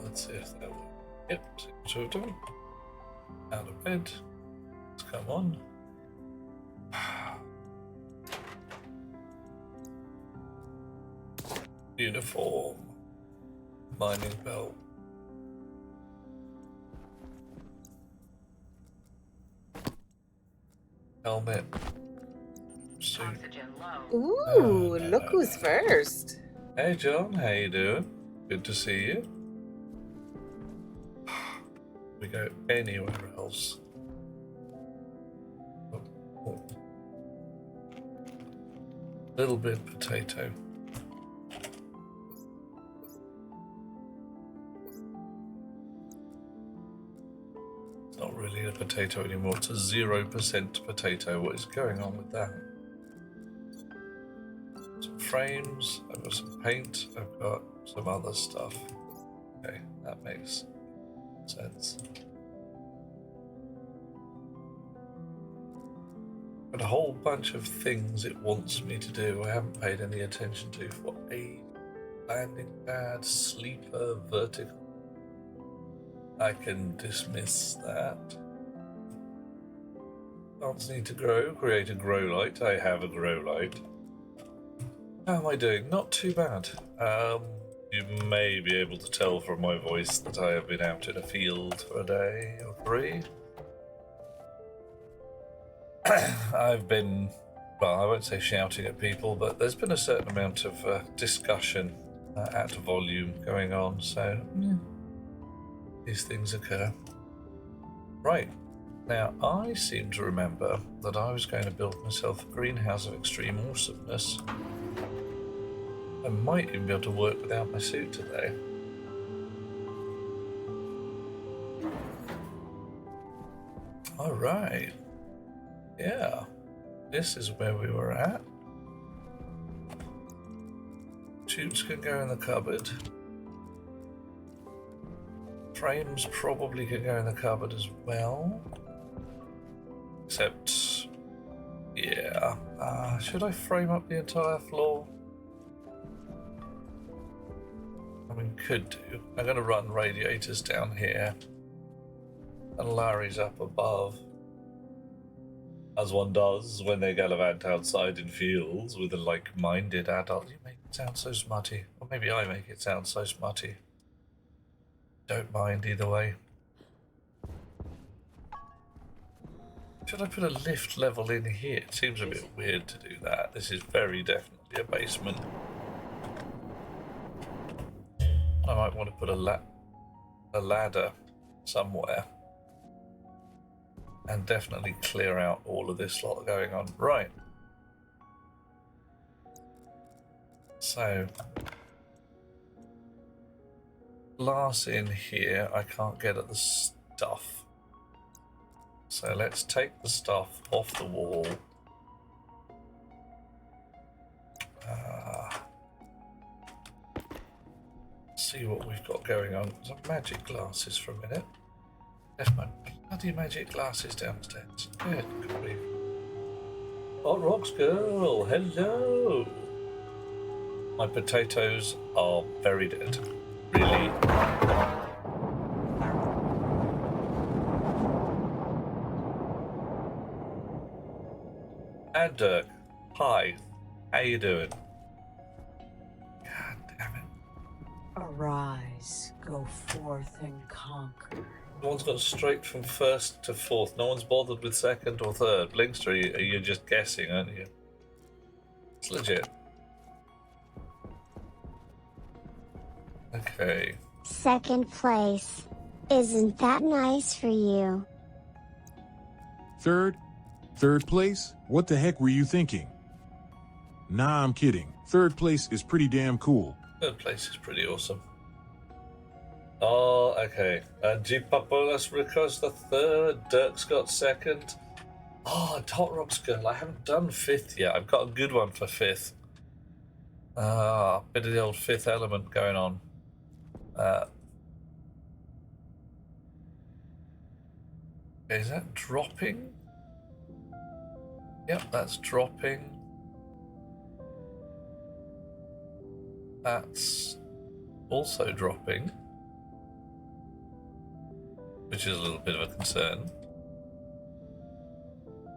Let's see if that will. Yep, seems to have done. Out of bed. Let's come on. Uniform. Mining belt. Helmet. Suit. Ooh, look who's first. Hey John, how you doing? Good to see you. We go anywhere else. Little bit potato. It's not really a potato anymore, it's a 0% potato. What is going on with that? Some frames, I've got some paint, I've got some other stuff. Okay, that makes sense. Got a whole bunch of things it wants me to do I haven't paid any attention to for a landing pad, sleeper, vertical. I can dismiss that. Plants need to grow, create a grow light. I have a grow light. How am I doing? Not too bad. You may be able to tell from my voice that I have been out in a field for a day or three. I've been, well, I won't say shouting at people, but there's been a certain amount of discussion at volume going on, so yeah, these things occur. Right, now I seem to remember that I was going to build myself a greenhouse of extreme awesomeness. I might even be able to work without my suit today. All right. Yeah, this is where we were at. Tubes can go in the cupboard. Frames probably could go in the cupboard as well. Except, yeah. Should I frame up the entire floor? I mean, could do. I'm going to run radiators down here. And Larry's up above. As one does when they gallivant outside in fields with a like-minded adult. You make it sound so smutty. Or maybe I make it sound so smutty. Don't mind either way. Should I put a lift level in here? It seems a bit weird to do that. This is very definitely a basement. I might want to put a ladder somewhere. And definitely clear out all of this lot going on. Right. So, glass in here, I can't get at the stuff. So let's take the stuff off the wall. See what we've got going on. Some magic glasses for a minute. Left my bloody magic glasses downstairs. Good grief. Hot Rocks girl, hello. My potatoes are very dead. Really? And Dirk, hi. How you doing? God damn it. Arise, go forth and conquer. No one's gone straight from first to fourth. No one's bothered with second or third. Blinkster, you're just guessing, aren't you? It's legit. Okay. Second place. Isn't that nice for you? Third? Third place? What the heck were you thinking? Nah, I'm kidding. Third place is pretty damn cool. Third place is pretty awesome. Oh, okay. And G-Papolas Ricos the third. Dirk's got second. Oh, Hot Rocks girl. I haven't done fifth yet. I've got a good one for fifth. Bit of the old fifth element going on. Is that dropping? Yep, that's dropping. That's also dropping, which is a little bit of a concern.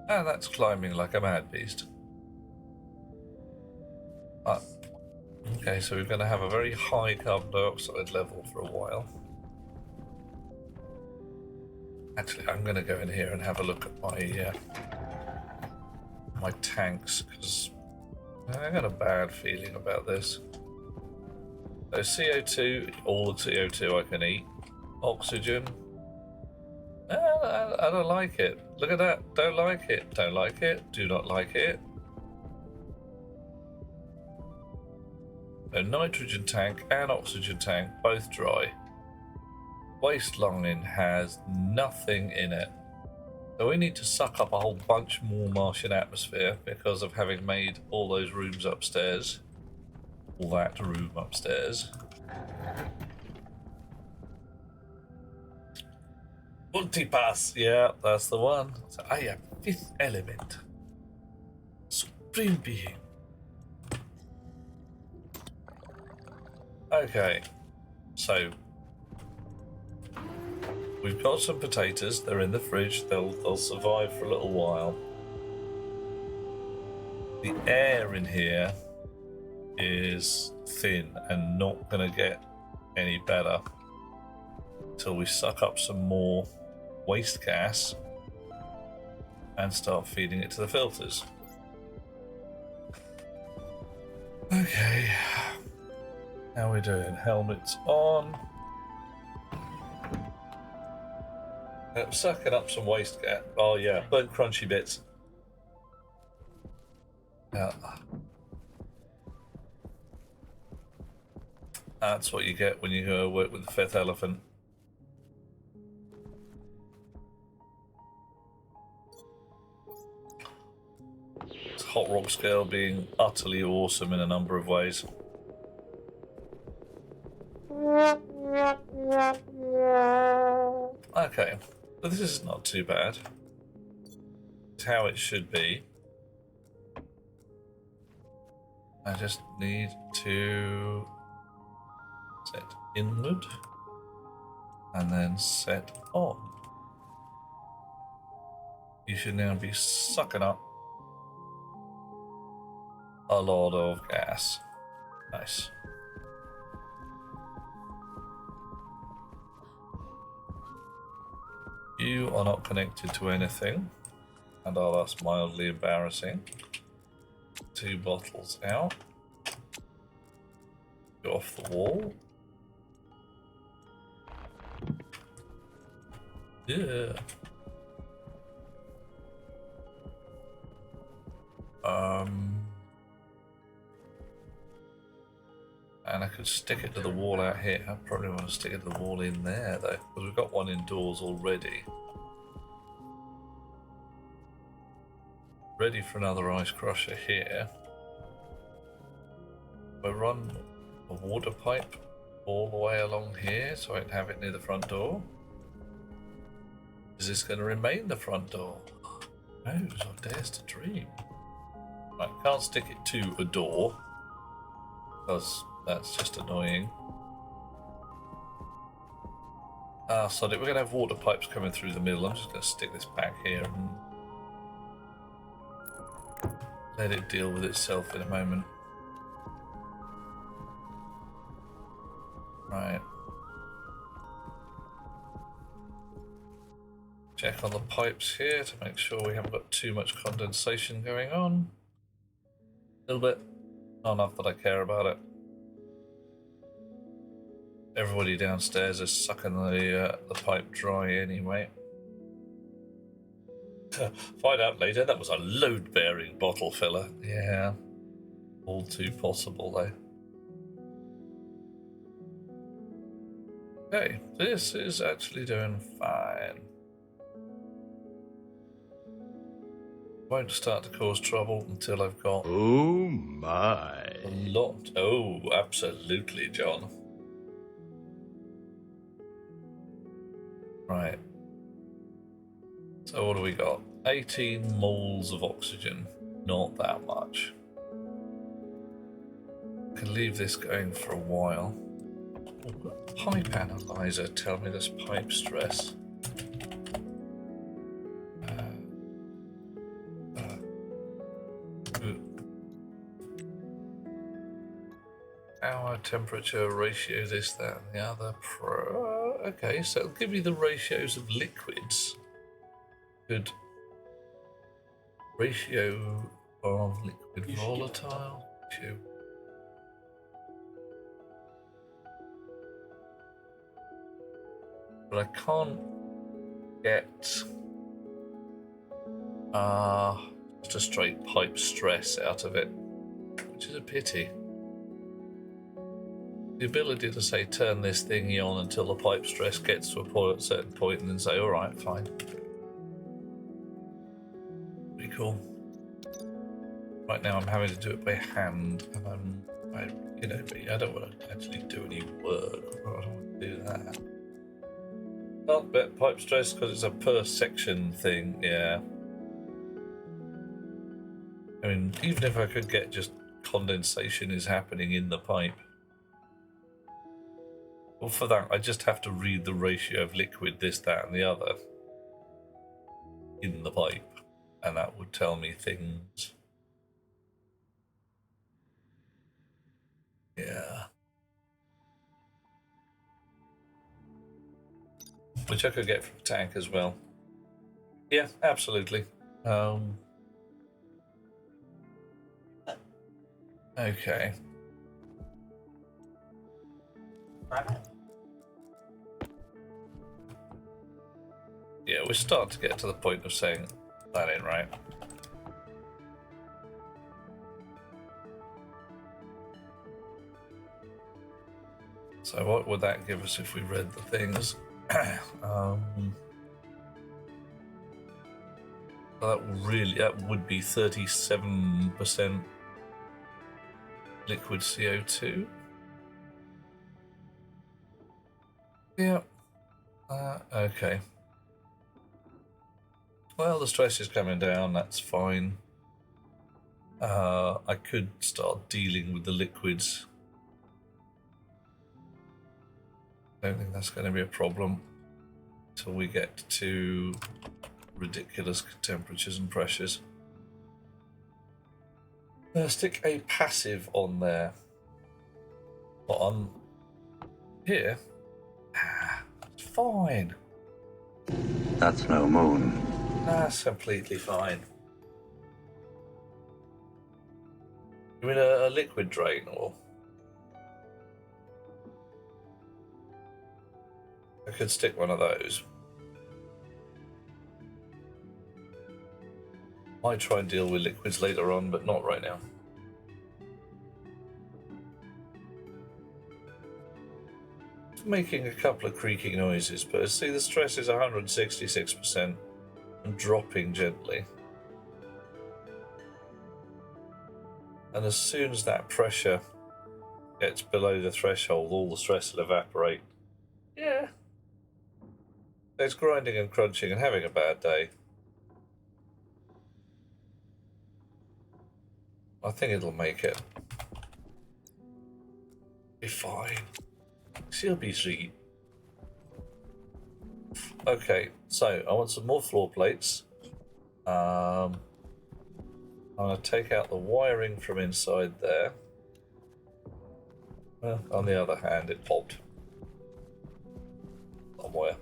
And that's climbing like a mad beast. Okay, so we're going to have a very high carbon dioxide level for a while. Actually, I'm going to go in here and have a look at my my tanks, because I got a bad feeling about this. So CO2, all the CO2 I can eat. Oxygen. I don't like it. Look at that. Don't like it. Don't like it. Do not like it. A nitrogen tank and oxygen tank, both dry. Waste longing has nothing in it. So we need to suck up a whole bunch more Martian atmosphere because of having made all those rooms upstairs. All that room upstairs. Multipass, yeah, that's the one. So I am fifth element. Supreme being. Okay, so we've got some potatoes. They're in the fridge. They'll survive for a little while. The air in here is thin and not going to get any better until we suck up some more waste gas and start feeding it to the filters. Okay, how are we doing? Helmets on. Sucking up some waste gas. Oh yeah, burn crunchy bits. Yeah. That's what you get when you go work with the fifth elephant. It's Hot Rock Scale being utterly awesome in a number of ways. Okay, but this is not too bad. It's how it should be. I just need to set inward and then set on. You should now be sucking up a lot of gas. Nice. You are not connected to anything, and that's mildly embarrassing. 2 bottles out. Go off the wall. Yeah. And I could stick it to the wall out here. I probably want to stick it to the wall in there though, because we've got one indoors already. Ready for another ice crusher here. We'll run a water pipe all the way along here so I can have it near the front door. Is this going to remain the front door? Who knows, or dares to dream. Right, can't stick it to a door because that's just annoying. Sorry, we're going to have water pipes coming through the middle. I'm just going to stick this back here and let it deal with itself in a moment. Right. Check on the pipes here to make sure we haven't got too much condensation going on. A little bit. Not enough that I care about it. Everybody downstairs is sucking the pipe dry anyway. Find out later, that was a load-bearing bottle filler. Yeah. All too possible though. Okay, this is actually doing fine. Won't start to cause trouble until I've got Oh my. a lot. Oh, absolutely, John. Right. So what do we got? 18 moles of oxygen. Not that much. can leave this going for a while. Pipe analyzer, tell me this pipe stress. Hour, temperature, ratio, this, that, and the other. Okay, so it'll give you the ratios of liquids. Good. Ratio of liquid volatile. Ratio. But I can't get just a straight pipe stress out of it, which is a pity. The ability to say turn this thingy on until the pipe stress gets to a certain point and then say alright, fine. Pretty cool. Right now I'm having to do it by hand and I don't want to actually do any work. I don't want to do that. Can't bet pipe stress because it's a per section thing, yeah. I mean, even if I could get just condensation is happening in the pipe. Well, for that, I just have to read the ratio of liquid, this, that, and the other in the pipe, and that would tell me things. Yeah. Which I could get from a tank as well. Yeah, absolutely. Okay. Yeah, we're starting to get to the point of saying that ain't right. So what would that give us if we read the things? That would be 37% liquid CO2. Yeah. Okay. Well, the stress is coming down, that's fine. I could start dealing with the liquids. I don't think that's going to be a problem until we get to ridiculous temperatures and pressures. Stick a passive on there. On here. It's fine. That's no moon. That's completely fine. You mean a liquid drain, or? I could stick one of those. Might try and deal with liquids later on, but not right now. It's making a couple of creaking noises, but see the stress is 166% and dropping gently. And as soon as that pressure gets below the threshold, all the stress will evaporate. Yeah. It's grinding and crunching and having a bad day. I think it'll make it. Be fine. She'll be sweet. Okay, so I want some more floor plates. I'm going to take out the wiring from inside there. Well, on the other hand, it popped. Somewhere.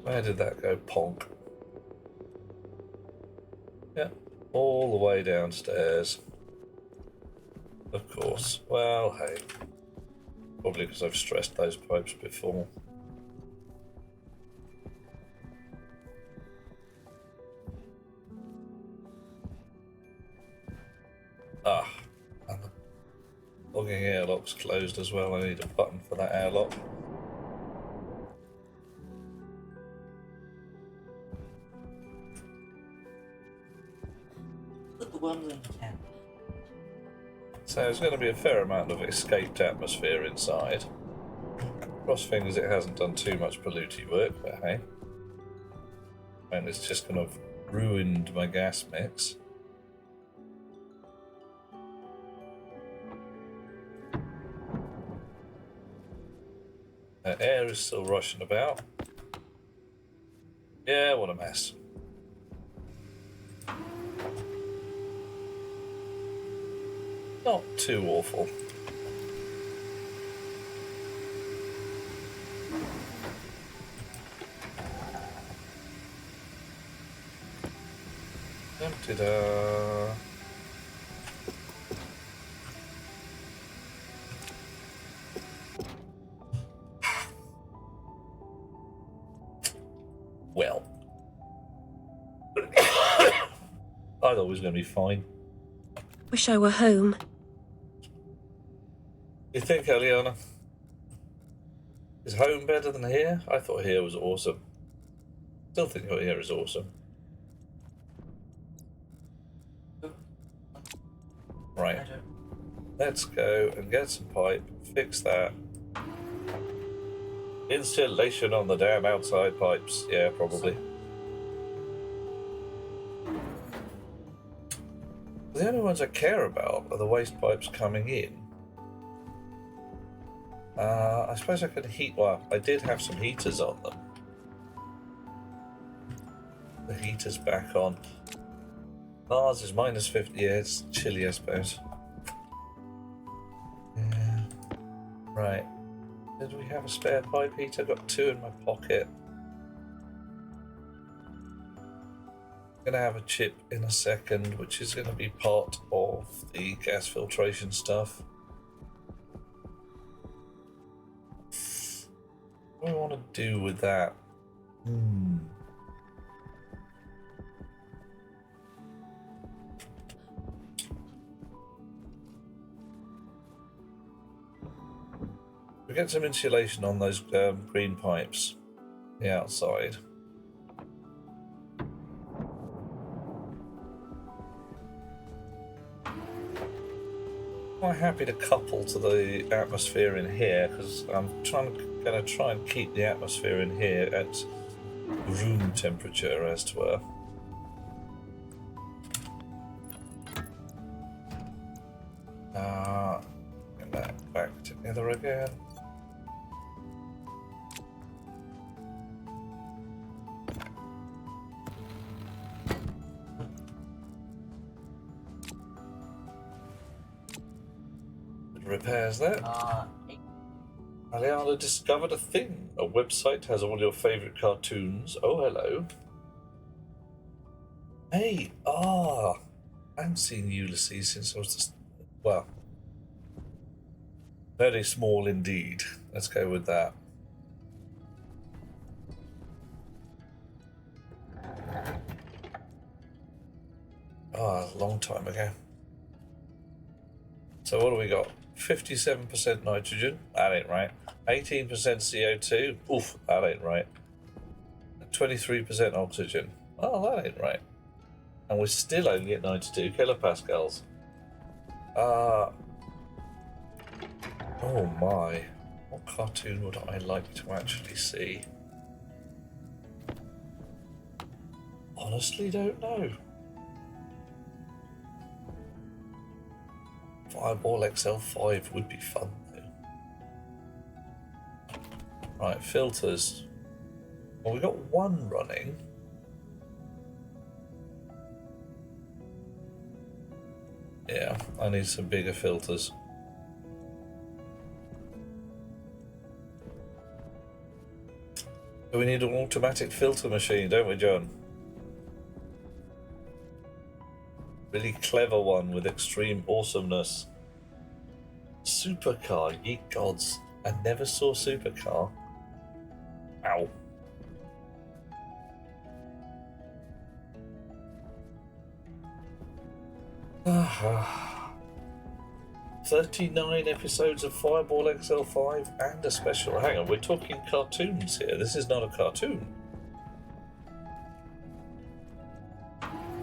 Where did that go, Ponk? Yeah, all the way downstairs. Of course. Well, hey. Probably because I've stressed those pipes before. Ah, and the logging airlock's closed as well. I need a button for that airlock. So there's going to be a fair amount of escaped atmosphere inside. Cross fingers it hasn't done too much polluty work, but hey. and it's just kind of ruined my gas mix. Air is still rushing about. Yeah, what a mess. Not too awful. Ta-da. Well, I thought it was going to be fine. Wish I were home. You think, Eliana? Is home better than here? I thought here was awesome. Still think here is awesome. Right. Let's go and get some pipe, fix that. Installation on the damn outside pipes. Yeah, probably. The only ones I care about are the waste pipes coming in. I suppose I could heat. Well, I did have some heaters on them. The heater's back on. Ours is minus 50. Yeah, it's chilly, I suppose. Yeah. Right. Did we have a spare pipe heater? I've got 2 in my pocket. I'm going to have a chip in a second, which is going to be part of the gas filtration stuff. What do I want to do with that? We get some insulation on those green pipes, the outside. Quite happy to couple to the atmosphere in here because I'm gonna try and keep the atmosphere in here at room temperature, as it were. Get that back together again. Repairs that. Aliana discovered a thing. A website has all your favourite cartoons. Oh, hello. Hey, I haven't seen Ulysses since I was just, well, very small indeed. Let's go with that. A long time ago. So what do we got? 57% nitrogen, that ain't right. 18% CO2, oof, that ain't right. 23% oxygen, oh, that ain't right. And we're still only at 92 kilopascals. Oh my, what cartoon would I like to actually see? Honestly, don't know. Fireball XL5 would be fun though. Right, filters. Well, we got one running. Yeah, I need some bigger filters. So we need an automatic filter machine, don't we, John? Really clever one with extreme awesomeness. Supercar, ye gods. I never saw Supercar. Ow. Ah. 39 episodes of Fireball XL5 and a special. Hang on, we're talking cartoons here. This is not a cartoon.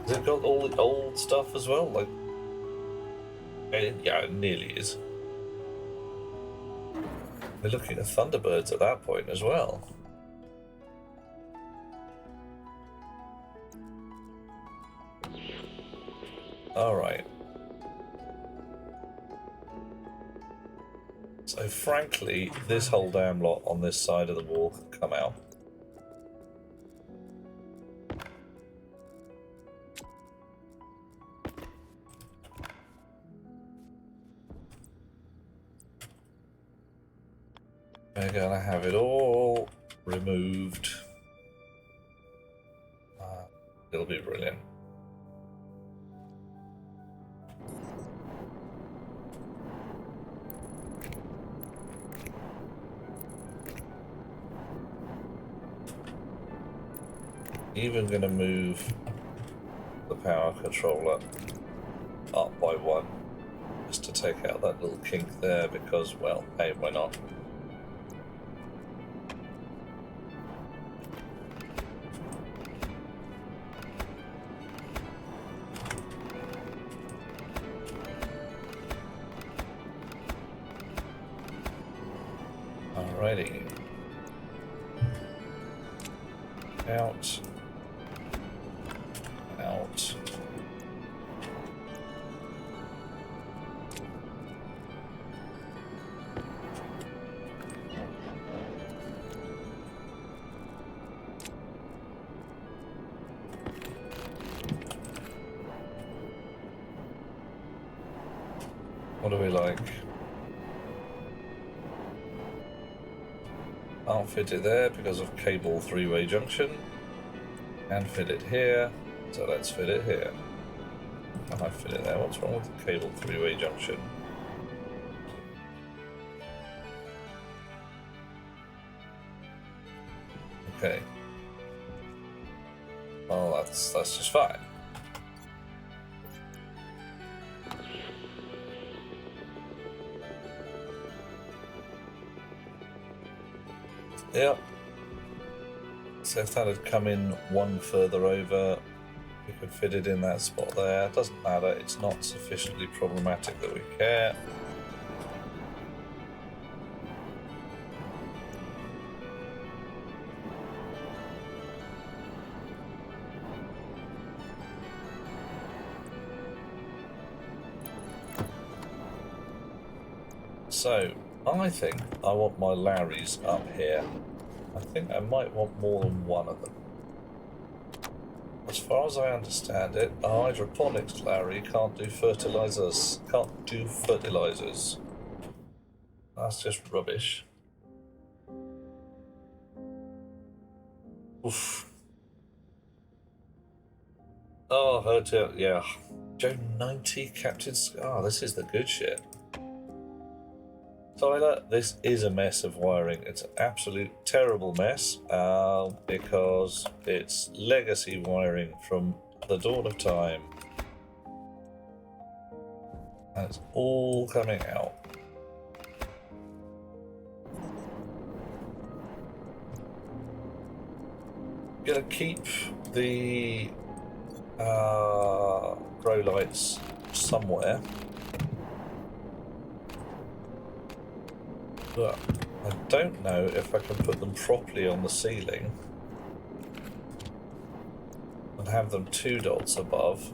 Has it got all the old stuff as well? Like, yeah, it nearly is. We're looking at Thunderbirds at that point as well. Alright. So frankly, this whole damn lot on this side of the wall can come out. We're gonna have it all removed. It'll be brilliant. Even gonna move the power controller up by one, just to take out that little kink there, because, well, hey, why not? Alrighty. Out. Out. What do we like? I'll fit it there because of cable three-way junction, and fit it here, so let's fit it here. I might fit it there. What's wrong with the cable three-way junction? Okay. Well, that's just fine. Yep. So if that had come in one further over, we could fit it in that spot there. It doesn't matter, it's not sufficiently problematic that we care. So, I think I want my Larrys up here. I think I might want more than one of them. As far as I understand it, a hydroponics Larry can't do fertilizers. That's just rubbish. Oof. Oh, hotel, yeah. Joe 90, Captain Scar, this is the good shit. Tyler, this is a mess of wiring. It's an absolute terrible mess because it's legacy wiring from the dawn of time. And it's all coming out. Gonna keep the grow lights somewhere. But I don't know if I can put them properly on the ceiling and have them 2 dots above,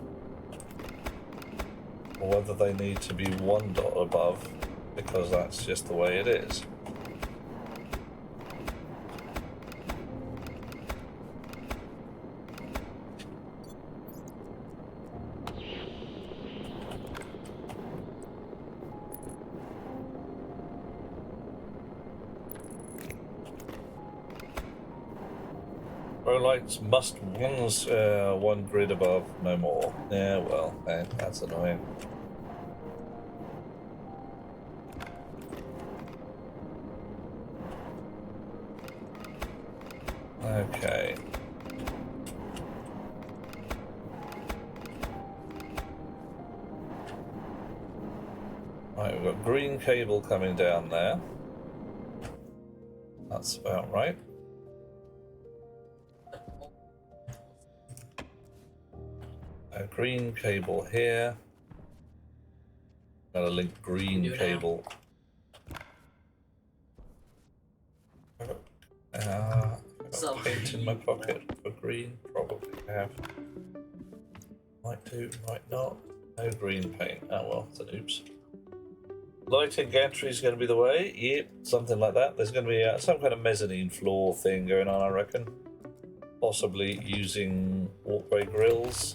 or whether they need to be 1 dot above because that's just the way it is. Row lights must once 1 grid above, no more. Yeah, well, that's annoying. Okay. Right, we've got green cable coming down there. That's about right. A green cable here. Gotta link green cable. I've got paint in my pocket for green. Probably have. Might do, might not. No green paint. Oh well, that's an oops. Lighting gantry is going to be the way. Yep, something like that. There's going to be some kind of mezzanine floor thing going on, I reckon. Possibly using walkway grills.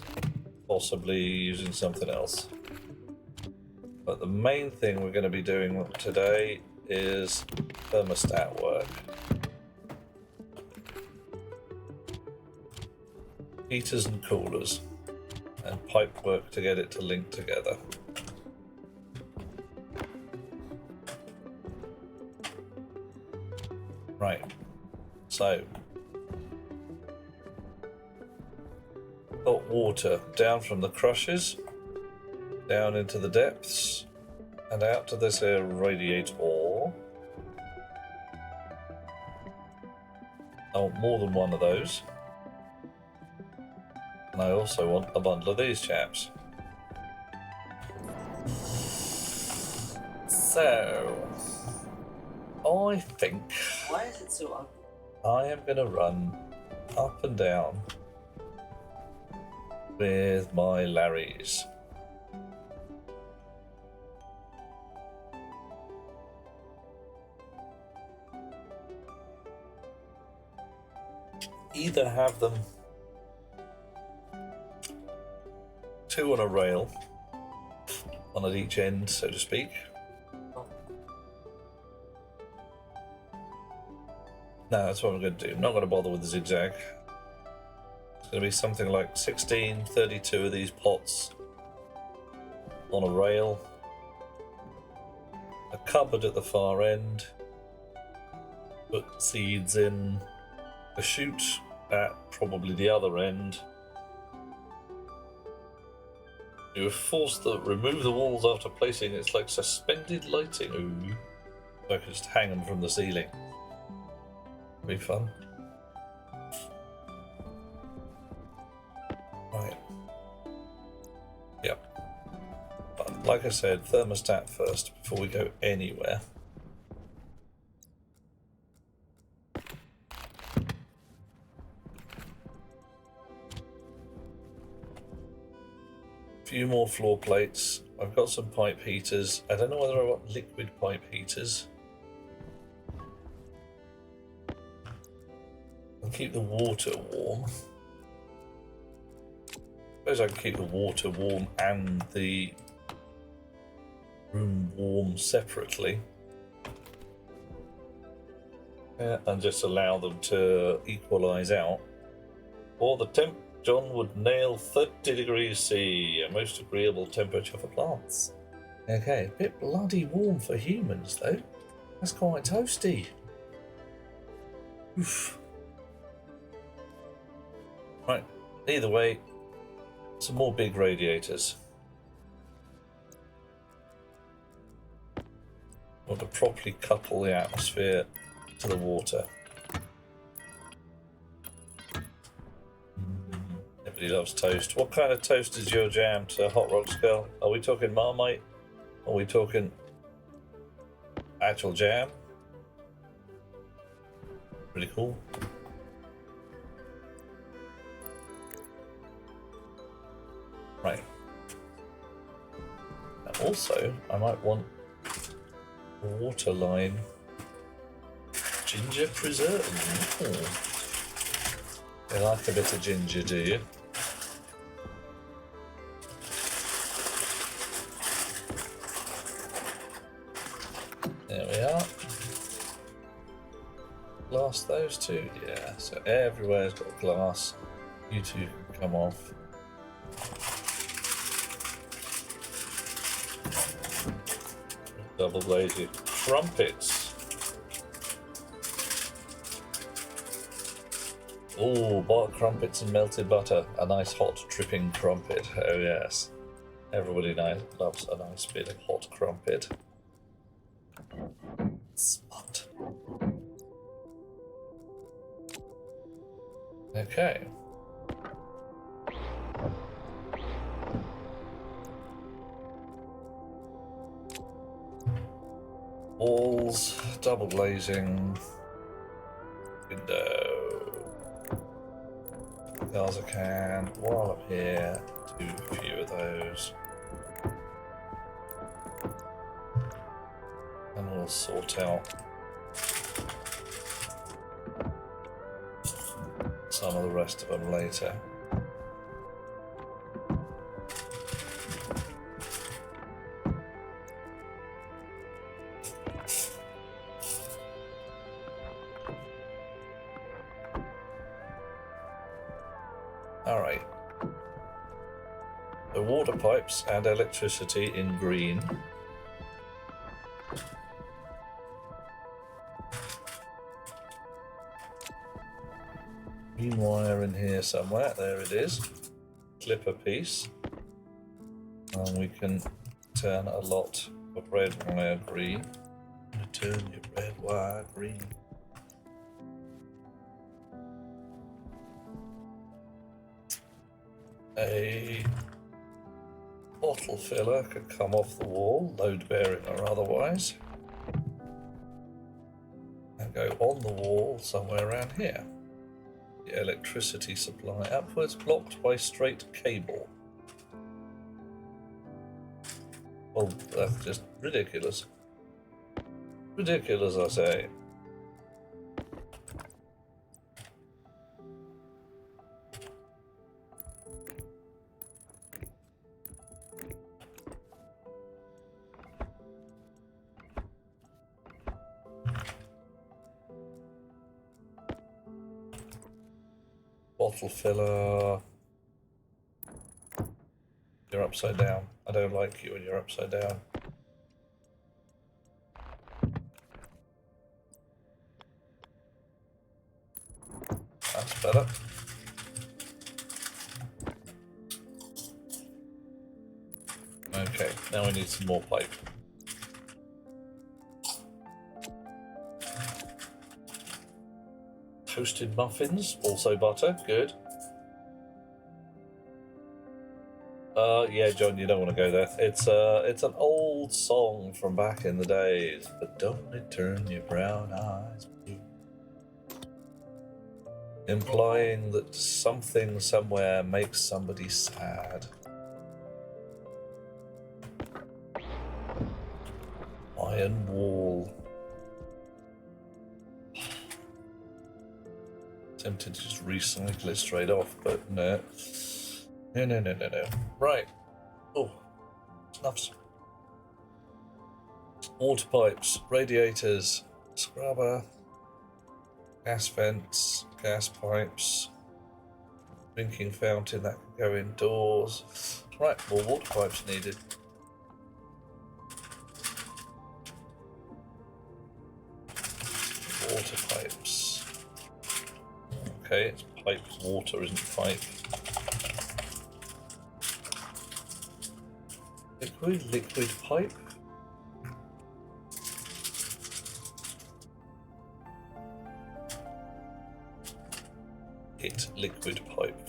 Possibly using something else. But the main thing we're going to be doing today is thermostat work. Heaters and coolers. And pipe work to get it to link together. Right. So, hot water down from the crushes, down into the depths, and out to this air radiator. I want more than one of those. And I also want a bundle of these chaps. So, I think Why is it so ugly? I am going to run up and down with my Larrys. Either have them two on a rail, one at each end, so to speak. No, that's what I'm going to do. I'm not going to bother with the zigzag. It's going to be something like 16, 32 of these pots on a rail, a cupboard at the far end, put seeds in, a chute at probably the other end. You force the remove the walls after placing. It's like suspended lighting. Ooh, so I could just hang them from the ceiling. Be fun. Right. Yep. But like I said, thermostat first before we go anywhere. Few more floor plates. I've got some pipe heaters. I don't know whether I want liquid pipe heaters. I'll keep the water warm. Suppose I can keep the water warm and the room warm separately. Yeah, and just allow them to equalise out. Or the temp John would nail 30 degrees C, a most agreeable temperature for plants. Okay, a bit bloody warm for humans though. That's quite toasty. Oof. Right, either way, some more big radiators. Want to properly couple the atmosphere to the water. Everybody loves toast. What kind of toast is your jam to Hot Rocks Girl? Are we talking Marmite? Are we talking actual jam? Pretty cool. Right. Now also, I might want a water line ginger preserve. Ooh. You like a bit of ginger, do you? There we are. Glass those two? Yeah, so everywhere's got glass. You two can come off. Double glazed crumpets. Oh, bought crumpets and melted butter. A nice hot dripping crumpet. Oh yes. Everybody loves a nice bit of hot crumpet. Spot. Okay. Walls, double glazing, window, Gaza can, wall up here, too few of those. we'll sort out some of the rest of them later. Alright. The water pipes and electricity in green. Green wire in here somewhere. There it is. Clipper piece. And we can turn a lot of red wire green. Turn your red wire green. A bottle filler could come off the wall, load bearing or otherwise, and go on the wall somewhere around here. The electricity supply upwards, blocked by straight cable. Well, that's just ridiculous. Ridiculous, I say. Bottle filler. You're upside down. I don't like you when you're upside down. That's better. Okay, now we need some more pipe. Toasted muffins, also butter, good. Yeah, John, you don't want to go there. It's an old song from back in the days. But don't it turn your brown eyes blue? Implying that something somewhere makes somebody sad. Iron wall. Tempted to just recycle it straight off, but no. No. Right. Oh, snuffs. Water pipes, radiators, scrubber, gas vents, gas pipes, drinking fountain that can go indoors. Right, more water pipes needed. Water pipes. Okay, it's pipe water, isn't pipe. Liquid pipe. Liquid pipe.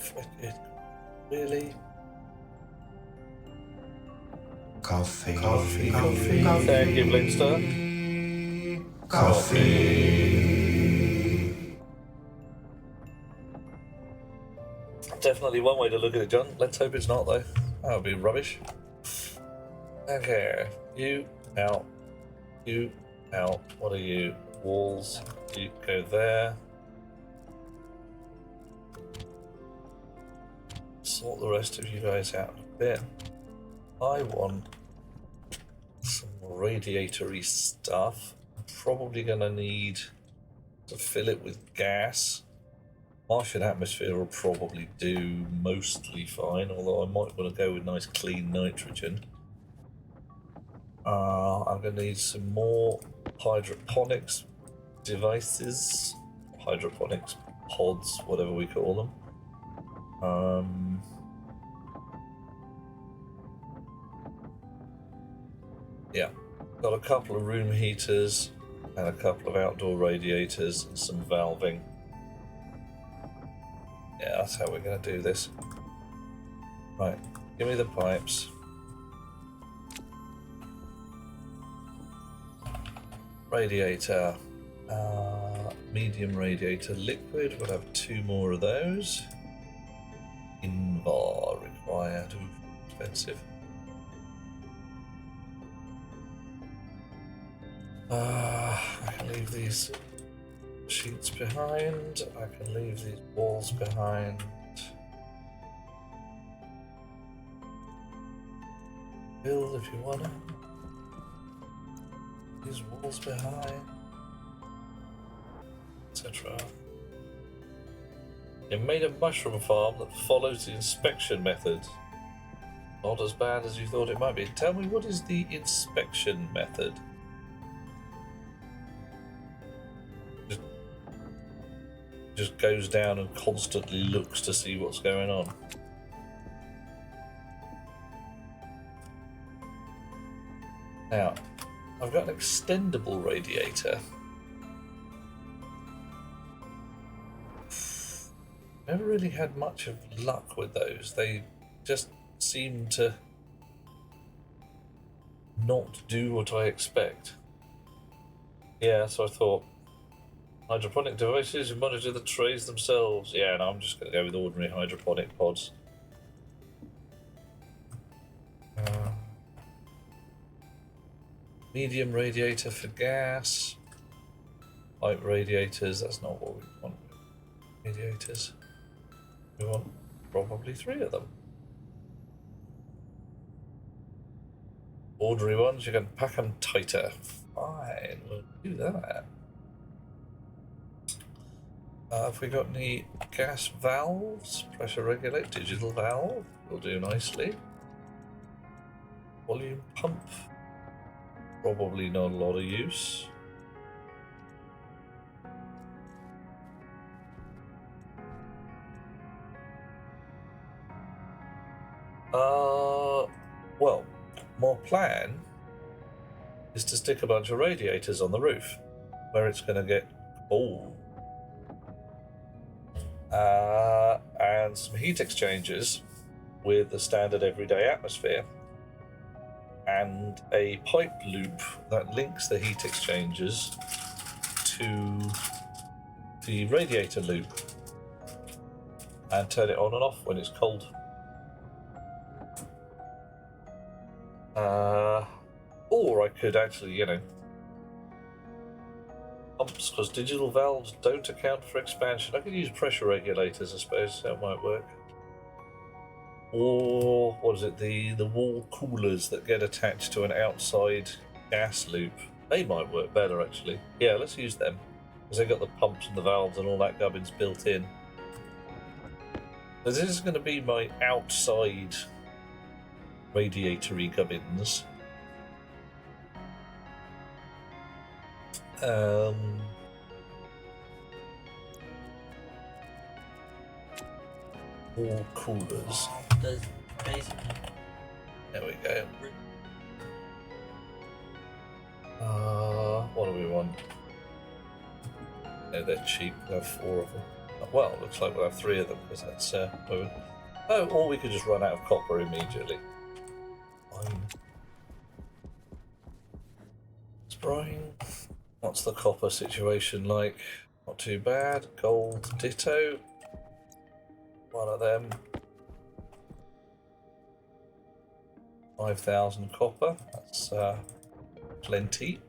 Really? Coffee. Thank you, Blinster. Coffee. Definitely one way to look at it, John. Let's hope it's not, though. That would be rubbish. Okay, you out. You out. What are you? Walls. You go there. Sort the rest of you guys out a bit. I want some radiatory stuff. I'm probably going to need to fill it with gas. Martian atmosphere will probably do mostly fine, although I might want to go with nice clean nitrogen. I'm going to need some more hydroponics devices, hydroponics pods, whatever we call them. Yeah, got a couple of room heaters and a couple of outdoor radiators and some valving. Yeah, that's how we're going to do this. Right, give me the pipes. Radiator, medium radiator liquid, we'll have 2 more of those. Invar required, ooh, expensive. I can leave these sheets behind. I can leave these walls behind. Build if you wanna. These walls behind, etc. You made a mushroom farm that follows the inspection method. Not as bad as you thought it might be. Tell me, what is the inspection method? Just goes down and constantly looks to see what's going on. Now, I've got an extendable radiator. Never really had much of luck with those. They just seem to not do what I expect. Yeah, so I thought, hydroponic devices, you monitor the trays themselves. Yeah, no, I'm just going to go with ordinary hydroponic pods. Medium radiator for gas. Light radiators, that's not what we want. Radiators. We want probably 3 of them. Ordinary ones, you can pack them tighter. Fine, we'll do that. Have we got any gas valves? Pressure regulate, digital valve, will do nicely. Volume pump, probably not a lot of use. Well, my plan is to stick a bunch of radiators on the roof where it's going to get cold. And some heat exchangers with the standard everyday atmosphere and a pipe loop that links the heat exchangers to the radiator loop and turn it on and off when it's cold. Or I could actually, pumps, because digital valves don't account for expansion. I could use pressure regulators, I suppose, that might work. Or, what is it, the wall coolers that get attached to an outside gas loop. They might work better, actually. Yeah, let's use them, because they've got the pumps and the valves and all that gubbins built in. So this is going to be my outside radiatory gubbins. Wall coolers. Does basically. There we go. What do we want? No, they're cheap. We'll have 4 of them. Well, looks like we'll have 3 of them because that's oh, or we could just run out of copper immediately. Fine. Spraying. What's the copper situation like? Not too bad. Gold ditto. 1 of them. 5,000 copper. That's plenty.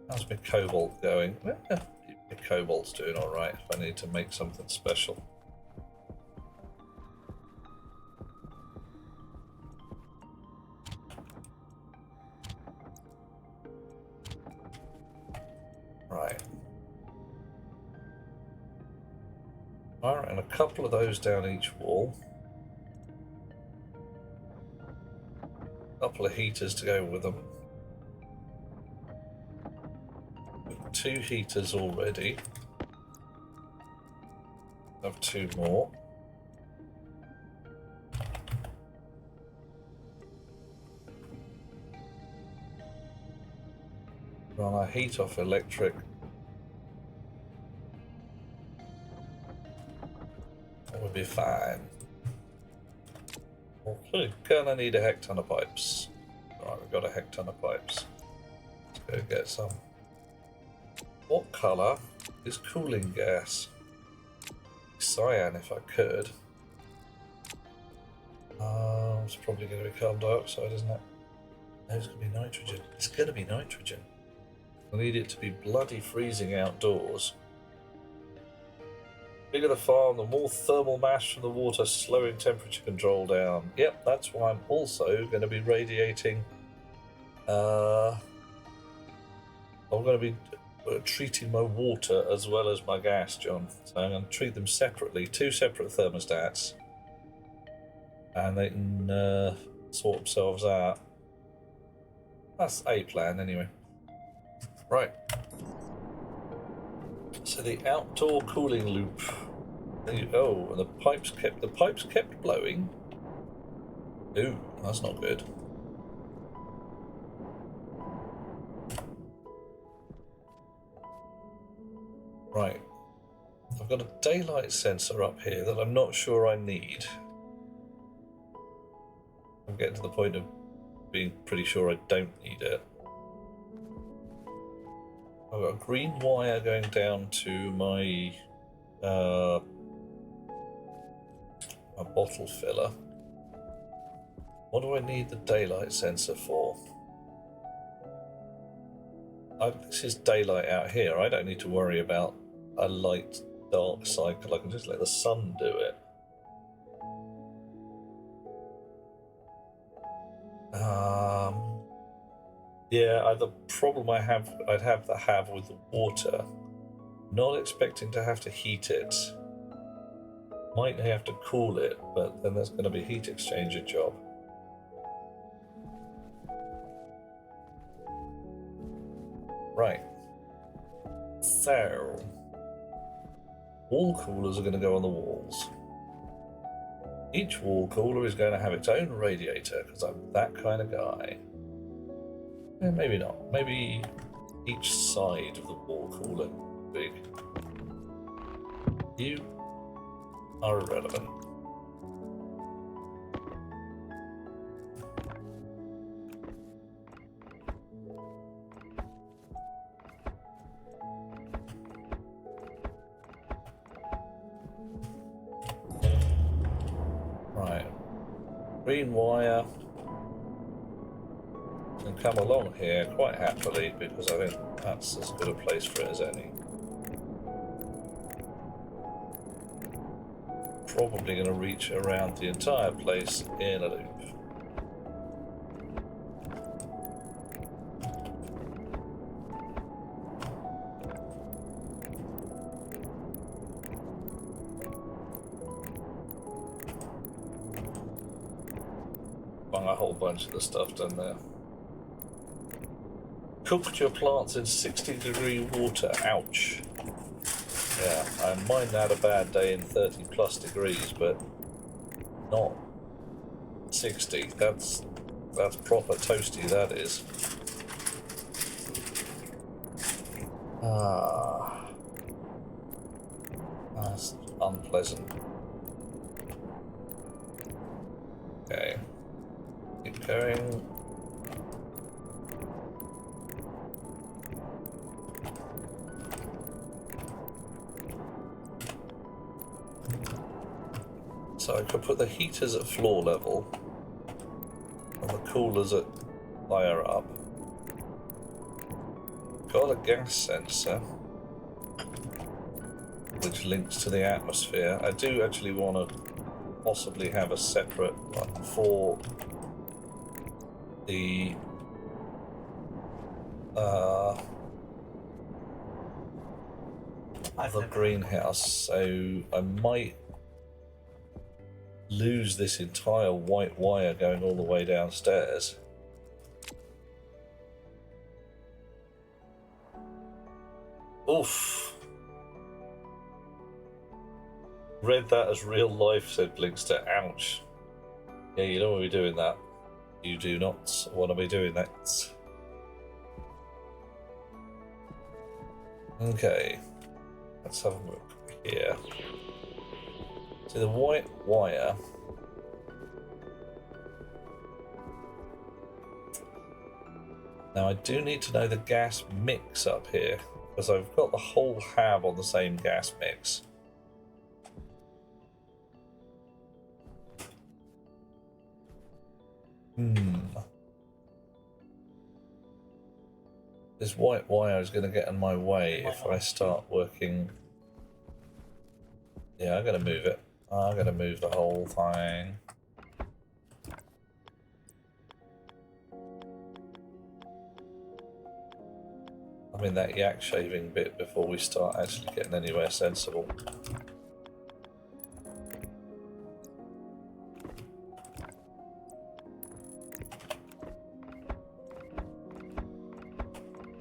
How's my cobalt going? The cobalt's doing alright if I need to make something special. Right. Alright, and a couple of those down each wall. A couple of heaters to go with them. 2 heaters already. Have 2 more. Run our heat off electric. That would be fine. Okay, gonna need a heck ton of pipes. Alright, we've got a heck ton of pipes. Let's go get some. What colour is cooling gas? Cyan if I could. It's probably going to be carbon dioxide, isn't it? No, it's going to be nitrogen. It's going to be nitrogen. I need it to be bloody freezing outdoors. Bigger the farm, the more thermal mass from the water, slowing temperature control down. Yep, that's why I'm also going to be radiating. I'm going to be treating my water as well as my gas, John. So I'm going to treat them separately, 2 separate thermostats, and they can sort themselves out. That's a plan, anyway. Right. So the outdoor cooling loop. Oh, and the pipes kept blowing. Ooh, that's not good. Right. I've got a daylight sensor up here that I'm not sure I need. I'm getting to the point of being pretty sure I don't need it. I've got a green wire going down to my bottle filler. What do I need the daylight sensor for? This is daylight out here. I don't need to worry about a light dark cycle. I can just let the sun do it. Yeah, the problem I'd have with the water, not expecting to have to heat it. Might have to cool it, but then there's going to be a heat exchanger job. Right. So, wall coolers are going to go on the walls. Each wall cooler is going to have its own radiator, because I'm that kind of guy. Maybe not. Maybe each side of the wall cooler big. You are irrelevant. Right. Green wire can come along here quite happily because I think that's as good a place for it as any. Probably going to reach around the entire place in a loop. Bung a whole bunch of the stuff down there. Cooked your plants in 60-degree water. Ouch. Yeah, I might have had a bad day in 30+ degrees, but not 60. That's proper toasty, that is. That's unpleasant. Okay. Keep going. So I could put the heaters at floor level and the coolers at higher up. Got a gas sensor which links to the atmosphere. I do actually want to possibly have a separate one for the greenhouse, so I might lose this entire white wire going all the way downstairs. Oof. Read that as real life, said Blinkster. Ouch. Yeah, you don't want to be doing that. You do not want to be doing that. Okay. Let's have a look here. So the white wire. Now I do need to know the gas mix up here, because I've got the whole hab on the same gas mix. This white wire is going to get in my way if I start working. Yeah, I'm going to move it. I'm going to move the whole thing. I mean that yak shaving bit before we start actually getting anywhere sensible.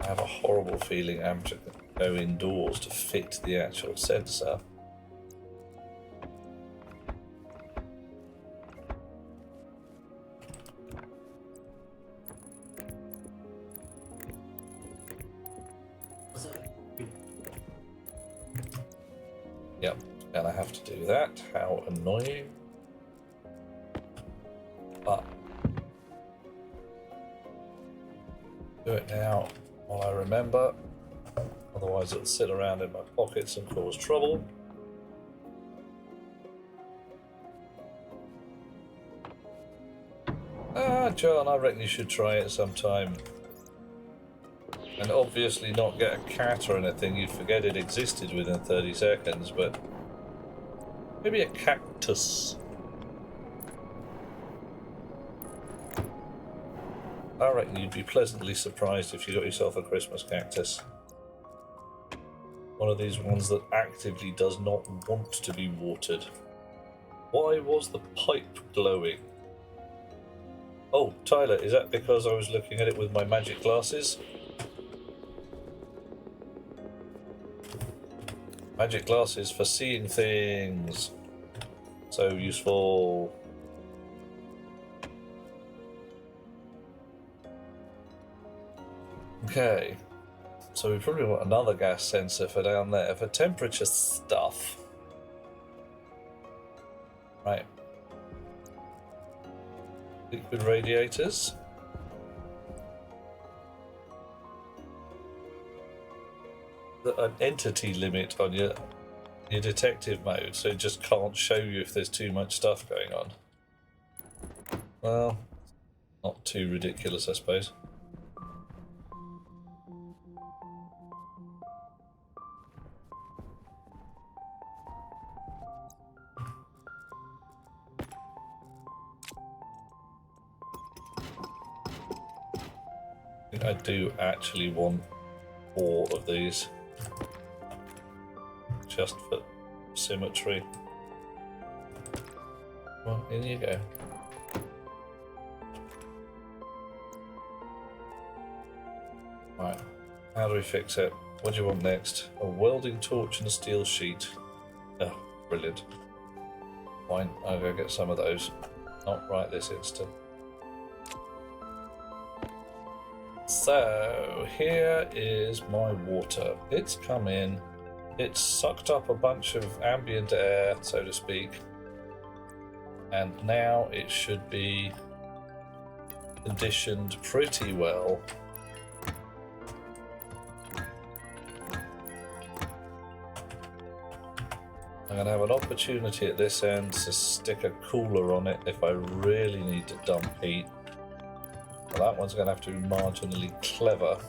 I have a horrible feeling I'm just going to go indoors to fit the actual sensor. Yep, and I have to do that. How annoying. But do it now while I remember. Otherwise it'll sit around in my pockets and cause trouble. Ah, John, I reckon you should try it sometime. And obviously not get a cat or anything, you'd forget it existed within 30 seconds, but maybe a cactus. I reckon you'd be pleasantly surprised if you got yourself a Christmas cactus. One of these ones that actively does not want to be watered. Why was the pipe glowing? Oh, Tyler, is that because I was looking at it with my magic glasses? Magic glasses for seeing things. So useful. Okay. So we probably want another gas sensor for down there for temperature stuff. Right. Liquid radiators. An entity limit on your detective mode, so it just can't show you if there's too much stuff going on. Well, not too ridiculous, I suppose. I think I do actually want 4 of these. Just for symmetry. Well, in you go. Right, how do we fix it? What do you want next? A welding torch and a steel sheet. Oh, brilliant. Fine, I'll go get some of those. Not right this instant. So, here is my water. It's come in. It's sucked up a bunch of ambient air, so to speak, and now it should be conditioned pretty well. I'm going to have an opportunity at this end to stick a cooler on it if I really need to dump heat. Well, that one's going to have to be marginally clever,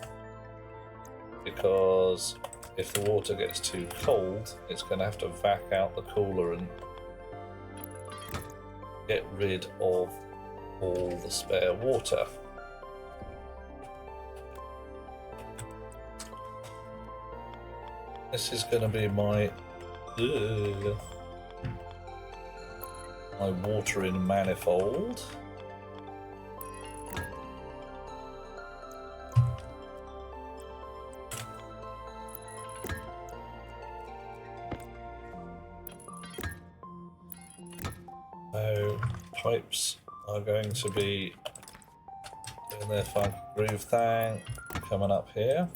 because if the water gets too cold, it's going to have to vac out the cooler and get rid of all the spare water. This is going to be my watering manifold. So pipes are going to be doing their fun groove thing, coming up here.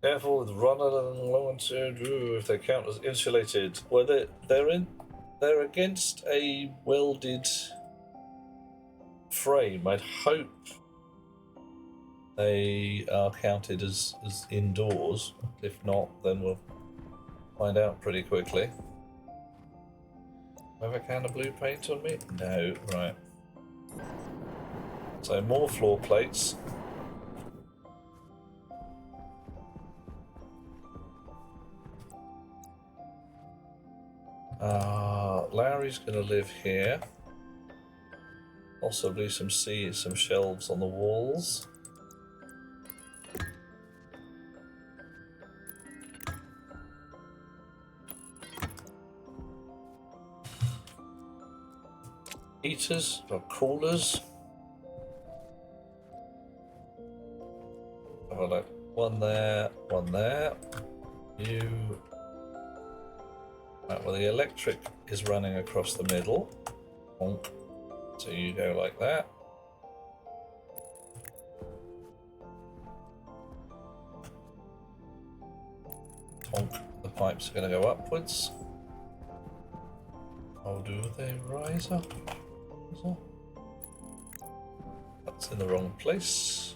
Careful with runner and low and if they count as insulated. Well, they're against a welded frame. I'd hope they are counted as indoors. If not, then we'll find out pretty quickly. Have a can of blue paint on me? No, right. So more floor plates. Larry's gonna live here. Possibly some shelves on the walls. Heaters or coolers. Have a look. One there, one there. You. Right, well, the electric is running across the middle. Honk. So you go like that. Honk. The pipes are going to go upwards. Oh, do they rise up? That's in the wrong place.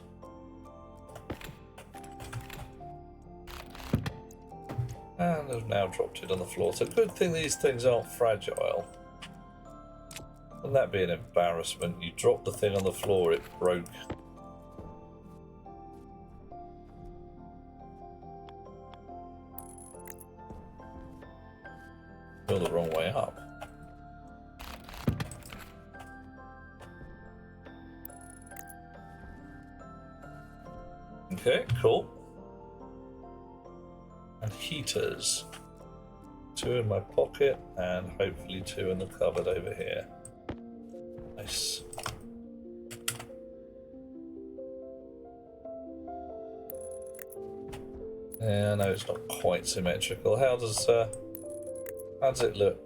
And I've now dropped it on the floor. It's a good thing these things aren't fragile. Wouldn't that be an embarrassment? You dropped the thing on the floor, it broke. Go the wrong way up. Okay, cool. And heaters. 2 in my pocket and hopefully 2 in the cupboard over here. Nice. Yeah, no, it's not quite symmetrical. How does it look?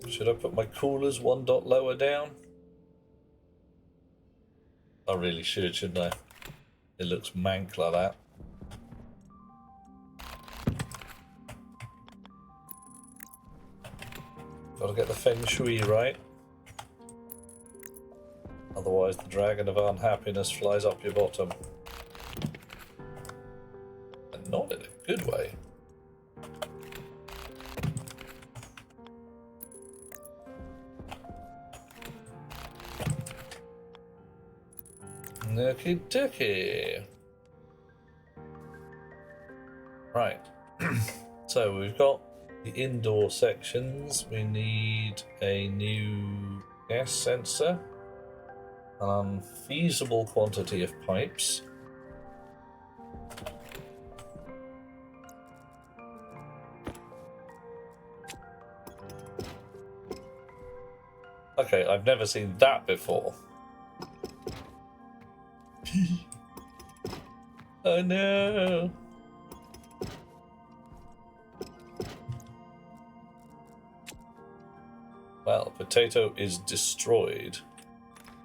Should I put my coolers 1 dot lower down? I really should, shouldn't I? It looks mank like that. Gotta get the feng shui right. Otherwise the dragon of unhappiness flies up your bottom. And not in a good way. Okie dokie. Right. So we've got the indoor sections. We need a new gas sensor, an unfeasible quantity of pipes, okay, I've never seen that before. Oh no. Well, potato is destroyed.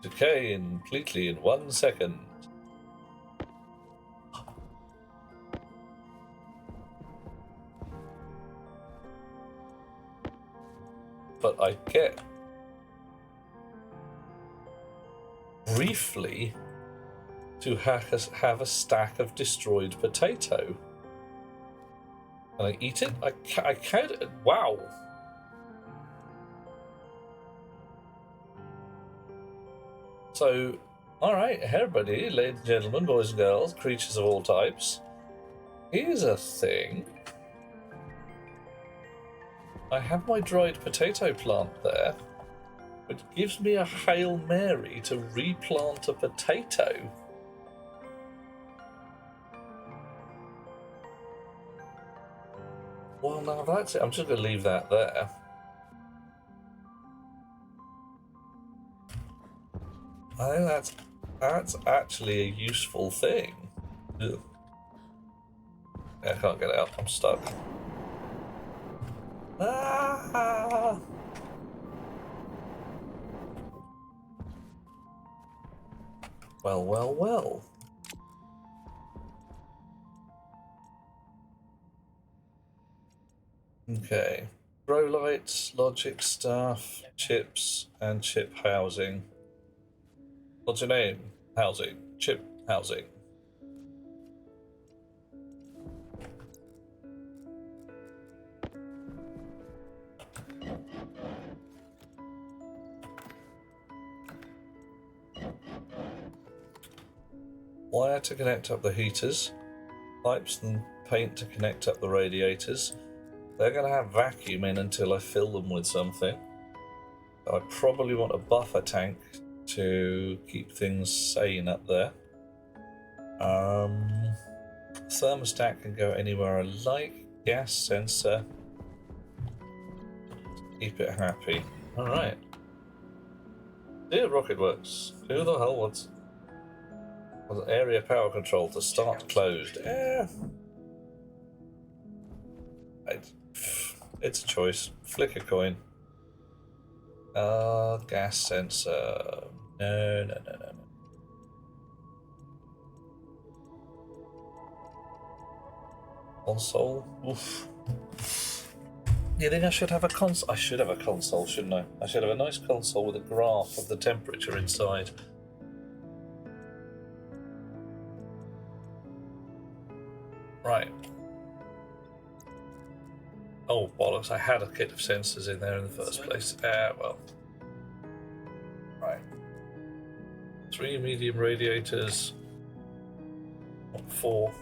Decay completely in 1 second. But I get briefly to have a stack of destroyed potato. Can I eat it? I can't. Wow. So, alright, everybody, ladies and gentlemen, boys and girls, creatures of all types. Here's a thing. I have my dried potato plant there, which gives me a Hail Mary to replant a potato. Well, now that's it. I'm just going to leave that there. I think that's actually a useful thing. Ugh. I can't get out. I'm stuck. Ah! Well, well, well. Okay. Grow lights, logic stuff, chips, and chip housing. What's your name? Housing. Chip housing. wire to connect up the heaters, pipes and paint to connect up the radiators. They're going to have vacuum in until I fill them with something. I probably want a buffer tank to keep things sane up there. Thermostat can go anywhere I like. Gas sensor. Keep it happy. Alright. Dear Rocketworks, who the hell wants area power control to start closed? It's a choice. Flick a coin. Gas sensor. No. Console. Oof. You think I should have a console? I should have a console, shouldn't I? I should have a nice console with a graph of the temperature inside. Right. Oh, bollocks. I had a kit of sensors in there in the first place. Well. Right. 3 medium radiators. 4.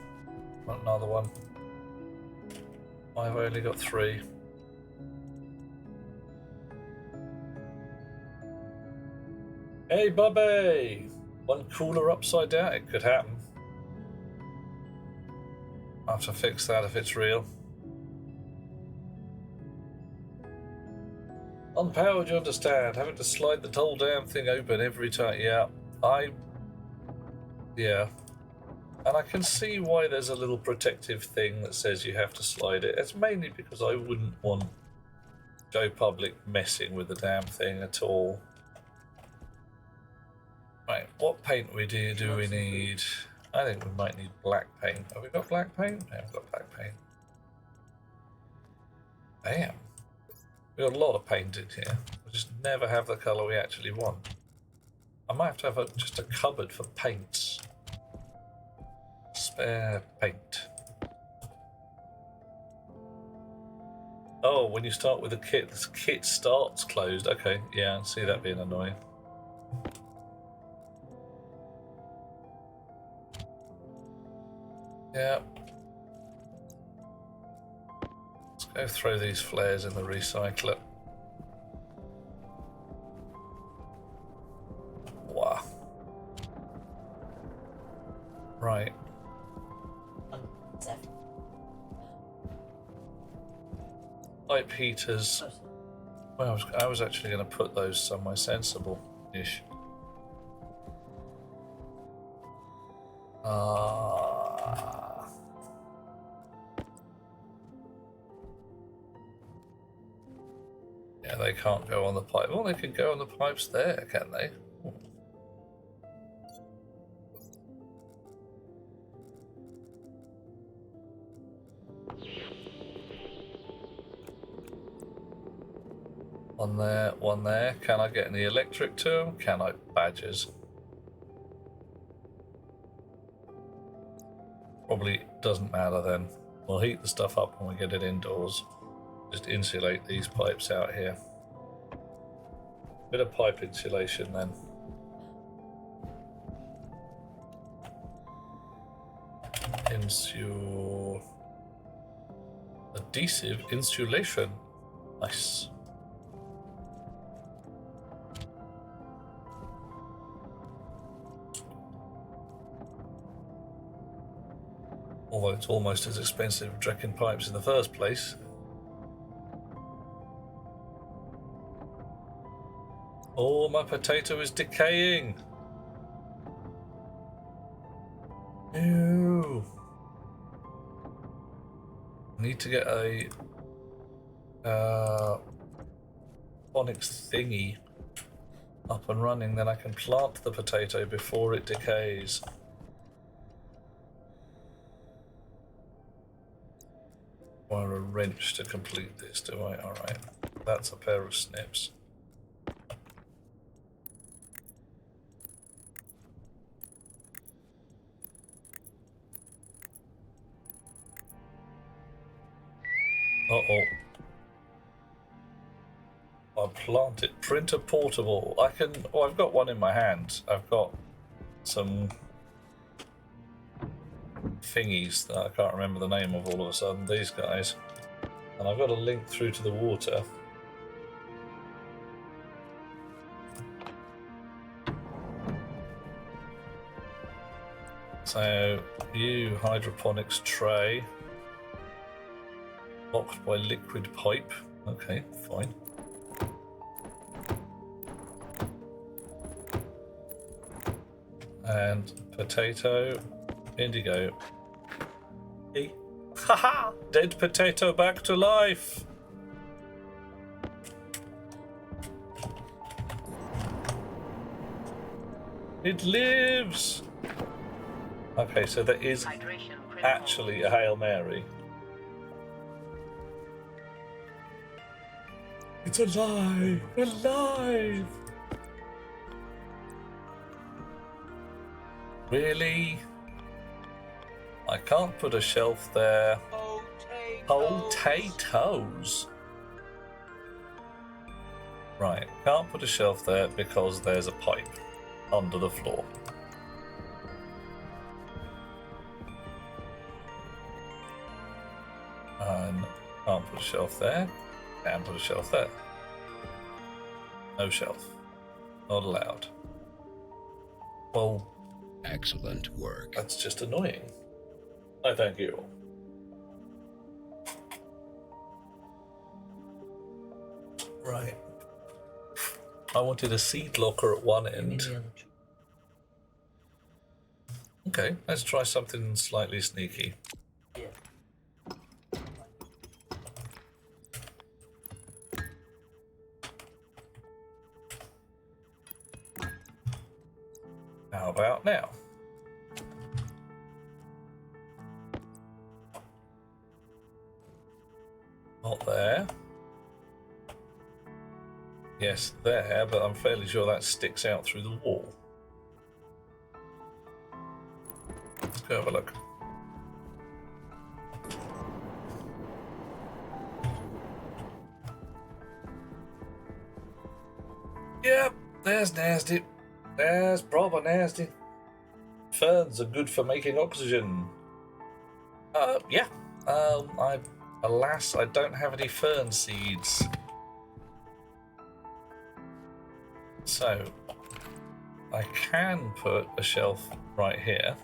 Want another one. I've only got 3. Hey, Bubby! One cooler upside down? It could happen. I'll have to fix that if it's real. Unpowered, you understand. Having to slide the whole damn thing open every time. Yeah. Yeah. And I can see why there's a little protective thing that says you have to slide it. It's mainly because I wouldn't want Joe Public messing with the damn thing at all. Right, what paint do we need? I think we might need black paint. Have we got black paint? No, we've got black paint. Damn. We've got a lot of paint in here. We just never have the colour we actually want. I might have to have just a cupboard for paints. Spare paint. Oh, when you start with the kit starts closed. Okay, yeah, I see that being annoying. Yeah. Let's go throw these flares in the recycler. Wow. Right. Pipe heaters. Well, I was actually going to put those somewhere sensible-ish. Yeah, they can't go on the pipe. Well, they can go on the pipes there, can they? One there, one there. Can I get any electric to them? Can I? Badgers. Probably doesn't matter then. We'll heat the stuff up when we get it indoors. Just insulate these pipes out here. Bit of pipe insulation then. Adhesive insulation. Nice. Although it's almost as expensive as drecking pipes in the first place. Oh, my potato is decaying. Ew. I need to get a phonics thingy up and running, then I can plant the potato before it decays. Require a wrench to complete this, do I? Alright. That's a pair of snips. Uh-oh. I'll plant it. Printer portable. I can... Oh, I've got one in my hand. I've got some thingies that I can't remember the name of all of a sudden, these guys. And I've got a link through to the water. So, you hydroponics tray. Blocked by liquid pipe. Okay, fine. And potato, indigo. Hey. Haha! Dead potato back to life! It lives! Okay, so there is actually a Hail Mary. It's alive! Alive! Really? I can't put a shelf there. Potatoes! Right, can't put a shelf there because there's a pipe under the floor. And can't put a shelf there. Can put a shelf there. No shelf. Not allowed. Well, excellent work. That's just annoying. I thank you. Right. I wanted a seed locker at one end. Okay, let's try something slightly sneaky. How about now? Not there. Yes, there, but I'm fairly sure that sticks out through the wall. Let's go have a look. Yep, there's nasty. There's proper nasty. Ferns are good for making oxygen. Yeah. Alas, I don't have any fern seeds. So, I can put a shelf right here.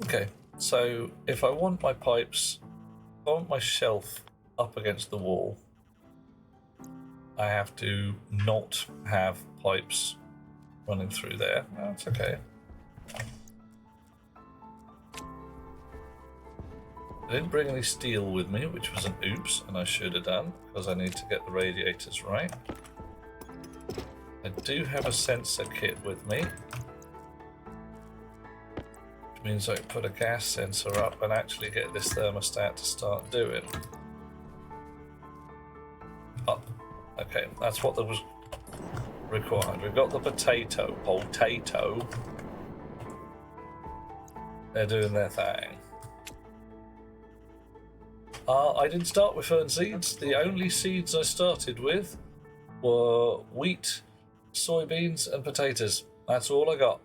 Okay, so if I want my pipes, if I want my shelf up against the wall, I have to not have pipes running through there. That's okay. I didn't bring any steel with me, which was an oops, and I should have done, because I need to get the radiators right. I do have a sensor kit with me, which means I can put a gas sensor up and actually get this thermostat to start doing. Up. Okay, that's what was required. We've got the potato. They're doing their thing. I didn't start with fern seeds. The only seeds I started with were wheat, soybeans, and potatoes. That's all I got.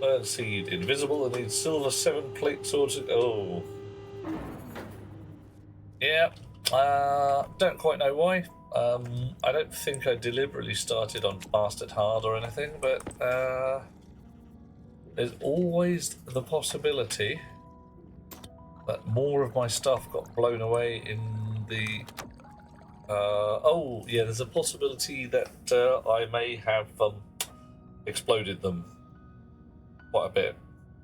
Fern seed, invisible, and needs silver 7-plate swords. Oh. Yeah. Don't quite know why. I don't think I deliberately started on Bastard Hard or anything, but there's always the possibility that more of my stuff got blown away in the... oh, yeah, there's a possibility that I may have exploded them quite a bit.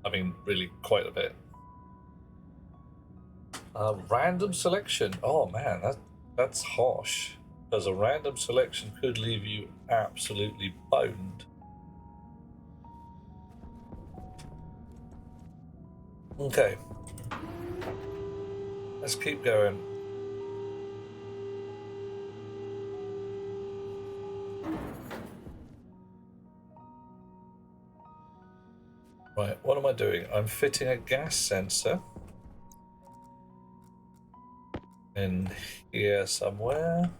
I mean, really quite a bit. Random selection. Oh, man, that's harsh. Because a random selection could leave you absolutely boned. Okay. Let's keep going. Right, what am I doing? I'm fitting a gas sensor in here somewhere.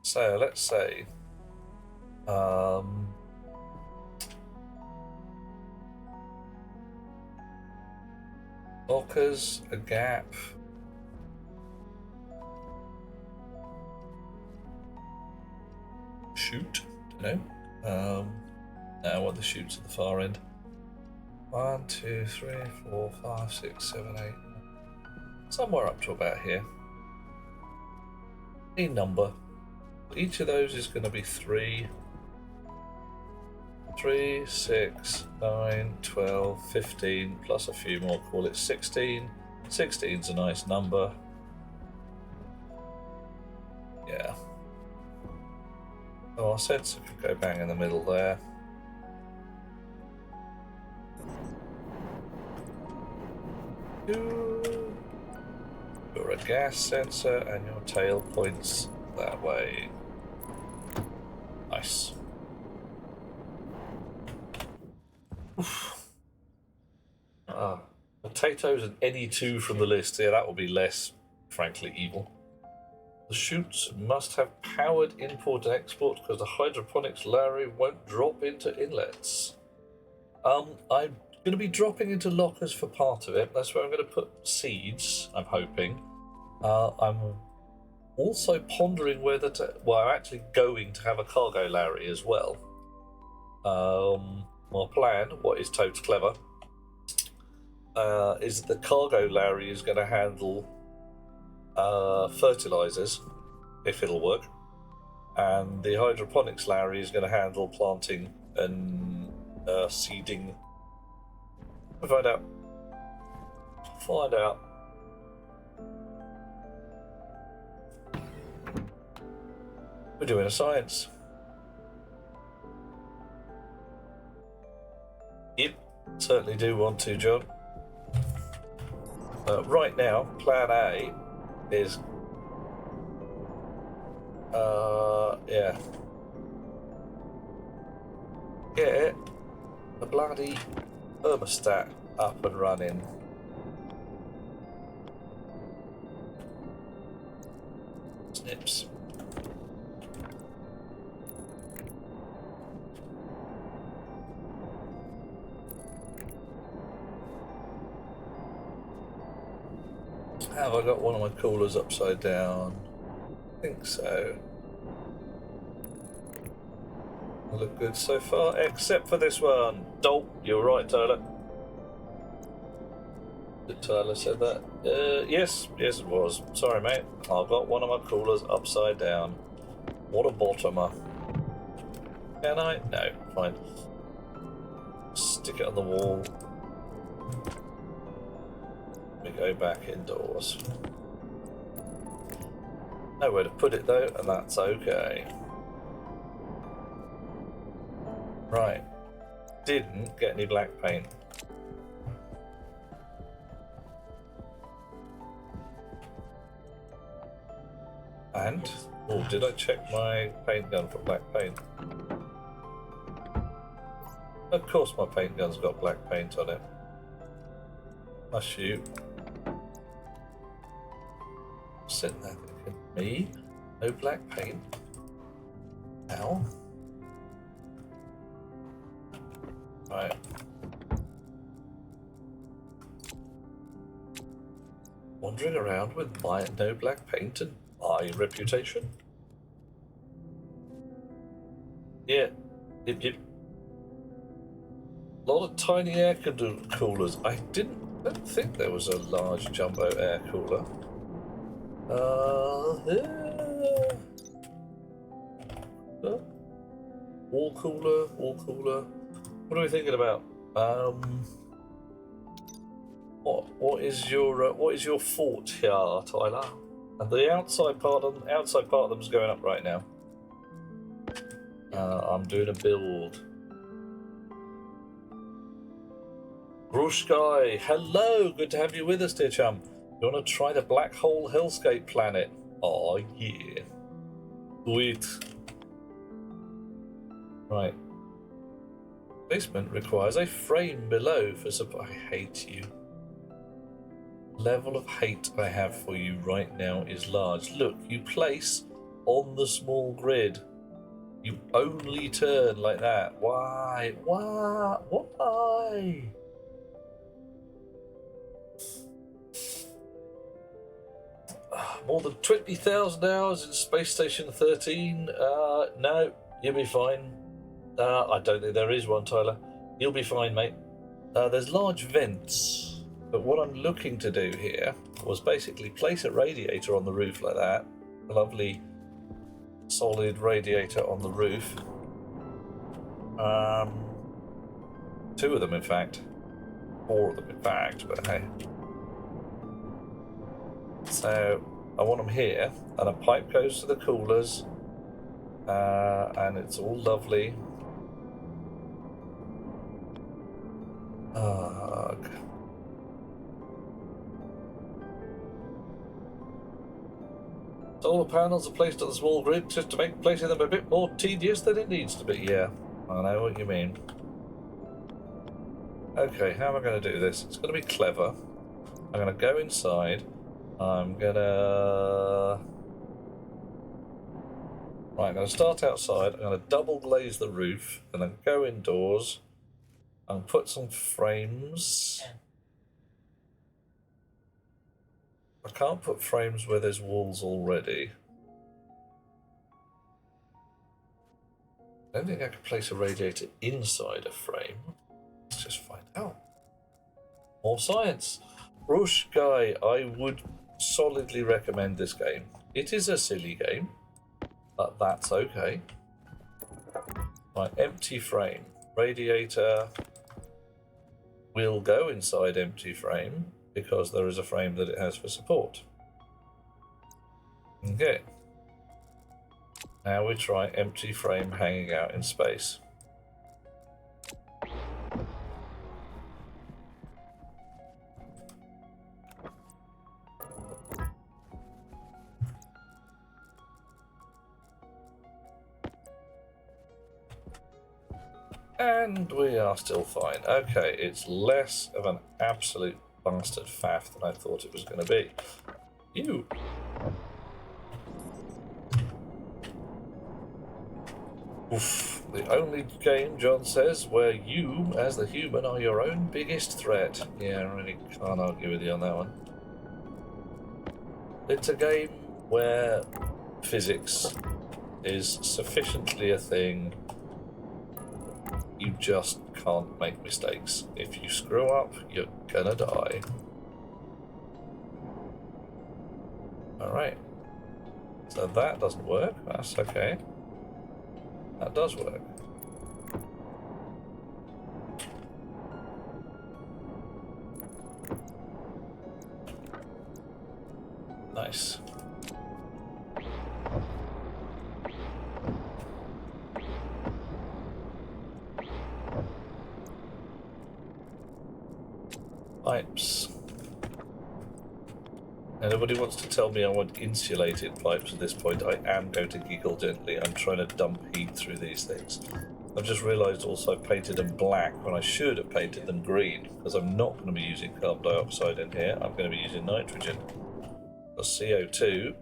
So let's say lockers, a gap. Shoot, don't know. Now I want the shoots at the far end. 1, 2, 3, 4, 5, 6, 7, 8. Somewhere up to about here. A number. Each of those is going to be 3, 6, 9, 12, 15, plus a few more. Call it 16. 16's a nice number. Yeah. Oh, our sensor could go bang in the middle there. You're a gas sensor and your tail points that way. Nice. Potatoes and any two from the list. Yeah, that will be less, frankly, evil. The chutes must have powered import and export because the hydroponics Larry won't drop into inlets. I'm going to be dropping into lockers for part of it. That's where I'm going to put seeds, I'm hoping. I'm also pondering whether to... Well, I'm actually going to have a cargo Larry as well. My plan, what is totes clever, is the cargo Larry is going to handle fertilizers, if it'll work, and the hydroponics Larry is going to handle planting and seeding. Find out. We're doing a science. Yep, certainly do want to, John. Right now, plan A is, yeah, get the bloody thermostat up and running. Snips. Have I got one of my coolers upside down? I think so. They look good so far, except for this one. Dolt, you're right, Tyler. Did Tyler said that? Yes, it was. Sorry, mate. I've got one of my coolers upside down. What a bottomer. Can I? No, fine. Stick it on the wall. We go back indoors. Nowhere to put it though, and that's okay. Right. Didn't get any black paint. And, oh, did I check my paint gun for black paint? Of course my paint gun's got black paint on it. Must shoot. Sitting there thinking, me? No black paint? Ow. Right. Wandering around with my no black paint and my reputation? Yeah. Yep. A lot of tiny air coolers. I don't think there was a large jumbo air cooler. Wall cooler. What are we thinking about? What is your fort here, Tyler? And the outside part of them's going up right now. I'm doing a build. Bruce Guy, hello, good to have you with us, dear chum. You want to try the black hole hellscape planet? Oh yeah. Sweet. Right. Basement requires a frame below for support. I hate you. level of hate I have for you right now is large. Look, you place on the small grid. You only turn like that. Why? Why? Why? More than 20,000 hours in Space Station 13? No, you'll be fine. I don't think there is one, Tyler. You'll be fine, mate. There's large vents, but what I'm looking to do here was basically place a radiator on the roof like that. A lovely solid radiator on the roof. Two of them, in fact. Four of them, in fact, but hey. So I want them here, and a pipe goes to the coolers, and it's all lovely. Ugh. Solar panels are placed on the small grid just to make placing them a bit more tedious than it needs to be. Yeah, I know what you mean. Okay, how am I going to do this? It's going to be clever. I'm going to go inside. I'm going to start outside. I'm going to double glaze the roof and then go indoors and put some frames. I can't put frames where there's walls already. I don't think I could place a radiator inside a frame. Let's just find out. More science. Rush Guy, I would solidly recommend this game. It is a silly game, but that's okay. My empty frame. Radiator will go inside empty frame because there is a frame that it has for support. Okay. Now we try empty frame hanging out in space. And we are still fine. Okay, it's less of an absolute bastard faff than I thought it was going to be. You. Oof. The only game, John says, where you, as the human, are your own biggest threat. Yeah, I really can't argue with you on that one. It's a game where physics is sufficiently a thing. You just can't make mistakes. If you screw up, you're gonna die. Alright. So that doesn't work. That's okay. That does work. Nice. Pipes. Nobody wants to tell me I want insulated pipes at this point. I am going to giggle gently. I'm trying to dump heat through these things. I've just realised also I've painted them black when I should have painted them green, because I'm not going to be using carbon dioxide in here. I'm going to be using nitrogen. The CO2.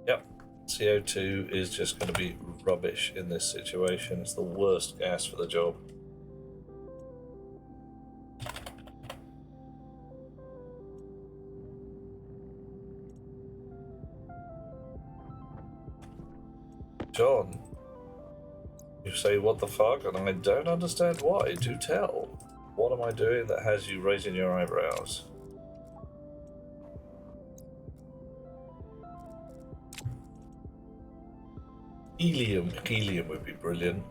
Yep, CO2 is just going to be rubbish in this situation. It's the worst gas for the job. John, you say what the fuck, and I don't understand why. Do tell. What am I doing that has you raising your eyebrows? Helium would be brilliant.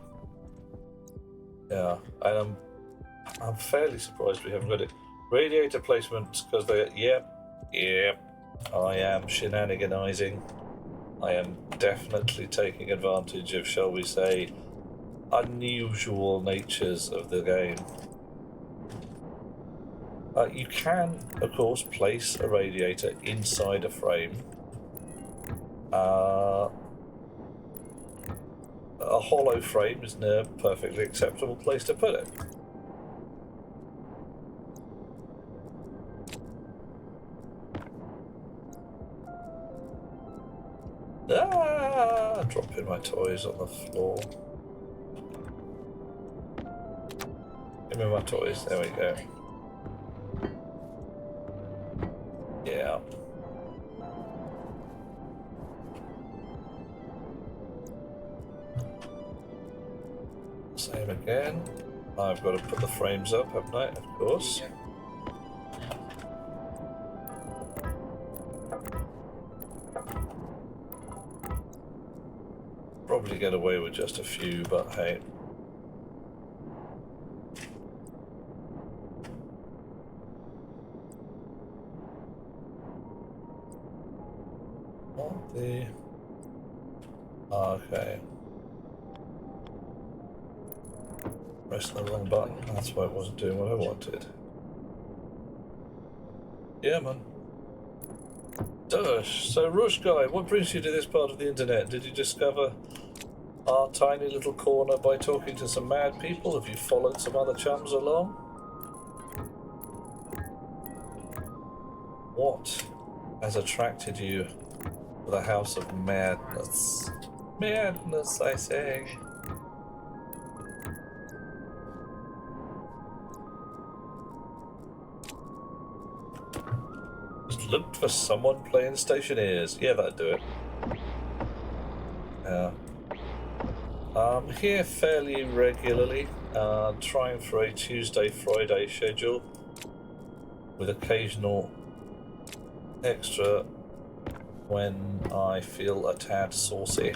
Yeah, and I'm fairly surprised we haven't got it. Radiator placement, because they, yep, I am shenaniganizing. I am definitely taking advantage of, shall we say, unusual natures of the game. You can, of course, place a radiator inside a frame. A hollow frame is a perfectly acceptable place to put it. Ah! Dropping my toys on the floor. Give me my toys. There we go. Yeah. Same again. I've got to put the frames up, haven't I? Of course. Probably get away with just a few, but hey. What the... Okay. Pressing the wrong button. That's why it wasn't doing what I wanted. Yeah, man. Dush. So, Rush Guy, what brings you to this part of the internet? Did you discover our tiny little corner by talking to some mad people? Have you followed some other chums along? What has attracted you to the House of Madness? Madness, I say. Just looked for someone playing Stationeers. Yeah, that'd do it. Yeah. I'm here fairly regularly, trying for a Tuesday-Friday schedule with occasional extra when I feel a tad saucy.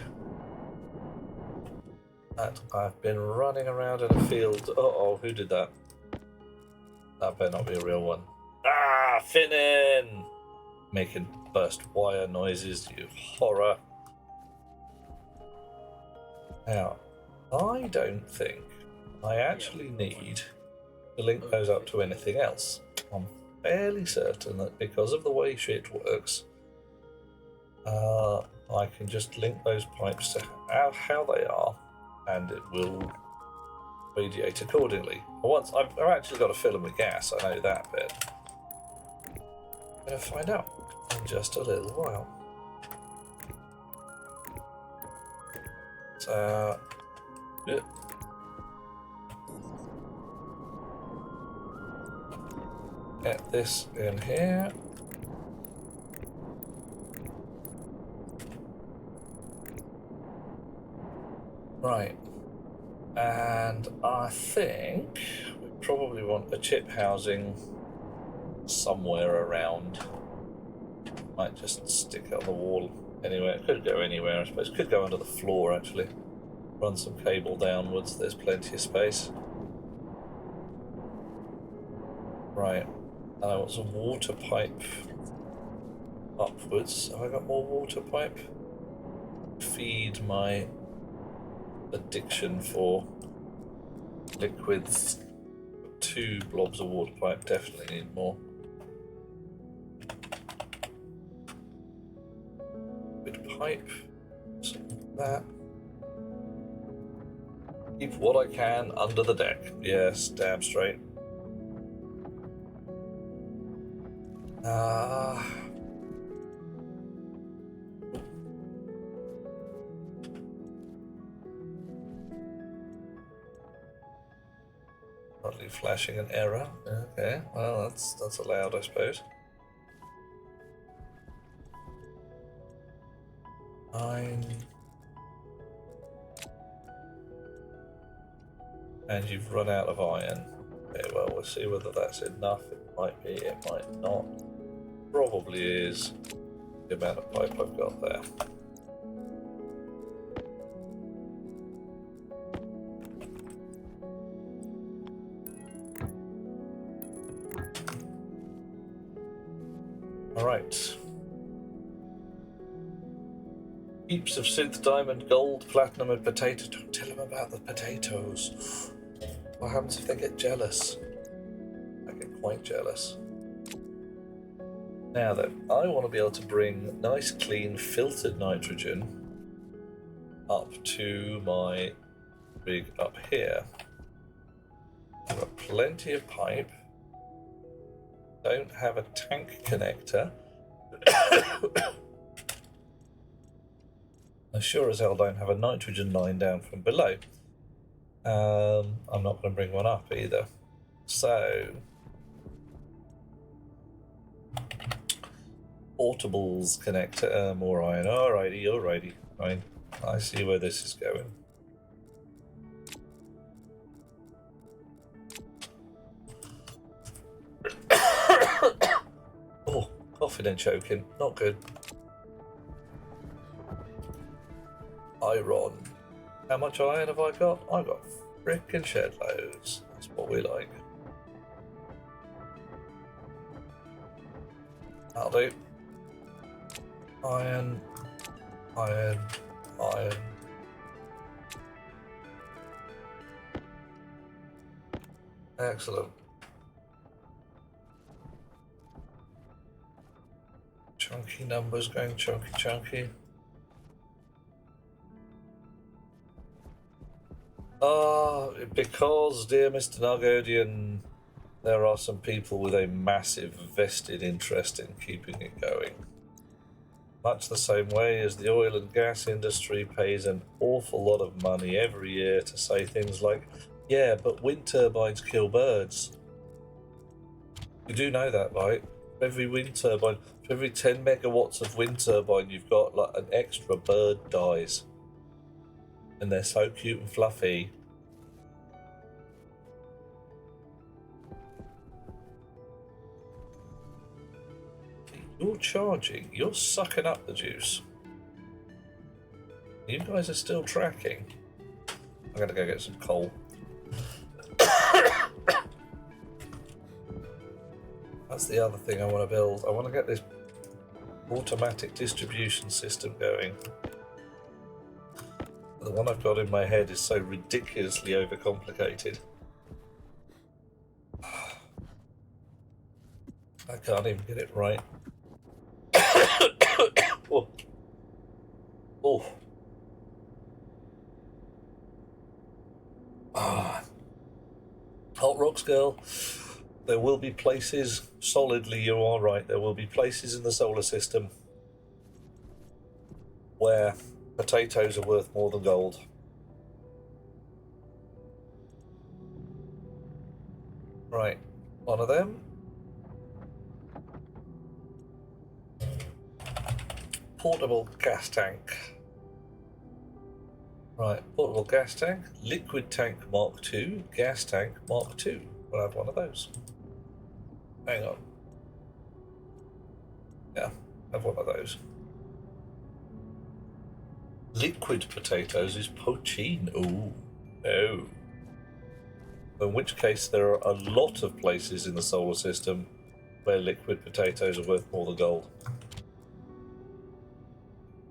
That I've been running around in a field. Uh-oh, who did that? That better not be a real one. Ah, Finnan! Making burst wire noises, you horror. Now, I don't think I actually need to link those up to anything else. I'm fairly certain that because of the way shit works, I can just link those pipes to how they are, and it will radiate accordingly. Once I've actually got to fill them with gas, I know that bit. I'm going to find out in just a little while. So, yeah. Get this in here. Right. And I think we probably want a chip housing somewhere around. Might just stick it on the wall anywhere. It could go anywhere, I suppose. It could go under the floor, actually. Run some cable downwards. There's plenty of space. Right. And I want some water pipe upwards. Have I got more water pipe? Feed my addiction for liquids. 2 blobs of water pipe. Definitely need more. Pipe, something like that. Keep what I can under the deck. Yes, damn straight. Probably flashing an error. Okay, well that's allowed, I suppose. And you've run out of iron. Okay, well, we'll see whether that's enough. It might be, it might not. Probably is the amount of pipe I've got there. Alright. Heaps of synth, diamond, gold, platinum, and potato. Don't tell them about the potatoes. What happens if they get jealous? I get quite jealous. Now then, I want to be able to bring nice, clean, filtered nitrogen up to my rig up here. I've got plenty of pipe. Don't have a tank connector. I sure as hell don't have a nitrogen line down from below. I'm not going to bring one up either. So, portables connector, more iron. Alrighty. Fine. I see where this is going. Oh, coughing and choking. Not good. Iron. How much iron have I got? I got frickin' shed loads. That's what we like. That'll do. Iron. Excellent. Chunky numbers going chunky. Because, dear Mr. Nargodian, there are some people with a massive vested interest in keeping it going. Much the same way as the oil and gas industry pays an awful lot of money every year to say things like, yeah, but wind turbines kill birds. You do know that, right? Every wind turbine, for every 10 megawatts of wind turbine, you've got like an extra bird dies. And they're so cute and fluffy. You're charging. You're sucking up the juice. You guys are still tracking. I'm gonna go get some coal. That's the other thing I want to build. I want to get this automatic distribution system going. The one I've got in my head is so ridiculously overcomplicated. I can't even get it right. Oh. Oh. Hot Rocks girl, there will be places, solidly you are right, there will be places in the solar system where potatoes are worth more than gold. Right, one of them. Portable gas tank. Right, portable gas tank, liquid tank Mark II, gas tank Mark II. We'll have one of those. Hang on. Yeah, have one of those. Liquid potatoes is poachine. Ooh, no. In which case, there are a lot of places in the solar system where liquid potatoes are worth more than gold.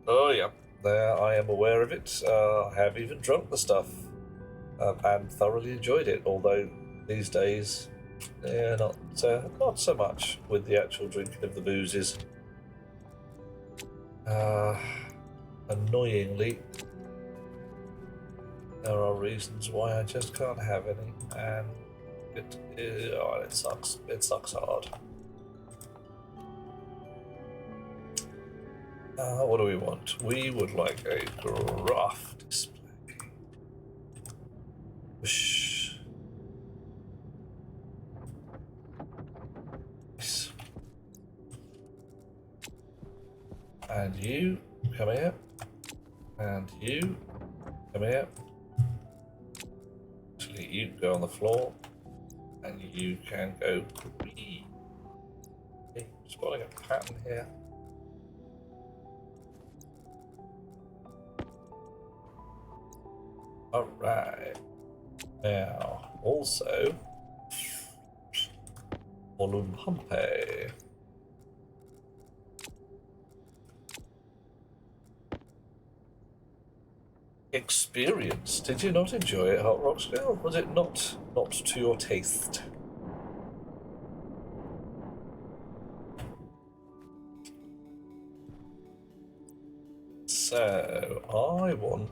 Oh, yeah. There, I am aware of it. I have even drunk the stuff and thoroughly enjoyed it. Although these days, yeah, not so much with the actual drinking of the boozes. Annoyingly, there are reasons why I just can't have any, and it sucks. It sucks hard. What do we want? We would like a graph display. Whoosh. Nice. And you, come here. And you, come here. Actually, you can go on the floor. And you can go green. Okay, spotting a pattern here. Alright. Now, also, Olumhampe. Experience. Did you not enjoy it, Hot Rocks Girl? Was it not to your taste? So, I want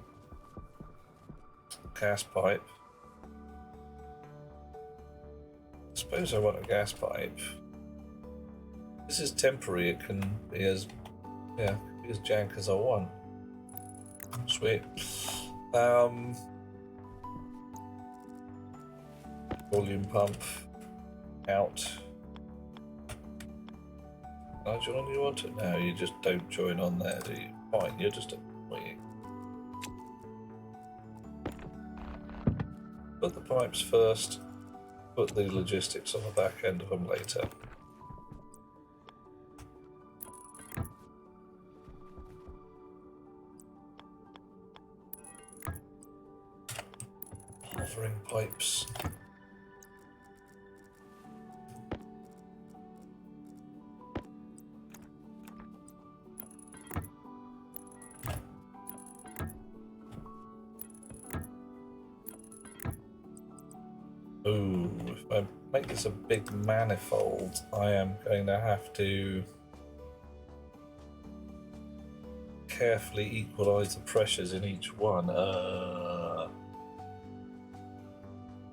gas pipe. I suppose I want a gas pipe. This is temporary, it can be as jank as I want. Sweet. Volume pump out. Can I join you on it? No, you just don't join on there, do you? Fine, you're just annoying. Put the pipes first, put the logistics on the back end of them later. Hovering pipes. Ooh, if I make this a big manifold, I am going to have to carefully equalize the pressures in each one.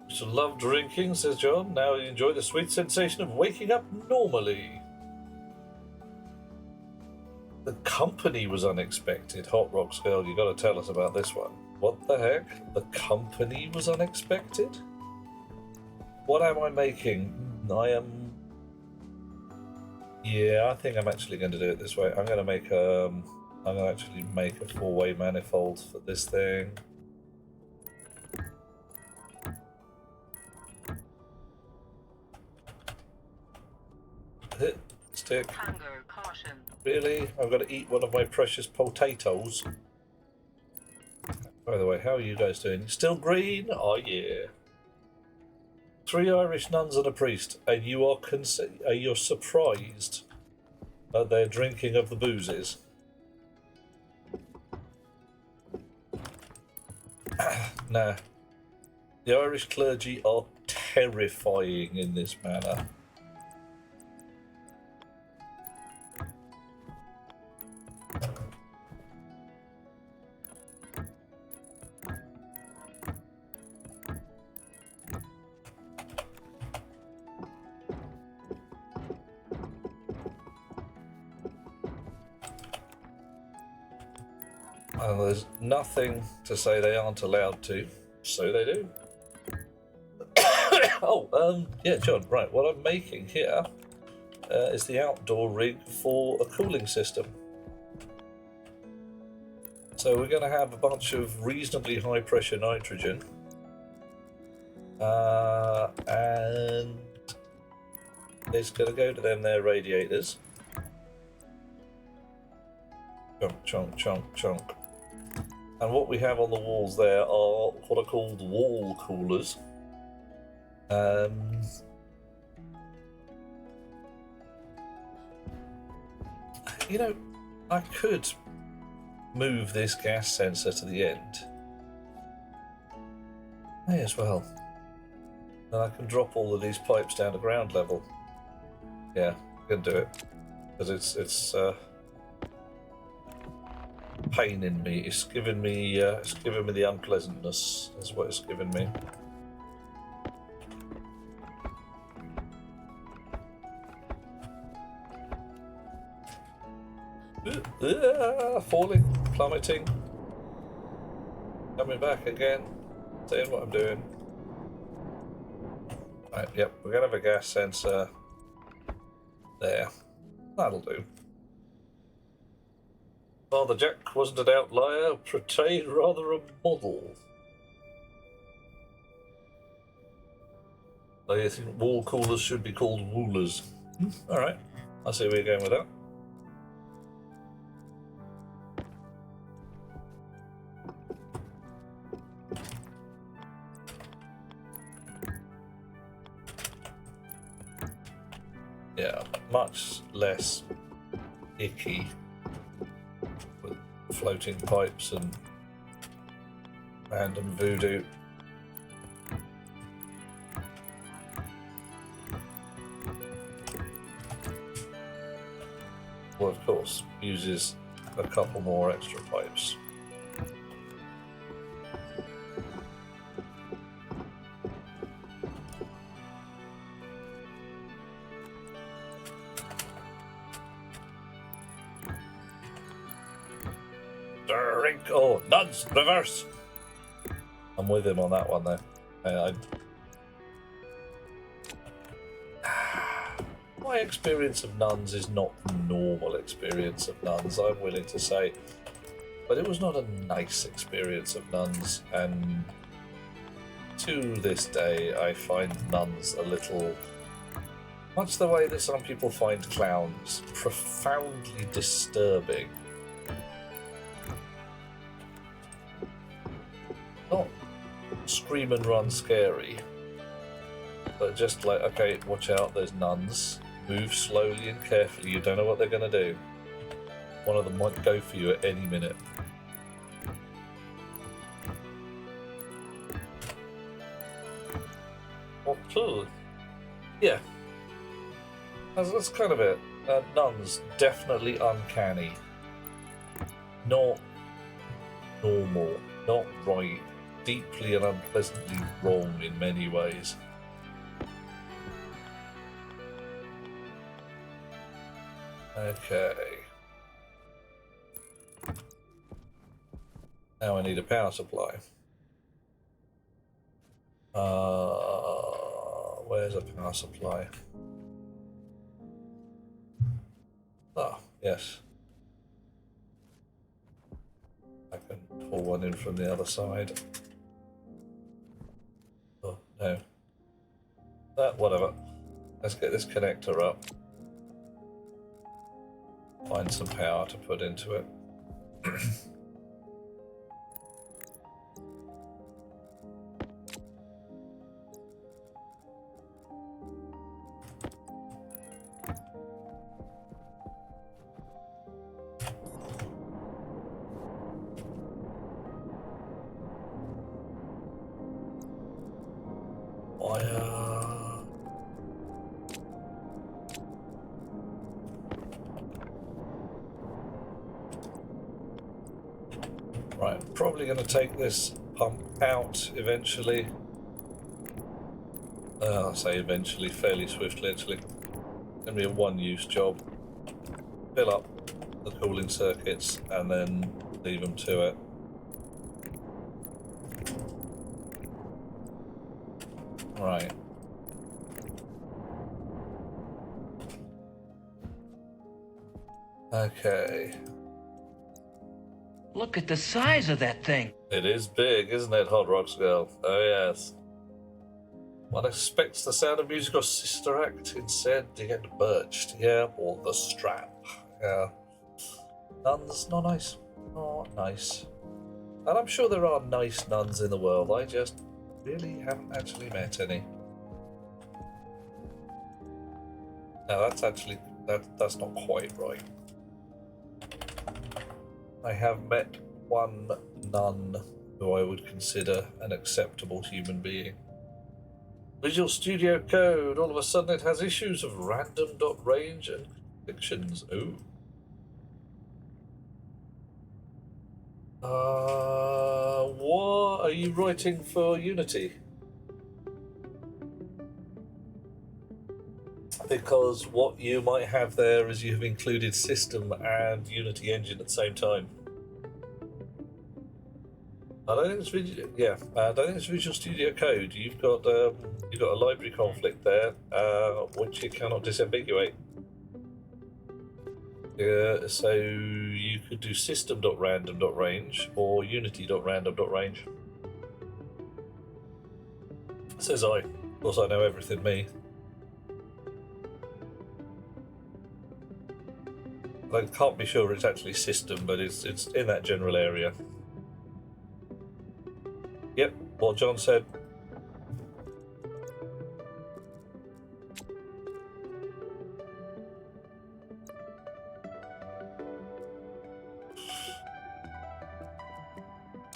Used to love drinking, says John. Now you enjoy the sweet sensation of waking up normally. The company was unexpected. Hot Rocks Girl, you got to tell us about this one. What the heck? The company was unexpected? What am I making? Yeah, I think I'm actually going to do it this way. I'm going to make I'm going to actually make a four-way manifold for this thing. Hit, stick. Hunger, caution. Really? I've got to eat one of my precious potatoes. By the way, how are you guys doing? Still green? Oh yeah. 3 Irish nuns and a priest, and you are you're surprised at their drinking of the boozes. Nah. The Irish clergy are terrifying in this manner. And there's nothing to say they aren't allowed to, so they do. Yeah, John, right, what I'm making here is the outdoor rig for a cooling system. So we're going to have a bunch of reasonably high pressure nitrogen. And it's going to go to them, their radiators. Chunk, chunk, chunk, chunk. And what we have on the walls there are what are called wall coolers. You know, I could move this gas sensor to the end. May as well. And I can drop all of these pipes down to ground level. Yeah, I can do it. Because it's pain in me. It's giving me the unpleasantness. Is what it's giving me. Falling, plummeting, coming back again, seeing what I'm doing. Right, yep, we're gonna have a gas sensor there. That'll do. Father Jack wasn't an outlier, portrayed rather a model. I think wall coolers should be called woolers. Alright, I see where you're going with that. Yeah, much less icky with floating pipes and random voodoo. Well, of course, uses a couple more extra pipes. drink. Oh, nuns, reverse. I'm with him on that one, though. My experience of nuns is not the normal experience of nuns, I'm willing to say. But it was not a nice experience of nuns, and to this day I find nuns a little, much the way that some people find clowns, profoundly disturbing. Not scream and run scary, but just like, okay, watch out, there's nuns. Move slowly and carefully, you don't know what they're going to do. One of them might go for you at any minute. Okay. Yeah. That's kind of it. Nuns, definitely uncanny. Not normal. Not right. Deeply and unpleasantly wrong in many ways. Okay. Now I need a power supply. Where's a power supply? Ah, yes. I can pull one in from the other side. Oh, no. Whatever. Let's get this connector up. Find some power to put into it. Right, probably going to take this pump out eventually. I'll say eventually, fairly swiftly actually. It's going to be a one-use job. Fill up the cooling circuits and then leave them to it. Right. Okay. Look at the size of that thing. It is big, isn't it, Hot Rocks Girl? Oh, yes. One expects the Sound of Music or Sister Act instead to get birched, yeah, or the strap, yeah. Nuns, not nice. Not nice. And I'm sure there are nice nuns in the world, I just really haven't actually met any. No, that's not quite right. I have met one nun who I would consider an acceptable human being. Visual Studio Code, all of a sudden it has issues of random.range and convictions. Ooh. What are you writing for Unity? Because what you might have there is you have included System and Unity Engine at the same time. I don't think it's I don't think it's Visual Studio Code. You've got a library conflict there, which you cannot disambiguate. So you could do system.random.range or unity.random.range. Says I. Of course, I know everything, me. I can't be sure it's actually system, but it's in that general area. Yep, what John said.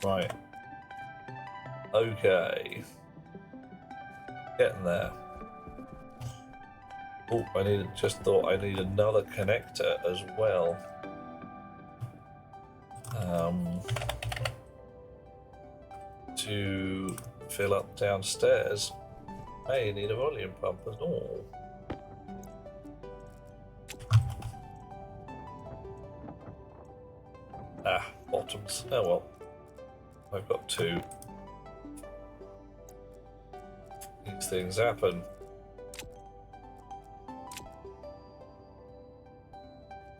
Right. Okay. Getting there. Oh, just thought I need another connector as well. To fill up downstairs. May need a volume pump as well. Ah, bottoms. Oh well. I've got 2. These things happen.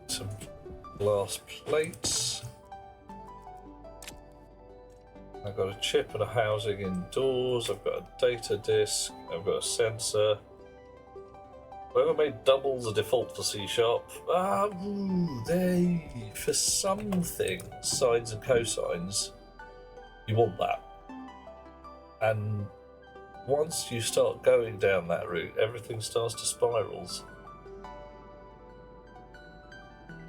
Some glass plates. I've got a chip and a housing indoors. I've got a data disk. I've got a sensor. Whoever made double the default for C#? For some things, sines and cosines, you want that. And once you start going down that route, everything starts to spirals.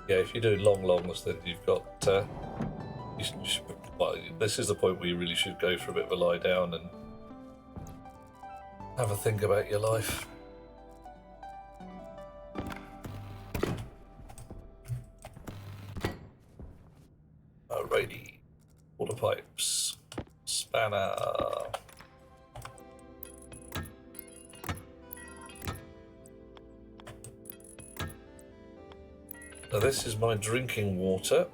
Yeah, if you're doing longs, then you've got. This is the point where you really should go for a bit of a lie down and have a think about your life. Alrighty, water pipes, spanner. So this is my drinking water,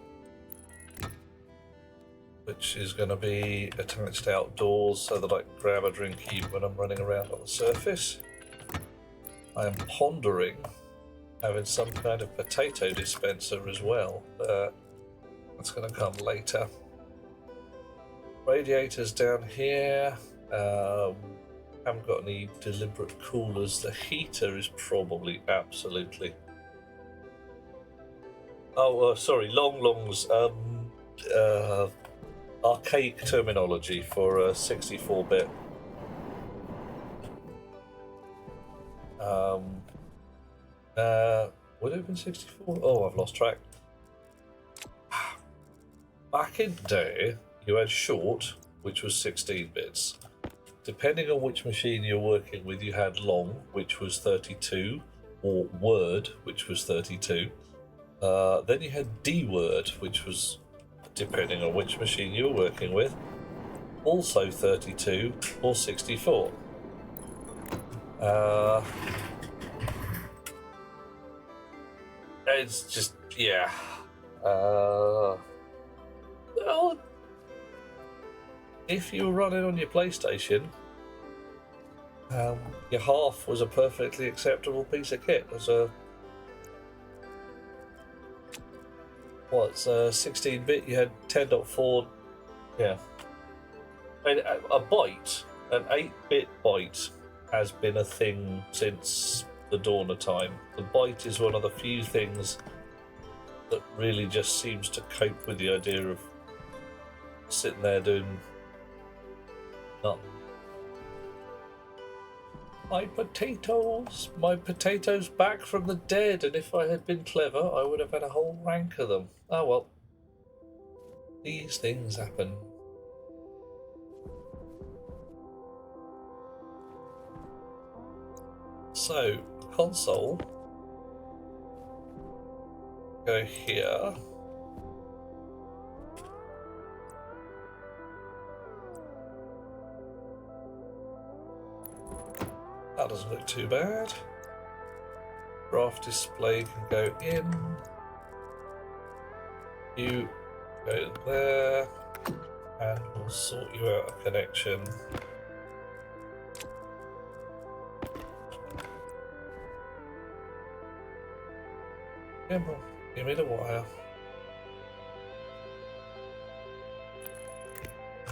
which is going to be attached outdoors so that I can grab a drink even when I'm running around on the surface. I am pondering having some kind of potato dispenser as well. That's going to come later. Radiators down here. Haven't got any deliberate coolers. The heater is probably absolutely... sorry, longs. Archaic terminology for a 64-bit. Would it have been 64? Oh, I've lost track. Back in the day, you had short, which was 16 bits. Depending on which machine you're working with, you had long, which was 32, or word, which was 32. Then you had D-word, which was, depending on which machine you were working with, also 32 or 64. It's just, yeah. Well, if you were running on your PlayStation, your half was a perfectly acceptable piece of kit. As a 16-bit, you had 10.4, yeah. And a byte, an 8-bit byte, has been a thing since the dawn of time. The byte is one of the few things that really just seems to cope with the idea of sitting there doing nothing. My potatoes back from the dead, and if I had been clever, I would have had a whole rank of them. Oh well. These things happen. So, console. Go here. That doesn't look too bad. Graph display can go in. You go there, and we'll sort you out a connection. Give me the wire.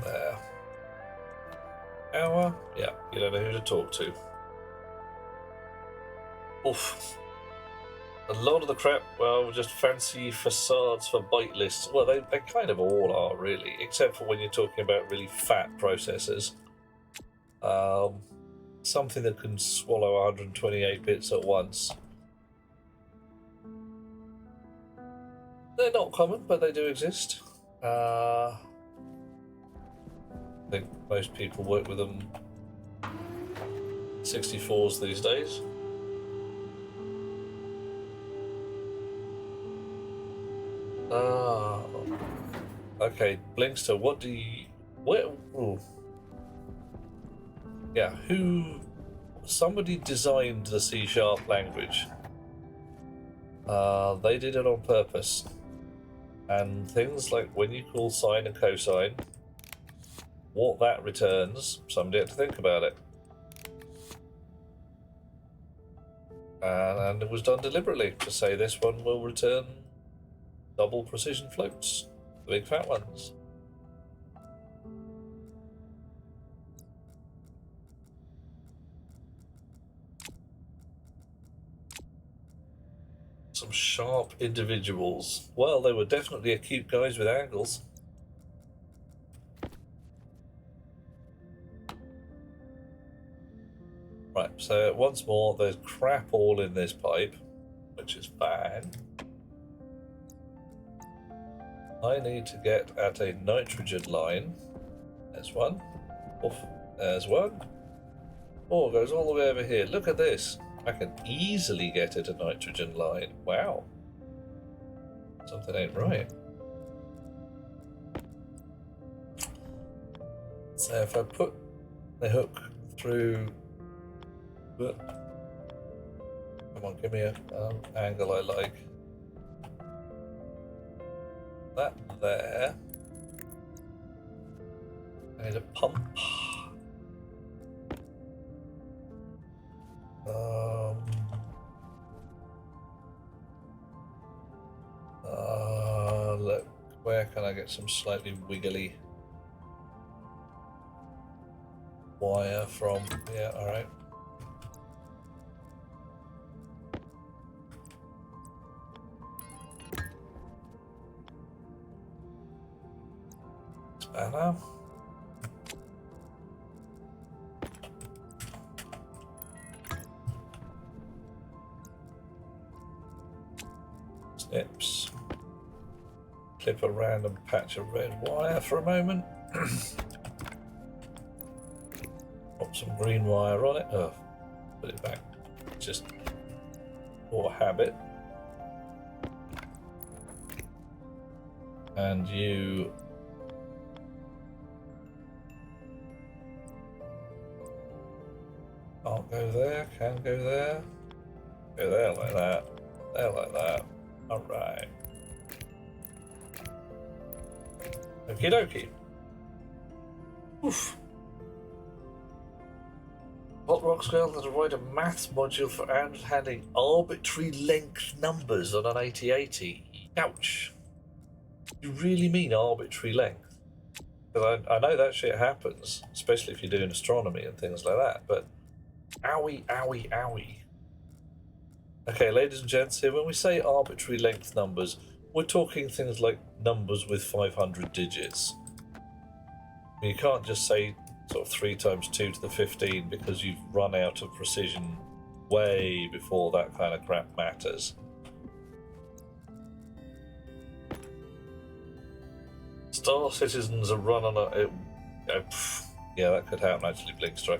There. Power? Yeah, you don't know who to talk to. Oof. A lot of the crap, well, just fancy facades for byte lists. Well, they kind of all are, really, except for when you're talking about really fat processors. Something that can swallow 128 bits at once. They're not common, but they do exist. I think most people work with them 64s these days. Okay, Blinkster, what do you... Yeah, somebody designed the C# language. They did it on purpose. And things like when you call sine and cosine, what that returns, somebody had to think about it. And it was done deliberately to say this one will return double precision floats, the big fat ones. Some sharp individuals. Well, they were definitely acute guys with angles. Right, so once more, there's crap all in this pipe, which is fine. I need to get at a nitrogen line. There's one. Oof, there's one. Oh, it goes all the way over here. Look at this. I can easily get at a nitrogen line. Wow. Something ain't right. So if I put the hook through... Come on, give me an angle I like. That there. I need a pump. Look, where can I get some slightly wiggly wire from? Yeah, alright. Spanner. Snips. Clip a random patch of red wire for a moment. Put some green wire on it. Oh, put it back. Just for habit. And you can't go there, can go there. Go there like that. There like that. Alright. Okie dokie. Oof. Hot Rock's girl had to write a maths module for handling arbitrary length numbers on an 8080. Ouch. You really mean arbitrary length? Because I know that shit happens, especially if you're doing astronomy and things like that, but owie, owie, owie. Okay, ladies and gents, here when we say arbitrary length numbers, we're talking things like numbers with 500 digits. You can't just say sort of 3 times 2 to the 15 because you've run out of precision way before that kind of crap matters. Star Citizens are run on a... yeah, that could happen actually, Blinkster.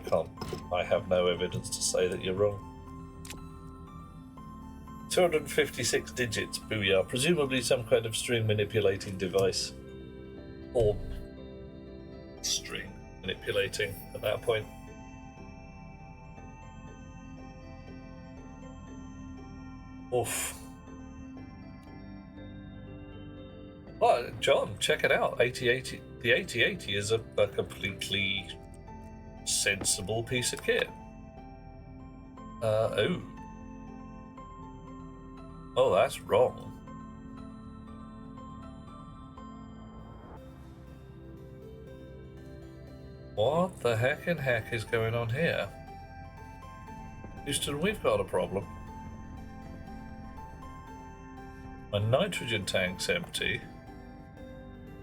I have no evidence to say that you're wrong. 256 digits, booyah. Presumably some kind of string manipulating device. Or string manipulating at that point. Oof. Well, John, check it out. 8080. The 8080 is a completely sensible piece of kit. Oh. Oh, that's wrong. What the heck in heck is going on here? Houston, we've got a problem. My nitrogen tank's empty.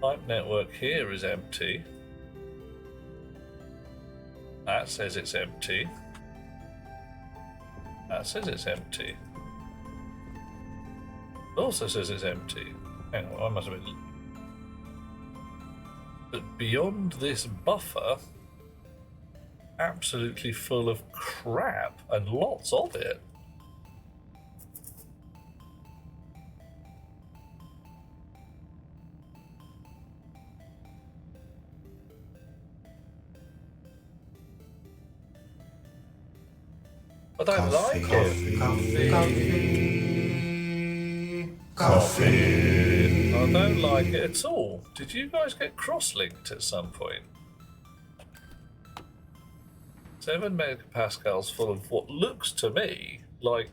Pipe network here is empty. That says it's empty. That says it's empty. It also says it's empty. Hang on, I must have been... But beyond this buffer, absolutely full of crap, and lots of it. I don't like it. Coffee. I I don't like it at all. Did you guys get cross-linked at some point? 7 megapascals full of what looks to me like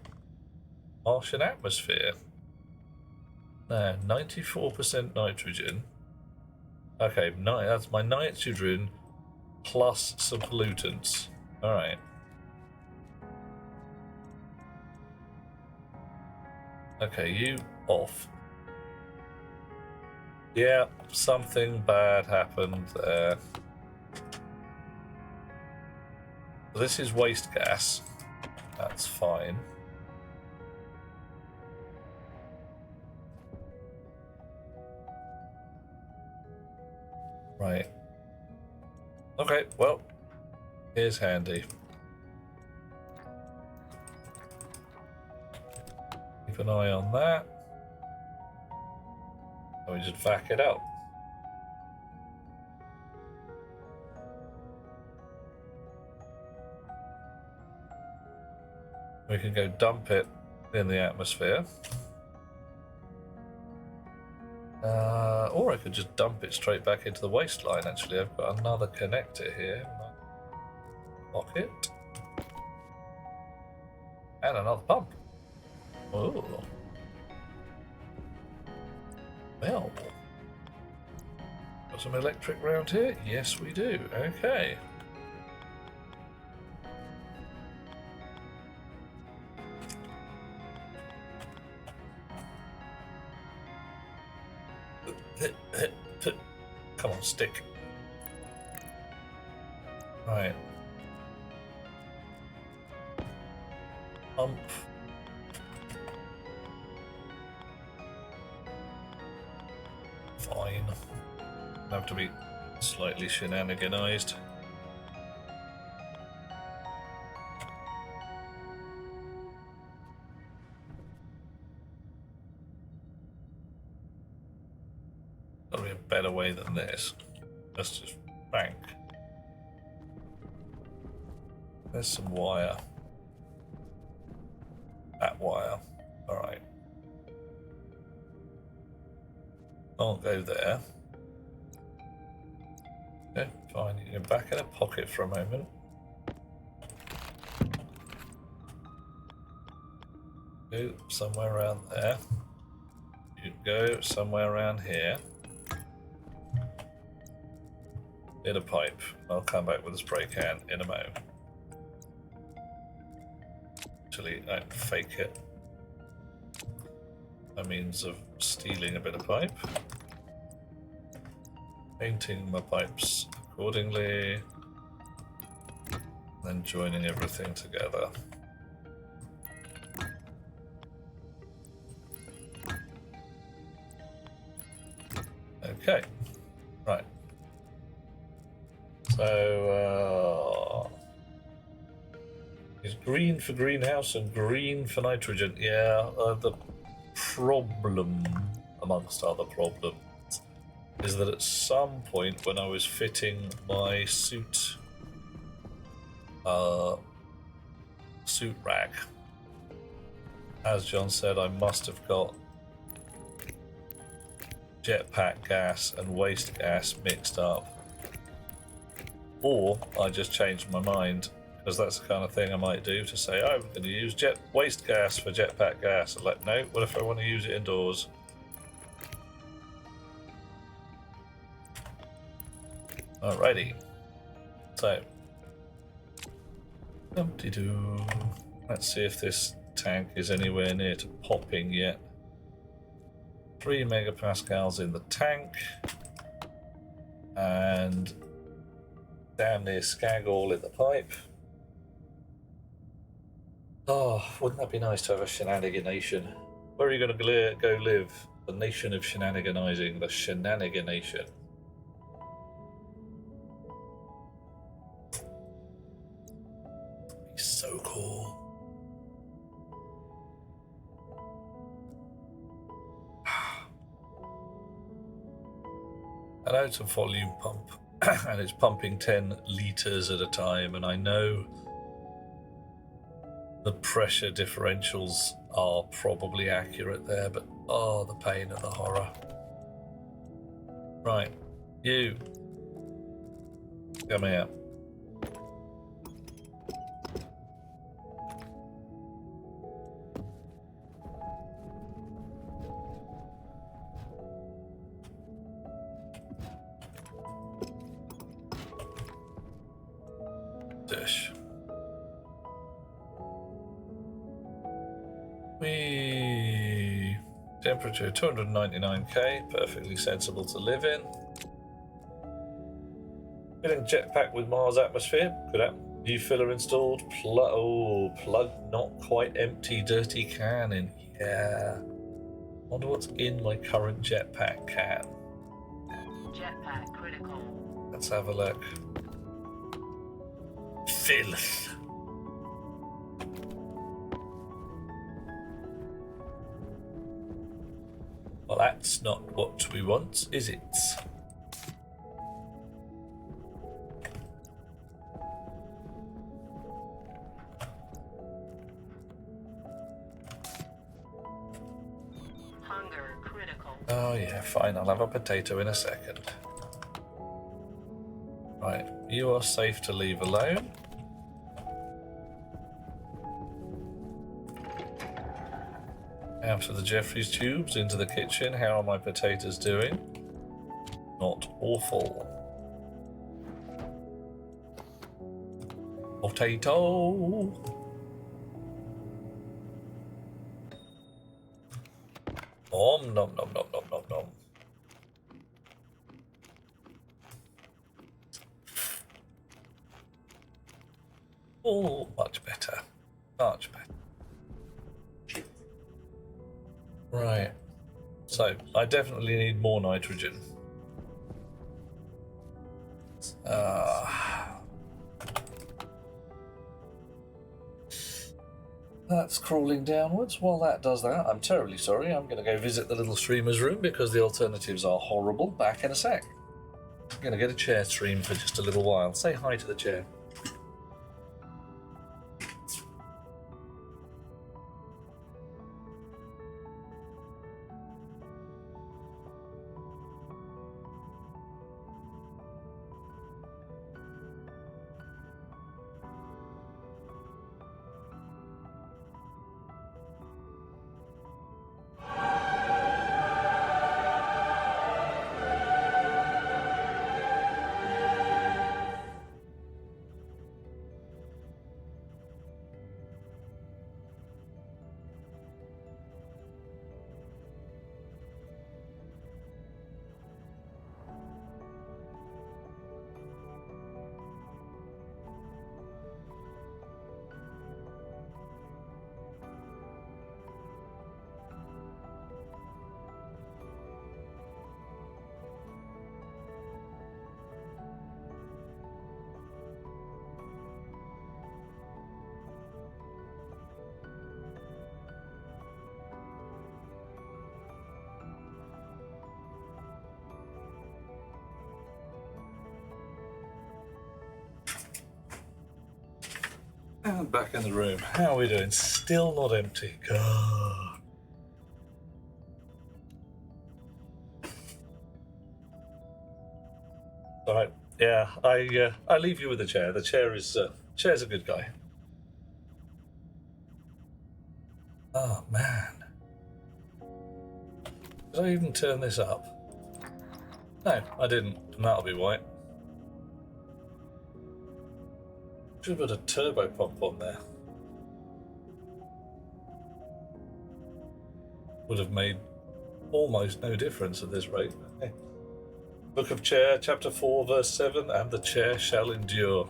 Martian atmosphere. No, 94% nitrogen. Okay, that's my nitrogen plus some pollutants. Alright. Okay, you off. Yeah, something bad happened there. This is waste gas. That's fine. Right. Okay, well, here's handy. Keep an eye on that. And we just vac it out. We can go dump it in the atmosphere. Or I could just dump it straight back into the waistline, actually. I've got another connector here in my pocket. And another pump. Oh. Well. Got some electric round here? Yes, we do. Okay. Come on, stick. Right. Pump. Fine. Have to be slightly shenaniganized. Gotta be a better way than this. Let's just bank. There's some wire. That wire. Alright. I'll go there. Okay, fine. You can back in a pocket for a moment. Go somewhere around there. You go somewhere around here. In a pipe. I'll come back with a spray can in a moment. Actually, I fake it. A means of stealing a bit of pipe. Painting my pipes accordingly. Then joining everything together. Okay. Right. So, is green for greenhouse and green for nitrogen? Yeah, the problem, amongst other problems, is that at some point when I was fitting my suit rack, as John said, I must have got jetpack gas and waste gas mixed up. Or I just changed my mind, because that's the kind of thing I might do, to say, oh, I'm going to use waste gas for jetpack gas. I'm like, no, what if I want to use it indoors? Alrighty. So, dum-de-doo. Let's see if this tank is anywhere near to popping yet. 3 megapascals in the tank. And damn near skag-all in the pipe. Oh, wouldn't that be nice to have a shenaniganation? Where are you going to go live? The nation of shenaniganizing, the shenaniganation. He's so cool. I know it's a volume pump. And it's pumping 10 litres at a time, and I know the pressure differentials are probably accurate there, but oh, the pain and the horror. Right, you. Come here. Dish. We temperature 299k, perfectly sensible to live in. Filling jetpack with Mars atmosphere. Good app. New filler installed. Plug not quite empty, dirty can in. Yeah. Wonder what's in my current jetpack can. Jetpack critical. Let's have a look. Filth. Well, that's not what we want, is it? Hunger critical. Oh yeah, fine. I'll have a potato in a second. Right, you are safe to leave alone. Out of the Jeffries tubes, into the kitchen. How are my potatoes doing? Not awful. Potato! Nom nom nom nom nom nom nom. Oh, much better. Much better. Right. So, I definitely need more nitrogen. That's crawling downwards. While that does that, I'm terribly sorry. I'm going to go visit the little streamer's room because the alternatives are horrible. Back in a sec. I'm going to get a chair stream for just a little while. Say hi to the chair. And back in the room. How are we doing? Still not empty. God. All right. Yeah, I leave you with the chair. The chair's a good guy. Oh man. Did I even turn this up? No, I didn't, and that'll be white. Should have put a turbo pump on there. Would have made almost no difference at this rate. Okay. Book of Chair, chapter 4, verse 7, and the chair shall endure.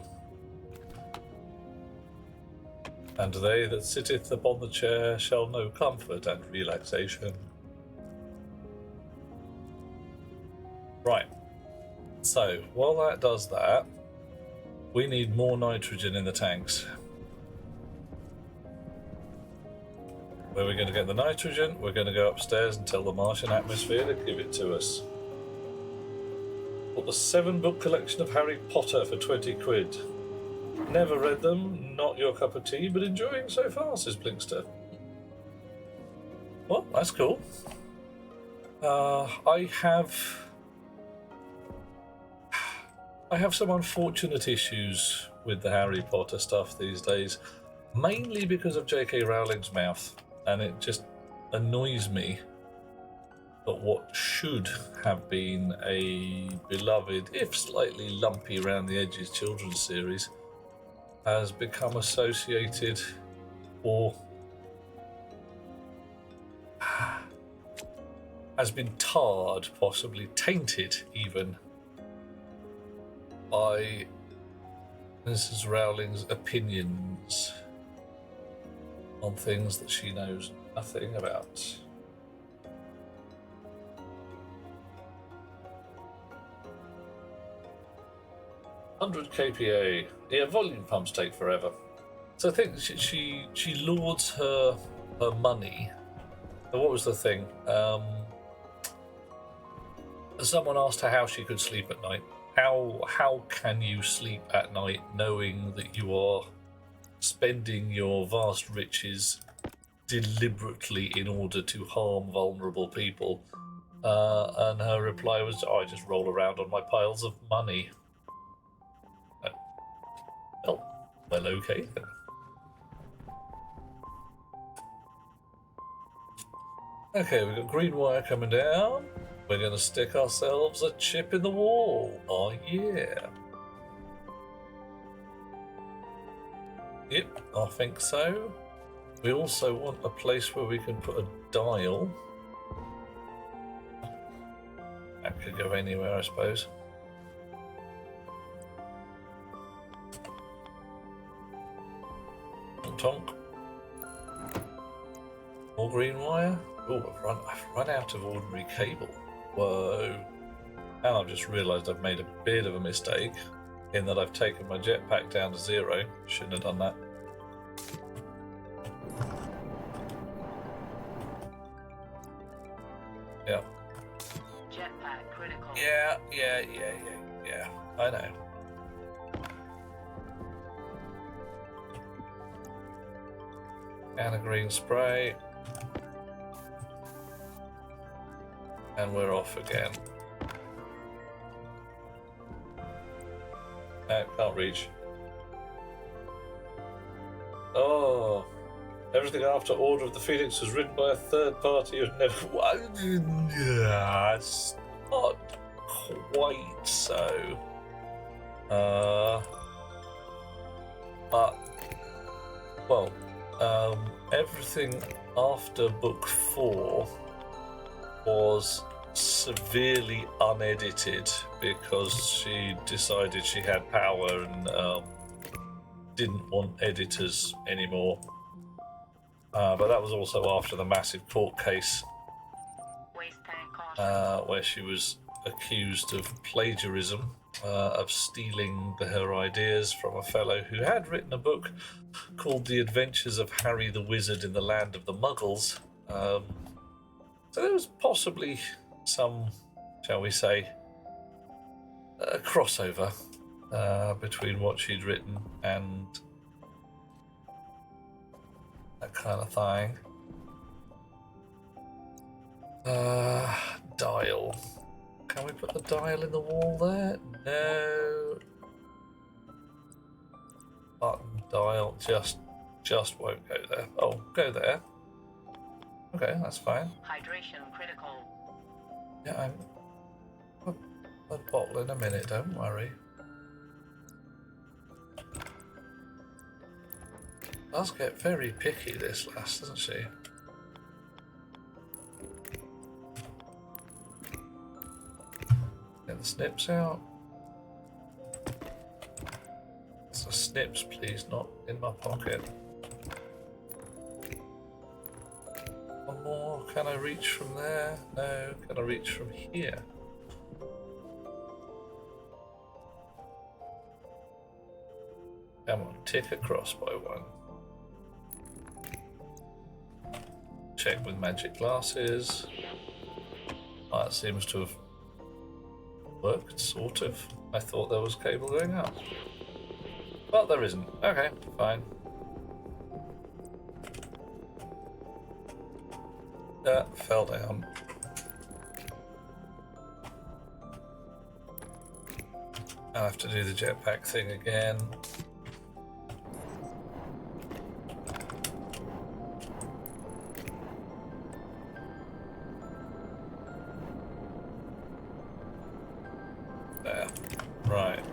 And they that sitteth upon the chair shall know comfort and relaxation. Right. So, while that does that, we need more nitrogen in the tanks. Where we're going to get the nitrogen, we're going to go upstairs and tell the Martian atmosphere to give it to us. Bought the 7-book collection of Harry Potter for 20 quid. Never read them, not your cup of tea, but enjoying so far, says Blinkster. Well, that's cool. I have I have some unfortunate issues with the Harry Potter stuff these days, mainly because of J.K. Rowling's mouth, and it just annoys me that what should have been a beloved, if slightly lumpy around the edges, children's series has become associated or has been tarred, possibly tainted even, by Mrs. Rowling's opinions on things that she knows nothing about. 100 kPa. Yeah, volume pumps take forever. So I think she lauds her money. So what was the thing? Someone asked her how she could sleep at night. How can you sleep at night knowing that you are spending your vast riches deliberately in order to harm vulnerable people? And her reply was, "Oh, I just roll around on my piles of money." Well, okay then. Okay, we've got green wire coming down. We're going to stick ourselves a chip in the wall. Oh, yeah. Yep, I think so. We also want a place where we can put a dial. That could go anywhere, I suppose. Tonk. More green wire. Oh, I've run out of ordinary cable. Whoa. And I've just realised I've made a bit of a mistake in that I've taken my jetpack down to 0. Shouldn't have done that. Yeah. Jetpack critical. Yeah. I know. And a green spray. And we're off again. No, can't reach. Oh, everything after Order of the Phoenix was written by a third party who's never. Yeah, it's not quite so. But well, everything after book 4 was severely unedited because she decided she had power and didn't want editors anymore. But that was also after the massive court case Waste tank caution. where she was accused of plagiarism, of stealing her ideas from a fellow who had written a book called The Adventures of Harry the Wizard in the Land of the Muggles. So there was possibly some, shall we say, a crossover between what she'd written and that kind of thing. Dial. Can we put the dial in the wall there? No. Button dial just won't go there. Oh, go there. Okay, that's fine. Hydration critical. Yeah, I'll put a bottle in a minute, don't worry. Does get very picky, this lass, doesn't she? Get the snips out. So snips, please, not in my pocket. One more. Can I reach from there? No. Can I reach from here? Come on, tick across by 1. Check with magic glasses. Oh, that seems to have worked, sort of. I thought there was cable going up. But there isn't. Okay, fine. Fell down. I'll have to do the jetpack thing again. There. Right.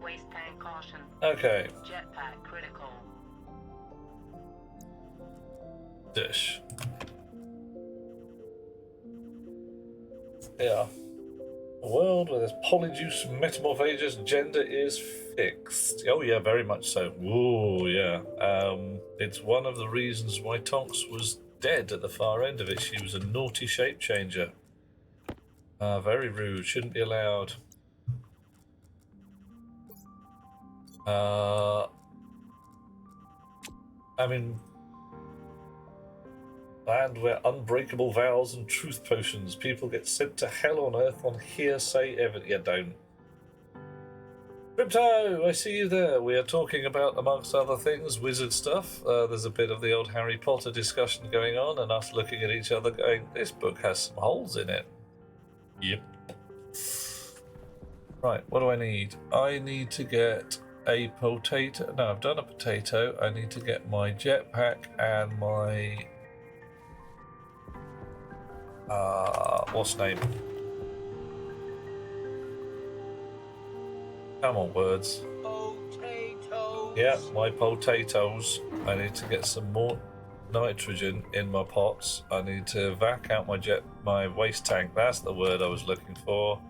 Waste tank caution. Okay. Jetpack critical. Dish. Yeah. A world where there's polyjuice metamorphagus, gender is fixed. Oh yeah, very much so. Ooh, yeah. It's one of the reasons why Tonks was dead at the far end of it. She was a naughty shape changer. Very rude. Shouldn't be allowed. I mean, land where unbreakable vows and truth potions, people get sent to hell on earth on hearsay evidence. Yeah, don't. Crypto, I see you there. We are talking about, amongst other things, wizard stuff. There's a bit of the old Harry Potter discussion going on, and us looking at each other going, this book has some holes in it. Yep. Right, what do I need? I need to get a potato. No, I've done a potato. I need to get my jetpack and my... what's name? Come on, words. Potatoes. Yeah, my potatoes. I need to get some more nitrogen in my pots. I need to vac out my waste tank. That's the word I was looking for.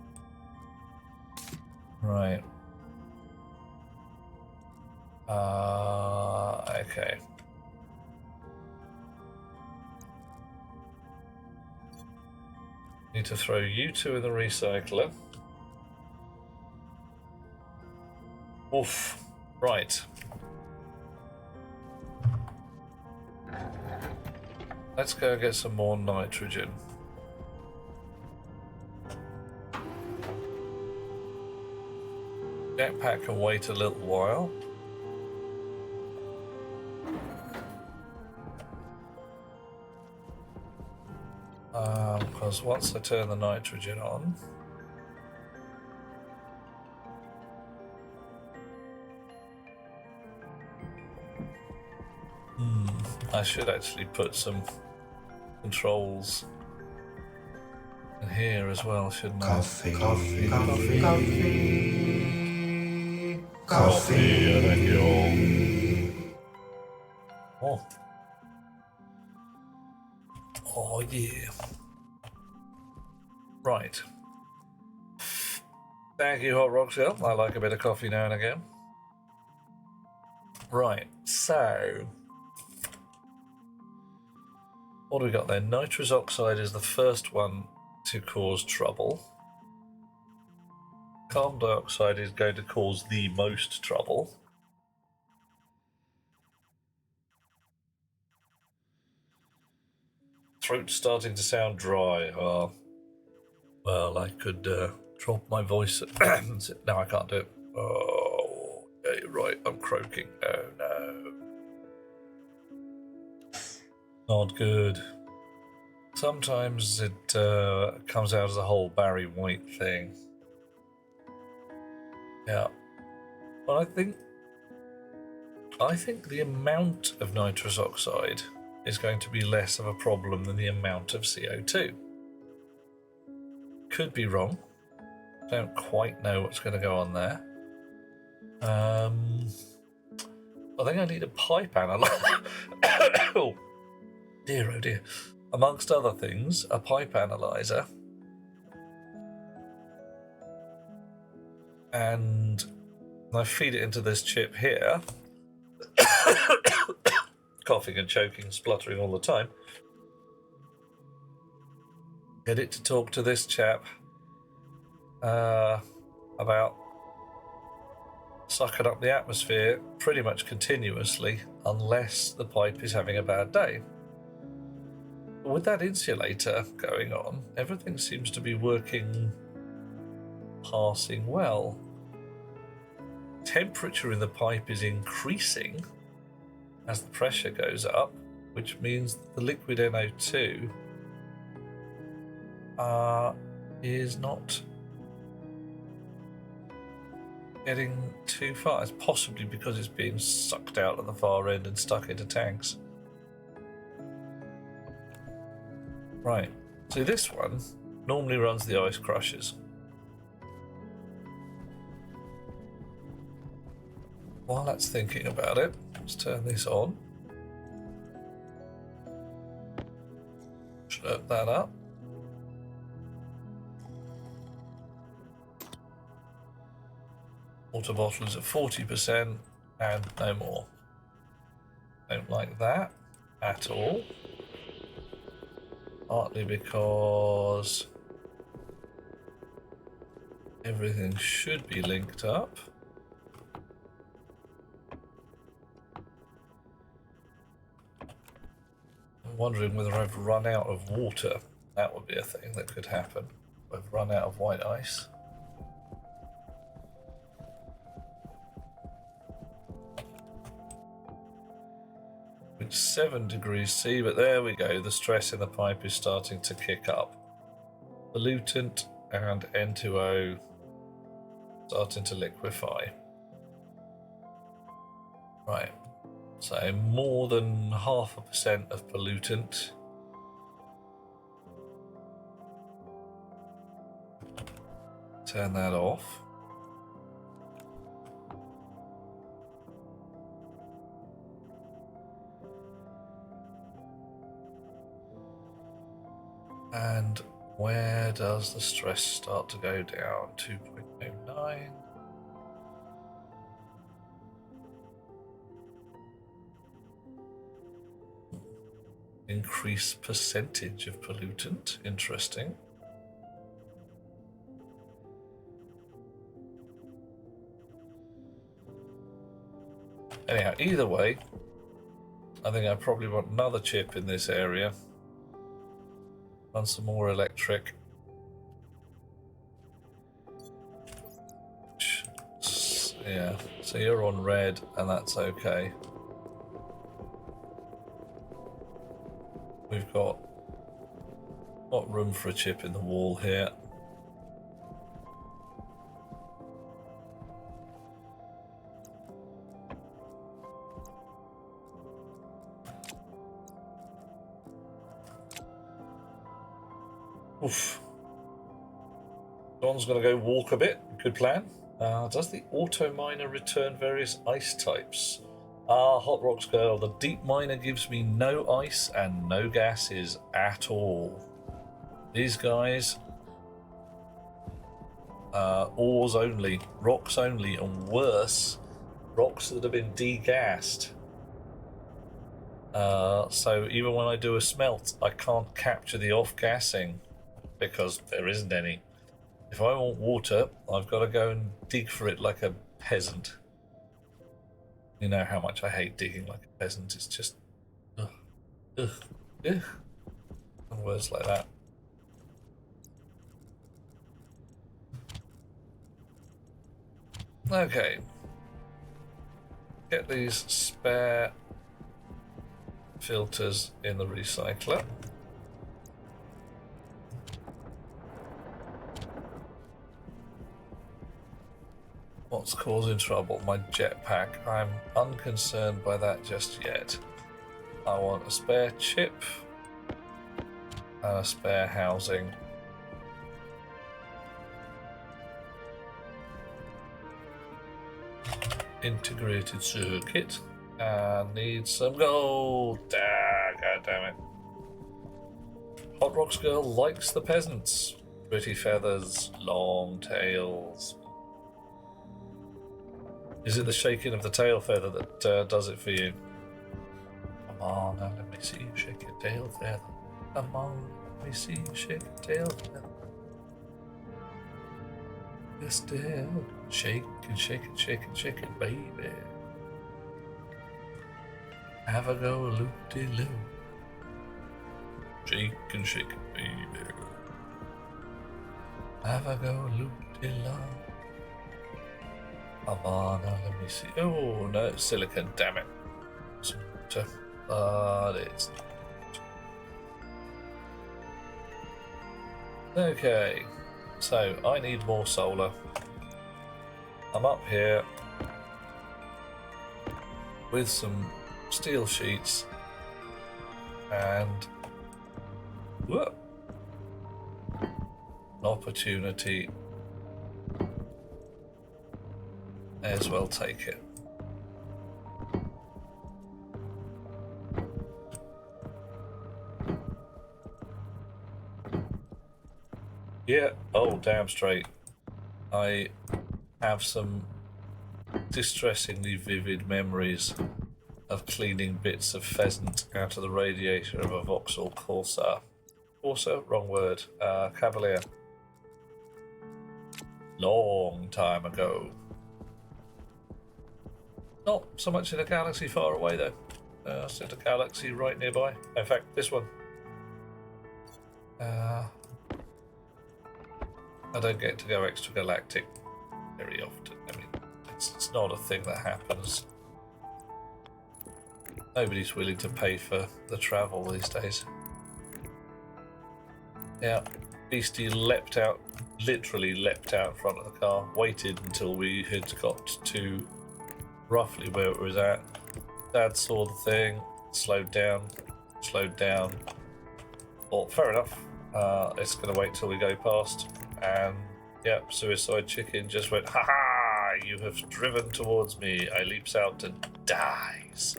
Right. Okay. Need to throw you two in the recycler. Oof. Right. Let's go get some more nitrogen. Jetpack can wait a little while. Because once I turn the nitrogen on, I should actually put some controls in here as well, shouldn't I? Coffee. Thank you. Oh. Oh, yeah. Right. Thank you, Hot Rockshell. I like a bit of coffee now and again. Right, so... what do we got there? Nitrous oxide is the first one to cause trouble. Carbon dioxide is going to cause the most trouble. Throat's starting to sound dry. Well, I could drop my voice. No, I can't do it. Oh, yeah, you're right. I'm croaking. Oh, no. Not good. Sometimes it comes out as a whole Barry White thing. Yeah. Well, I think the amount of nitrous oxide is going to be less of a problem than the amount of CO2. Could be wrong. Don't quite know what's going to go on there. I think I need a pipe analyzer. Oh dear, oh dear. Amongst other things, a pipe analyzer. And I feed it into this chip here. Coughing and choking, spluttering all the time. Get it to talk to this chap about sucking up the atmosphere pretty much continuously, unless the pipe is having a bad day. With that insulator going on, everything seems to be working passing well. Temperature in the pipe is increasing as the pressure goes up, which means the liquid NO2 is not getting too far. It's possibly because it's being sucked out at the far end and stuck into tanks. Right, so this one normally runs the ice crushers. While that's thinking about it, let's turn this on. Slurp that up. Water bottle is at 40% and no more. Don't like that at all. Partly because everything should be linked up. I'm wondering whether I've run out of water. That would be a thing that could happen. I've run out of white ice. It's 7 degrees C, but there we go. The stress in the pipe is starting to kick up. Pollutant and N2O starting to liquefy. Right. So more than 0.5% of pollutant. Turn that off. And where does the stress start to go down? 2.09. Increased percentage of pollutant. Interesting. Anyhow, either way, I think I probably want another chip in this area. Run some more electric. Yeah, so you're on red and that's okay. We've got room for a chip in the wall here. Oof. John's going to go walk a bit. Good plan. Does the auto miner return various ice types? Hot Rocks Girl. The deep miner gives me no ice and no gases at all. These guys, ores only, rocks only, and worse, rocks that have been degassed. So even when I do a smelt, I can't capture the off-gassing because there isn't any. If I want water, I've got to go and dig for it like a peasant. You know how much I hate digging like a peasant. It's just... ugh, ugh, ugh. And words like that. Okay. Get these spare filters in the recycler. What's causing trouble? My jetpack. I'm unconcerned by that just yet. I want a spare chip and a spare housing. Integrated circuit. And need some gold. God damn it. Hot Rocks Girl likes the peasants. Pretty feathers, long tails. Is it the shaking of the tail feather that does it for you? Come on, now let me see you shake your tail feather. Come on, let me see you shake your tail feather. Just shake and shake and shake and shake it, baby. Have a go, loop-de-loo. Shake and shake it, baby. Have a go, loop-de-loo. Come on, now let me see. Oh, no, it's silicon, damn it. Some water. But it's... Okay, so I need more solar. I'm up here with some steel sheets and whoop, an opportunity. May as well take it. Yeah, oh damn straight. I have some distressingly vivid memories of cleaning bits of pheasant out of the radiator of a Vauxhall Corsa. Corsa? Wrong word. Cavalier. Long time ago. Not so much in a galaxy far away though. It's in a galaxy right nearby. In fact, this one. I don't get to go extragalactic very often. I mean, it's not a thing that happens. Nobody's willing to pay for the travel these days. Yeah, Beastie leapt out, literally leapt out in front of the car, waited until we had got to roughly where it was at. Dad saw the thing, slowed down. Well, fair enough. It's going to wait till we go past. And, yep, Suicide Chicken just went, "Ha ha! You have driven towards me." I leaps out and dies.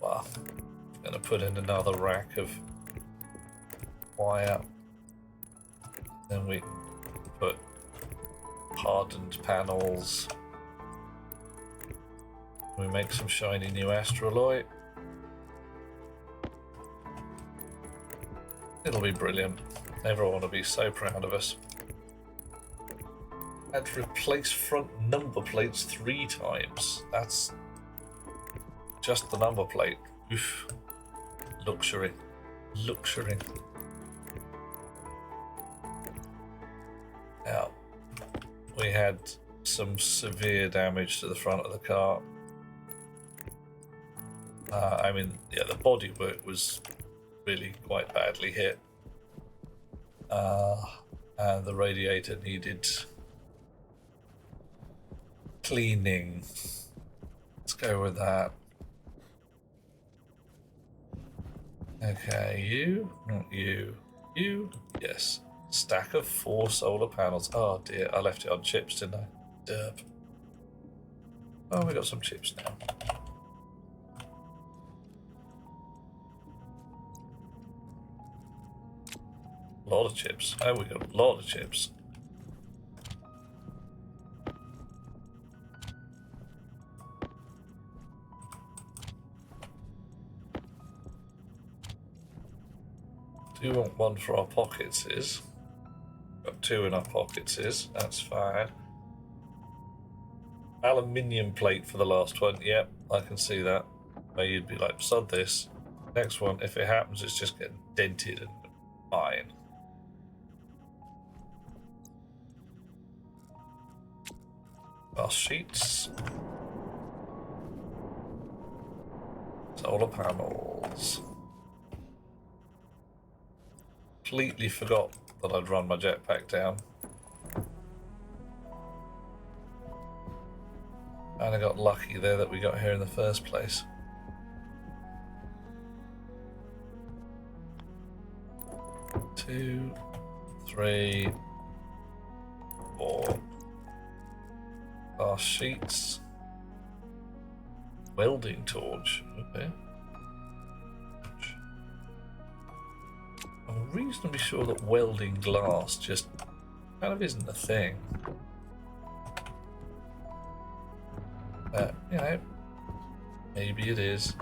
Well, I'm going to put in another rack of wire. Then we put hardened panels. We make some shiny new astraloy. It'll be brilliant. Everyone will be so proud of us. Had to replace front number plates 3 times. That's just the number plate. Oof. Luxury. Luxury. Now, we had some severe damage to the front of the car. I mean, yeah, the bodywork was really quite badly hit. And the radiator needed cleaning. Let's go with that. Okay, you, not you, you, yes. Stack of 4 solar panels. Oh dear, I left it on chips, didn't I? Derp. Oh, we got some chips now. A lot of chips. Oh, we got a lot of chips. Do want one for our pockets is. Got 2 in our pockets is. That's fine. Aluminium plate for the last one. Yep, I can see that. Where you'd be like, sod this. Next one, if it happens, it's just getting dented and fine. Our sheets. Solar panels. Completely forgot that I'd run my jetpack down. And I got lucky there that we got here in the first place. Two, 3, 4. Our sheets. Welding torch. Okay. I'm reasonably sure that welding glass just kind of isn't a thing. But, you know, maybe it is.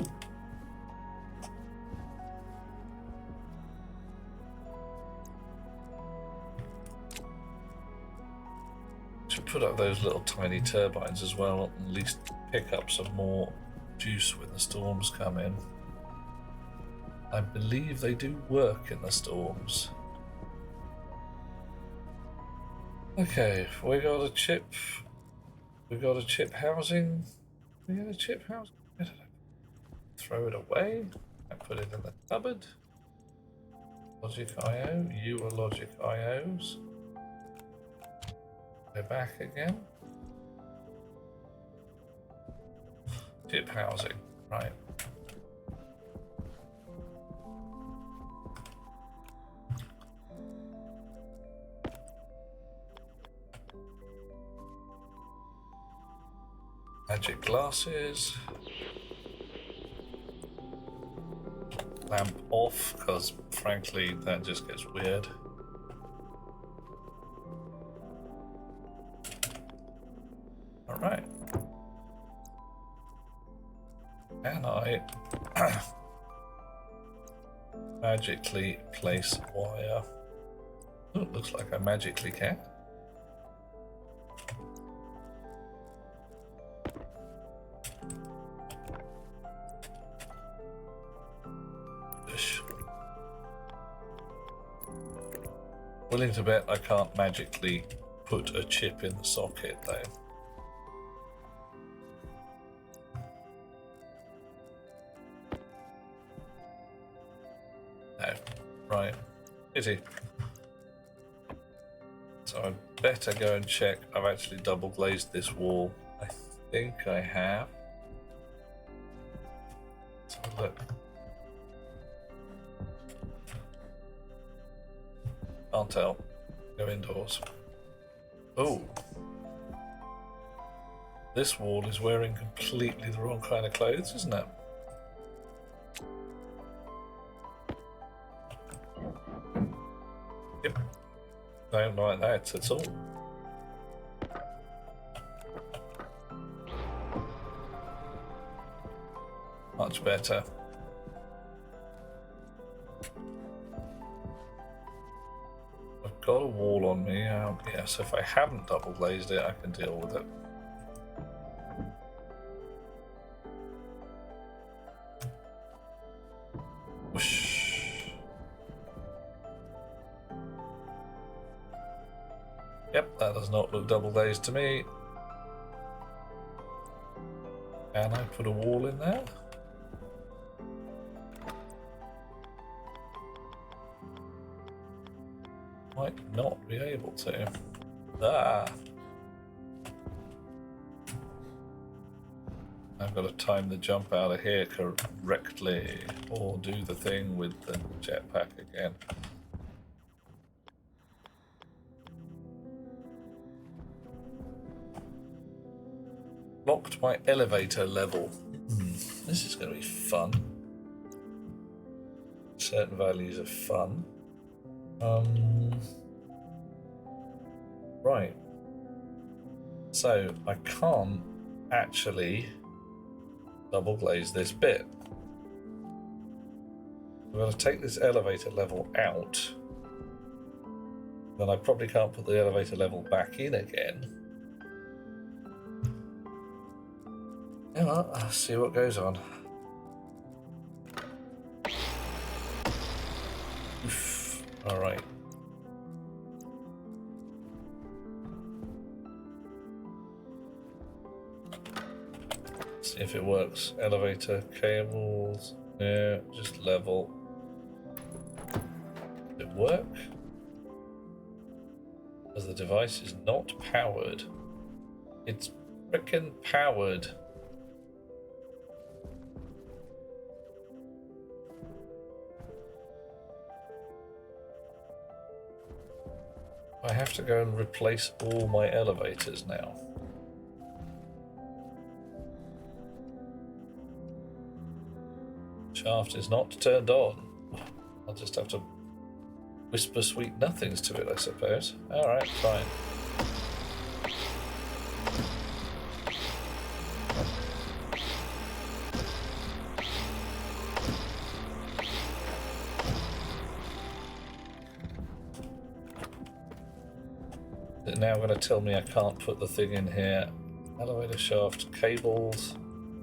Should put up those little tiny turbines as well, at least pick up some more juice when the storms come in. I believe they do work in the storms. Okay, we got a chip. We got a chip housing. We got a chip housing. I don't know. throw it away. I put it in the cupboard. Logic IO, you are Logic IOs. Go back again. Chip housing, right. Magic glasses. Lamp off, because frankly that just gets weird. Alright. Can I magically place wire? Oh, it looks like I magically can. Willing to bet I can't magically put a chip in the socket though. No. Right. Pity. So I better go and check. I've actually double glazed this wall. I think I have. Let's have a look. Can't tell. Go indoors. Oh. This wall is wearing completely the wrong kind of clothes, isn't it? Yep. Don't like that at all. Much better. Got a wall on me. Yeah, so if I haven't double glazed it, I can deal with it. Whoosh. Yep, that does not look double glazed to me. Can I put a wall in there? Might not be able to. Ah! I've got to time the jump out of here correctly, or do the thing with the jetpack again. Locked my elevator level. This is going to be fun. Certain values of fun. Right. So I can't actually double glaze this bit. I'm going to take this elevator level out. Then I probably can't put the elevator level back in again. Yeah, well, I'll see what goes on. Oof. All right. See if it works. Elevator cables. Yeah, just level. Did it work? Because the device is not powered. It's frickin' powered. I have to go and replace all my elevators now. Shaft is not turned on. I'll just have to whisper sweet nothings to it, I suppose. Alright, fine. Is it now going to tell me I can't put the thing in here? Elevator shaft cables,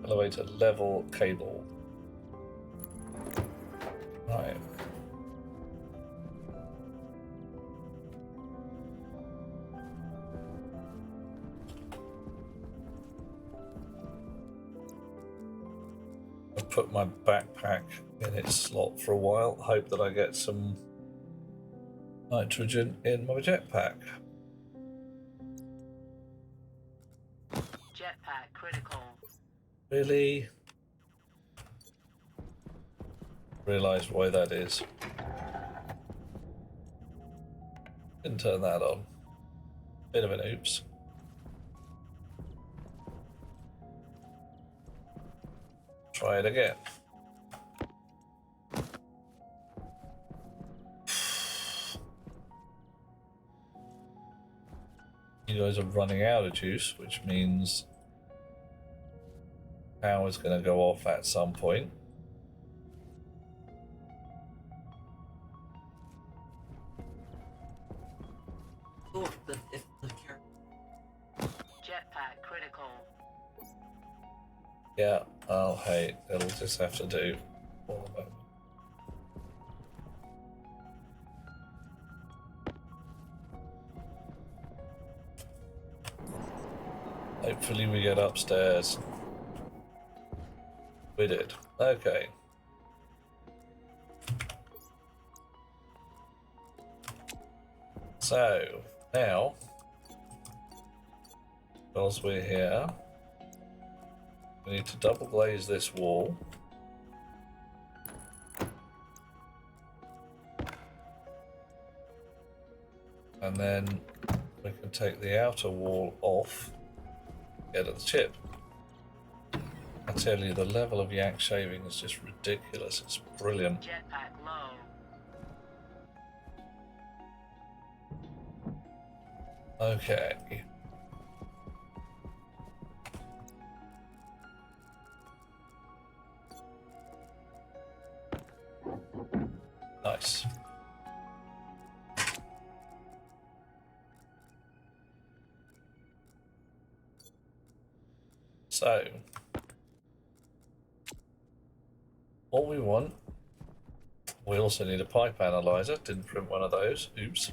elevator level cable. Right. I'll put my backpack in its slot for a while. Hope that I get some nitrogen in my jetpack. Jetpack critical. Really? Realised why that is. Didn't turn that on. Bit of an oops. Try it again. You guys are running out of juice, which means power's going to go off at some point. Jetpack critical. Yeah, oh hey, it'll just have to do for the moment. Hopefully we get upstairs. We did. Okay. So, now, because we're here, we need to double glaze this wall. And then we can take the outer wall off, get at the chip. I tell you, the level of yak shaving is just ridiculous. It's brilliant. Jetpack low. Okay. Nice. So, what we want, we also need a pipe analyzer. Didn't print one of those. Oops.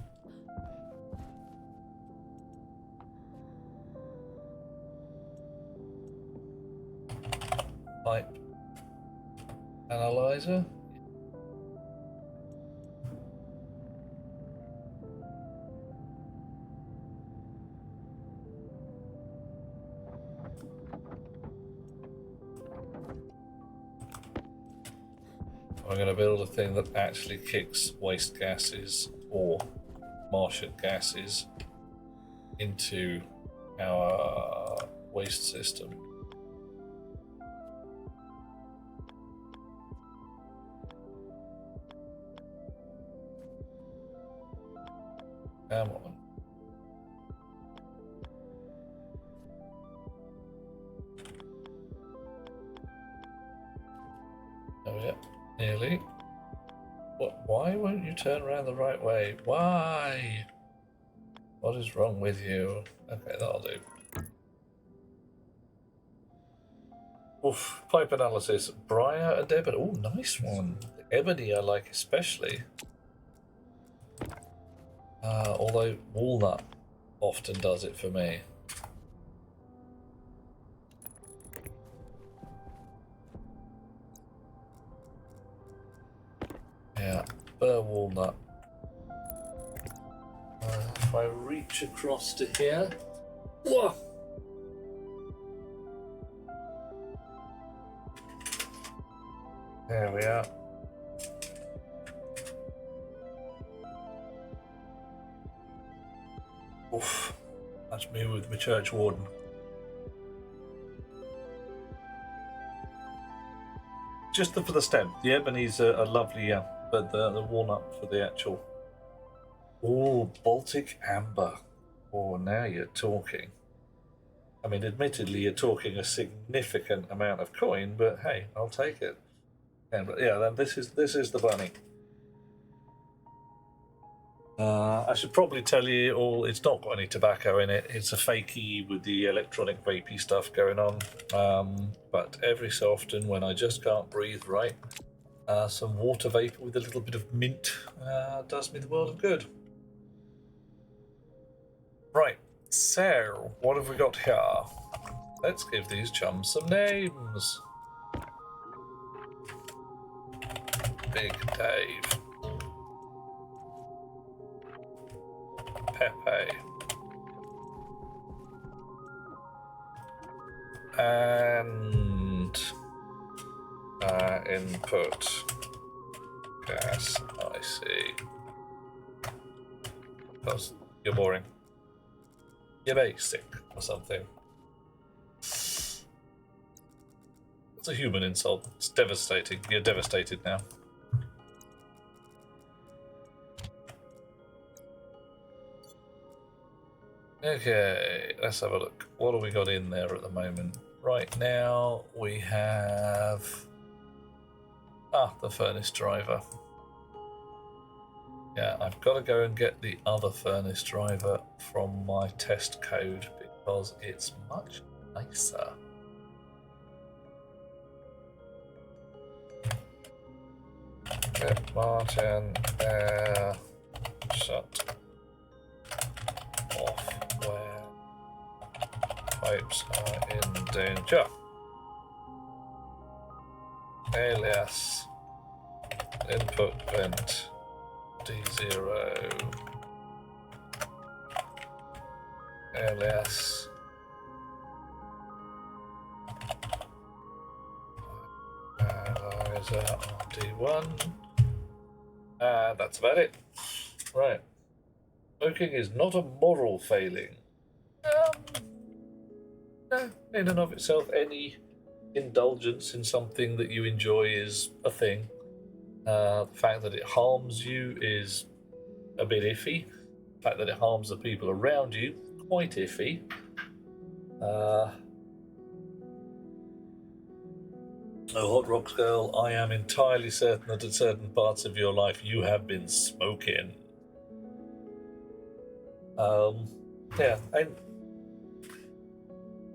Pipe analyzer. I'm going to build a thing that actually kicks waste gases or Martian gases into our waste system. Come on. Oh yeah, nearly. What? Why won't you turn around the right way? Why? What is wrong with you? Okay, that'll do. Oof, pipe analysis. Briar and ebony. Oh, nice one. The ebony I like especially. Although walnut often does it for me. Yeah, burr walnut. If I reach across to here. Whoa! There we are. Oof, that's me with my church warden. Just for the stem. The ebony's a lovely, but the walnut for the actual. Oh, Baltic amber. Oh, now you're talking. I mean, admittedly, you're talking a significant amount of coin, but hey, I'll take it. And yeah, then this is the bunny. I should probably tell you all, it's not got any tobacco in it. It's a fakey with the electronic vapey stuff going on. But every so often, when I just can't breathe right, some water vapor with a little bit of mint does me the world of good. Right, so what have we got here? Let's give these chums some names. Big Dave. Pepe. And input. Gas, I see. Because you're boring. You're basic or something. It's a human insult. It's devastating. You're devastated now. Okay, let's have a look. What have we got in there at the moment? Right now we have the furnace driver. Yeah, I've got to go and get the other furnace driver from my test code because it's much nicer. Get Martin there. Shut off where pipes are in danger. Alias input vent D0 alias analyzer RD1. That's about it. Right. Smoking is not a moral failing. No, in and of itself, any indulgence in something that you enjoy is a thing. The fact that it harms you is a bit iffy. The fact that it harms the people around you, quite iffy. Hot Rocks Girl, I am entirely certain that at certain parts of your life you have been smoking. Yeah, and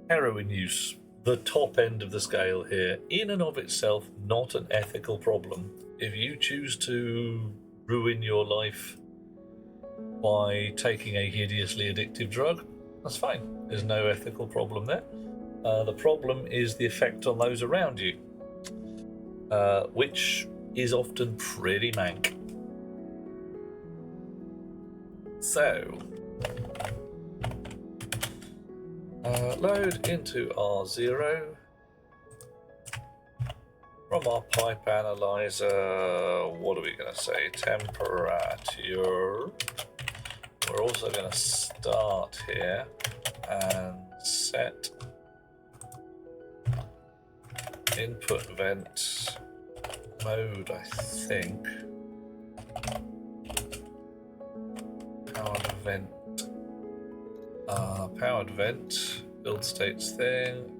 heroin use, the top end of the scale here, in and of itself, not an ethical problem. If you choose to ruin your life by taking a hideously addictive drug, that's fine. There's no ethical problem there. The problem is the effect on those around you, which is often pretty mank. So, load into R0 from our pipe analyzer. What are we going to say? Temperature. We're also going to start here and set input vent mode, I think. Powered vent, build states thing,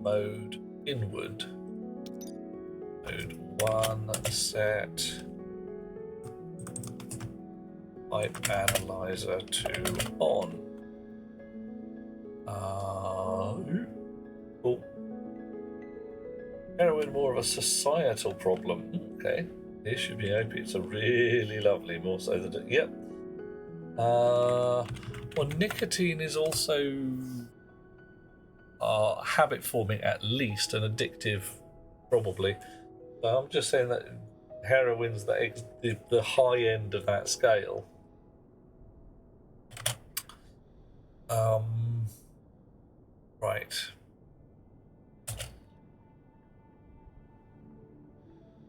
mode inward, mode 1, set pipe analyzer to on. Oh. Heroin more of a societal problem. Okay, this should be opiates are really lovely, more so than yep. Well, nicotine is also habit forming, at least, and addictive, probably. So I'm just saying that heroin's the high end of that scale. Right.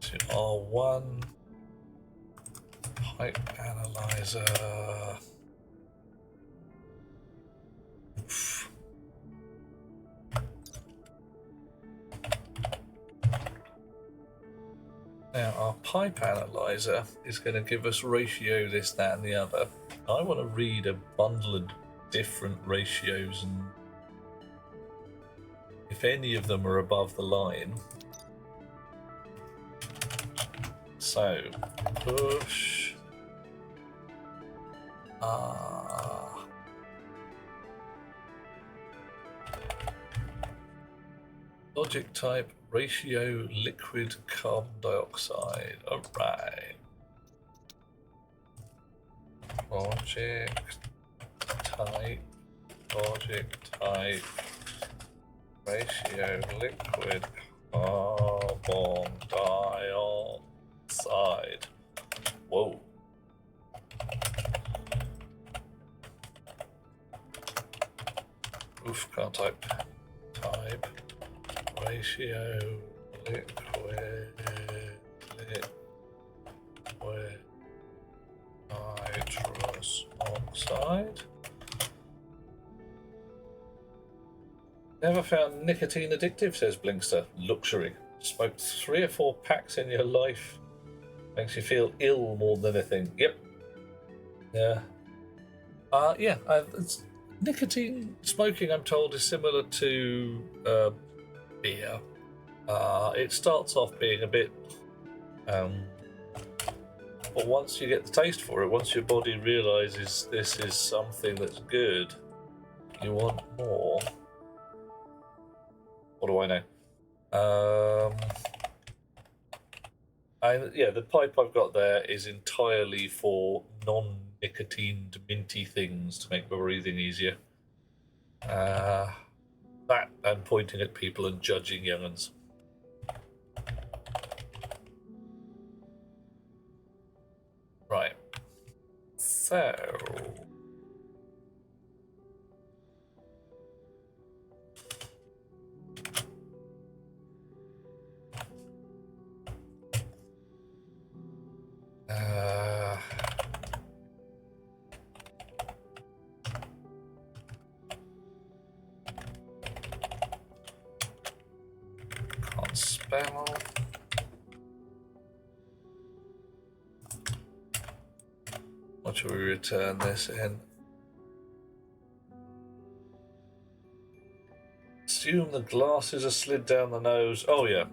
To R1 pipe analyzer. Oof. Now our pipe analyzer is going to give us ratio this, that, and the other. I want to read a bundle of different ratios, and if any of them are above the line. So push logic type ratio liquid carbon dioxide. Alright. Logic type ratio liquid carbon dioxide. can't type. Type ratio liquid nitrous oxide. Never found nicotine addictive, says Blinkster. Luxury. Smoked 3 or 4 packs in your life. Makes you feel ill more than anything. Yep. Yeah. It's, nicotine smoking, I'm told, is similar to beer. It starts off being a bit... but once you get the taste for it, once your body realises this is something that's good, you want more. What do I know? The pipe I've got there is entirely for non-nicotined minty things to make my breathing easier. That and pointing at people and judging young'uns. Right. So... can't spell. What should we return this in? Assume the glasses are slid down the nose. Oh, yeah.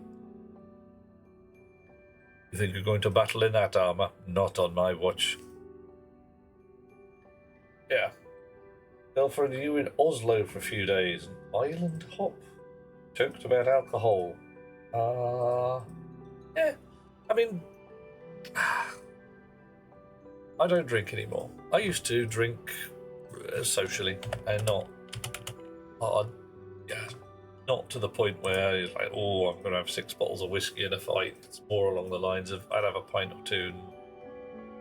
You think you're going to battle in that armour? Not on my watch. Yeah. Girlfriend, you were in Oslo for a few days. Island hop? Joked about alcohol. Yeah. I mean... I don't drink anymore. I used to drink socially and not to the point where it's like, oh, I'm going to have 6 bottles of whiskey in a fight. It's more along the lines of I'd have a pint or two,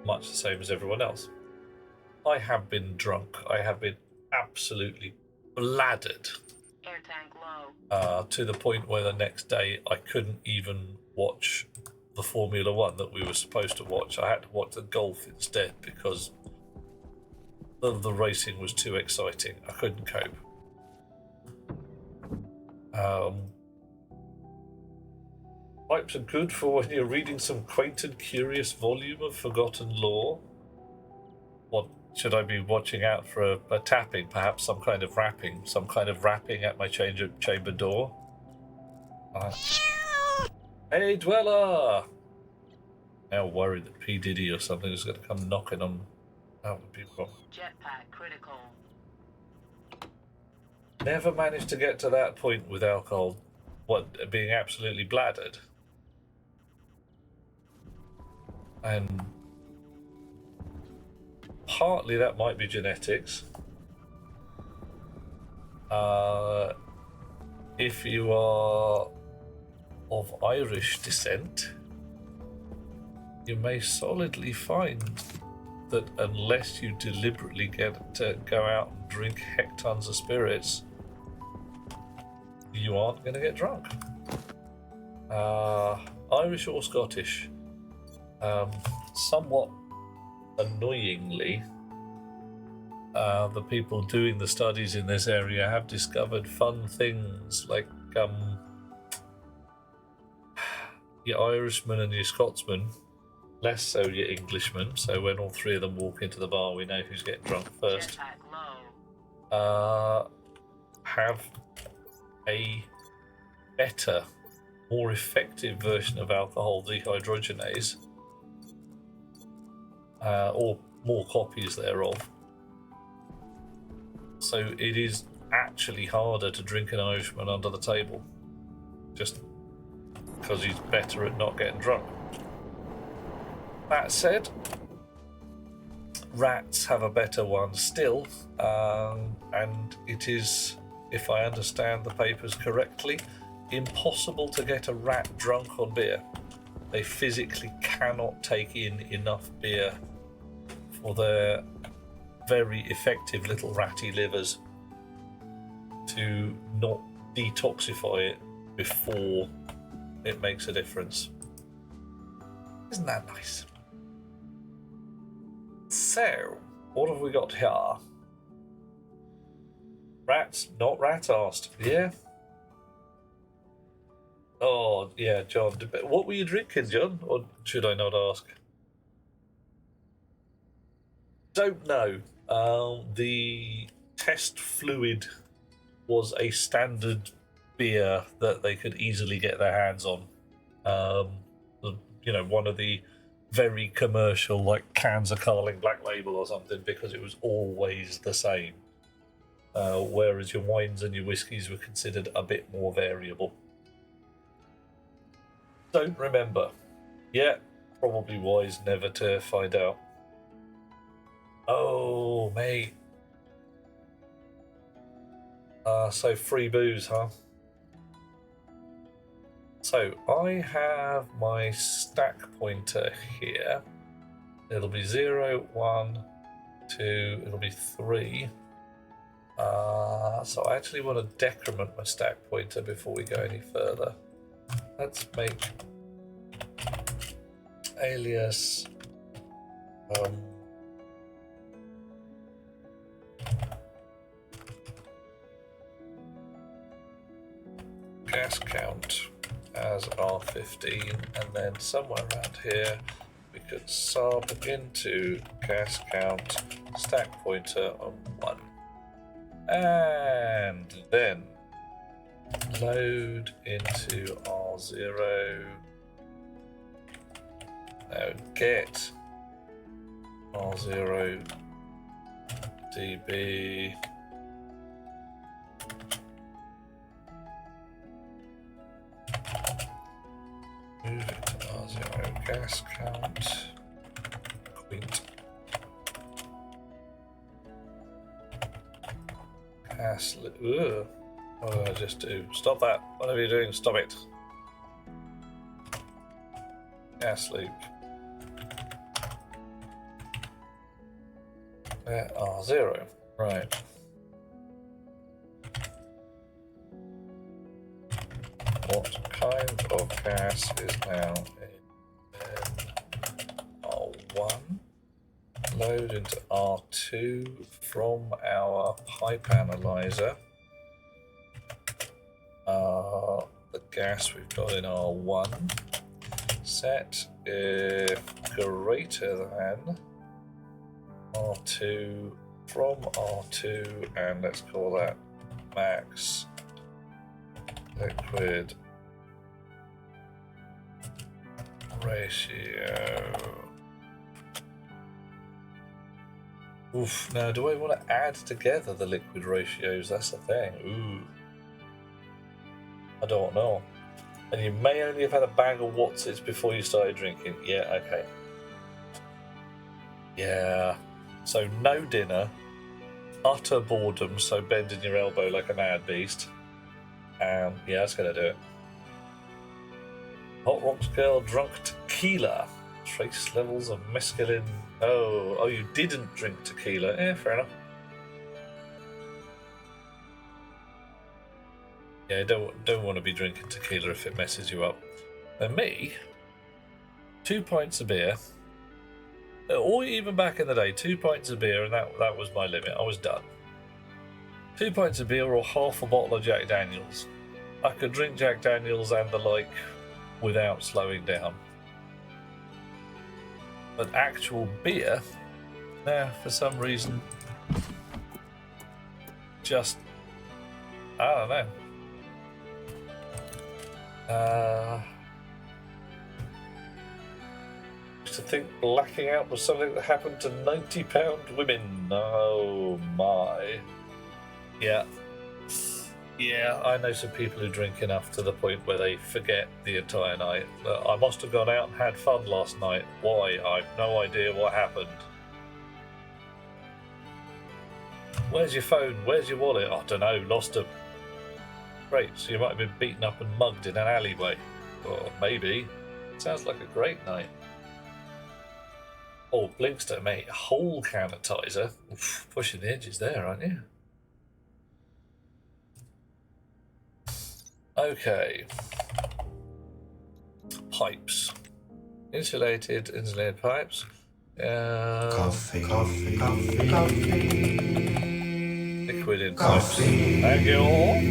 much the same as everyone else. I have been drunk. I have been absolutely bladdered. Air tank low. To the point where the next day I couldn't even watch the Formula One that we were supposed to watch. I had to watch the golf instead because the racing was too exciting. I couldn't cope. Pipes are good for when you're reading some quaint and curious volume of forgotten lore. What should I be watching out for? A tapping, perhaps some kind of rapping at my chamber door. Hey, Dweller! Now worried that P. Diddy or something is going to come knocking on. That would be wrong. Jetpack critical. Never managed to get to that point with alcohol, being absolutely bladdered. And partly that might be genetics. If you are of Irish descent, you may solidly find that unless you deliberately get to go out and drink hectons of spirits, you aren't going to get drunk. Irish or Scottish. Somewhat annoyingly, the people doing the studies in this area have discovered fun things like your Irishman and your Scotsman, less so your Englishman. So when all 3 of them walk into the bar, we know who's getting drunk first. Jetpack low. Have a better, more effective version of alcohol dehydrogenase, or more copies thereof. So it is actually harder to drink an Irishman under the table, just because he's better at not getting drunk. That said, rats have a better one still, and it is, if I understand the papers correctly, impossible to get a rat drunk on beer. They physically cannot take in enough beer for their very effective little ratty livers. to not detoxify it before it makes a difference. Isn't that nice? So, what have we got here? Rats, not rat asked. Yeah. Oh, yeah, John. What were you drinking, John? Or should I not ask? Don't know. The test fluid was a standard beer that they could easily get their hands on. One of the very commercial, like cans of Carling Black Label or something, because it was always the same. Whereas your wines and your whiskies were considered a bit more variable. Don't remember. Yeah, probably wise never to find out. Oh, mate. So free booze, huh? So I have my stack pointer here. It'll be 0, 1, 2, it'll be 3. So I actually want to decrement my stack pointer before we go any further. Let's make alias gas count as R15, and then somewhere around here we could sub into gas count stack pointer on 1. And then load into R0. Now get R0 dB. Move it to R0 gas count. Quint. Gas. Ugh. What did I just do? Stop that. Whatever you're doing, stop it. Gas loop. There, R0. Right. What kind of gas is now in R1? Load into R2 from our pipe analyzer. The gas we've got in R1. Set if greater than R2 from R2, and let's call that max liquid ratio. Oof, now do I want to add together the liquid ratios? That's the thing. Ooh. I don't know. And you may only have had a bag of Watsits before you started drinking. Yeah, okay. Yeah. So no dinner, utter boredom, so bending your elbow like a mad beast. Yeah, that's gonna do it. Hot Rocks Girl drunk tequila. Trace levels of mescaline. Oh, you didn't drink tequila. Yeah, fair enough. Yeah, don't want to be drinking tequila if it messes you up. And me, 2 pints of beer, or even back in the day, 2 pints of beer, and that was my limit. I was done. 2 pints of beer or half a bottle of Jack Daniels. I could drink Jack Daniels and the like without slowing down. But actual beer, for some reason, just, I don't know. Used to think blacking out was something that happened to 90-pound women. Oh my. Yeah, I know some people who drink enough to the point where they forget the entire night. I must have gone out and had fun last night. Why? I've no idea what happened. Where's your phone? Where's your wallet? I don't know, lost them. Great, so you might have been beaten up and mugged in an alleyway. Or maybe. Sounds like a great night. Oh, Blinkster, mate, whole can of Tizer. Oof, pushing the edges there, aren't you? Okay. Pipes. Insulated pipes. Coffee. Liquid in pipes. Thank you all.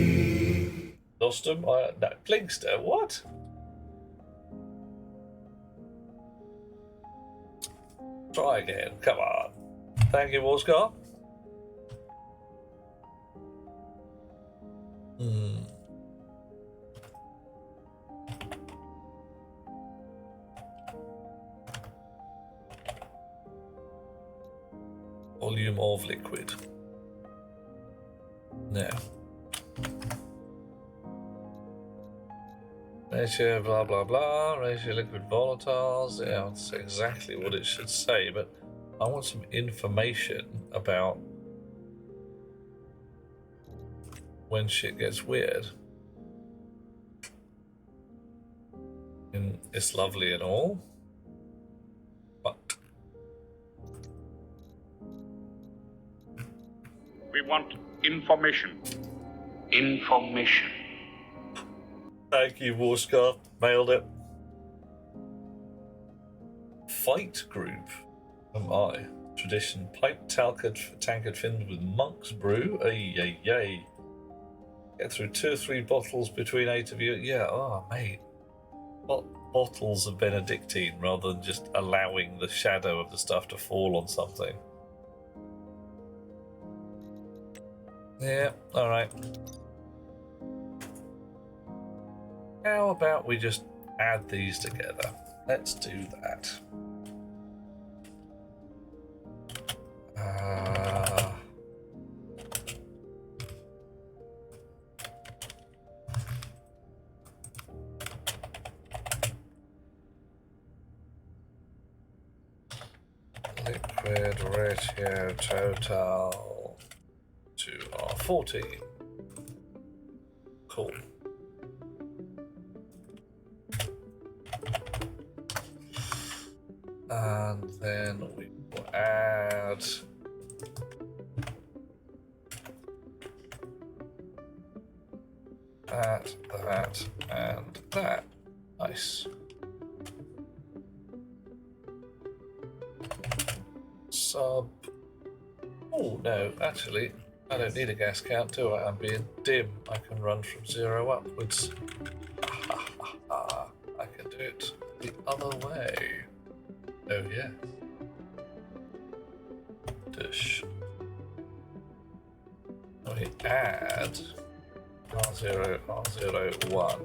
Lost them. No, Blinkster. What? Try again. Come on. Thank you, Warscar. Volume of liquid. No. Ratio blah blah blah, ratio liquid volatiles. Yeah, that's exactly what it should say, but I want some information about when shit gets weird. And it's lovely and all, but we want information. Information. Thank you, Warscar. Nailed it. Fight group. Am I? Tradition. Pipe tankard filled with monk's brew. Ay. Get through 2 or 3 bottles between 8 of you. Yeah, oh, mate. Bottles of Benedictine rather than just allowing the shadow of the stuff to fall on something. Yeah, alright. How about we just add these together? Let's do that. Liquid ratio total to R40. Cool. And then we will add that, and that. Nice. Sub. Oh, no, actually, I don't need a gas count, do I? I'm being dim. I can run from 0 upwards. I can do it the other way. Oh, yeah. Dish. We add R0, R01.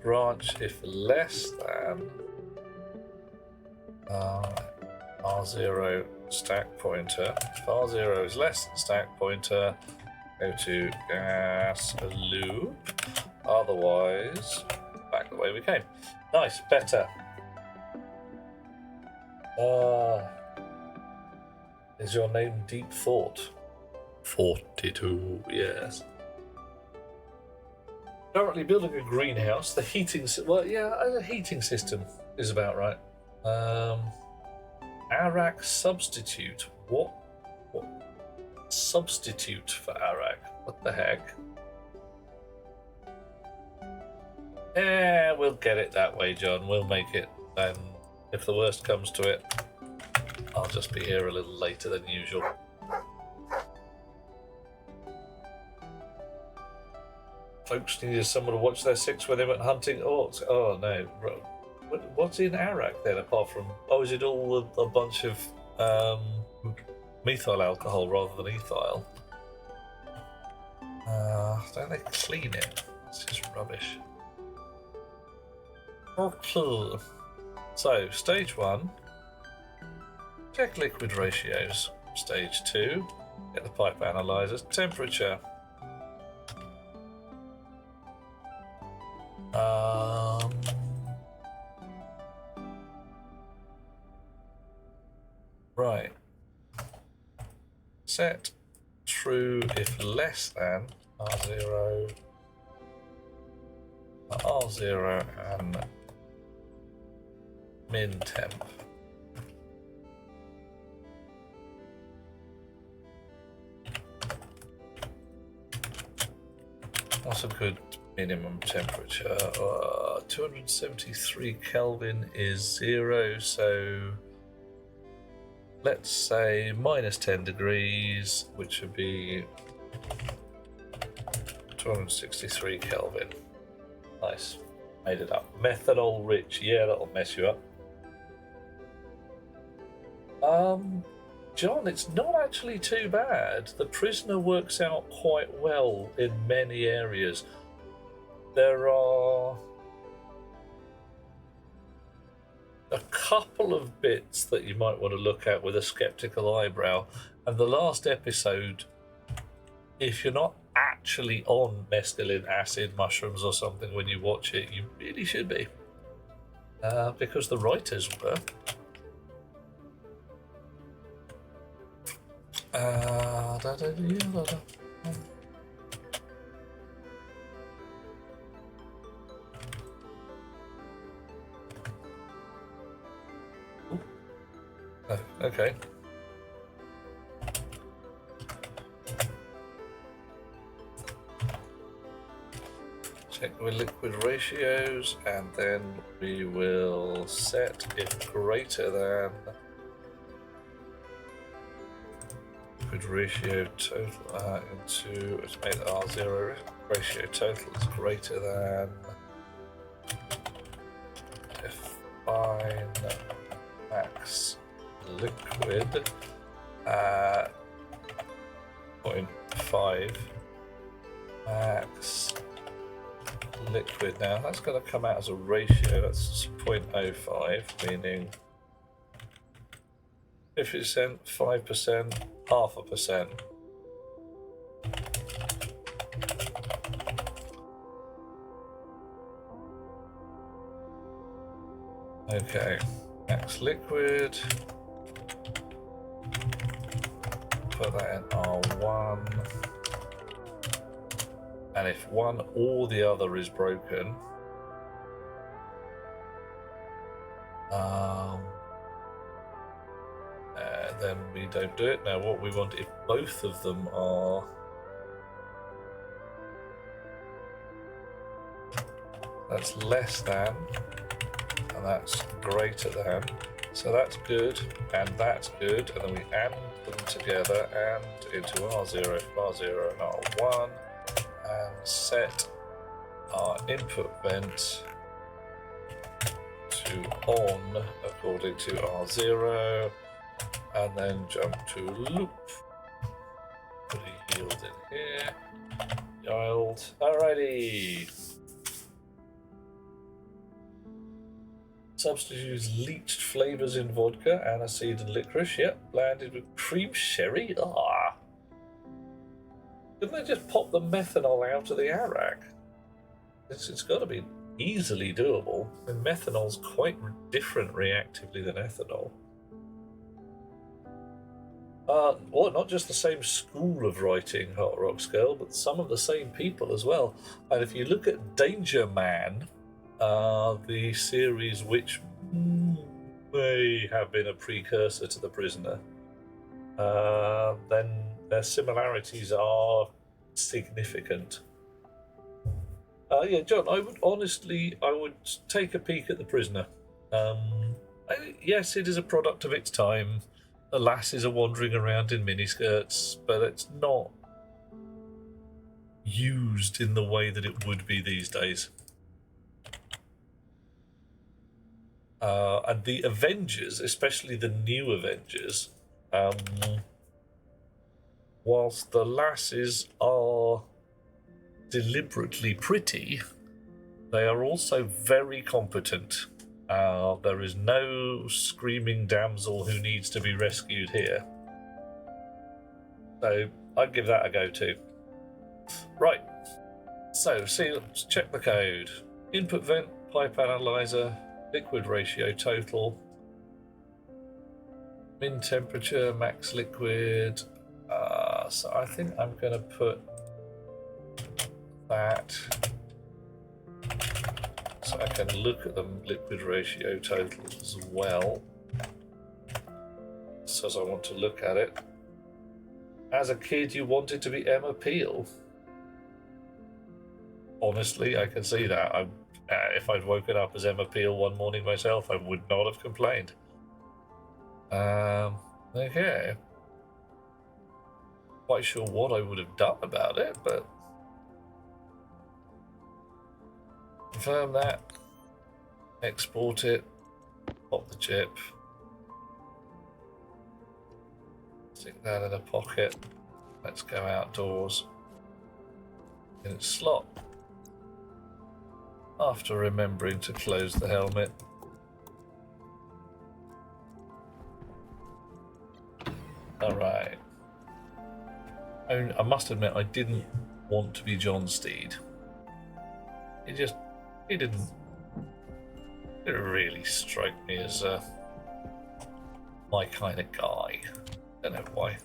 Branch if less than R0 stack pointer. If R0 is less than stack pointer, go to gas loop. Otherwise, back the way we came. Nice, better. Is your name Deep Thought? 42, yes. Currently building a greenhouse. The heating, the heating system is about right. Arak substitute. What substitute for Arak? What the heck? We'll get it that way, John. We'll make it. And if the worst comes to it, I'll just be here a little later than usual. Folks needed someone to watch their 6 when they went hunting orcs. Oh no. What's in Arak then, apart from... Oh, is it all a bunch of methyl alcohol rather than ethyl? Don't they clean it? It's just rubbish. Okay. So, stage 1. Check liquid ratios. Stage 2. Get the pipe analyzers. Temperature. Right. Set true if less than R0, and min temp. What's a good minimum temperature? 273 Kelvin is 0, so let's say minus 10 degrees, which would be 263 Kelvin. Nice. Made it up. Methanol rich. Yeah, that'll mess you up. John, it's not actually too bad. The prisoner works out quite well in many areas. There are a couple of bits that you might want to look at with a skeptical eyebrow. And the last episode, if you're not actually on mescaline, acid, mushrooms or something when you watch it, you really should be. Because the writers were. Okay. Check with liquid ratios, and then we will set if greater than liquid ratio total into, let's make the R0 ratio total is greater than define max liquid 0.5 max liquid. Now that's going to come out as a ratio, that's 0.05, meaning 50%, 5%, 0.5%. Okay, max liquid. Put that in R1. And if one or the other is broken, then we don't do it. Now what we want, if both of them are that's less than and that's greater than, so that's good and that's good, and then we add them together and into R0, R0 and R1, and set our input vent to on according to R0, and then jump to loop. Put a yield in here. Yield. Alrighty. Substitutes leached flavors in vodka, aniseed and licorice. Yep, blended with cream sherry. Ah. Couldn't they just pop the methanol out of the arak? It's got to be easily doable. And methanol's quite different reactively than ethanol. Well, not just the same school of writing Hot Rock's Girl, but some of the same people as well. And if you look at Danger Man, the series which may have been a precursor to The Prisoner, then their similarities are significant. Yeah, John, I would take a peek at The Prisoner. Yes, it is a product of its time. The lasses are wandering around in miniskirts, but it's not used in the way that it would be these days. And the Avengers, especially the new Avengers, whilst the lasses are deliberately pretty, they are also very competent. There is no screaming damsel who needs to be rescued here. So I'd give that a go too. Right, so let's check the code. Input vent, pipe analyzer, liquid ratio total, min temperature, max liquid. So I think I'm going to put that so I can look at the liquid ratio totals as well. Says I want to look at it. As a kid, you wanted to be Emma Peel. Honestly, I can see that. If I'd woken up as Emma Peel one morning myself, I would not have complained. Okay. Quite sure what I would have done about it, but confirm that. Export it. Pop the chip. Stick that in a pocket. Let's go outdoors. In its slot. After remembering to close the helmet. Alright. I must admit, I didn't want to be John Steed. He didn't really strike me as my kind of guy. Don't know why.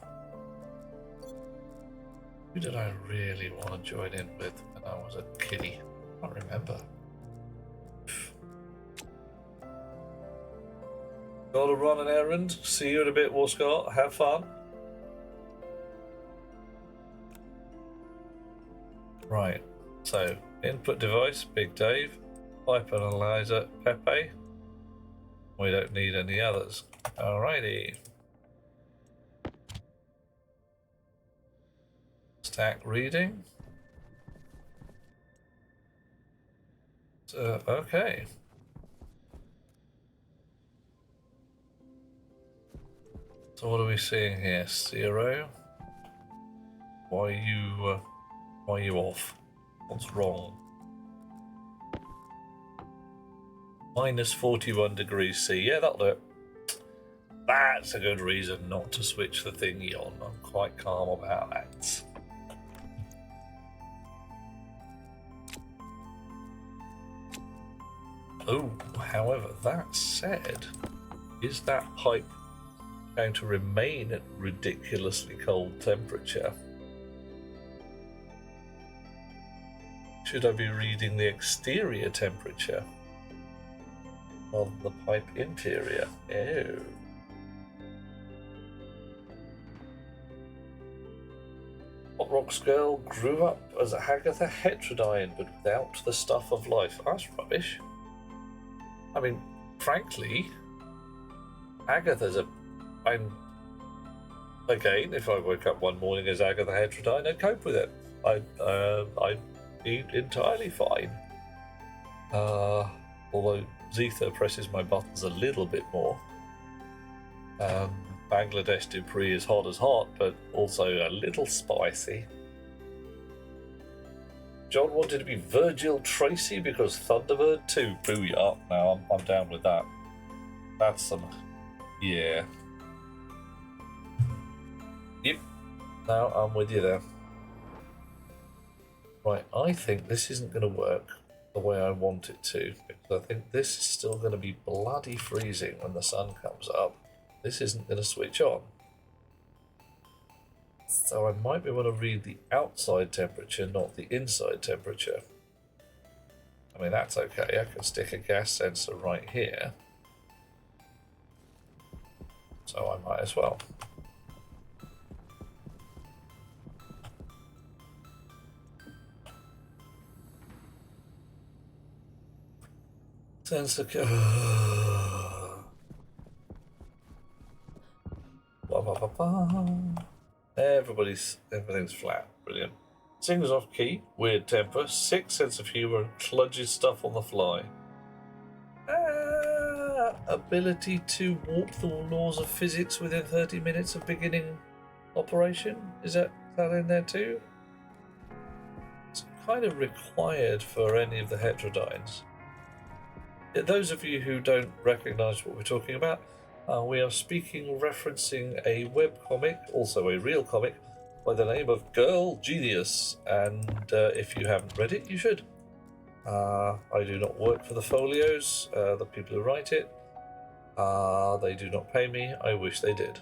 Who did I really want to join in with when I was a kiddie? I can't remember. Gotta run an errand. See you in a bit, War Scott. Have fun. Right, so input device, Big Dave. Pipe analyzer, Pepe. We don't need any others. Alrighty. Stack reading. So, okay. So what are we seeing here? 0. Why are you off? What's wrong? Minus 41 degrees C. Yeah, that'll do it. That's a good reason not to switch the thingy on. I'm quite calm about that. Oh, however, that said, is that pipe going to remain at ridiculously cold temperature? Should I be reading the exterior temperature rather than the pipe interior? Oh. Hot Rocks Girl grew up as a Hagatha heterodyne, but without the stuff of life. That's rubbish. I mean, frankly, Agatha's again, if I woke up one morning as Agatha heterodyne, I'd cope with it. I'd be entirely fine. Although Zetha presses my buttons a little bit more. Bangladesh Dupree is hot as hot, but also a little spicy. John wanted to be Virgil Tracy because Thunderbird 2. Booyah. No, I'm down with that. That's some... yeah. Yep. No, I'm with you there. Right, I think this isn't going to work the way I want it to, because I think this is still going to be bloody freezing when the sun comes up. This isn't going to switch on. So I might be able to read the outside temperature, not the inside temperature. I mean, that's okay. I can stick a gas sensor right here. So I might as well. Sensor everything's flat. Brilliant. Singles off key, weird temper, 6 sense of humour, and cludges stuff on the fly. Ability to warp the laws of physics within 30 minutes of beginning operation. Is that in there too? It's kind of required for any of the heterodynes. Those of you who don't recognise what we're talking about, we are referencing a webcomic, also a real comic, by the name of Girl Genius, and if you haven't read it, you should. I do not work for the folios, the people who write it. They do not pay me. I wish they did.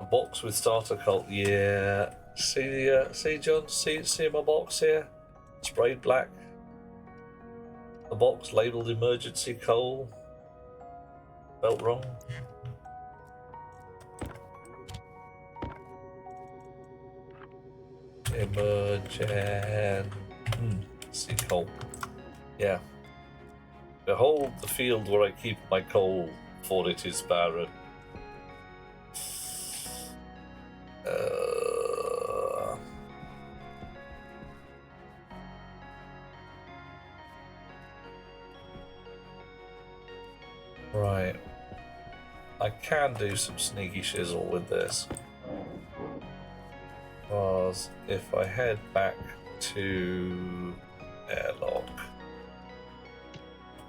A box with starter cult, yeah. See John, see my box here? Sprayed black. The box labelled emergency coal. Spelt wrong. Emergent. See coal. Yeah. Behold the field where I keep my coal, for it is barren. Right. I can do some sneaky shizzle with this. Because if I head back to airlock,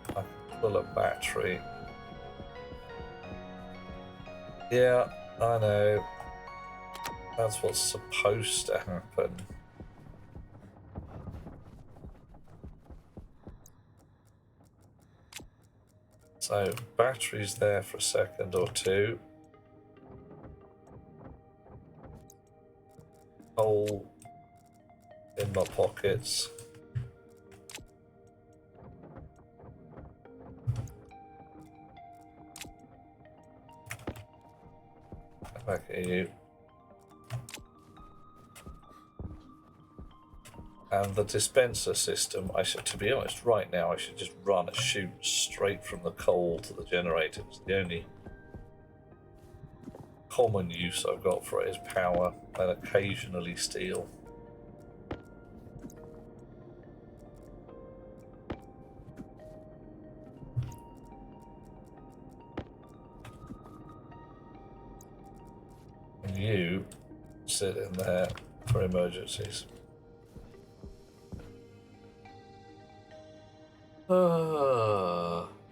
I can pull a battery. Yeah, I know. That's what's supposed to happen. So, battery's there for a second or two. Coal in my pockets. Back at you. And the dispenser system, to be honest, right now I should just run a chute straight from the coal to the generator. It's the only common use I've got for it is power and occasionally steel. And you sit in there for emergencies.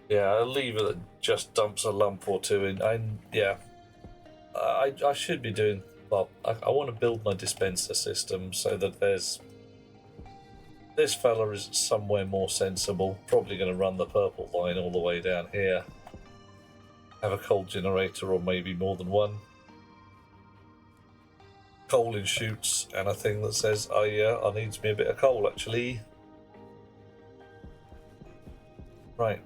Yeah, I'll leave it that just dumps a lump or two in. I should be doing. Well, I want to build my dispenser system so that this fella is somewhere more sensible. Probably going to run the purple line all the way down here. Have a coal generator, or maybe more than one. Coal in chutes, and a thing that says, "Oh yeah, I needs me a bit of coal actually." Right.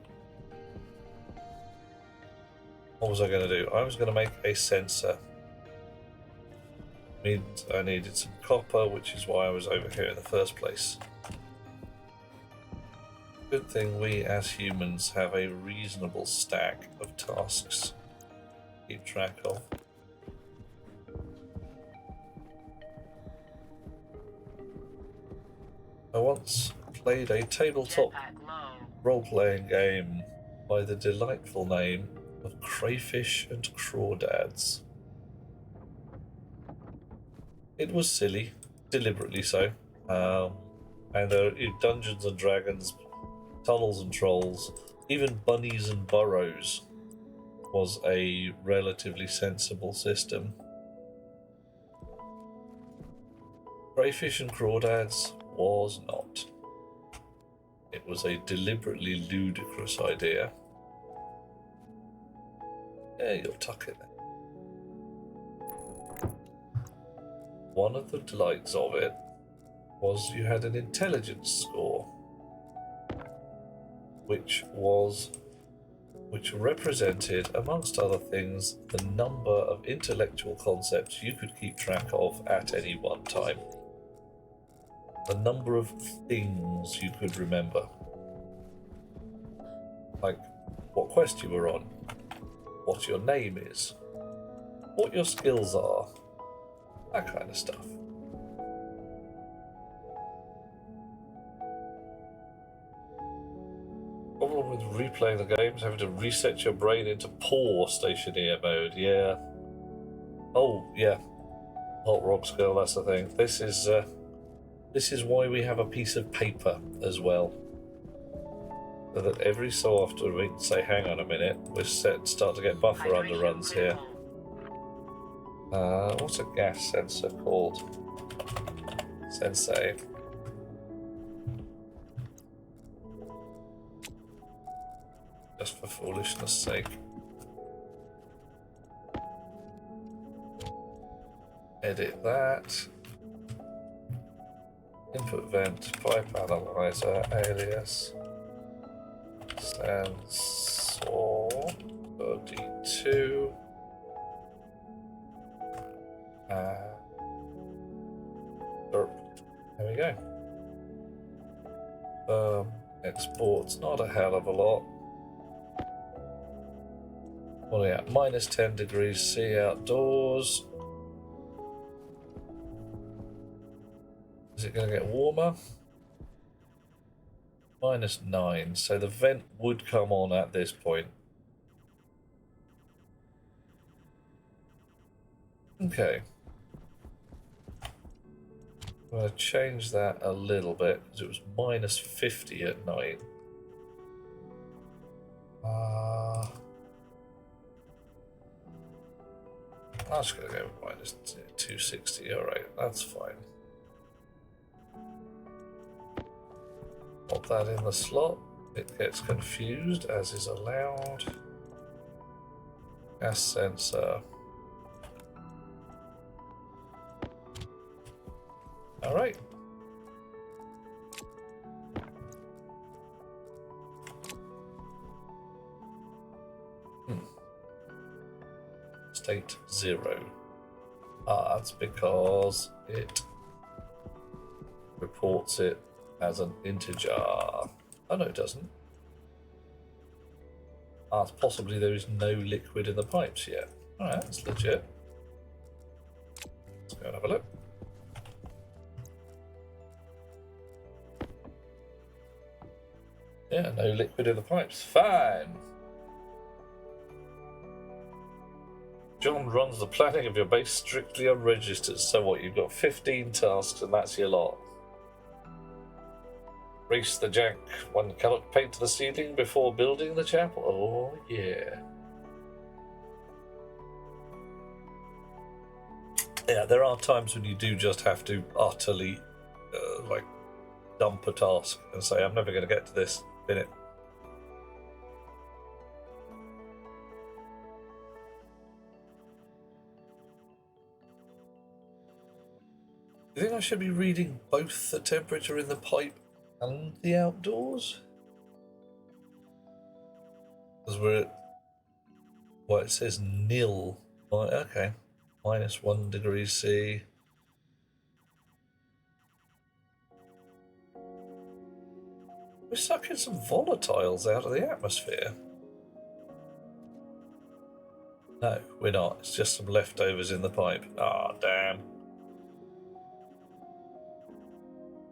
What was I going to do? I was going to make a sensor. Means I needed some copper, which is why I was over here in the first place. Good thing we as humans have a reasonable stack of tasks to keep track of. I once played a tabletop role-playing game by the delightful name of Crayfish and Crawdads. It was silly, deliberately so, and there are Dungeons and Dragons, tunnels and trolls, even bunnies and burrows was a relatively sensible system. Crayfish and Crawdads was not. It was a deliberately ludicrous idea. Yeah, you'll tuck it then. One of the delights of it was you had an intelligence score, which represented, amongst other things, the number of intellectual concepts you could keep track of at any one time. The number of things you could remember. Like what quest you were on, what your name is, what your skills are, that kind of stuff. Problem with replaying the games, having to reset your brain into poor stationeer mode, yeah. Oh, yeah. Hot Rocks Girl, that's the thing. This is why we have a piece of paper as well. So that every so often we can say, hang on a minute, we're start to get buffer underruns here. What's a gas sensor called? Sensei. Just for foolishness sake. Edit that. Input vent, pipe analyzer, alias. Sensor 32. Derp. There we go. Exports, not a hell of a lot. What are we at? Minus 10 degrees C outdoors. Is it going to get warmer? Minus 9, so the vent would come on at this point. Okay. I'm going to change that a little bit because it was minus 50 at night. I'm just going to go minus 260. Alright, that's fine. Pop that in the slot. It gets confused as is allowed. Gas sensor. Alright. State 0. That's because it reports it as an integer. Oh no, it doesn't. It's possibly there is no liquid in the pipes yet. Alright, that's legit. Let's go and have a look. Yeah, no liquid in the pipes. Fine. John runs the planning of your base strictly unregistered. So what, you've got 15 tasks and that's your lot. Grease the jack. One cannot paint the ceiling before building the chapel. Oh, yeah. Yeah, there are times when you do just have to utterly, like, dump a task and say, I'm never going to get to this. Bin it. Do you think I should be reading both the temperature in the pipe and the outdoors? Because we're at, well, it says nil. Okay, minus 1 degree C. We're sucking some volatiles out of the atmosphere. No, we're not. It's just some leftovers in the pipe. Ah, damn.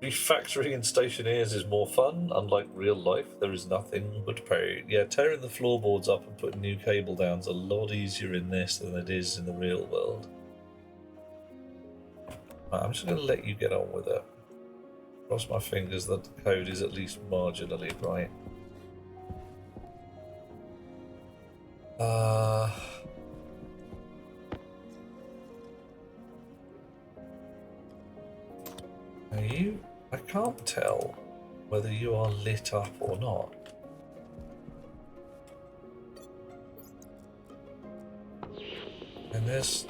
Refactoring in stationeers is more fun. Unlike real life, there is nothing but pain. Yeah, tearing the floorboards up and putting new cable down is a lot easier in this than it is in the real world. Right, I'm just going to let you get on with it. Cross my fingers that the code is at least marginally right. Are you? I can't tell whether you are lit up or not. And there's...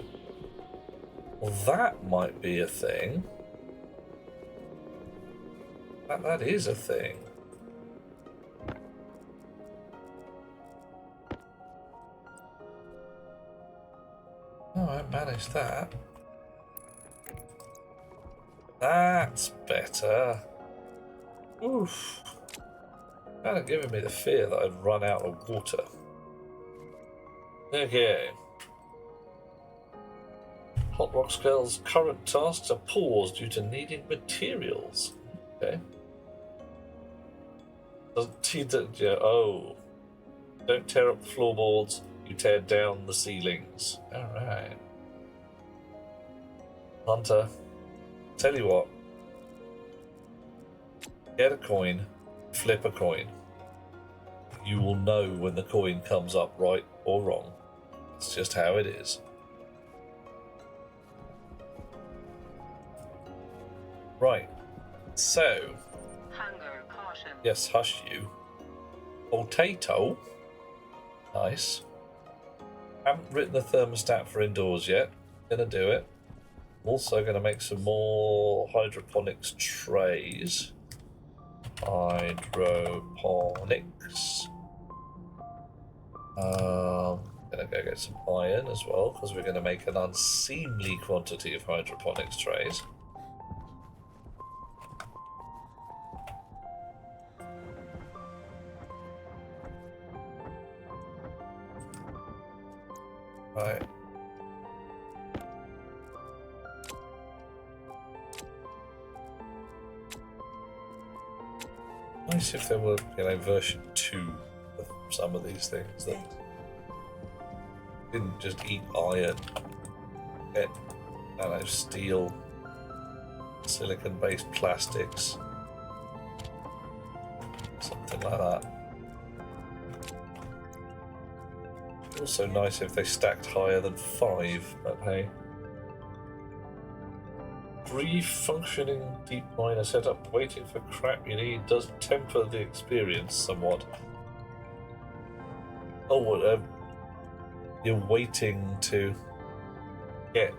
well, that might be a thing. That is a thing. Oh, I managed that. That's better. Oof. Kind of giving me the fear that I'd run out of water. Okay. Hot Rocks Girl's current tasks are paused due to needing materials. Okay. Oh. Don't tear up the floorboards, you tear down the ceilings. Alright. Hunter, tell you what. Get a coin, flip a coin. You will know when the coin comes up right or wrong. It's just how it is. Right. So. Hunger, caution. Yes, hush you. Potato. Nice. Haven't written the thermostat for indoors yet. Gonna do it. Also gonna make some more hydroponics trays. Hydroponics. Gonna go get some iron as well, because we're gonna make an unseemly quantity of hydroponics trays. Right. Nice if there were, version 2 of some of these things that didn't just eat iron, get, I don't know, steel, silicon-based plastics, something like that. Also nice if they stacked higher than 5, but hey. 3 functioning deep miner setup waiting for crap you need does temper the experience somewhat. Oh, you're waiting to get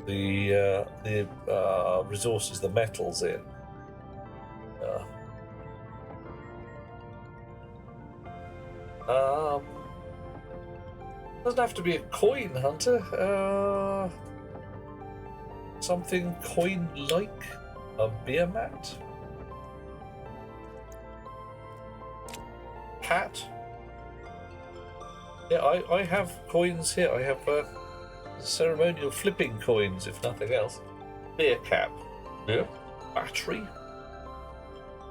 the resources, the metals in. Doesn't have to be a coin hunter. Something coin-like, a beer mat, hat. Yeah, I have coins here. I have ceremonial flipping coins, if nothing else. Beer cap, yeah, battery,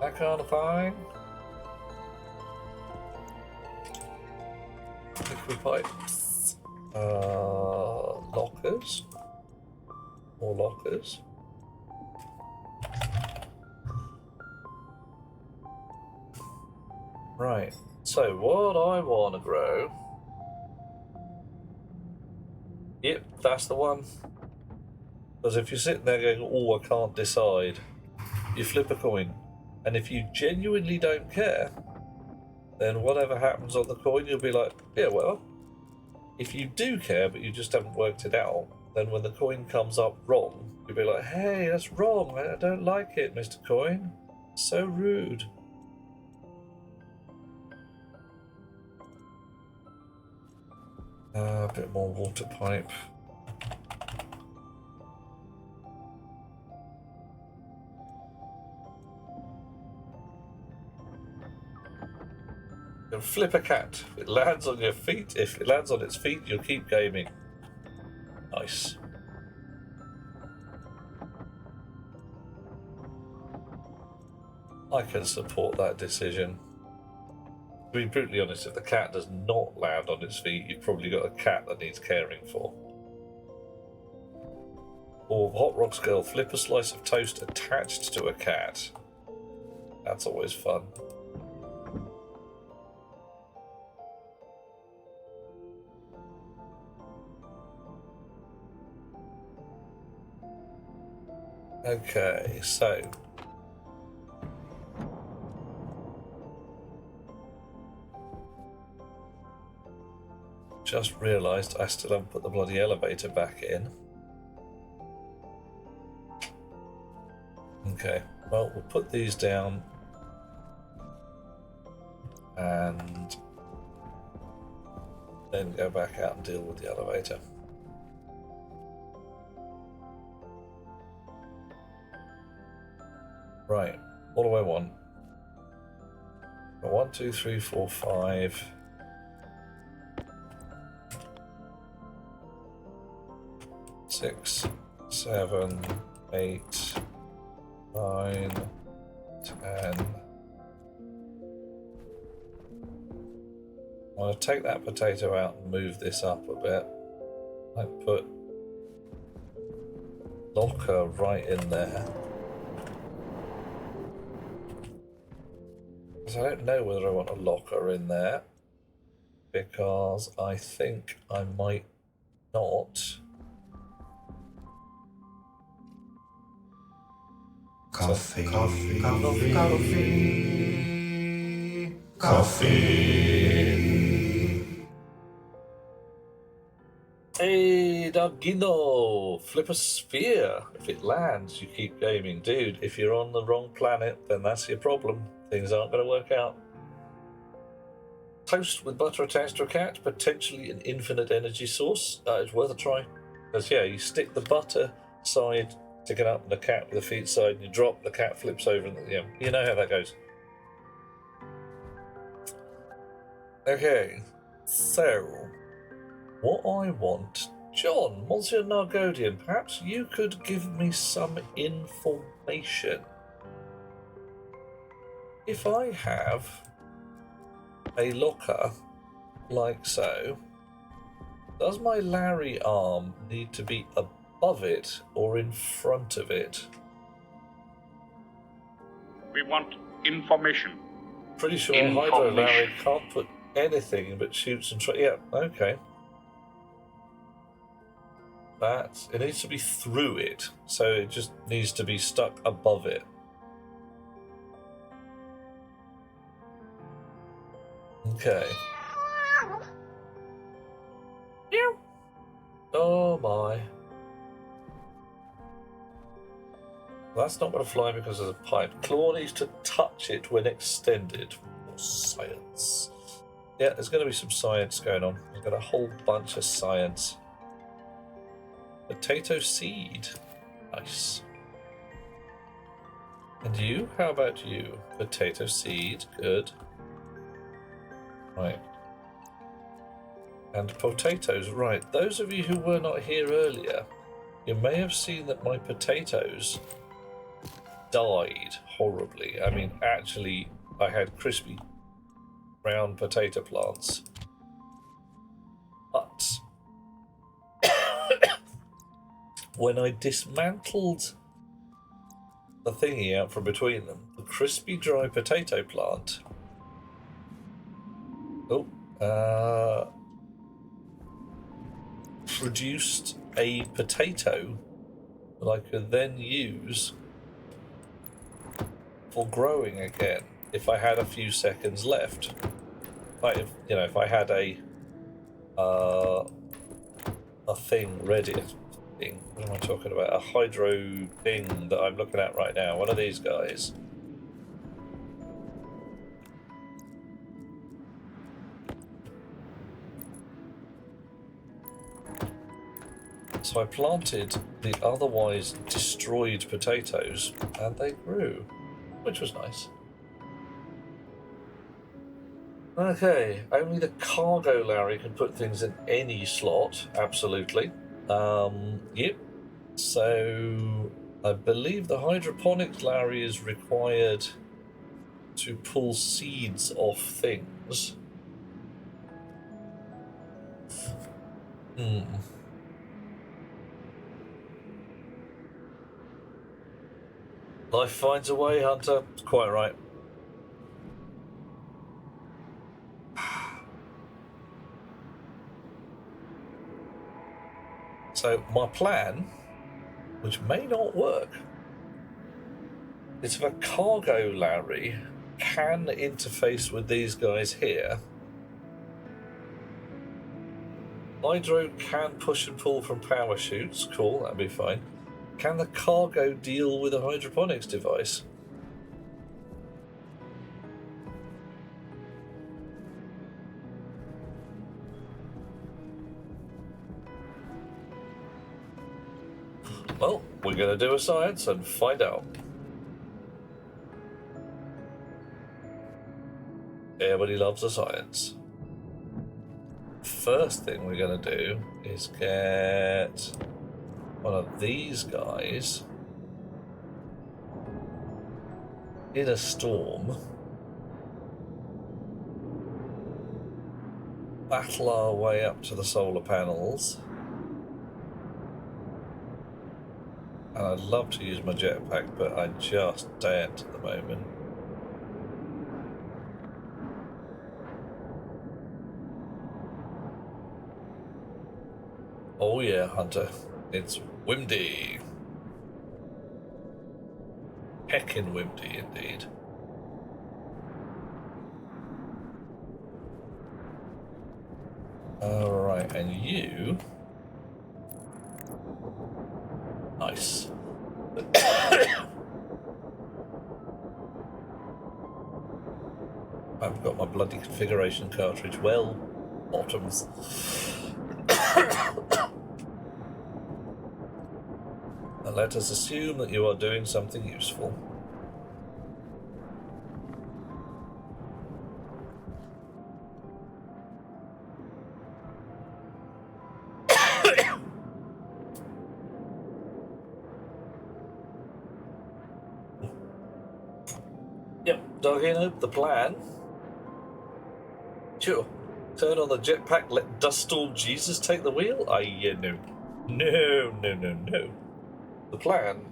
that kind of thing. Liquid pipes, lockers. More lockers. Right, so what I want to grow. Yep, that's the one. Because if you're sitting there going, oh, I can't decide, you flip a coin. And if you genuinely don't care, then whatever happens on the coin, you'll be like, yeah, well. If you do care, but you just haven't worked it out, then when the coin comes up wrong, you'll be like, hey, that's wrong. I don't like it, Mr. Coin. So rude. A bit more water pipe. You can flip a cat. It lands on your feet. If it lands on its feet, you'll keep gaming. Nice. I can support that decision. To be brutally honest, if the cat does not land on its feet, you've probably got a cat that needs caring for. Or Hot Rocks Girl, flip a slice of toast attached to a cat. That's always fun. Okay, so just realised I still haven't put the bloody elevator back in. Okay, well, we'll put these down and then go back out and deal with the elevator. Right, what do I want? 1, 2, 3, 4, 5. 6, 7, 8, 9, 10. I'm going to take that potato out and move this up a bit. I put locker right in there. Because I don't know whether I want a locker in there, because I think I might not. Coffee. Coffee. Coffee. Coffee. Coffee. Hey, Dogino! Flip a sphere. If it lands, you keep gaming. Dude, if you're on the wrong planet, then that's your problem. Things aren't going to work out. Toast with butter attached to a cat, potentially an infinite energy source. It's worth a try. Because, yeah, you stick the butter side, stick it up, and the cat with the feet side, and you drop, the cat flips over, and you know how that goes. Okay, So, what I want, John, Monsieur Nargodian, perhaps you could give me some information. If I have a locker like so, does my Larry arm need to be above it or in front of it? We want information. Pretty sure Hydro Larry can't put anything but shoots and yeah, okay. That it needs to be through it, so it just needs to be stuck above it. Okay. Oh my. That's not going to fly because there's a pipe. Claw needs to touch it when extended. Oh, science. Yeah, there's going to be some science going on. I've got a whole bunch of science. Potato seed. Nice. And you? How about you? Potato seed. Good. Right. And potatoes. Right. Those of you who were not here earlier, you may have seen that my potatoes died horribly. I mean, actually, I had crispy brown potato plants. But when I dismantled the thingy out from between them, the crispy dry potato plant produced a potato that I could then use for growing again if I had a few seconds left. Like if I had a thing ready. What am I talking about? A hydro thing that I'm looking at right now. One of these guys. So I planted the otherwise destroyed potatoes and they grew, which was nice. Okay, only the cargo Larry can put things in any slot, absolutely. Yep. So I believe the hydroponics Larry is required to pull seeds off things. Life finds a way, Hunter. Quite right. So my plan, which may not work, is if a cargo Larry can interface with these guys here, Hydro can push and pull from power chutes. Cool, that'd be fine. Can the cargo deal with a hydroponics device? Well, we're going to do a science and find out. Everybody loves a science. First thing we're going to do is get one of these guys in a storm, battle our way up to the solar panels, and I'd love to use my jetpack, but I just daren't at the moment. Oh yeah, Hunter, it's windy. Heckin' windy indeed. Alright, and you... Nice. I've got my bloody configuration cartridge. Well, bottoms. And let us assume that you are doing something useful. Dogino, the plan? Sure. Turn on the jetpack, let Duststorm Jesus take the wheel? No. No. The plan,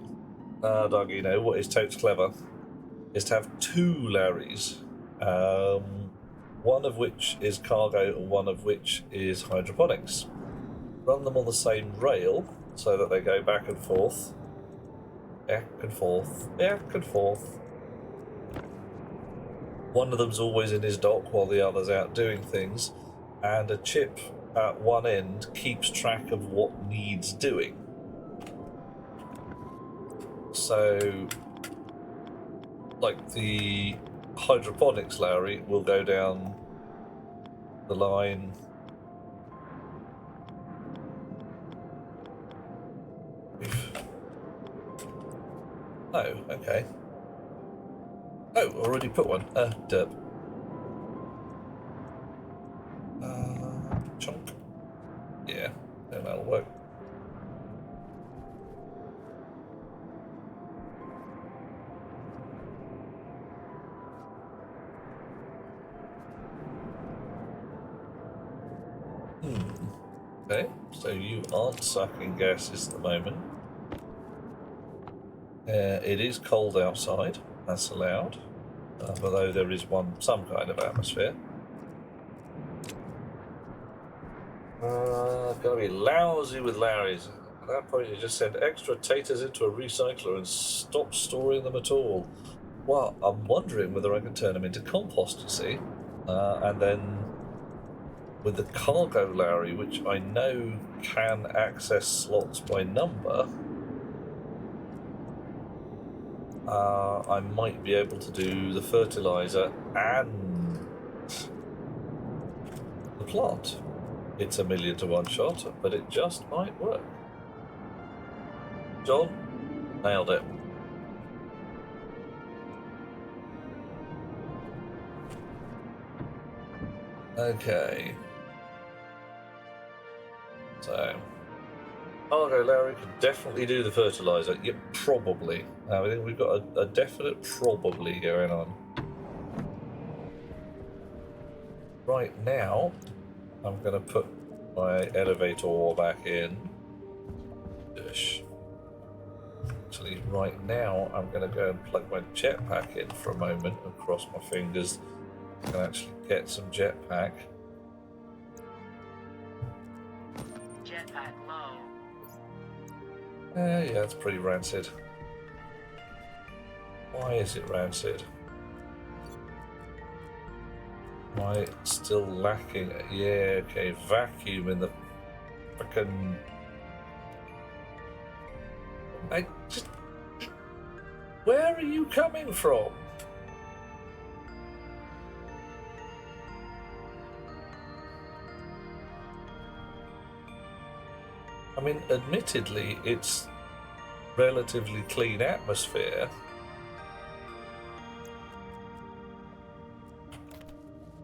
Dogino, what is totes clever, is to have two Larrys. One of which is cargo and one of which is hydroponics. Run them on the same rail so that they go back and forth. Back and forth. One of them's always in his dock while the other's out doing things, and a chip at one end keeps track of what needs doing. So, like the hydroponics Larry will go down the line. Oh, okay. Oh, already put one. Derp. Chunk. Yeah, then that'll work. Okay, so you aren't sucking gases at the moment. It is cold outside, that's allowed, although there is some kind of atmosphere. Gotta be lousy with Larrys. At that point you just send extra taters into a recycler and stop storing them at all. Well, I'm wondering whether I can turn them into compost, you see, and then with the cargo Larry, which I know can access slots by number, I might be able to do the fertilizer and the plant. It's a 1,000,000 to 1 shot, but it just might work. John, nailed it. Okay. So, cargo Larry could definitely do the fertilizer. Yep, probably. I think we've got a definite probably going on. Right now, I'm going to put my elevator back in. Actually, right now, I'm going to go and plug my jetpack in for a moment and cross my fingers. I can actually get some jetpack. Jetpack low. Yeah, it's pretty rancid. Why is it rancid? Why still lacking? Yeah, okay, vacuum in the frickin'. Where are you coming from? I mean, admittedly, it's relatively clean atmosphere.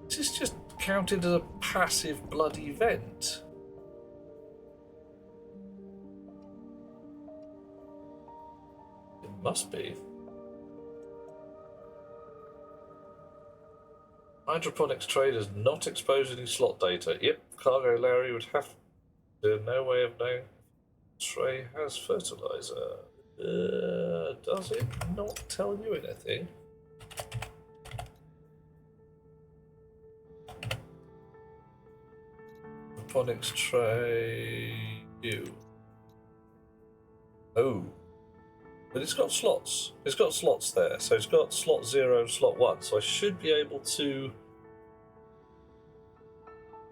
This is just counted as a passive bloody vent. It must be. Hydroponics traders not expose any slot data. Yep, cargo Larry would have no way of knowing tray has fertilizer. Does it not tell you anything? Hydroponics tray you. Oh. But it's got slots. It's got slots there. So it's got slot 0 and slot 1. So I should be able to.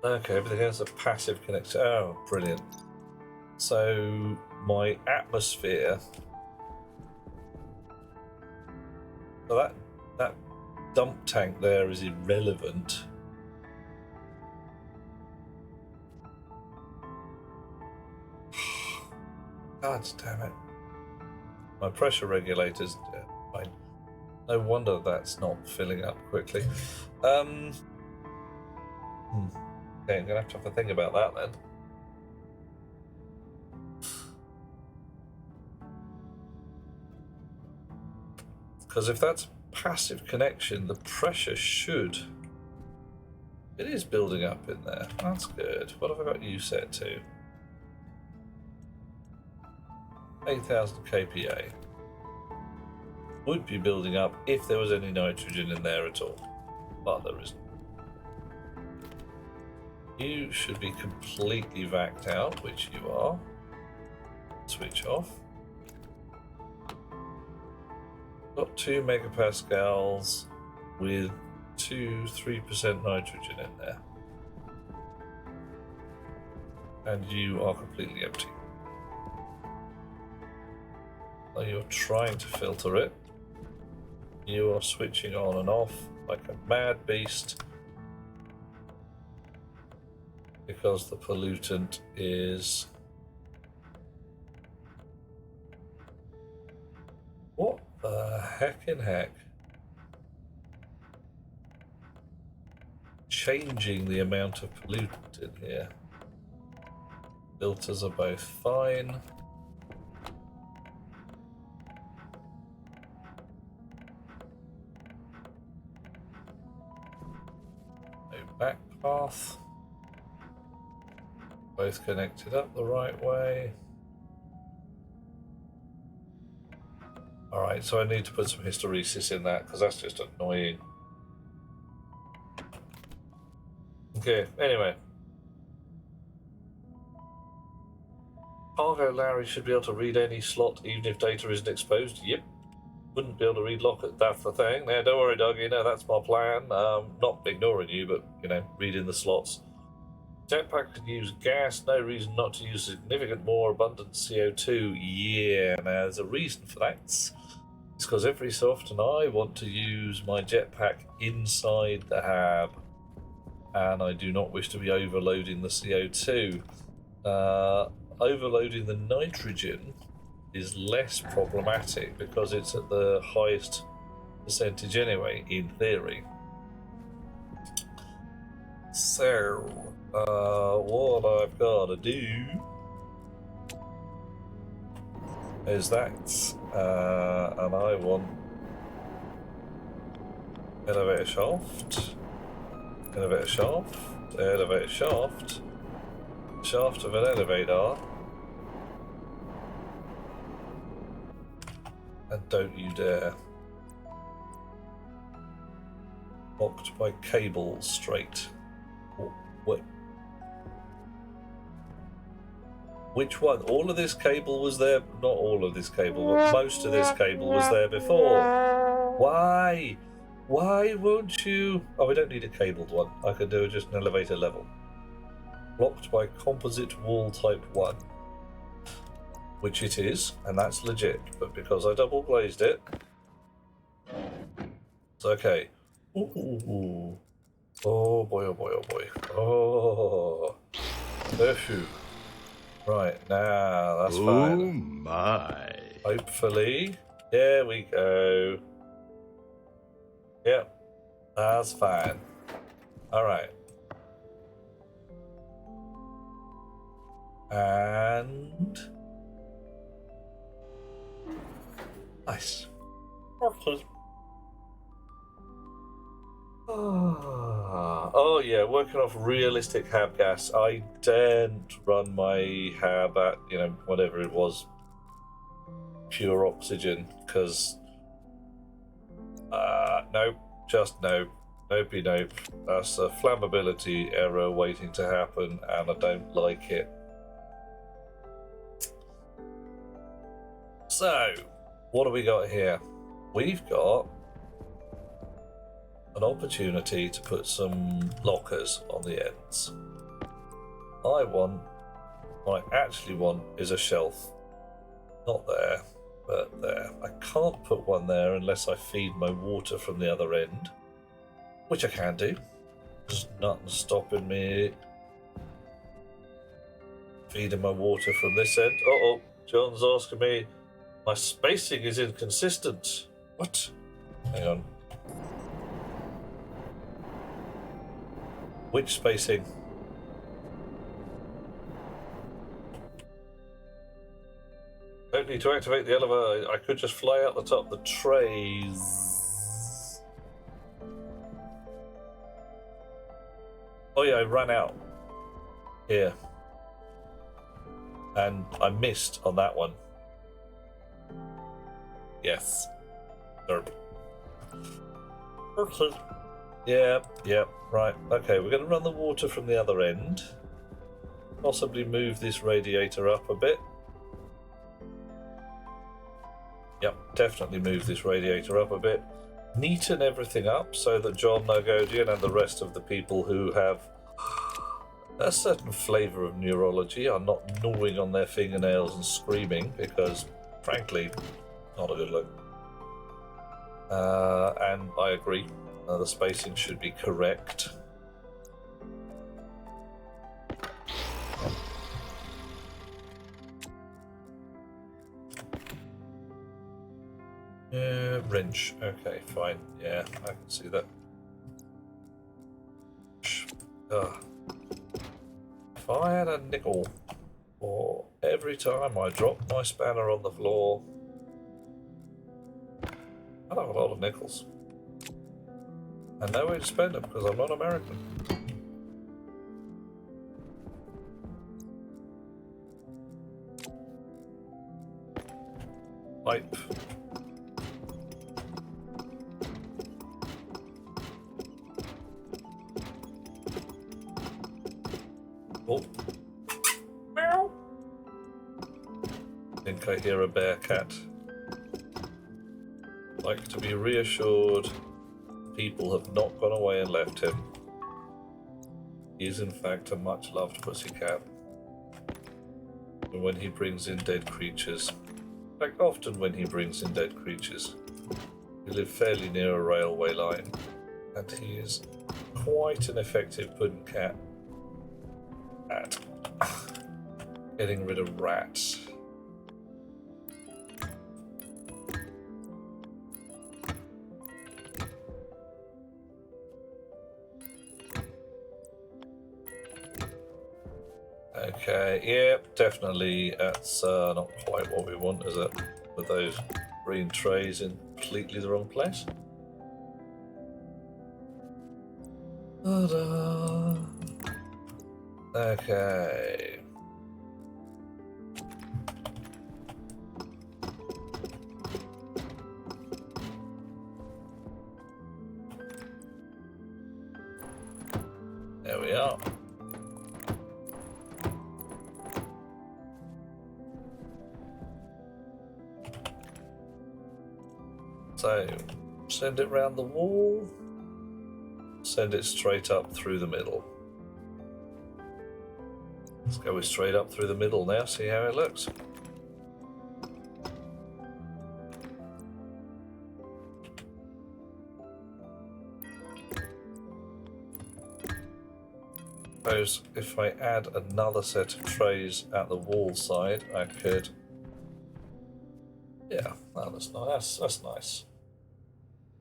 Okay, everything has a passive connection. Oh, brilliant. So my atmosphere. So that dump tank there is irrelevant. God damn it. My pressure regulator's fine. No wonder that's not filling up quickly. Okay, I'm gonna have to have a think about that then. Because if that's passive connection, the pressure should... It is building up in there. That's good. What have I got you set to? 8,000 kPa. Would be building up if there was any nitrogen in there at all. But there isn't. You should be completely vacked out, which you are. Switch off. Got 2 megapascals with 3% nitrogen in there. And you are completely empty. Now you're trying to filter it. You are switching on and off like a mad beast because the pollutant is... What the heck in heck? Changing the amount of pollutant in here. Filters are both fine. No back path. Both connected up the right way. Alright, so I need to put some hysteresis in that because that's just annoying. Okay, anyway. Cargo Larry should be able to read any slot even if data isn't exposed. Yep. Wouldn't be able to read lock it, that's the thing. Now, don't worry, Doug, you know, that's my plan. Not ignoring you, but, you know, reading the slots. Jetpack can use gas, no reason not to use significant more abundant CO2. Yeah, now there's a reason for that. It's because every so often I want to use my jetpack inside the hab, and I do not wish to be overloading the CO2. Overloading the nitrogen is less problematic because it's at the highest percentage anyway, in theory. So, what I've got to do is that, and I want elevator shaft, elevator shaft, elevator shaft, shaft of an elevator, and don't you dare. Locked by cables straight. What? Which one? All of this cable was there. Not all of this cable, but most of this cable was there before. Why? Why won't you? Oh, we don't need a cabled one. I could do just an elevator level. Blocked by composite wall type 1. Which it is, and that's legit. But because I double glazed it, it's okay. Ooh. Oh boy, oh boy, oh boy. Oh. Phew. Right, now that's fine. Oh my. Hopefully. There we go. Yep. That's fine. Alright. And... Nice. Oh yeah, working off realistic hab gas. I daren't run my hab at, you know, whatever it was, pure oxygen, because nope, just nope. Nopey nope. That's a flammability error waiting to happen, and I don't like it. So, what do we got here? We've got an opportunity to put some lockers on the ends. What I actually want is a shelf. Not there, but there. I can't put one there unless I feed my water from the other end, which I can do. There's nothing stopping me feeding my water from this end. Uh-oh, John's asking me, my spacing is inconsistent. What? Hang on. Which spacing? Don't need to activate the elevator. I could just fly out the top. The trays. Oh yeah, I ran out here. And I missed on that one. Yes. Derp. Okay. Yeah, right. Okay, we're going to run the water from the other end. Possibly move this radiator up a bit. Yep, definitely move this radiator up a bit. Neaten everything up so that John Nagodian and the rest of the people who have a certain flavour of neurology are not gnawing on their fingernails and screaming, because, frankly, not a good look. And I agree, the spacing should be correct. Wrench. Okay, fine. Yeah, I can see that. If I had a nickel for every time I dropped my spanner on the floor, I'd have a lot of nickels. And no way to spend them because I'm not American. Pipe. Oh. Meow. I think I hear a bear cat. Like to be reassured people have not gone away and left him. He is in fact a much loved pussycat. And when he brings in dead creatures, in fact often when he brings in dead creatures, we live fairly near a railway line, and he is quite an effective pudding cat at getting rid of rats. Okay, yeah, definitely that's not quite what we want, is it? With those green trays in completely the wrong place. Ta-da. Okay. There we are. So, send it round the wall, send it straight up through the middle. Let's go straight up through the middle now, see how it looks. Suppose if I add another set of trays at the wall side, I could... Yeah, that's nice. That's nice.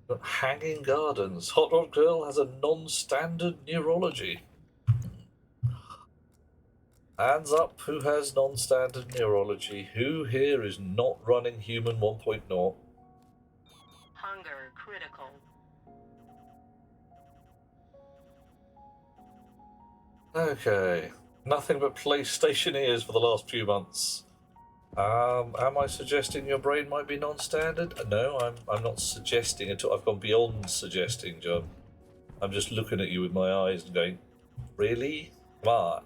Got hanging gardens. Hot Rod Girl has a non-standard neurology. Hands up who has non-standard neurology. Who here is not running Human 1.0? Hunger critical. Okay. Nothing but PlayStation ears for the last few months. Am I suggesting your brain might be non-standard? No, I'm not suggesting it. I've gone beyond suggesting, John. I'm just looking at you with my eyes and going, really? Come on.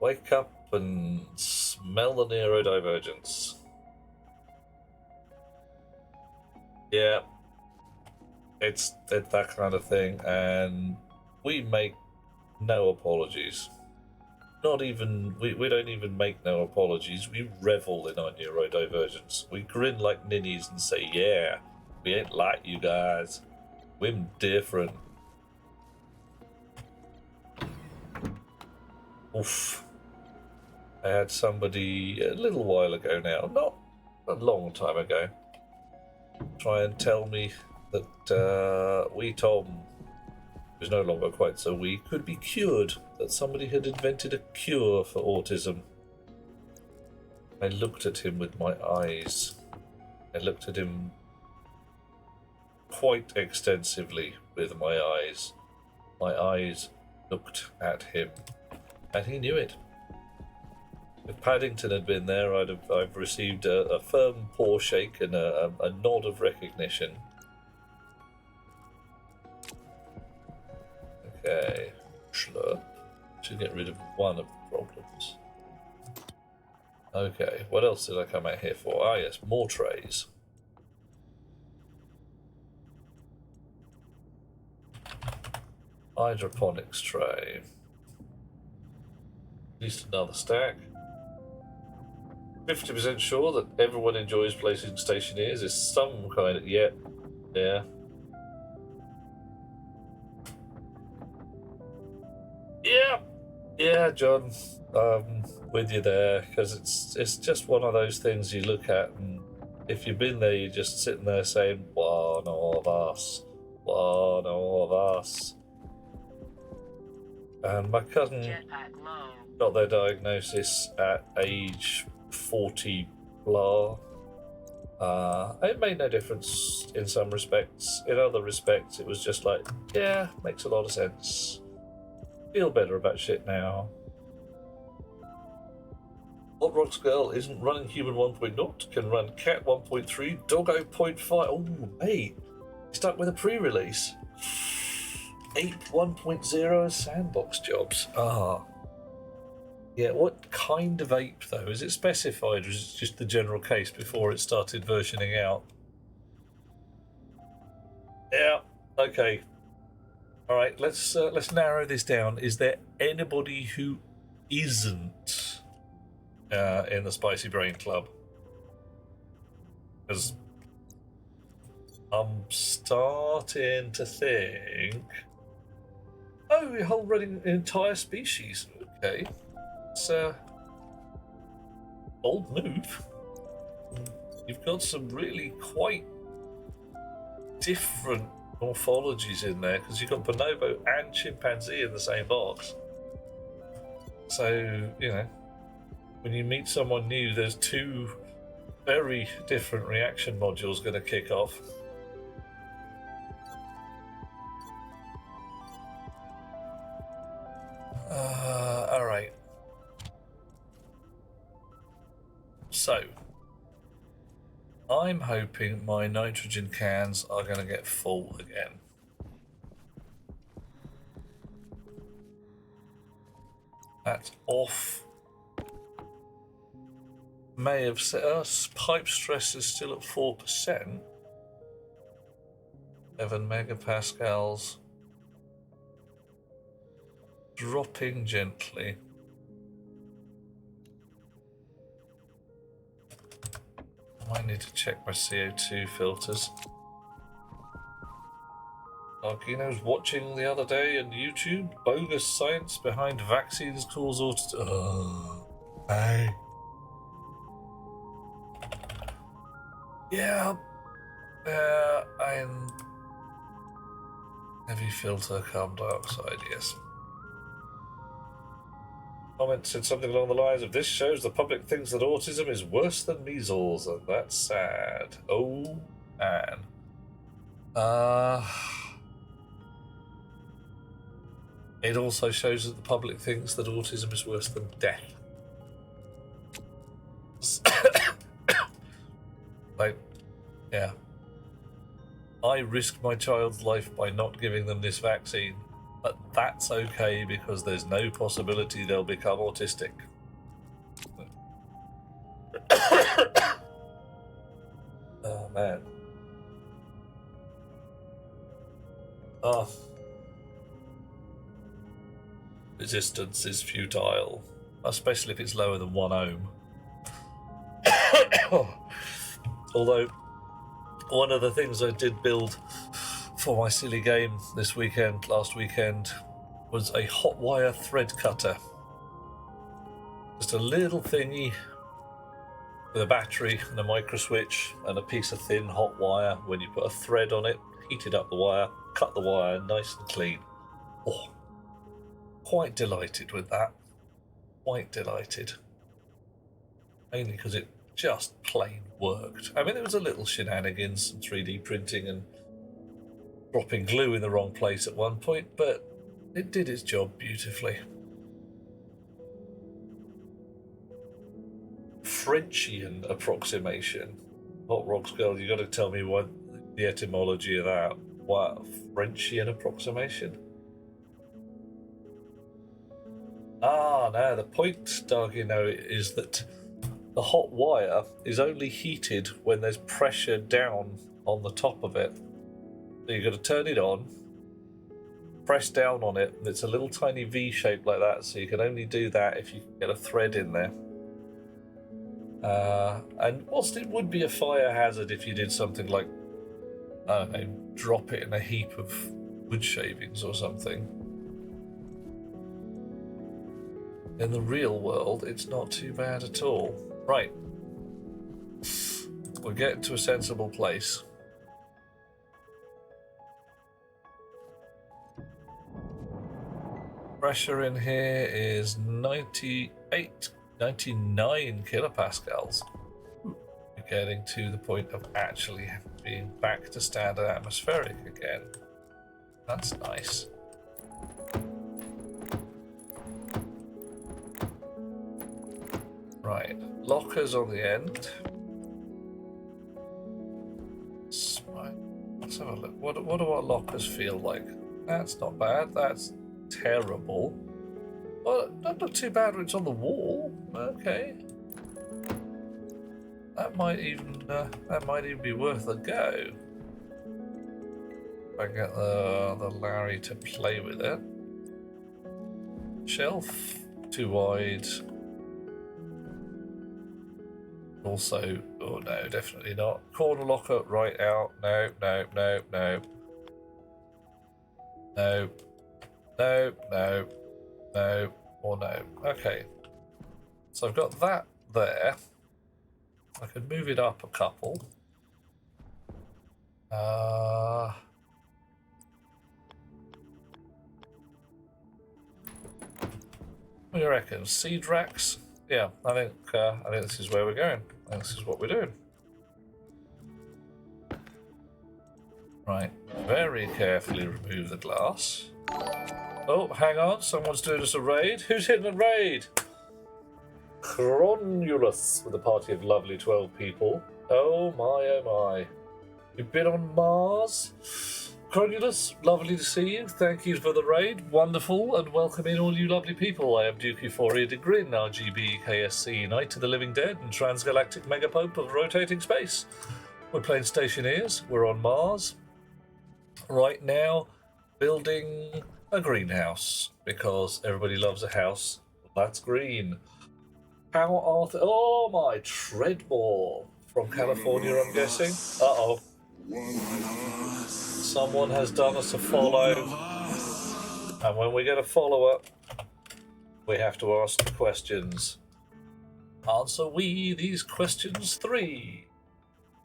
Wake up and smell the neurodivergence. Yeah. It's that kind of thing, and we make no apologies. Not even, we don't even make no apologies. We revel in our neurodivergence. We grin like ninnies and say, yeah, we ain't like you guys. We're different. Oof. I had somebody a little while ago now, not a long time ago, try and tell me that wee Tom, who's no longer quite so wee, could be cured, that somebody had invented a cure for autism. I looked at him with my eyes. I looked at him quite extensively with my eyes. My eyes looked at him, and he knew it. If Paddington had been there, I've received a firm paw shake and a nod of recognition. Okay, schlurp. Should get rid of one of the problems. Okay, what else did I come out here for? Ah, yes, more trays. Hydroponics tray. At least another stack. 50% sure that everyone enjoys placing stationeers is some kind of... Yeah. Yeah, John. With you there, because it's just one of those things you look at, and if you've been there, you're just sitting there saying, one of us. And my cousin got their diagnosis at age 40 blah. It made no difference in some respects. In other respects, it was just like, yeah, makes a lot of sense. Feel better about shit now. Hot Rocks Girl isn't running Human 1.0, can run Cat 1.3, Doggo 0.5. Oh, mate, stuck with a pre-release. Ape 1.0 sandbox jobs. Yeah, what kind of ape, though? Is it specified, or is it just the general case before it started versioning out? Yeah, okay. All right, let's narrow this down. Is there anybody who isn't in the Spicy Brain Club? Because I'm starting to think... Oh, you're whole running an entire species. Okay. It's a bold move. You've got some really quite different morphologies in there, because you've got bonobo and chimpanzee in the same box. So, you know, when you meet someone new, there's two very different reaction modules going to kick off. All right. So, I'm hoping my nitrogen cans are going to get full again. That's off. May have set us. Pipe stress is still at 4%. 7 megapascals. Dropping gently. I need to check my CO2 filters. Argino's watching the other day on YouTube. Bogus science behind vaccines cause autism. Hey. Yeah. I'm... Heavy filter carbon dioxide, yes. Comment said something along the lines of, this shows the public thinks that autism is worse than measles, and that's sad. Oh, man. It also shows that the public thinks that autism is worse than death. Like, yeah. I risked my child's life by not giving them this vaccine. But that's okay, because there's no possibility they'll become autistic. Oh, man. Oh. Resistance is futile, especially if it's lower than 1 ohm. Although, one of the things I did build for my silly game last weekend, was a hot wire thread cutter. Just a little thingy with a battery and a micro switch and a piece of thin hot wire. When you put a thread on it, heated up the wire, cut the wire nice and clean. Oh, quite delighted with that. Quite delighted. Mainly because it just plain worked. I mean, there was a little shenanigans and 3D printing and dropping glue in the wrong place at one point, but It did its job beautifully. Frenchian approximation. Hot Rocks Girl, you got to tell me what the etymology of that. What? Frenchian approximation? Ah, no, the point, Dargino, is that the hot wire is only heated when there's pressure down on the top of it. So you've got to turn it on, press down on it, and it's a little tiny V shape like that, so you can only do that if you can get a thread in there. And whilst it would be a fire hazard if you did something like, I don't know, drop it in a heap of wood shavings or something, in the real world, it's not too bad at all. Right. We're getting to a sensible place. Pressure in here is 99 kilopascals. We're getting to the point of actually being back to standard atmospheric again. That's nice. Right, lockers on the end. Let's have a look. What do our lockers feel like? That's not bad. That's terrible. Well, not too bad when it's on the wall. Okay. That might even be worth a go. If I get the Larry to play with it. Shelf too wide. Also, oh no, definitely not. Corner locker right out. No, no, no, no. No. No, no, no, or no. Okay. So I've got that there. I could move it up a couple. What do you reckon? Seed racks? Yeah, I think this is where we're going. I think this is what we're doing. Right, very carefully remove the glass. Oh, hang on, someone's doing us a raid. Who's hitting the raid? Cronulus with a party of lovely 12 people. Oh my, oh my. You've been on Mars? Cronulus, lovely to see you. Thank you for the raid. Wonderful, and welcome in all you lovely people. I am Duke Euphoria de Grin, RGB KSC, Knight of the Living Dead and Transgalactic Megapope of rotating space. We're playing Stationeers. We're on Mars. Right now, building a greenhouse, because everybody loves a house that's green. How are oh my, Treadmore from California, I'm guessing. Uh-oh. Someone has done us a follow, and when we get a follow-up, we have to ask the questions. Answer we these questions 3.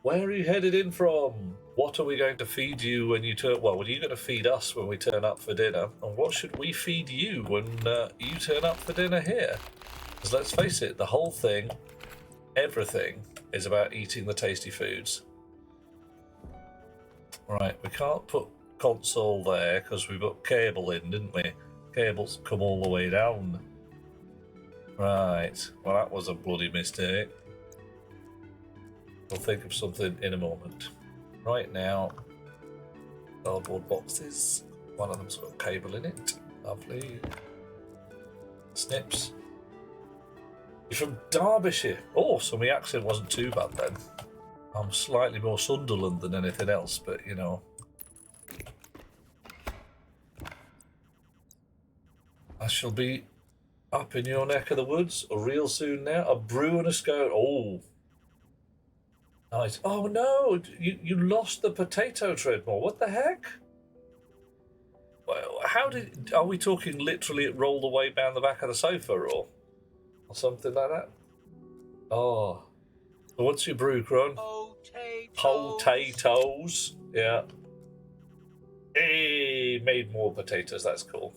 Where are you headed in from? What are we going to feed you when you turn... Well, what are you going to feed us when we turn up for dinner? And what should we feed you when you turn up for dinner here? Because let's face it, the whole thing, everything, is about eating the tasty foods. Right, we can't put console there because we put cable in, didn't we? Cables come all the way down. Right, well that was a bloody mistake. We'll think of something in a moment. Right now, cardboard boxes. One of them's got a cable in it. Lovely. Snips. You're from Derbyshire. Oh, so my accent wasn't too bad then. I'm slightly more Sunderland than anything else, but you know. I shall be up in your neck of the woods real soon now. A brew and a scone. Oh. Nice. Oh no, you lost the potato, Treadmore. What the heck? Well, are we talking literally it rolled away down the back of the sofa or something like that? Oh. So what's your brew, Cron? Potatoes. Yeah. Hey, made more potatoes. That's cool.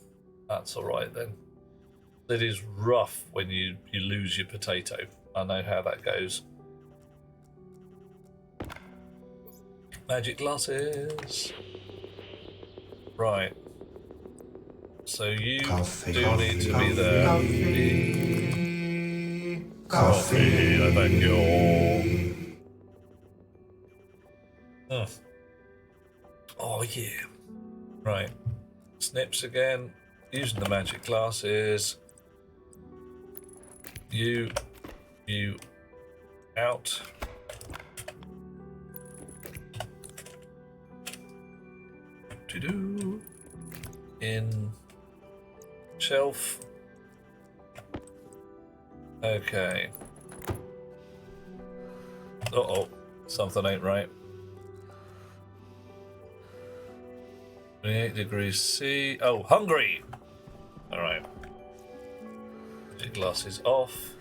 That's all right then. It is rough when you lose your potato. I know how that goes. Magic glasses. Right. So you Coffee. do need to be there. Coffee. I thank you. Oh yeah. Right. Snips again. Using the magic glasses. You out. To do in shelf. Okay. Uh-oh, something ain't right. 28 degrees C. Oh, hungry! Alright. Magic glasses off.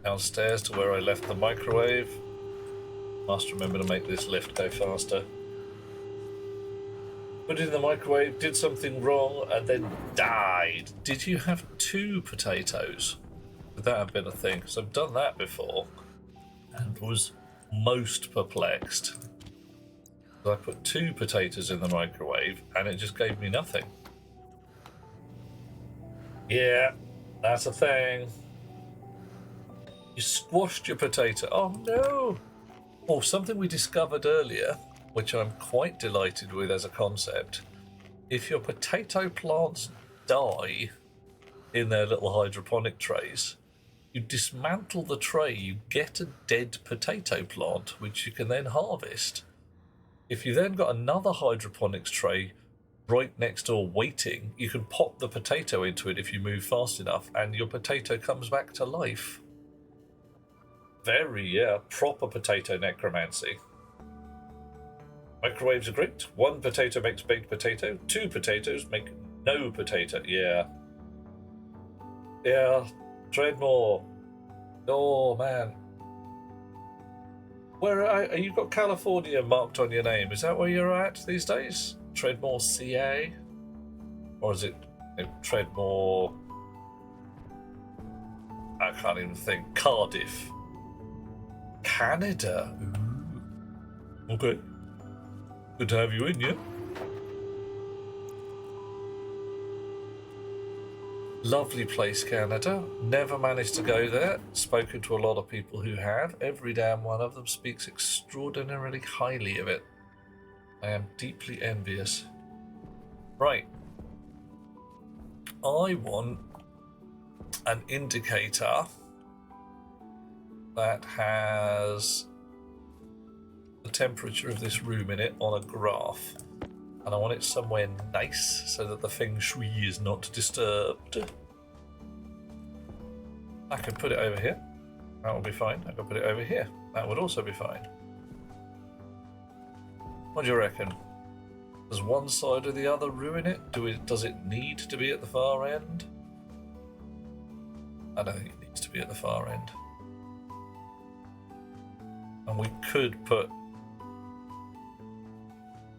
Downstairs to where I left the microwave. Must remember to make this lift go faster. Put it in the microwave, did something wrong, and then died. Did you have 2 potatoes? Would that have been a thing? Because I've done that before and was most perplexed. I put 2 potatoes in the microwave and it just gave me nothing. Yeah, that's a thing. You squashed your potato. Oh no! Oh, something we discovered earlier, which I'm quite delighted with as a concept. If your potato plants die in their little hydroponic trays, you dismantle the tray, you get a dead potato plant, which you can then harvest. If you then got another hydroponics tray right next door waiting, you can pop the potato into it if you move fast enough, and your potato comes back to life. Very, proper potato necromancy. Microwaves are great. 1 potato makes baked potato. 2 potatoes make no potato. Yeah. Dreadmore. Oh, man. Where are you? Got California marked on your name? Is that where you're at these days? Treadmore, CA, or is it Treadmore? I can't even think. Cardiff, Canada. Ooh. Okay, good to have you in, yeah. Lovely place, Canada. Never managed to go there. Spoken to a lot of people who have. Every damn one of them speaks extraordinarily highly of it. I am deeply envious. Right. I want an indicator that has the temperature of this room in it on a graph. And I want it somewhere nice so that the feng shui is not disturbed. I can put it over here. That will be fine. I can put it over here. That would also be fine. What do you reckon? Does one side or the other ruin it? Does it need to be at the far end? I don't think it needs to be at the far end. And we could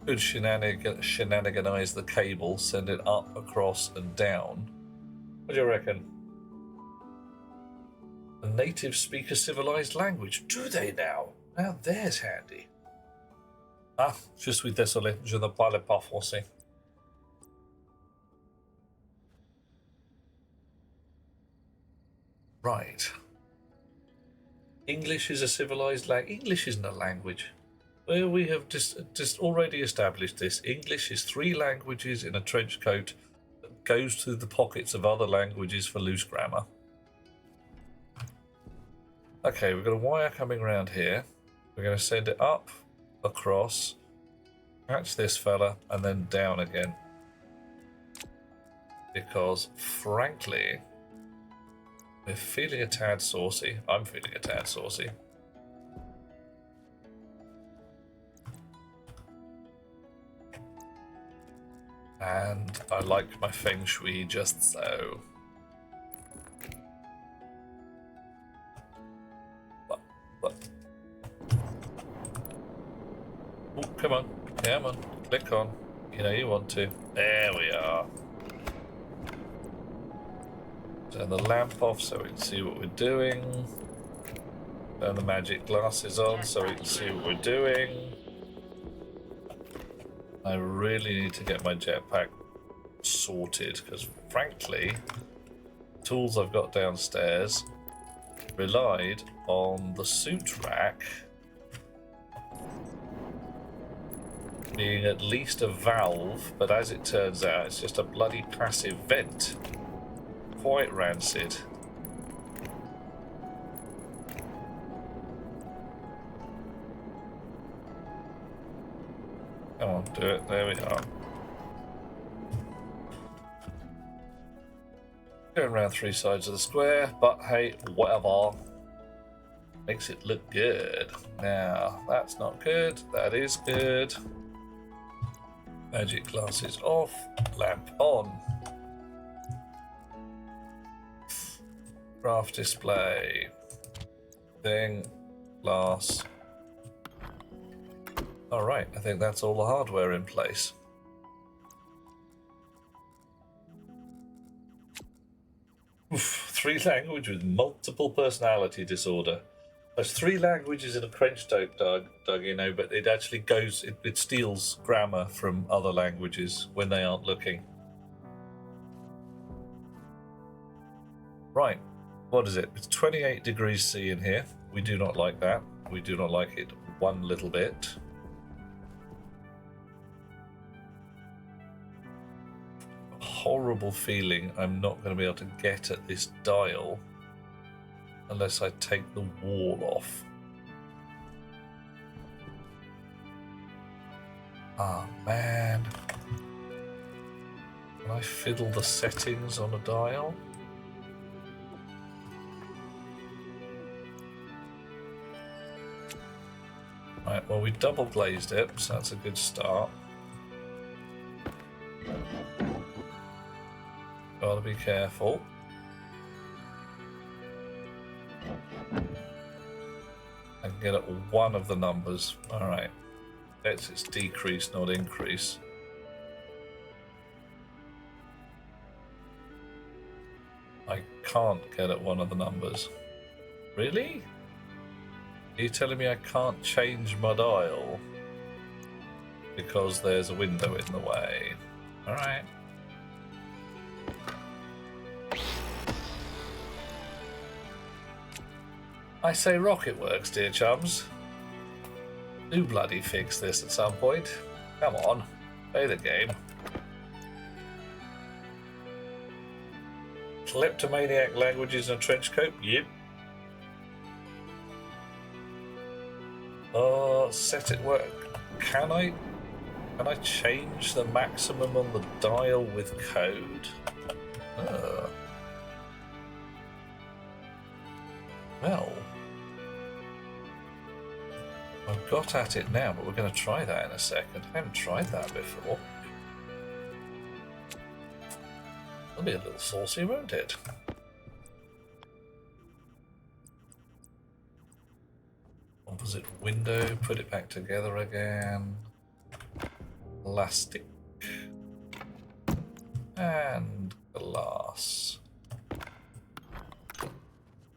shenaniganize the cable, send it up, across, and down. What do you reckon? The natives speak a civilized language. Do they now? Now there's handy. Ah, je suis désolé, je ne parle pas français. Right. English is a civilized language. English isn't a language. Well, we have just already established this. English is 3 languages in a trench coat that goes through the pockets of other languages for loose grammar. Okay, we've got a wire coming around here. We're going to send it up, across, catch this fella, and then down again. Because, frankly, we're feeling a tad saucy. I'm feeling a tad saucy. And I like my feng shui just so. Oh, come on. Click on. You know you want to. There we are. Turn the lamp off so we can see what we're doing. Turn the magic glasses on so we can see what we're doing. I really need to get my jetpack sorted, because frankly, tools I've got downstairs relied on the suit rack being at least a valve, but as it turns out, it's just a bloody passive vent. Quite rancid. Come on, do it. There we are. Going around 3 sides of the square, but hey, whatever. Makes it look good. Now, that's not good. That is good. Magic glasses off. Lamp on. Craft display. Thing. Glass. Alright, I think that's all the hardware in place. Oof, 3 language with multiple personality disorder. There's 3 languages in a French Doug, you know, but it actually goes, it steals grammar from other languages when they aren't looking. Right, what is it? It's 28 degrees C in here. We do not like that. We do not like it one little bit. Horrible feeling I'm not going to be able to get at this dial unless I take the wall off. Ah, man. Can I fiddle the settings on a dial? Right, well, we double glazed it, so that's a good start. Gotta be careful. I can get at one of the numbers. Alright. It's decrease, not increase. I can't get at one of the numbers. Really? Are you telling me I can't change my dial because there's a window in the way? Alright. I say rocket works, dear chums. Do bloody fix this at some point. Come on, play the game. Kleptomaniac languages in a trench coat? Yep. Set it work. Can I change the maximum on the dial with code? Well, I've got at it now, but we're going to try that in a second. I haven't tried that before. It'll be a little saucy, won't it? Opposite window, put it back together again. Plastic. And glass.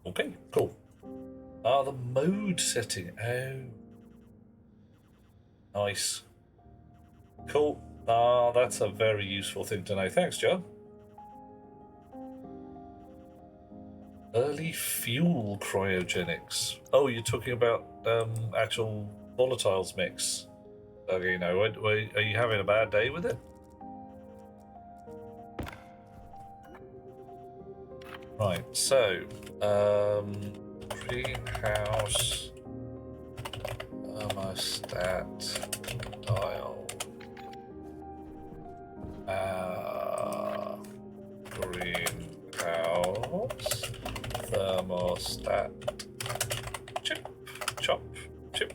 Okay, cool. The mode setting. Oh. Nice. Cool. That's a very useful thing to know. Thanks, John. Early fuel cryogenics. Oh, you're talking about actual volatiles mix. Okay, no, are you having a bad day with it? Right, so greenhouse thermostat dial. Greenhouse thermostat chip, chop, chip.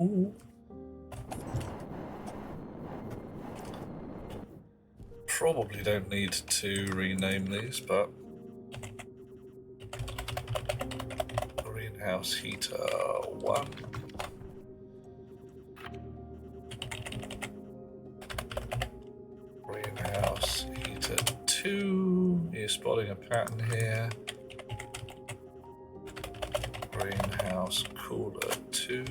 Ooh. Probably don't need to rename these, but greenhouse heater 1. Greenhouse heater 2. You're spotting a pattern here. Greenhouse cooler 2.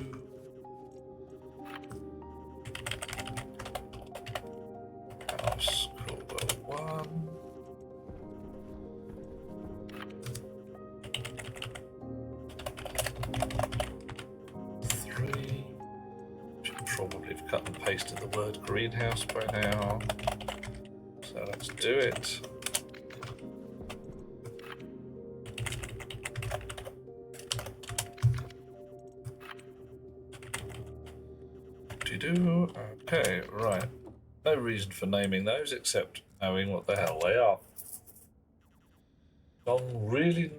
pasted the word greenhouse by now. So let's do it. Do okay, right. No reason for naming those except knowing what the hell they are. I'm really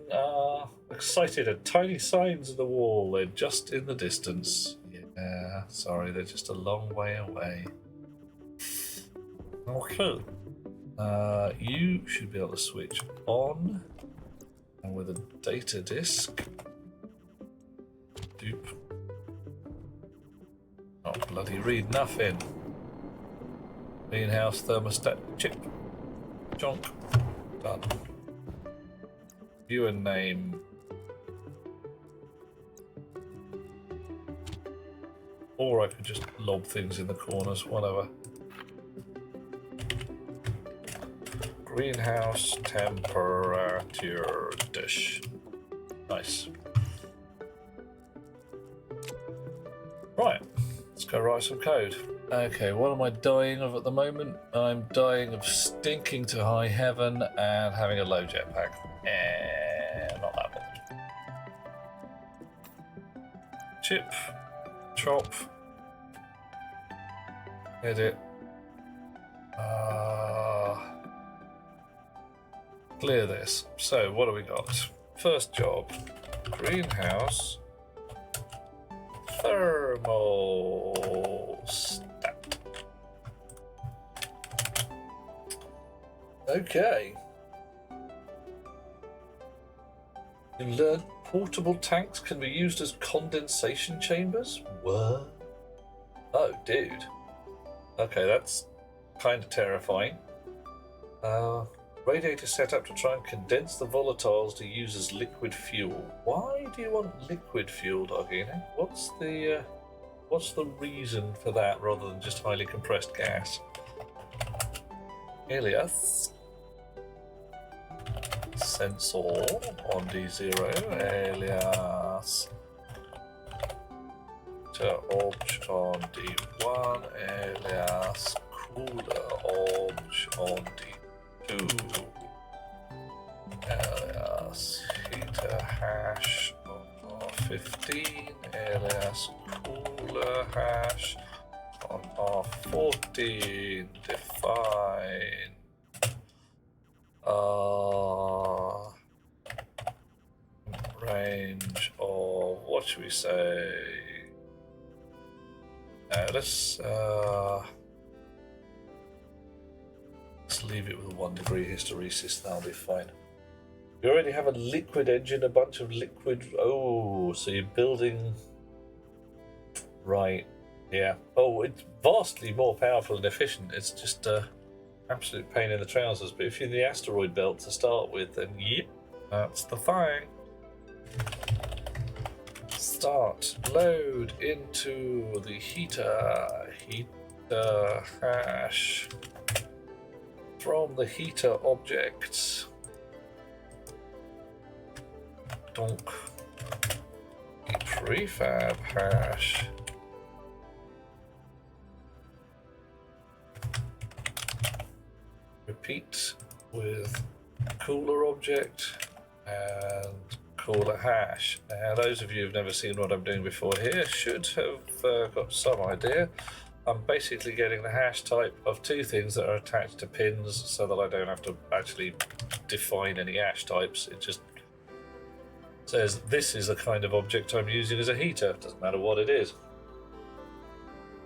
excited at tiny signs on the wall. They're just in the distance. Yeah, sorry, they're just a long way away. Okay. You should be able to switch on, and with a data disk. Doop. Oh, bloody read nothing. Greenhouse thermostat chip. Chonk. Done. Viewer name. Or I could just lob things in the corners, whatever. Greenhouse temperature dish. Nice. Right, let's go write some code. Okay, what am I dying of at the moment? I'm dying of stinking to high heaven and having a low jetpack. Not that bothered. Chip, chop, edit, clear this. So what do we got? First job, greenhouse thermostat. Okay. You learn portable tanks can be used as condensation chambers? What? Oh, dude. Okay, that's kind of terrifying. Radiator set up to try and condense the volatiles to use as liquid fuel. Why do you want liquid fuel, Dogina? What's the reason for that rather than just highly compressed gas? Alias. Sensor on D0, alias to obj on D1, alias cooler obj on D2, alias heater hash on R15, alias cooler hash on R14, define range of, what should we say? Let's leave it with 1 degree hysteresis, that'll be fine. You already have a liquid engine, a bunch of liquid. Oh, so you're building. Right, yeah. Oh, it's vastly more powerful and efficient. It's just absolute pain in the trousers. But if you're in the asteroid belt to start with, then yep, that's the thing. Start, load into the heater hash from the heater objects. Donk. Prefab hash. Repeat with cooler object and cooler hash. Now, those of you who've never seen what I'm doing before here should have got some idea. I'm basically getting the hash type of 2 things that are attached to pins so that I don't have to actually define any hash types. It just says this is the kind of object I'm using as a heater. Doesn't matter what it is.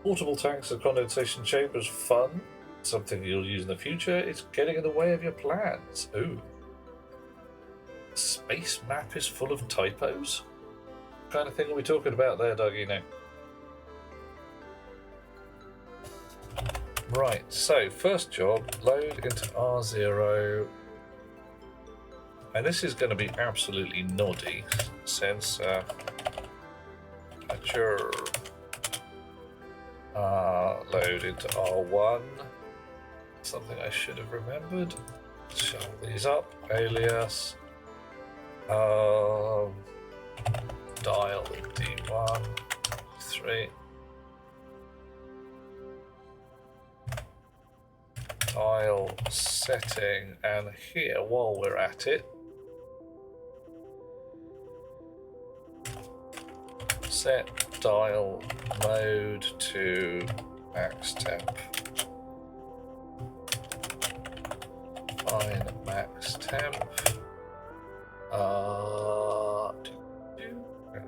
Portable tanks and condensation chambers, fun. Something you'll use in the future. It's getting in the way of your plans. Ooh. Space map is full of typos? What kind of thing are we talking about there, Dogino? Right, so first job, load into R0. And this is going to be absolutely noddy. Sensor. Mature. Load into R1. Something I should have remembered. Shuffle these up. Alias. Dial D1, 3. dial setting, and here, while we're at it, set dial mode to max temp. Fine, max temp.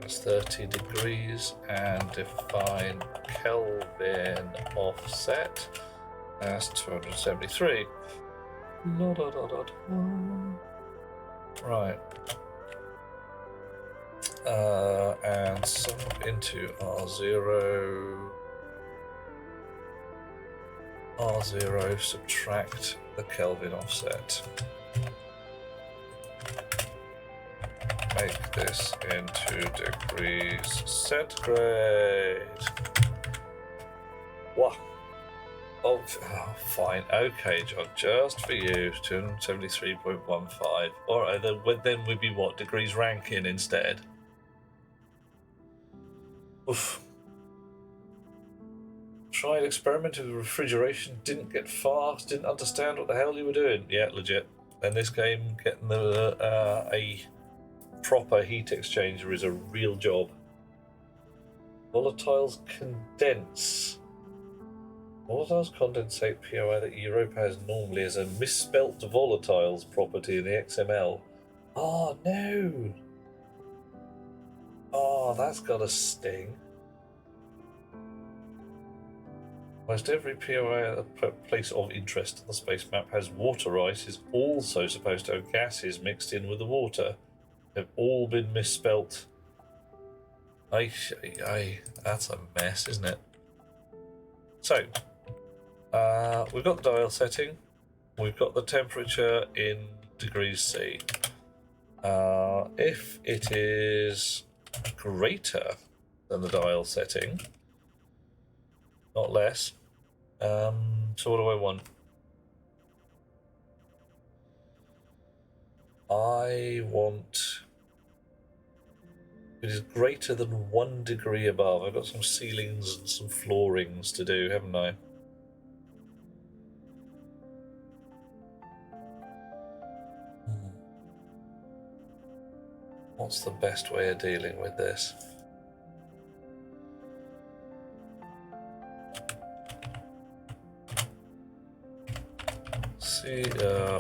That's 30 degrees, and define Kelvin offset as 273. Right. And sum into R0. R0, subtract the Kelvin offset. Make this into degrees centigrade. What? Oh, fine. Okay, John, just for you, 273.15. All right, then we'd be what? Degrees Rankine instead? Oof. Tried experimenting with refrigeration, didn't get far, didn't understand what the hell you were doing. Yeah, legit. In this game, getting a proper heat exchanger is a real job. Volatiles condense. Volatiles condensate POI that Europa has normally as a misspelt volatiles property in the XML. Oh no! Oh, that's got a sting. Almost every POI at a place of interest on the space map has water ice is also supposed to have gases mixed in with the water. They've all been misspelt. That's a mess, isn't it? So, we've got the dial setting. We've got the temperature in degrees C. If it is greater than the dial setting, not less, so what do I want? I want... It is greater than 1 degree above. I've got some ceilings and some floorings to do, haven't I? What's the best way of dealing with this?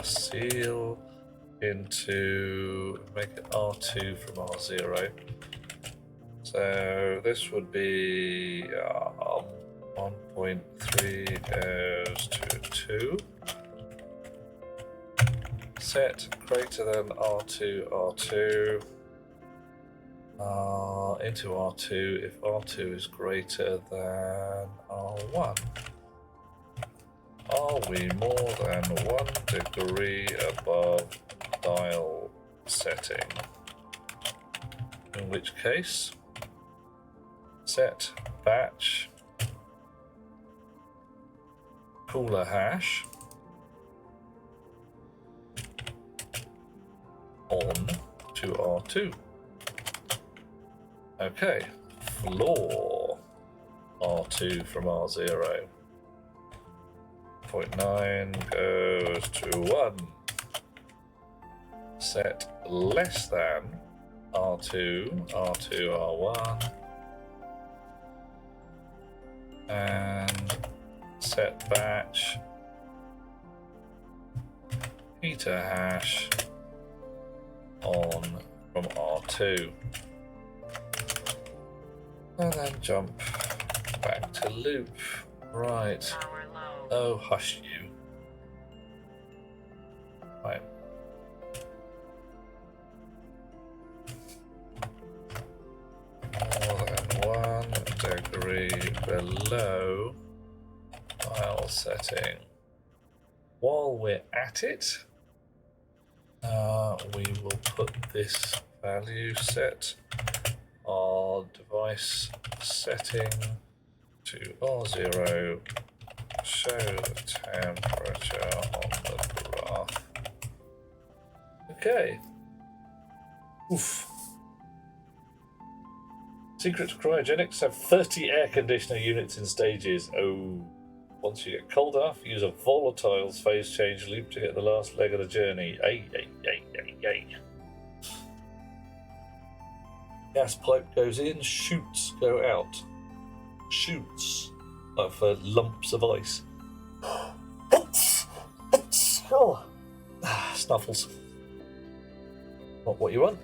Seal into, make it R2 from R0. So this would be 1.3 goes to 2. Set greater than R2, R2 into R2 if R2 is greater than R1. Are we more than 1 degree above dial setting? In which case, set batch cooler hash on to R2. Okay, floor R2 from R0. 0.9 goes to 1. Set less than R2, R2, R1. And set batch heater hash on from R2. And then jump back to loop. Right. Oh, hush you. Right. More than 1 degree below dial setting. While we're at it, we will put this value set our device setting to R0. Show the temperature on the graph. Okay. Oof. Secret to cryogenics have 30 air conditioner units in stages. Oh. Once you get cold enough, use a volatiles phase change loop to get the last leg of the journey. Ay. Gas pipe goes in, shoots go out. Shoots, like for lumps of ice. Oh. Snuffles. Not what you want.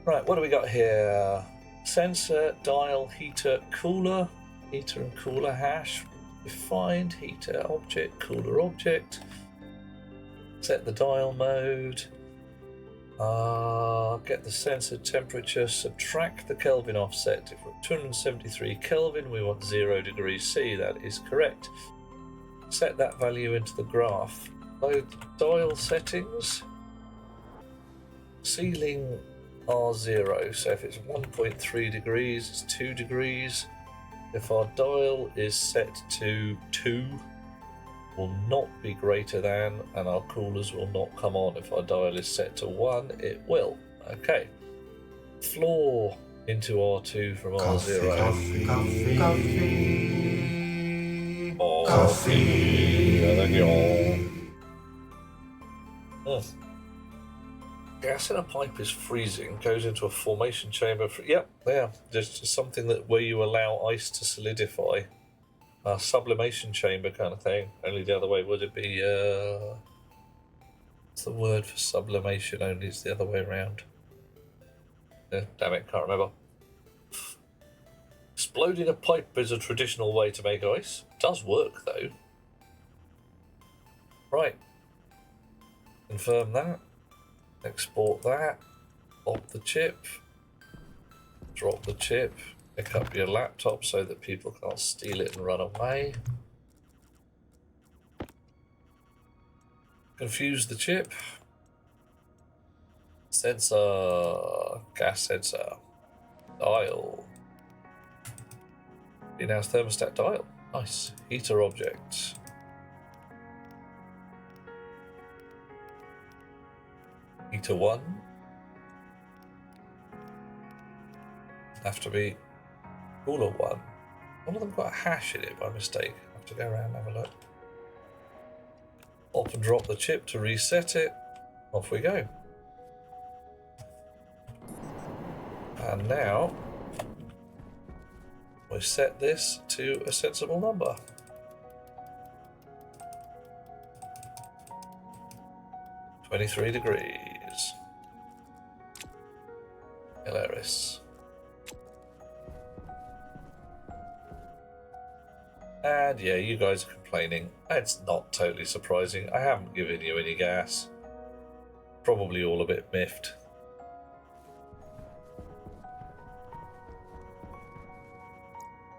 Right, what do we got here? Sensor, dial, heater, cooler. Heater and cooler hash. Defined, heater object, cooler object. Set the dial mode. Get the sensor temperature, subtract the Kelvin offset. If we're at 273 Kelvin, we want 0 degrees C. That is correct. Set that value into the graph. Load the dial settings. Ceiling R0. So if it's 1.3 degrees, it's 2 degrees. If our dial is set to 2, will not be greater than, and our coolers will not come on. If our dial is set to 1, it will. Okay. Floor into R2 from R0. Coffee. Gas in a pipe is freezing, goes into a formation chamber. Yep, just something that where you allow ice to solidify. A sublimation chamber kind of thing. Only the other way would it be? What's the word for sublimation? Only it's the other way around. Damn it, can't remember. Exploding a pipe is a traditional way to make ice. Does work though. Right. Confirm that. Export that. Pop the chip. Drop the chip. Pick up your laptop so that people can't steal it and run away. Confuse the chip. Sensor. Gas sensor. Dial. Greenhouse thermostat dial. Nice. Heater object. Heater 1. Have to be cooler 1. One of them got a hash in it by mistake. I have to go around and have a look. Pop and drop the chip to reset it. Off we go. And now we set this to a sensible number. 23 degrees. Hilarious. And yeah, you guys are complaining. It's not totally surprising. I haven't given you any gas. Probably all a bit miffed.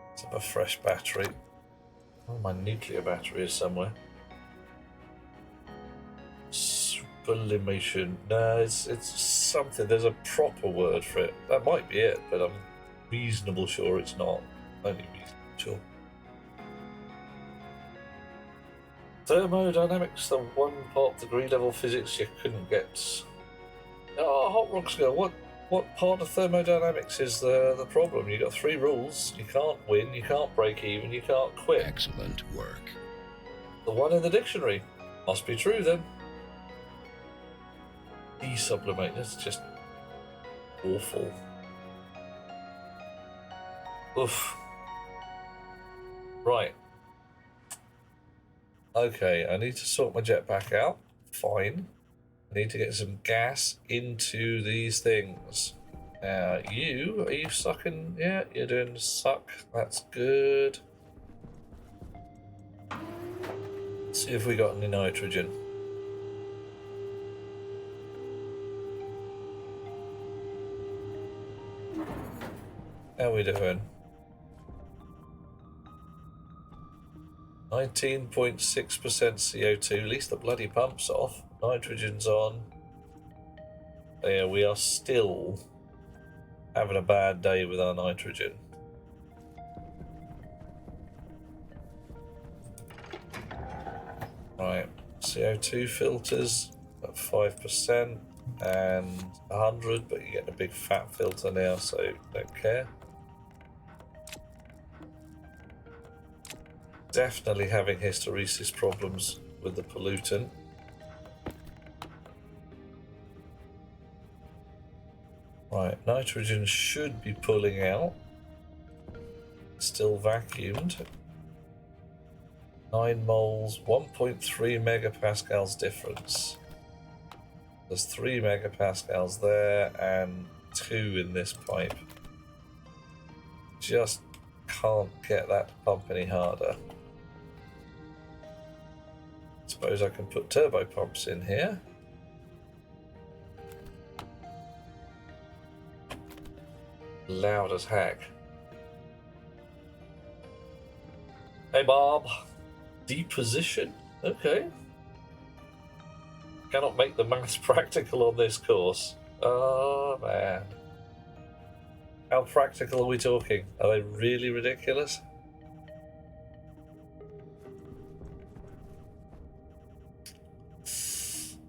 Let's have a fresh battery. Oh, my nuclear battery is somewhere. Sublimation. No, it's something. There's a proper word for it. That might be it, but I'm reasonable sure it's not. Only reasonable sure. Thermodynamics, the one part degree level physics you couldn't get. Oh, Hot Rocks Girl, what part of thermodynamics is the problem? You got 3 rules. You can't win, you can't break even, you can't quit. Excellent work. The one in the dictionary. Must be true then. Desublimate, that's just awful. Oof. Right. Okay, I need to sort my jetpack out. Fine. I need to get some gas into these things. Now, are you sucking? Yeah, you're doing suck. That's good. Let's see if we got any nitrogen. How are we doing? 19.6% CO2, at least the bloody pump's off. Nitrogen's on. Yeah, we are still having a bad day with our nitrogen. Right, CO2 filters at 5% and 100, but you get a big fat filter now, so don't care. Definitely having hysteresis problems with the pollutant. Right, nitrogen should be pulling out. Still vacuumed. 9 moles, 1.3 megapascals difference. There's 3 megapascals there and 2 in this pipe. Just can't get that to pump any harder. Suppose I can put turbo pumps in here. Loud as heck. Hey Bob. Deposition? Okay. Cannot make the maths practical on this course. Oh man. How practical are we talking? Are they really ridiculous?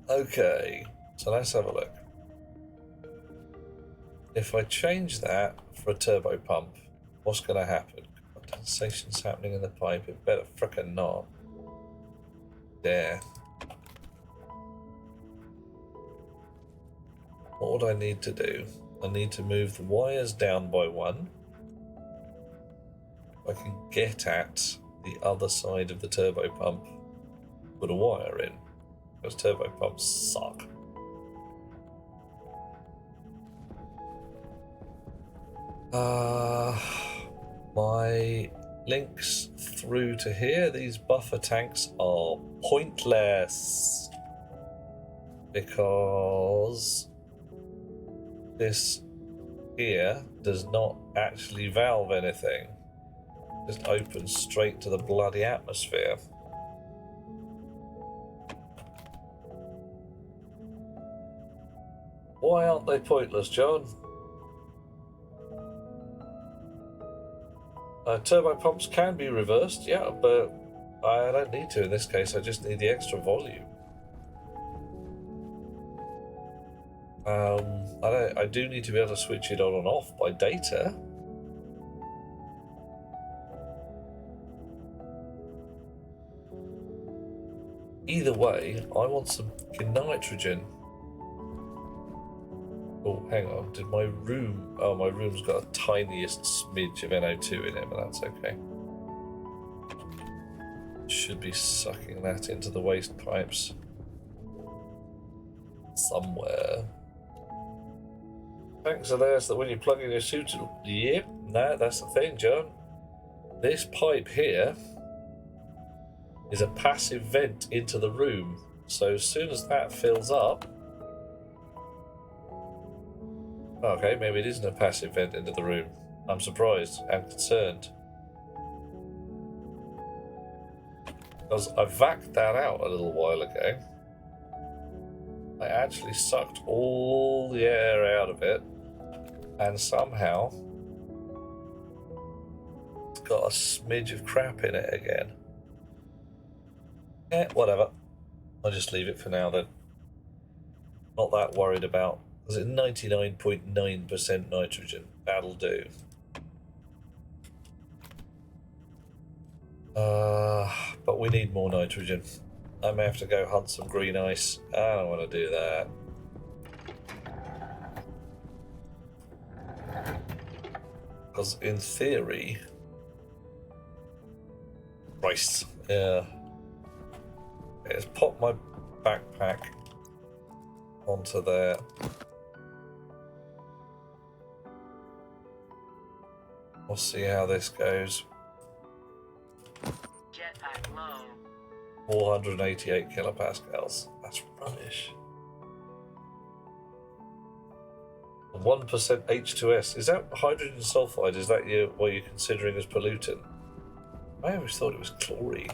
Okay, so let's have a look. If I change that for a turbo pump, what's going to happen? Condensation's happening in the pipe. It better frickin' not. There. What would I need to do? I need to move the wires down by 1. I can get at the other side of the turbo pump, put a wire in. Those turbo pumps suck. My links through to here, these buffer tanks are pointless because this here does not actually valve anything. Just opens straight to the bloody atmosphere. Why aren't they pointless, John? Turbo pumps can be reversed, yeah, but I don't need to in this case. I just need the extra volume. I do need to be able to switch it on and off by data. Either way, I want some nitrogen. Oh, hang on. Did my room... Oh, my room's got a tiniest smidge of NO2 in it, but that's okay. Should be sucking that into the waste pipes. Somewhere. Thanks are there so that when you plug in your suit... Yep, no, that's the thing, John. This pipe here is a passive vent into the room. So as soon as that fills up... Okay, maybe it isn't a passive vent into the room. I'm surprised and concerned. Because I vacked that out a little while ago. I actually sucked all the air out of it, and somehow it's got a smidge of crap in it again. Whatever. I'll just leave it for now then. Not that worried about. Is it 99.9% nitrogen? That'll do. But we need more nitrogen. I may have to go hunt some green ice. I don't want to do that. Because in theory... Christ. Yeah. Okay, let's pop my backpack onto there. We'll see how this goes. Jetpack low. 488 kilopascals. That's rubbish. 1% H2S. Is that hydrogen sulfide? Is that what you're considering as pollutant? I always thought it was chlorine.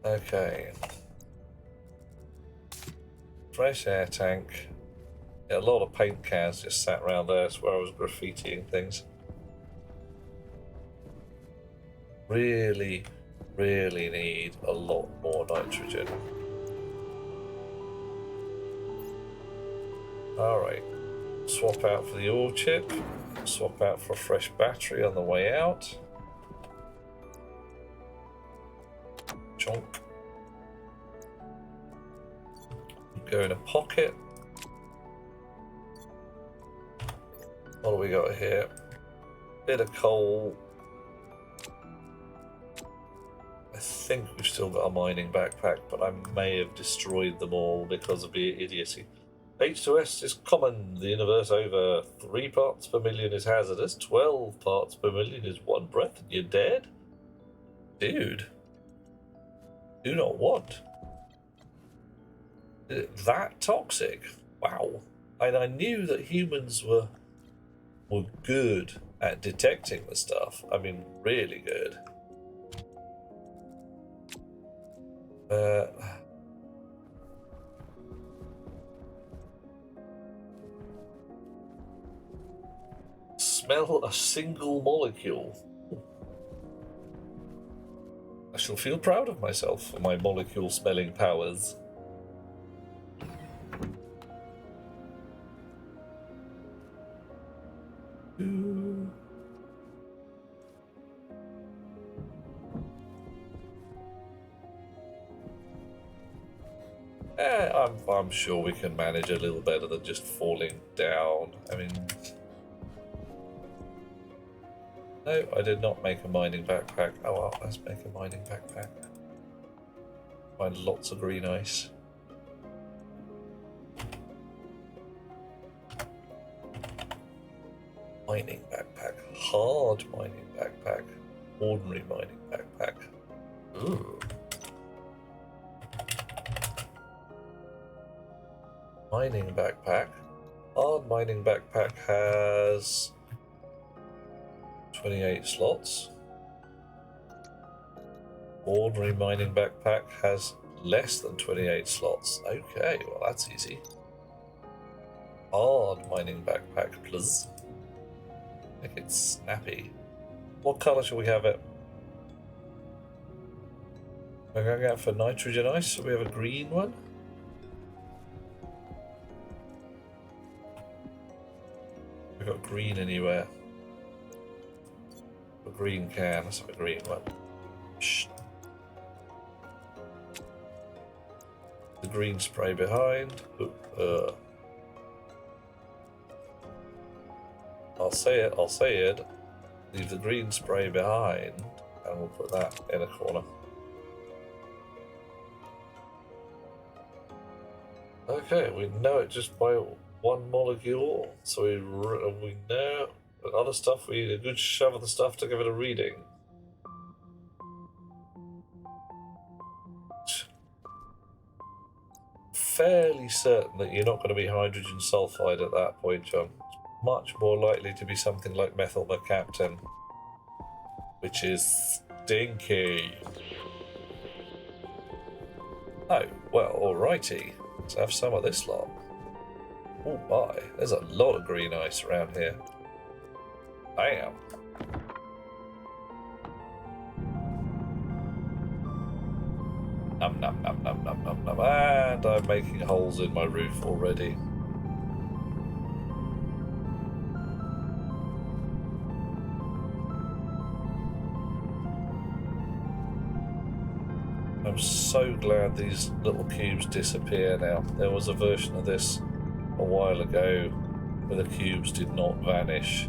Okay. Fresh air tank. Yeah, a lot of paint cans just sat around there. That's where I was graffitiing things. Really, really need a lot more nitrogen. Alright. Swap out for the ore chip. Swap out for a fresh battery on the way out. Chonk. Go in a pocket. What do we got here? Bit of coal. I think we've still got a mining backpack, but I may have destroyed them all because of the idiocy. H2S is common. The universe over 3 parts per million is hazardous. 12 parts per million is one breath and you're dead? Dude. Do not want. That toxic? Wow. And I knew that humans were good at detecting the stuff. I mean, really good. Smell a single molecule. I shall feel proud of myself for my molecule smelling powers. I'm sure we can manage a little better than just falling down. I mean... No, I did not make a mining backpack. Oh well, let's make a mining backpack. Find lots of green ice. Mining backpack. Hard mining backpack. Ordinary mining backpack. Ooh. Mining backpack. Hard mining backpack has 28 slots. Ordinary mining backpack has less than 28 slots. Okay, well that's easy. Hard mining backpack, please. Make it snappy. What colour shall we have it? We're going out for nitrogen ice, so we have a green one. We got green anywhere? A green can. Let's have a green one. Shh. The green spray behind. I'll say it. Leave the green spray behind, and we'll put that in a corner. Okay, we know it just by one molecule, so we know that other stuff. We need a good shove of the stuff to give it a reading. Fairly certain that you're not going to be hydrogen sulfide at that point, John. It's much more likely to be something like methyl mercaptan, which is stinky. Oh, well, alrighty. Let's have some of this lot. Oh my, there's a lot of green ice around here. Bam. Num num num num num num num. And I'm making holes in my roof already. I'm so glad these little cubes disappear now. There was a version of this a while ago where the cubes did not vanish,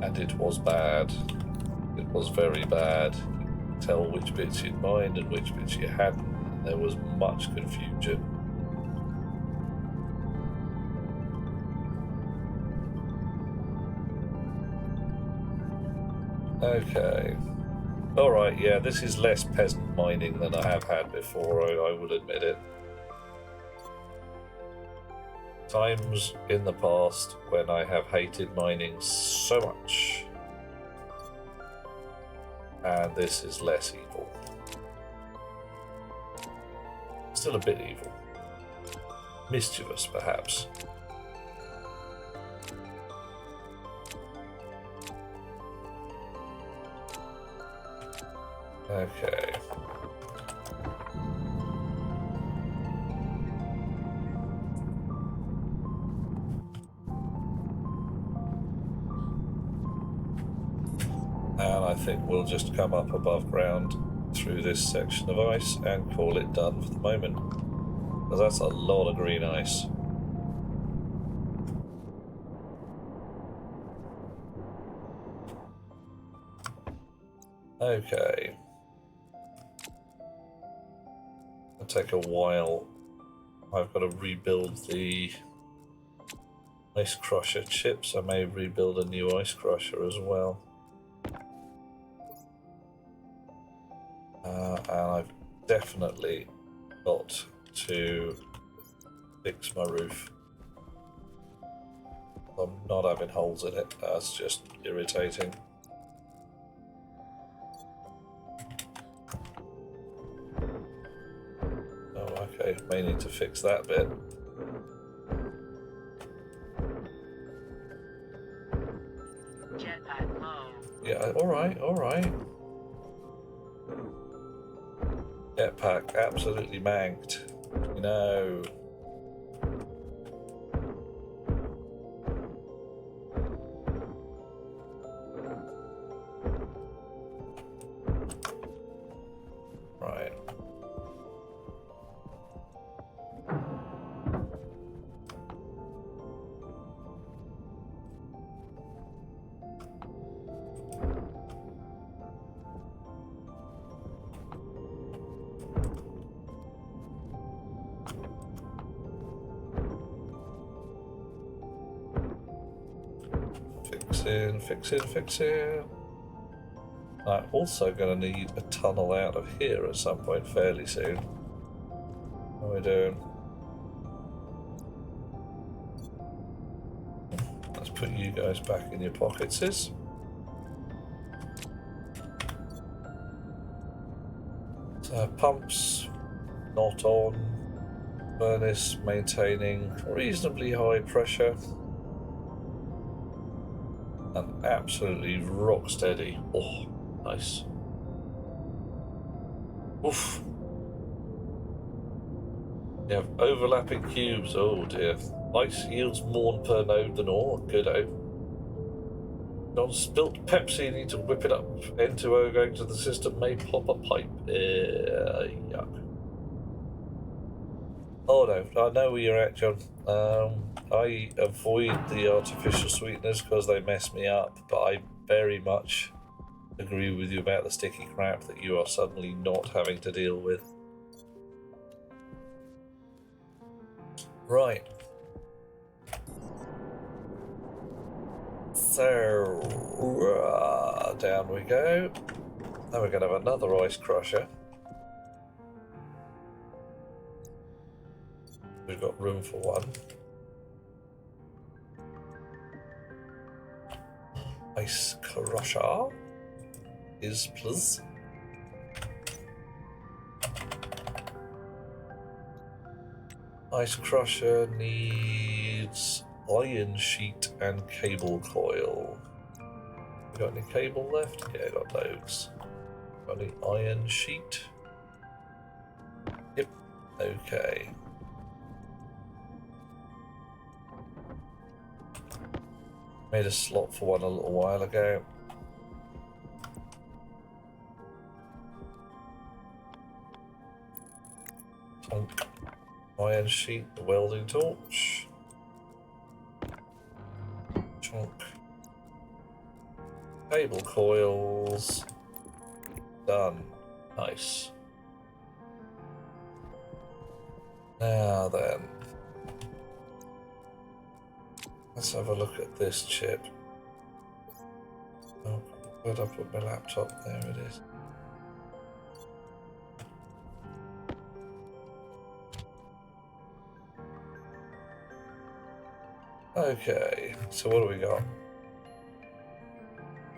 and it was bad. It was very bad. You could tell which bits you'd mined and which bits you hadn't. There was much confusion. Okay. Alright, yeah, this is less peasant mining than I have had before, I will admit it. Times in the past when I have hated mining so much. And this is less evil. Still a bit evil. Mischievous, perhaps. Okay. I think we'll just come up above ground through this section of ice and call it done for the moment. Because that's a lot of green ice. Okay. It'll take a while. I've got to rebuild the ice crusher chips. I may rebuild a new ice crusher as well. And I've definitely got to fix my roof. I'm not having holes in it. That's just irritating. Oh, okay. May need to fix that bit. Jetpack low. Yeah, alright, alright. Jetpack absolutely manked. No. Right. Fixing. I'm also going to need a tunnel out of here at some point fairly soon. How are we doing? Let's put you guys back in your pockets. So pumps not on. Furnace maintaining reasonably high pressure. And absolutely rock steady. Oh, nice. Oof. You have overlapping cubes. Oh dear. Ice yields more per node than ore. Good-o. Non-spilt Pepsi. Need to whip it up. N2O going to the system may pop a pipe. Yuck. Oh no, I know where you're at, John. I avoid the artificial sweeteners because they mess me up, but I very much agree with you about the sticky crap that you are suddenly not having to deal with. Right. So, down we go. Now we're going to have another ice crusher. We've got room for one. Ice crusher is please. Ice crusher needs iron sheet and cable coil. You got any cable left? Yeah, I got loads. Got any iron sheet? Yep. Okay. Made a slot for one a little while ago. Iron sheet, the welding torch. Chunk. Cable coils. Done. Nice. Now then. Let's have a look at this chip. Oh, where'd I put my laptop? There it is. Okay, so what do we got?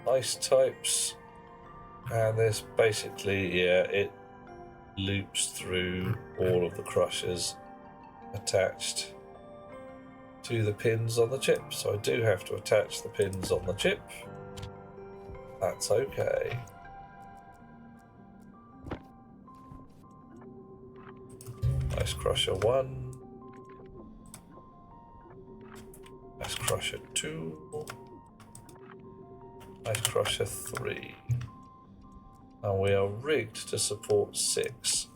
Ice types, and this basically, yeah, it loops through all of the crushers attached to the pins on the chip. So I do have to attach the pins on the chip. That's okay. Ice crusher 1. Ice crusher 2. Ice Crusher 3. And we are rigged to support 6.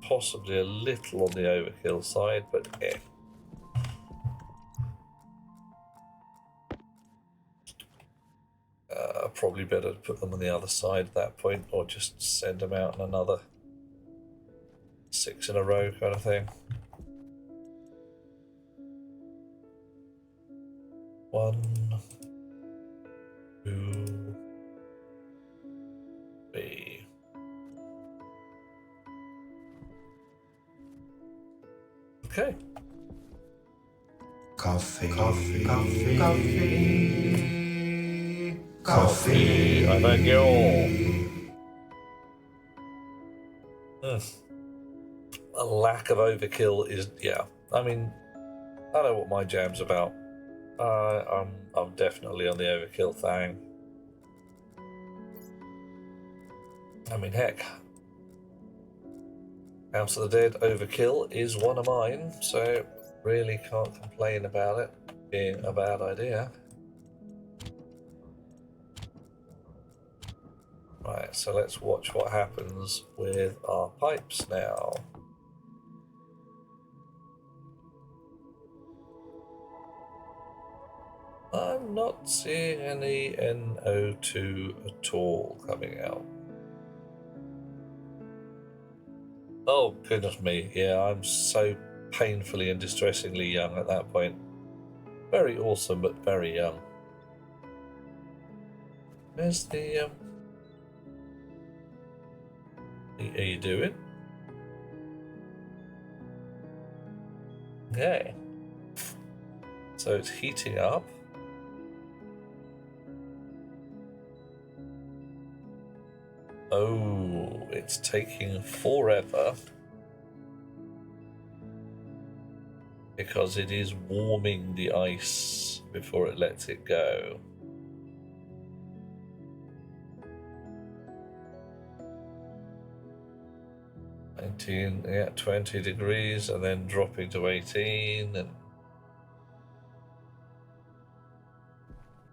Possibly a little on the overkill side, but eh. Probably better to put them on the other side at that point, or just send them out in another 6 in a row kind of thing. 1, 2, 3. Okay. Coffee. I thank you all. A lack of overkill is, yeah. I mean, I know what my jam's about. I'm definitely on the overkill thing. I mean, heck, House of the Dead overkill is one of mine, so really can't complain about it being a bad idea. Right, so let's watch what happens with our pipes now. I'm not seeing any NO2 at all coming out. Oh, goodness me. Yeah, I'm so painfully and distressingly young at that point. Very awesome, but very young. Where's the, Are you doing? Okay. So it's heating up. Oh, it's taking forever because it is warming the ice before it lets it go. Yeah, 20 degrees and then dropping to 18 and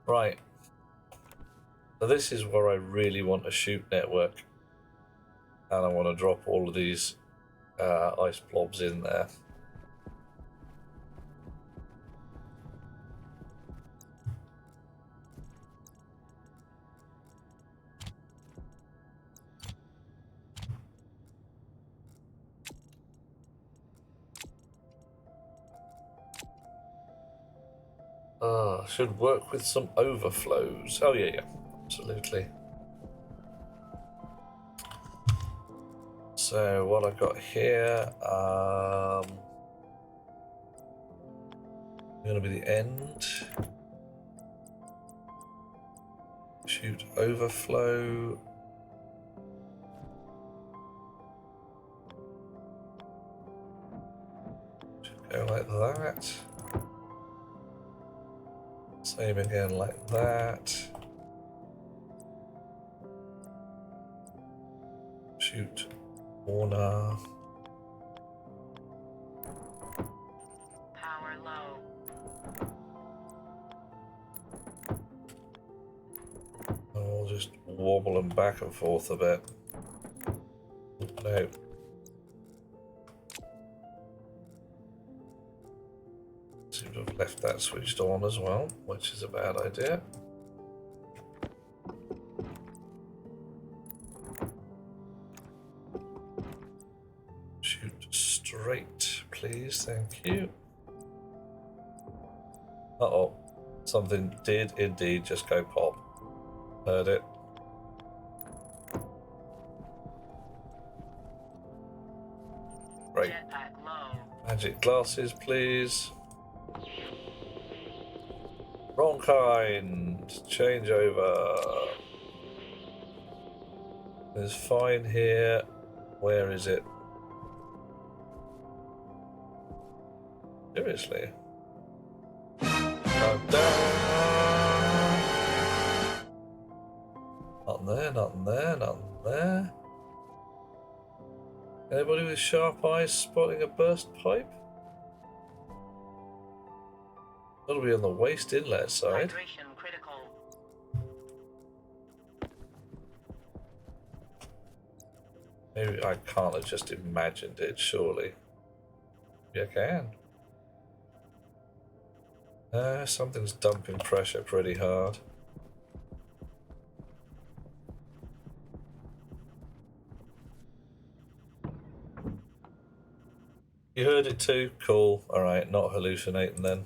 right. So this is where I really want to shoot network, and I want to drop all of these ice blobs in there. Should work with some overflows. Oh yeah, absolutely. So what I've got here, going to be the end. Shoot overflow. Should go like that. Same again like that. Shoot corner. Power low. And we'll just wobble them back and forth a bit. No. Seem to have left that switched on as well, which is a bad idea. Shoot straight, please, thank you. Uh-oh, something did indeed just go pop. Heard it. Great. Jetpack low. Magic glasses, please. Wrong kind. Change over. There's fine here. Where is it? Seriously? Not there, not there, not there. Anybody with sharp eyes spotting a burst pipe? That'll be on the waste inlet side. Hydration critical. Maybe I can't have just imagined it, surely. Yeah, I can. Something's dumping pressure pretty hard. You heard it too? Cool. Alright, not hallucinating then.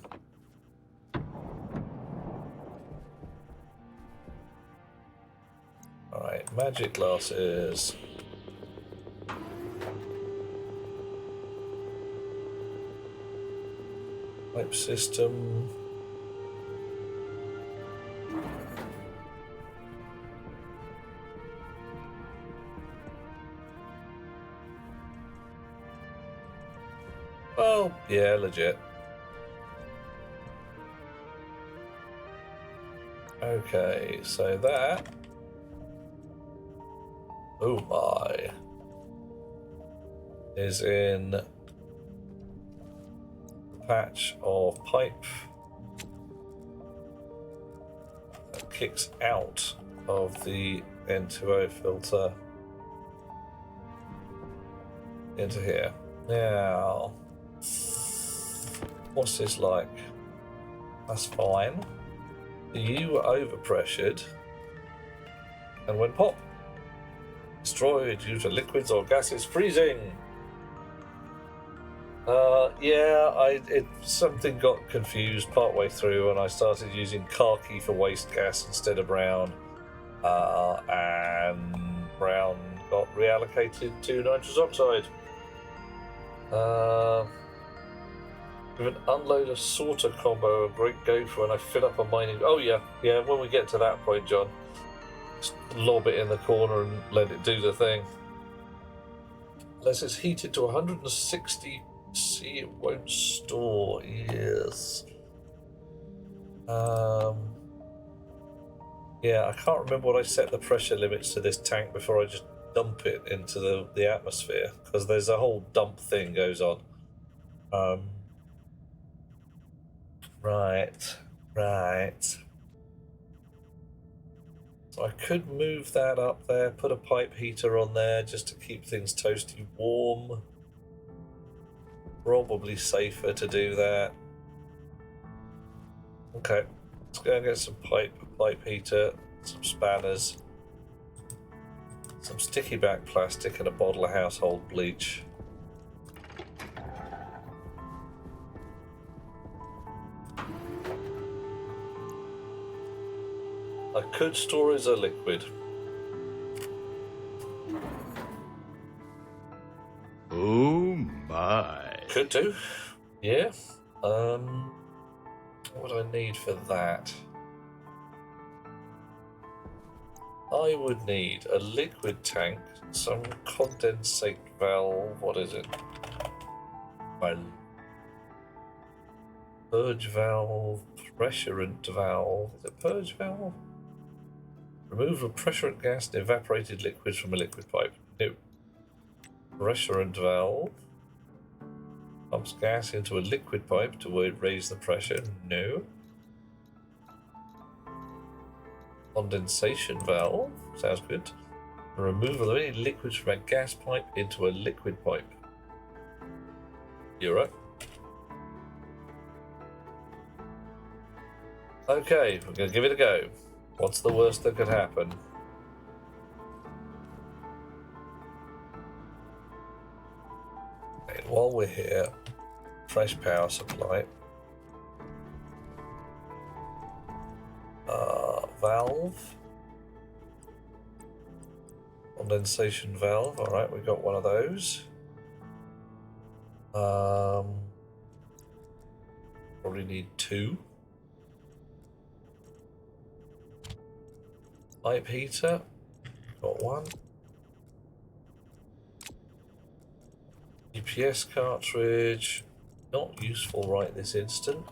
Alright, magic glasses. Pipe system. Well, yeah, legit. Okay, so that... Oh my. Is in the patch of pipe that kicks out of the N2O filter into here. Now, what's this like? That's fine. You were overpressured and went pop. Destroyed due to liquids or gases freezing. Something got confused partway through and I started using khaki for waste gas instead of brown. And brown got reallocated to nitrous oxide. With an unloader sorter combo, a great go for when I fill up a mining... Oh yeah, when we get to that point, John. Just lob it in the corner and let it do the thing. Unless it's heated to 160 C, it won't store. Yes. Yeah, I can't remember what I set the pressure limits to this tank before I just dump it into the atmosphere, because there's a whole dump thing goes on. Right. So I could move that up there, put a pipe heater on there just to keep things toasty warm. Probably safer to do that. Okay, let's go and get some pipe heater, some spanners, some sticky back plastic and a bottle of household bleach. I could store as a liquid. Oh my. Could do. Yeah. What do I need for that? I would need a liquid tank, some condensate valve, what is it? Purge valve, pressurant valve. Is it purge valve? Remove a pressurant gas and evaporated liquids from a liquid pipe. No. Pressurant valve. Pumps gas into a liquid pipe to raise the pressure. No. Condensation valve. Sounds good. Removal of any liquids from a gas pipe into a liquid pipe. You're right. Okay, we're going to give it a go. What's the worst that could happen? Okay, while we're here, fresh power supply. Valve. Condensation valve. Alright, we got one of those. Probably need two. Pipe heater, got one. GPS cartridge, not useful right this instant.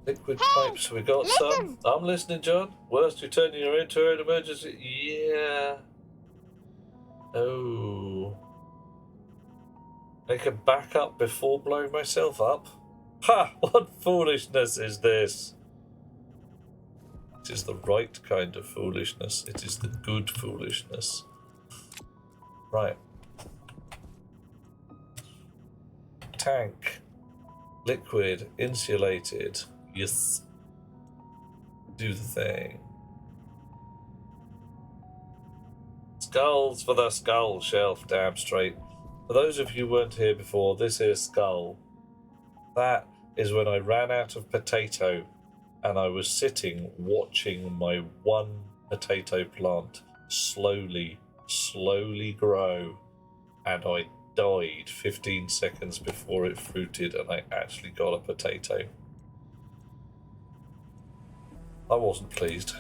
Liquid pipes, we got some. I'm listening, John. Worst, you turn your into an emergency. Yeah. Oh. Make a backup before blowing myself up? Ha! What foolishness is this? It is the right kind of foolishness. It is the good foolishness. Right. Tank. Liquid. Insulated. Yes. Do the thing. Skulls for the skull shelf. Damn straight. For those of you who weren't here before, this is skull. That is when I ran out of potato and I was sitting watching my one potato plant slowly grow, and I died 15 seconds before it fruited and I actually got a potato. I wasn't pleased.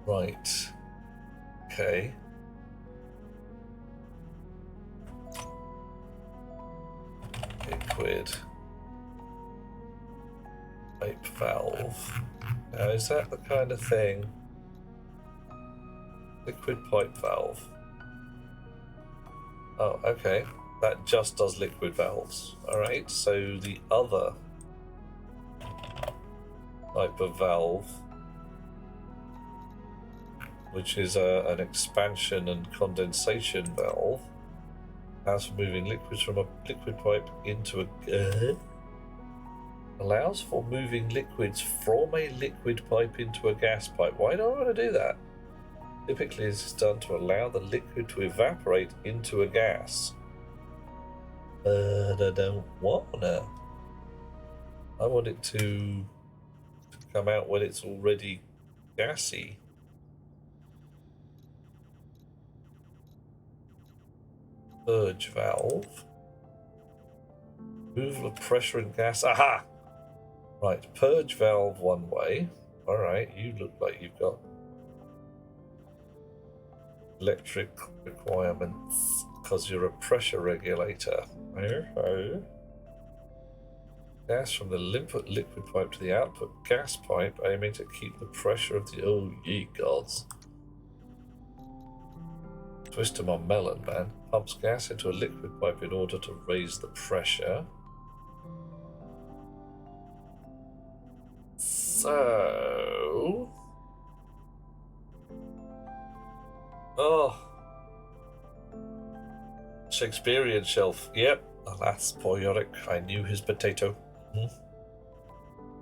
Right. Okay. Liquid. Pipe valve. Now, is that the kind of thing? Liquid pipe valve. Oh, okay. That just does liquid valves. Alright, so the other type of valve, which is an expansion and condensation valve, allows for moving liquids from a liquid pipe into a... allows for moving liquids from a liquid pipe into a gas pipe. Why do I want to do that? Typically, this is done to allow the liquid to evaporate into a gas. But I don't wanna. I want it to come out when it's already gassy. Purge valve. Removal of pressure and gas. Aha! Right, purge valve one way. Alright, you look like you've got electric requirements because you're a pressure regulator. Gas from the liquid pipe to the output gas pipe, aiming to keep the pressure of the... Oh, ye gods. Twist him on melon, man. Pumps gas into a liquid pipe in order to raise the pressure. So... Oh. Shakespearean shelf. Yep. Alas, poor Yorick. I knew his potato.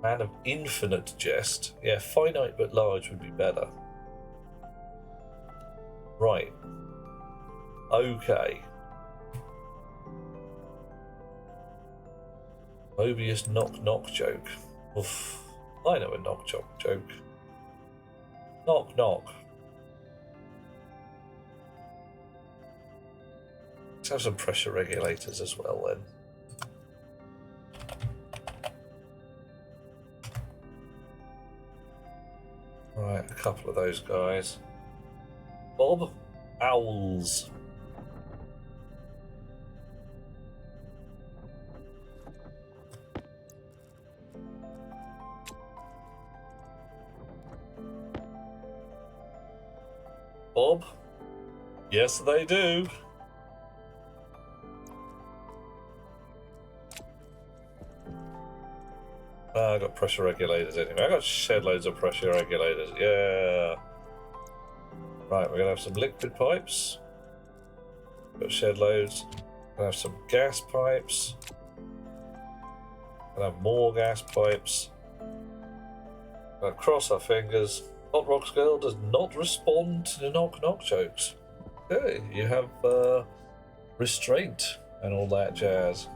Man of infinite jest. Yeah, finite but large would be better. Right. Okay. Mobius knock joke. Oof. I know a knock joke. Knock knock. Let's have some pressure regulators as well then. Right, a couple of those guys. Bob, owls. Bob? Yes, they do. I got pressure regulators anyway. I got shed loads of pressure regulators. Yeah. Right, we're gonna have some liquid pipes. Got shed loads. Gonna have some gas pipes. Gonna have more gas pipes. Gonna cross our fingers. Hot Rocks Girl does not respond to knock jokes. Okay, you have restraint and all that jazz.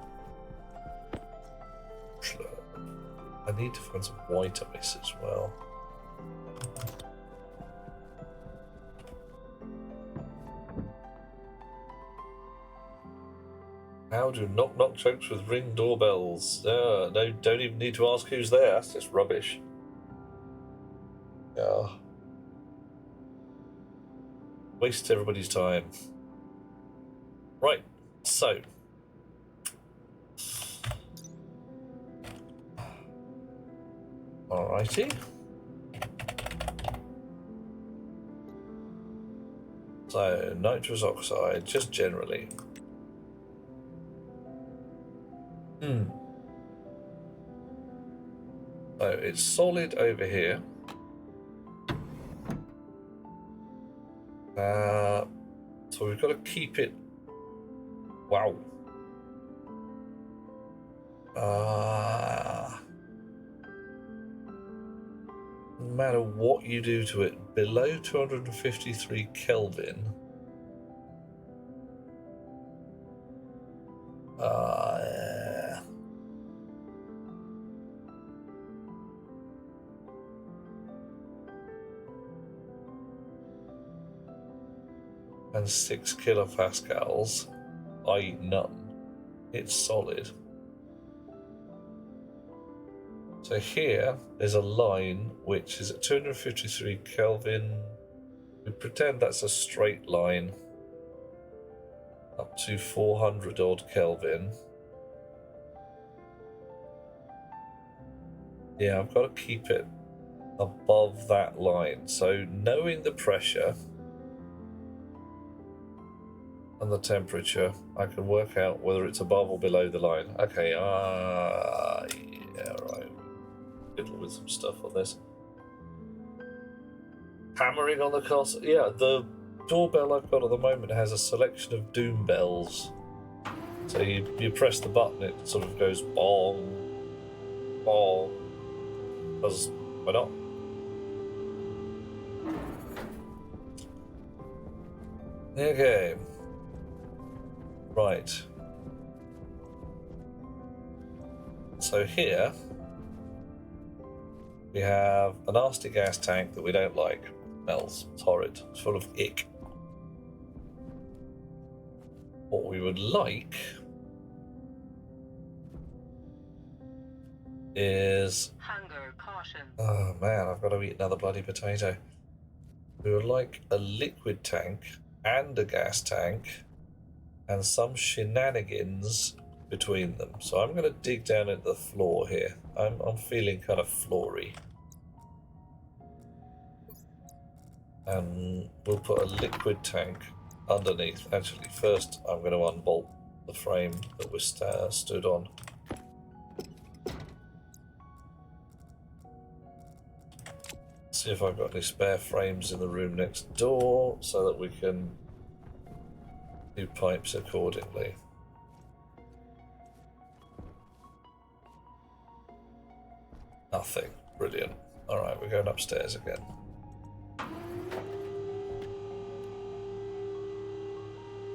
I need to find some white ice as well. How do knock jokes with ring doorbells? No, don't even need to ask who's there. That's just rubbish. Yeah. Waste everybody's time. Right, so. Alrighty. So, nitrous oxide, just generally. So, it's solid over here. So we've got to keep it. Wow. No matter what you do to it, below 253 Kelvin. And 6 kilopascals, i.e. none. It's solid. So here is a line which is at 253 Kelvin. We pretend that's a straight line up to 400 odd Kelvin. Yeah, I've got to keep it above that line. So knowing the pressure and the temperature, I can work out whether it's above or below the line. Okay, yeah, right. Fiddle with some stuff on this. Hammering on the castle. Yeah, the doorbell I've got at the moment has a selection of doom bells. So you press the button, it sort of goes bong, bong. Because why not? Okay. Right. So here we have a nasty gas tank that we don't like. Smells. It's horrid. It's full of ick. What we would like is... Hunger caution. Oh man, I've got to eat another bloody potato. We would like a liquid tank and a gas tank and some shenanigans between them. So I'm going to dig down into the floor here. I'm feeling kind of floory. And we'll put a liquid tank underneath. Actually, first I'm going to unbolt the frame that we're stood on. See if I've got any spare frames in the room next door so that we can do pipes accordingly. Nothing. Brilliant. Alright, we're going upstairs again.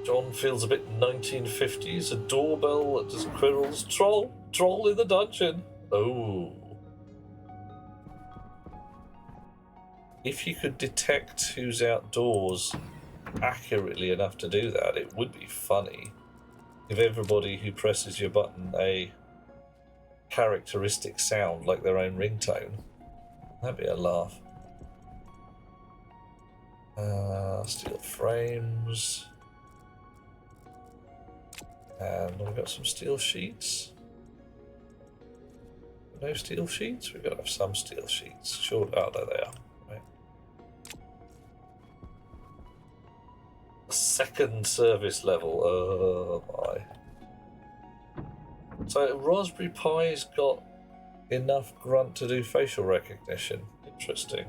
John feels a bit 1950s. A doorbell that does quirrels. Troll in the dungeon. Oh. If you could detect who's outdoors accurately enough to do that, it would be funny. Give everybody who presses your button a characteristic sound like their own ringtone. That'd be a laugh. Steel frames. And we've got some steel sheets. No steel sheets? We've got to have some steel sheets. Sure. Oh, there they are. Right. Second service level. Oh my. So Raspberry Pi's got enough grunt to do facial recognition. Interesting.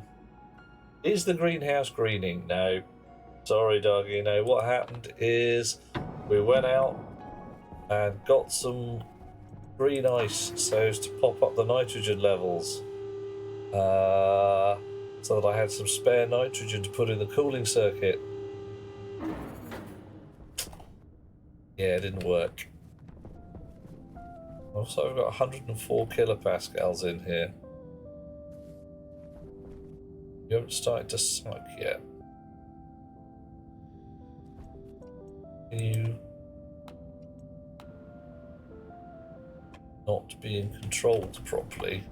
Is the greenhouse greening? No. Sorry, doggy. No. What happened is we went out and got some green ice so as to pop up the nitrogen levels. So that I had some spare nitrogen to put in the cooling circuit. Yeah, it didn't work. Also, I've got 104 kilopascals in here. You haven't started to suck yet. You not being controlled properly.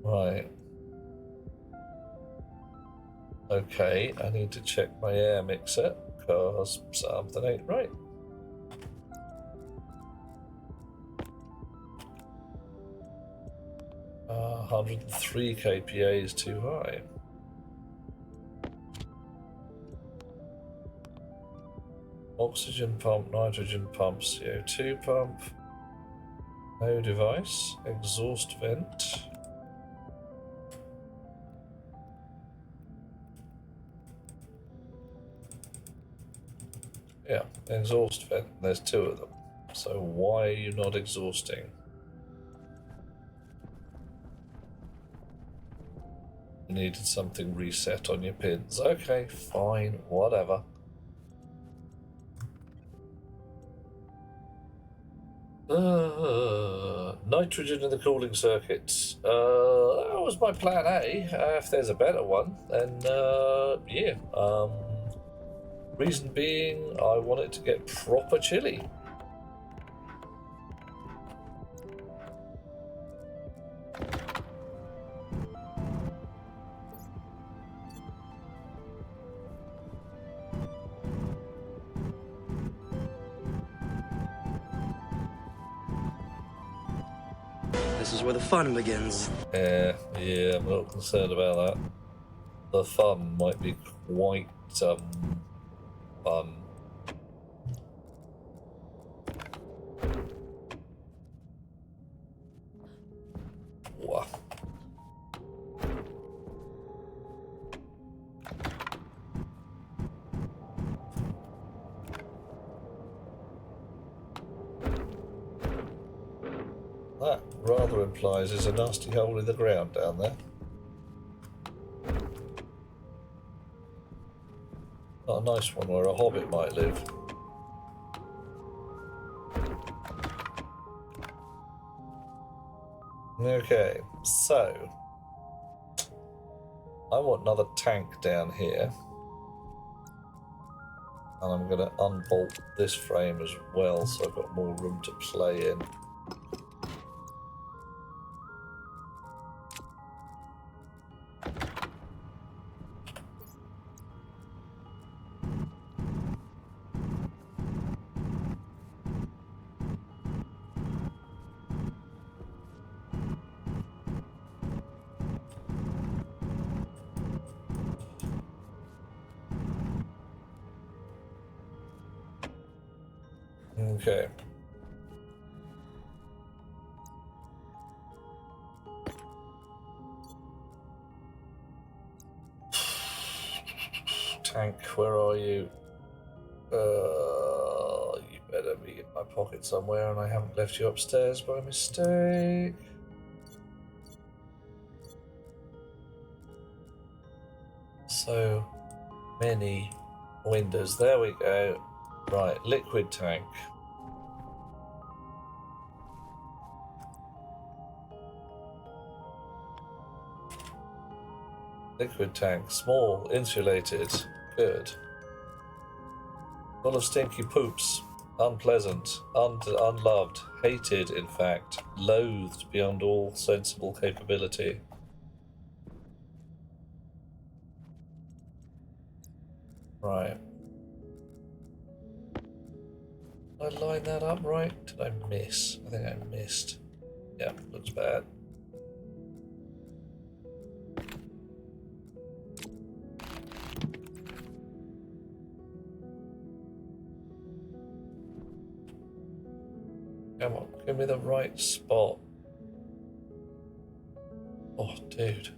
Right. Okay, I need to check my air mixer because something ain't right. Uh, 103 kPa is too high. Oxygen pump, nitrogen pump, CO2 pump. No device. Exhaust vent. Yeah, exhaust vent. There's two of them. So why are you not exhausting? You needed something reset on your pins. Okay, fine, whatever. Nitrogen in the cooling circuits. That was my plan A. If there's a better one, then yeah. Reason being, I want it to get proper chilly. This is where the fun begins. Yeah, I'm not concerned about that. The fun might be quite fun. Wow. That rather implies there's a nasty hole in the ground down there. Not a nice one where a hobbit might live. Okay, so I want another tank down here. And I'm going to unbolt this frame as well so I've got more room to play in. Okay. Tank, where are you? You better be in my pocket somewhere, and I haven't left you upstairs by mistake. So many windows. There we go. Right, liquid tank. Liquid tank, small, insulated, good. Full of stinky poops, unpleasant, unloved, hated in fact, loathed beyond all sensible capability. Right. Did I line that up right? Did I miss? I think I missed. Yeah, looks bad. Come on, give me the right spot. Oh, dude.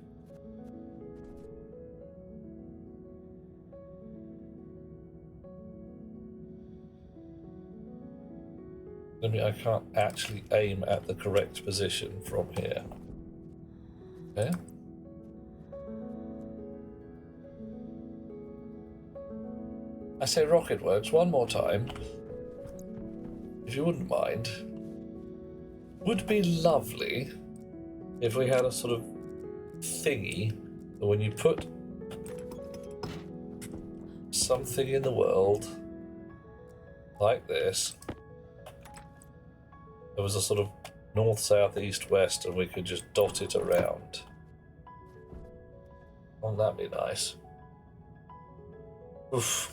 I mean, I can't actually aim at the correct position from here. Okay. I say rocket works one more time, if you wouldn't mind. Would be lovely if we had a sort of thingy that when you put something in the world like this, there was a sort of north, south, east, west, and we could just dot it around. Wouldn't that be nice? Oof.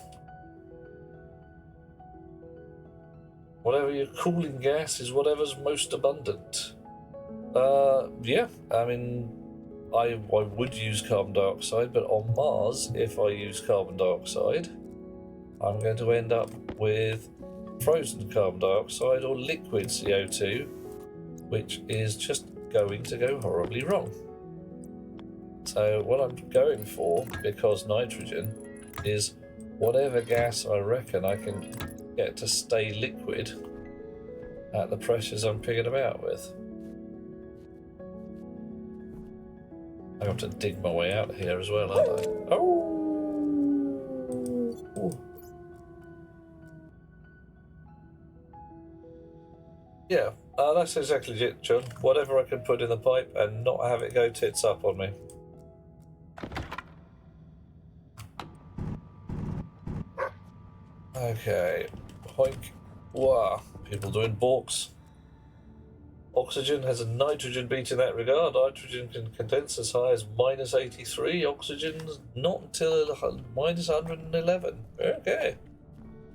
Whatever your cooling gas is, whatever's most abundant. Yeah, I mean, I would use carbon dioxide, but on Mars, if I use carbon dioxide, I'm going to end up with frozen carbon dioxide or liquid CO2, which is just going to go horribly wrong. So what I'm going for, because nitrogen, is whatever gas I reckon I can get to stay liquid at the pressures I'm picking about with. I have to dig my way out here as well, aren't I? Oh! Yeah, that's exactly it, John. Whatever I can put in the pipe and not have it go tits up on me. Okay, hoink. Wow, people doing balks. Oxygen has a nitrogen beat in that regard. Nitrogen can condense as high as minus 83. Oxygen's not until minus 111. Okay.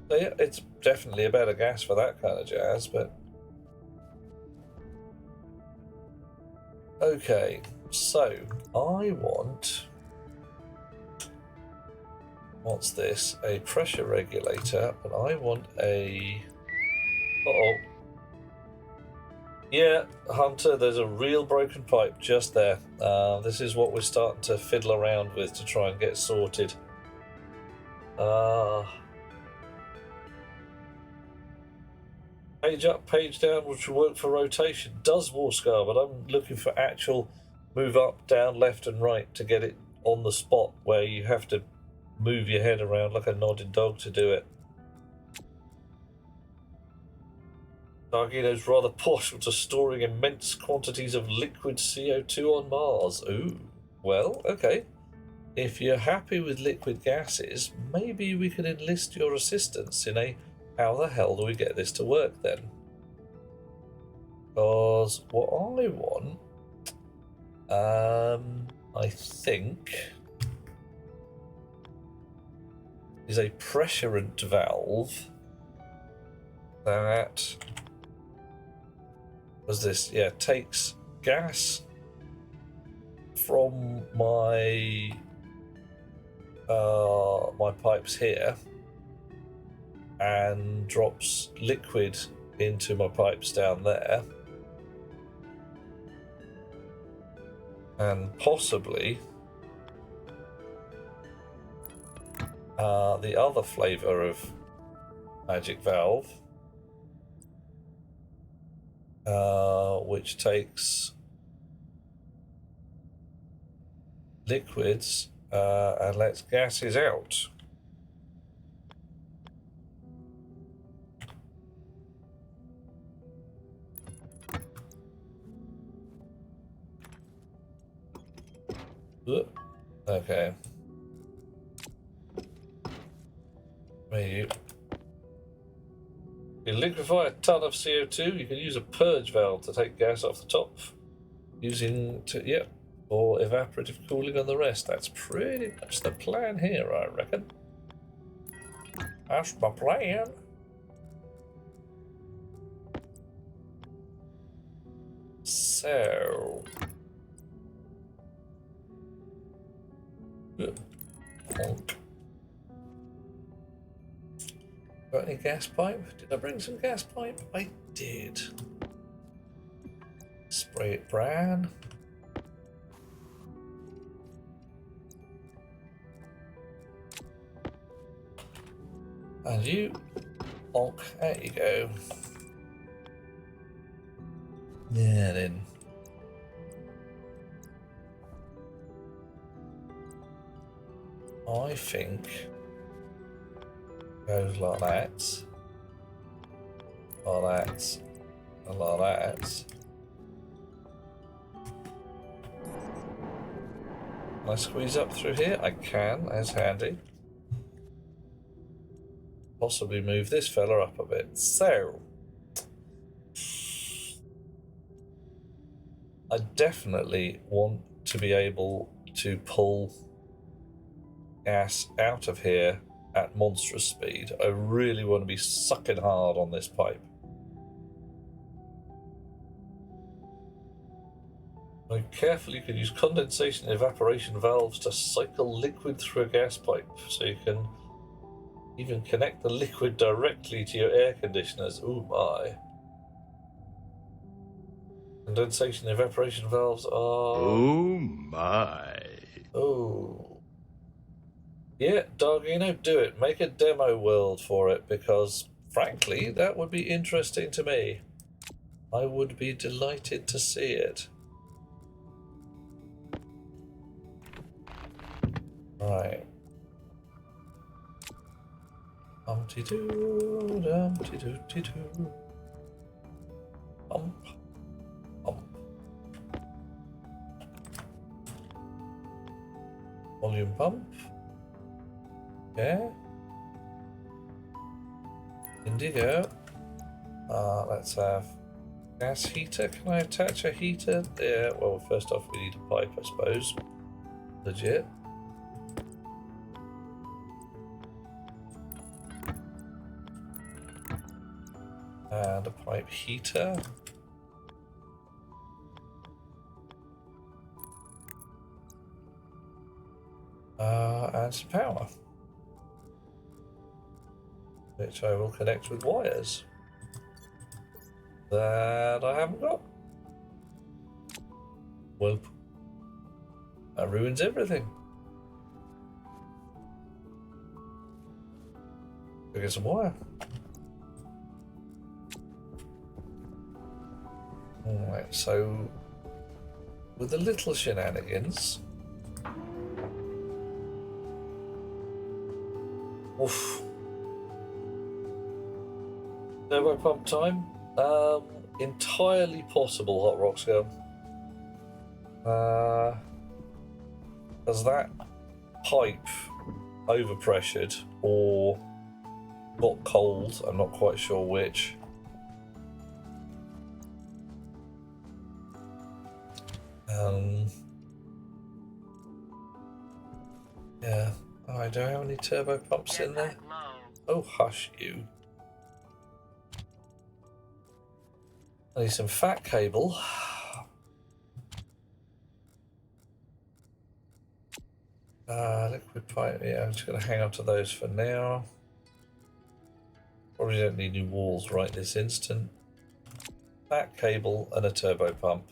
So yeah, it's definitely a better gas for that kind of jazz, but... Okay, so I want... What's this? A pressure regulator, but I want a... Uh-oh. Yeah, Hunter, there's a real broken pipe just there. This is what we're starting to fiddle around with to try and get sorted. Page up, page down, which will work for rotation. Does Warscar, but I'm looking for actual move up, down, left and right to get it on the spot where you have to move your head around like a nodding dog to do it. Targino's rather partial to storing immense quantities of liquid CO2 on Mars. Ooh, well, okay. If you're happy with liquid gases, maybe we can enlist your assistance in a how the hell do we get this to work then? Because what I want, I think, is a pressurant valve that... Was this? Yeah, takes gas from my my pipes here and drops liquid into my pipes down there, and possibly the other flavour of magic valve, which takes liquids and lets gases out. Okay. Maybe you liquefy a ton of CO2, you can use a purge valve to take gas off the top, or evaporative cooling on the rest. That's pretty much the plan here, I reckon. That's my plan. So... Honk. Got any gas pipe? Did I bring some gas pipe? I did. Spray it brown. And you, honk, there you go. Yeah, then. I think goes like that, like that, and like that. Can I squeeze up through here? I can, that's handy. Possibly move this fella up a bit. So, I definitely want to be able to pull gas out of here at monstrous speed. I really want to be sucking hard on this pipe. I carefully can use condensation and evaporation valves to cycle liquid through a gas pipe, so you can even connect the liquid directly to your air conditioners. Ooh my. condensation evaporation valves are... Oh my. Oh. Yeah, Dargino, do it. Make a demo world for it, because, frankly, that would be interesting to me. I would be delighted to see it. Right. Dum-de-doo, dum-de-doo-de-doo. Pump. Pump. Volume pump. Yeah. Indigo. Let's have gas heater. Can I attach a heater? Yeah, well, first off, we need a pipe, I suppose. Legit. And a pipe heater. And some power, which I will connect with wires that I haven't got. Well, that ruins everything. Go get some wire. Alright, so with the little shenanigans. Oof. Turbo pump time? Entirely possible, Hot Rocks Girl. Has that pipe overpressured or got cold? I'm not quite sure which. Yeah. Oh, do I have any turbo pumps in there? Oh, hush you. I need some fat cable. Liquid pipe, yeah, I'm just going to hang on to those for now. Probably don't need new walls right this instant. Fat cable and a turbo pump.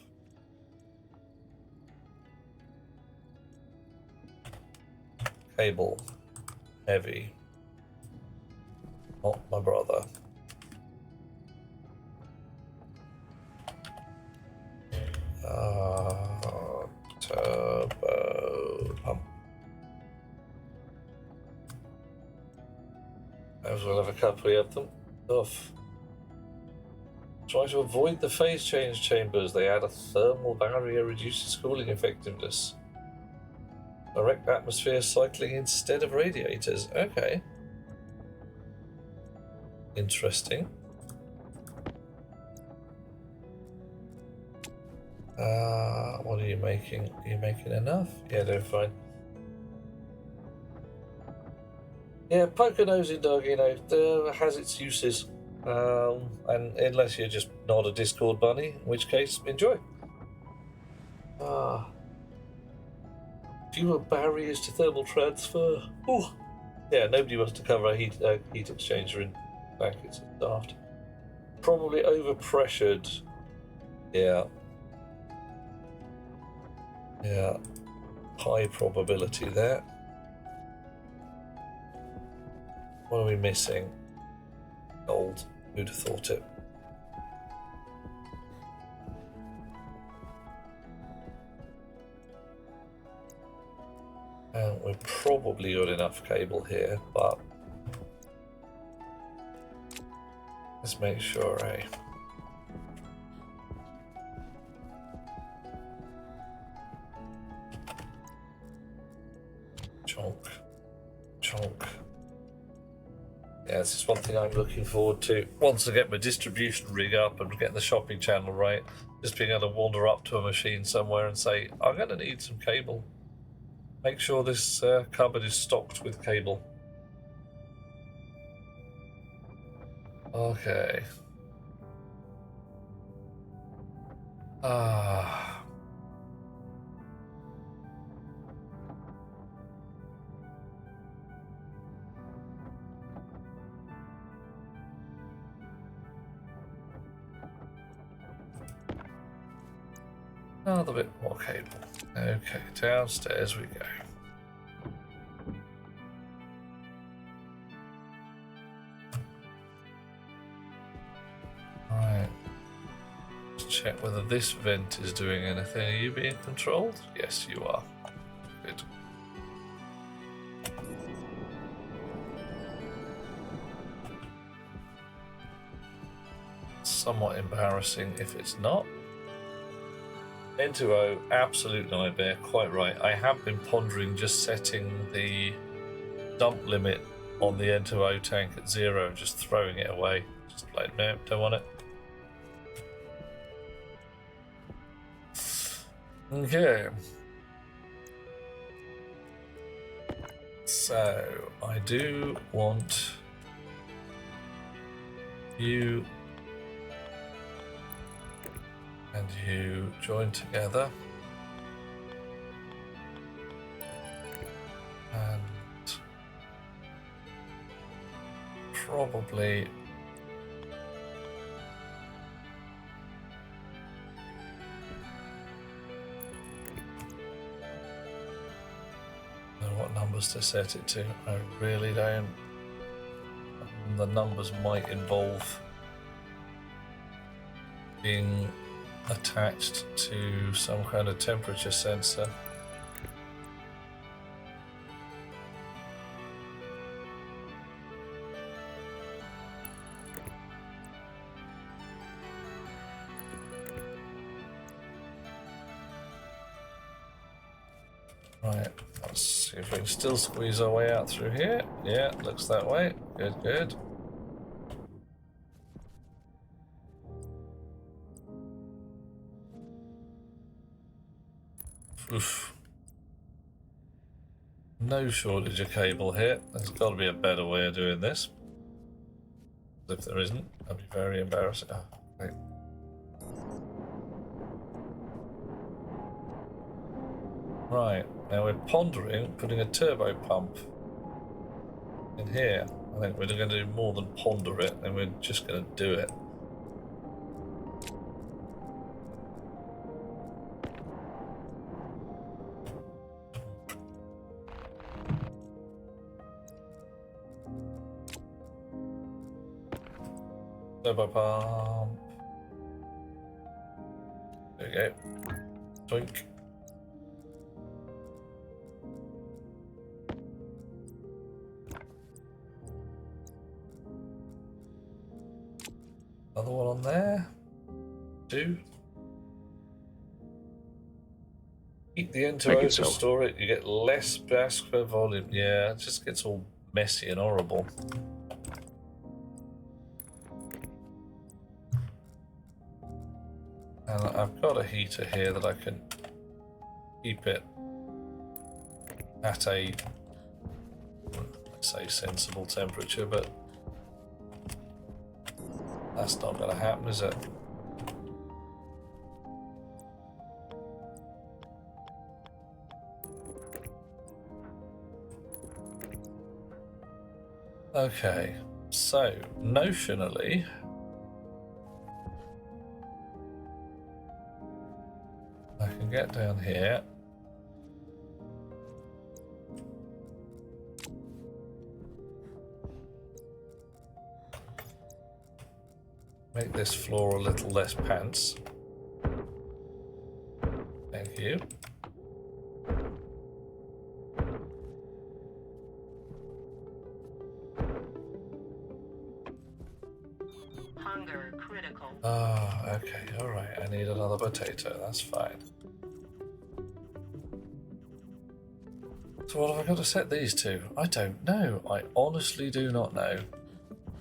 Cable. Heavy. Not my brother. Turbo pump. As well have a couple of them. Off. Try to avoid the phase change chambers. They add a thermal barrier, reduces cooling effectiveness. Direct atmosphere cycling instead of radiators. Okay. Interesting. What are you making? Are you making enough? Yeah, they're fine. Yeah, poke a nose in, dog, you know, has its uses. And unless you're just not a Discord bunny, in which case, enjoy. Fewer barriers to thermal transfer. Ooh. Yeah, nobody wants to cover a heat exchanger in blankets and daft. Probably overpressured. Yeah. Yeah. High probability there. What are we missing? Gold. Who'd have thought it? And we've probably got enough cable here, but let's make sure, eh? Chonk. Chonk. Yeah, this is one thing I'm looking forward to. Once I get my distribution rig up and get the shopping channel right, just being able to wander up to a machine somewhere and say, I'm going to need some cable. Make sure this cupboard is stocked with cable. Okay. Another bit more cable. Okay, downstairs we go. Right. Let's check whether this vent is doing anything. Are you being controlled? Yes, you are. Good. Somewhat embarrassing if it's not. N2O, absolute nightmare, quite right. I have been pondering just setting the dump limit on the N2O tank at 0 and just throwing it away. Just like, no, don't want it. Okay. So, I do want you and you join together. And probably I don't know what numbers to set it to. I really don't. The numbers might involve being attached to some kind of temperature sensor. Right, let's see if we can still squeeze our way out through here. Yeah, looks that way. Good, good. Oof. No shortage of cable here. There's got to be a better way of doing this. If there isn't, that'd be very embarrassing. Oh, great. Right, now we're pondering putting a turbo pump in here. I think we're going to do more than ponder it, and we're just going to do it. Turbo pump. There we go. Doink. Another one on there. 2. Keep the N2O to store it. You get less gas per volume. Yeah, it just gets all messy and horrible. And I've got a heater here that I can keep it at a, let's say, sensible temperature, but that's not going to happen, is it? Okay, so notionally, I can get down here. Make this floor a little less pants. Thank you. Hunger critical. Oh, okay, alright. I need another potato, that's fine. So what have I got to set these to? I don't know. I honestly do not know.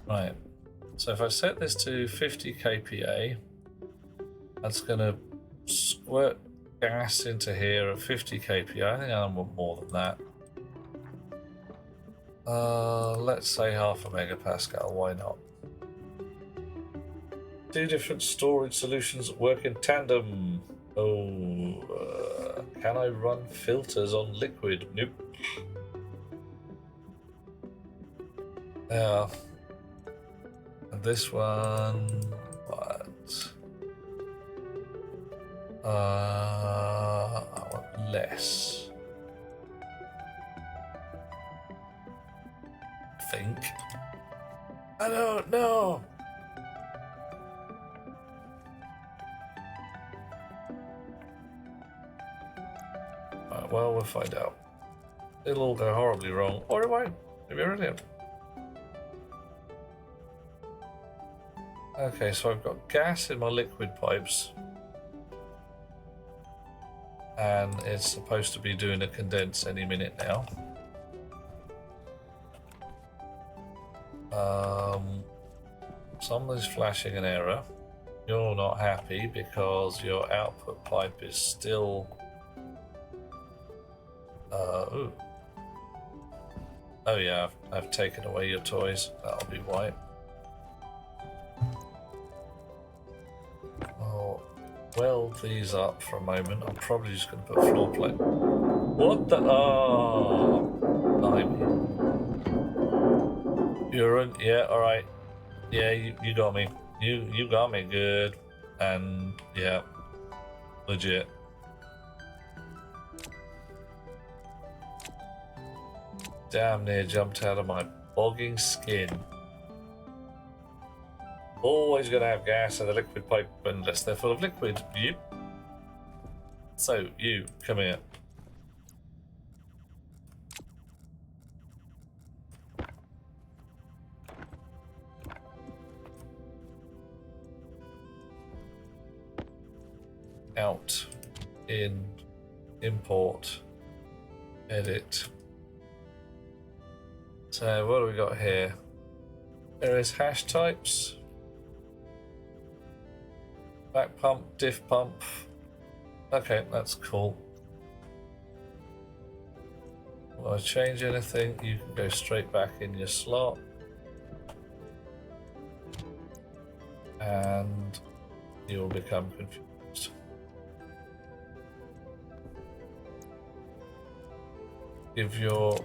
Right. So if I set this to 50 kPa, that's going to squirt gas into here at 50 kPa. I think I want more than that. Let's say half a megapascal. Why not? 2 different storage solutions work in tandem. Oh, can I run filters on liquid? Nope. Yeah. And this one, what? I want less. I think. I don't know. Right, well, we'll find out. It'll all go horribly wrong, or it won't. It'll be brilliant. Okay, so I've got gas in my liquid pipes. And it's supposed to be doing a condense any minute now. Something's flashing an error. You're not happy because your output pipe is still... ooh. Oh yeah, I've taken away your toys. That'll be why. I'll weld these up for a moment. I'm probably just going to put floor plate. What the... Oh! Blimey. You're in... Yeah, alright. Yeah, you got me. You got me good. And, yeah. Legit. Damn near jumped out of my bogging skin. Always gonna have gas in the liquid pipe unless they're full of liquid. Yep. So, you, come here. Out, in, import, edit. So what do we got here? There is hash types. Back pump, diff pump. Okay, that's cool. Want to change anything? You can go straight back in your slot. And you'll become confused. Give your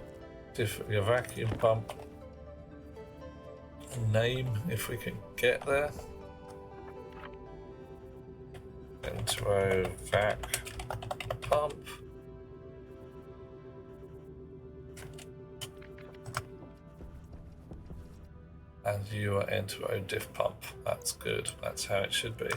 vacuum pump a name if we can get there. Intro vac pump. And you are Entero diff pump. That's good. That's how it should be.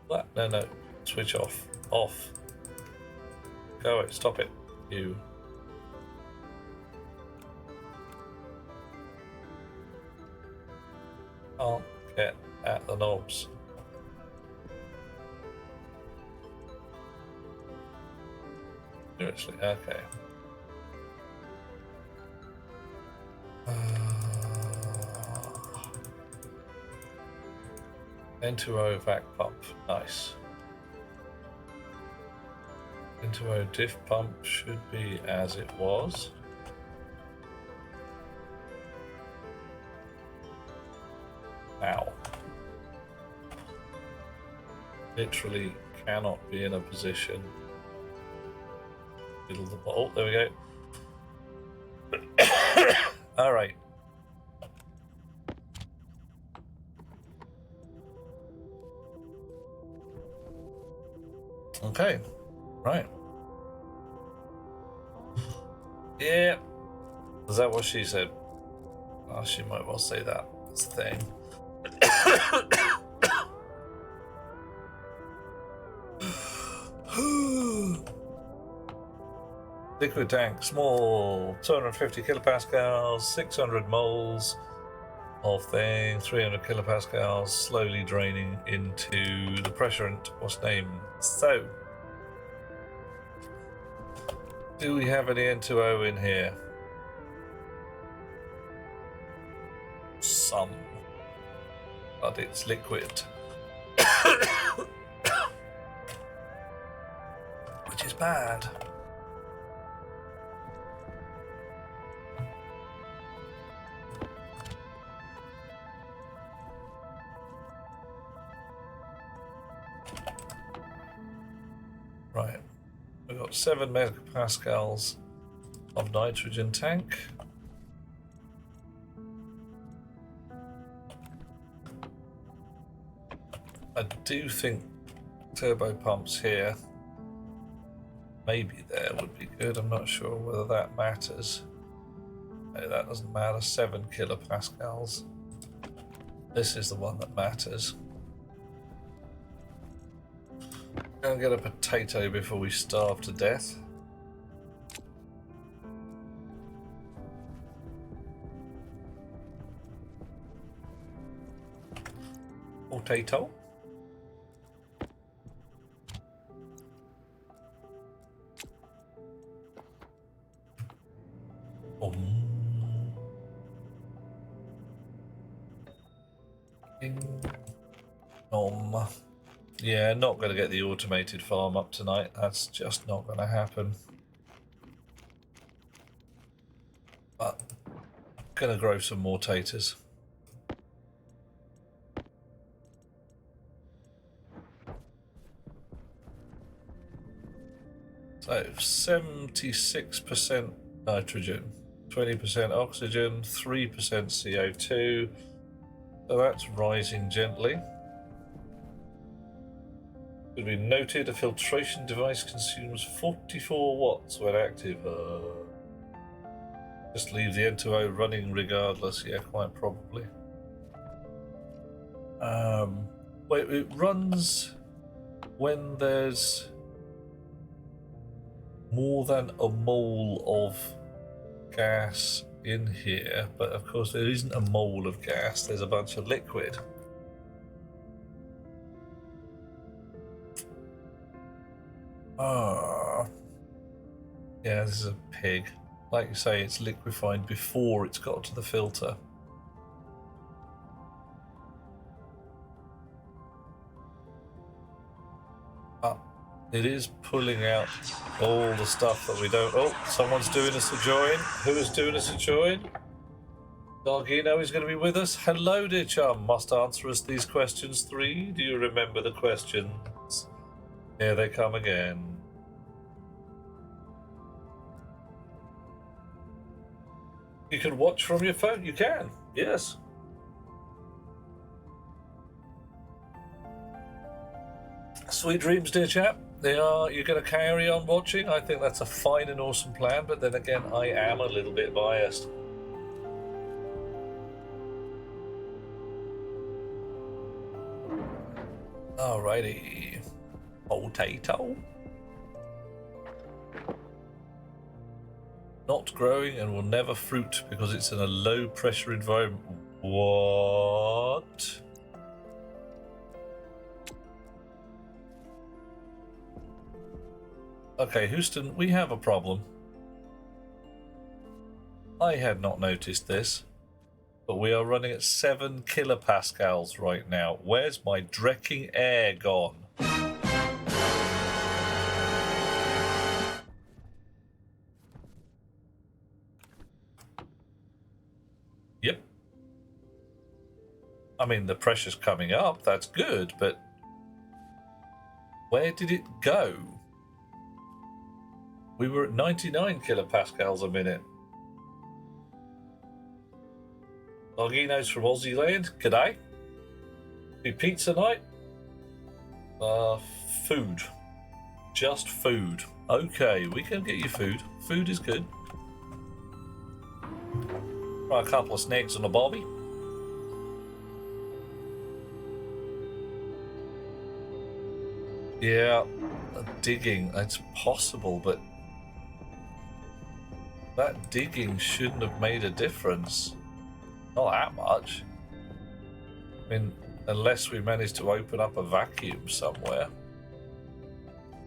What? No, no. Switch off. Off. Go away. Stop it. You. Can't get at the knobs. Seriously, okay. Entero vac pump, nice. Entero diff pump should be as it was. Ow. Literally cannot be in a position. Middle of the bottle. There we go. All right. Okay. Right. Yeah. Is that what she said? Oh, she might well say that. That's the thing. Liquid tank, small, 250 kilopascals, 600 moles of thing, 300 kilopascals, slowly draining into the pressurant was named. So, do we have any N2O in here? Some, but it's liquid. Which is bad. Right, we've got 7 megapascals of nitrogen tank. I do think turbo pumps here, maybe there would be good. I'm not sure whether that matters. No, that doesn't matter. 7 kilopascals. This is the one that matters. Go and get a potato before we starve to death. Potato. Yeah, not going to get the automated farm up tonight. That's just not going to happen. But going to grow some more taters. So 76% nitrogen, 20% oxygen, 3% CO2. So that's rising gently. Should be noted, a filtration device consumes 44 watts when active. Just leave the N2O running regardless. Yeah, quite probably. Wait, it runs when there's more than a mole of gas in here, but of course there isn't a mole of gas, there's a bunch of liquid. Yeah, this is a pig. Like you say, it's liquefied before it's got to the filter. It is pulling out all the stuff that we don't... Oh, someone's doing us a join. Who is doing us a join? Dargino is going to be with us. Hello, dear chum. Must answer us these questions 3. Do you remember the questions? Here they come again. You can watch from your phone. You can. Yes. Sweet dreams, dear chap. You're going to carry on watching. I think that's a fine and awesome plan, but then again, I am a little bit biased. Alrighty. Potato. Not growing and will never fruit because it's in a low pressure environment. What? Okay, Houston, we have a problem. I had not noticed this, but we are running at 7 kilopascals right now. Where's my drecking air gone? Yep. I mean, the pressure's coming up, that's good, but where did it go? We were at 99 kilopascals a minute. Argino's from Aussie land. G'day. Be pizza night? Food. Just food. Okay, we can get you food. Food is good. Try a couple of snacks on a bobby. Yeah, digging. It's possible, but that digging shouldn't have made a difference. Not that much. I mean, unless we managed to open up a vacuum somewhere.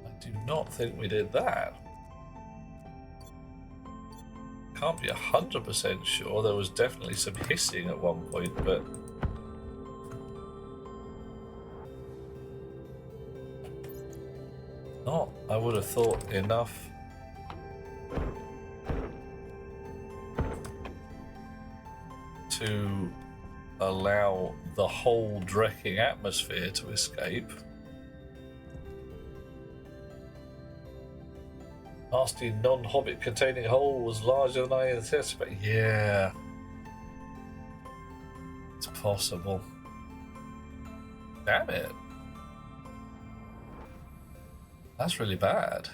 I do not think we did that. Can't be 100% sure. There was definitely some hissing at one point, but... not, I would have thought, enough. To allow the whole drecking atmosphere to escape. Nasty non-hobbit containing hole was larger than I anticipated. Yeah. It's possible. Damn it. That's really bad.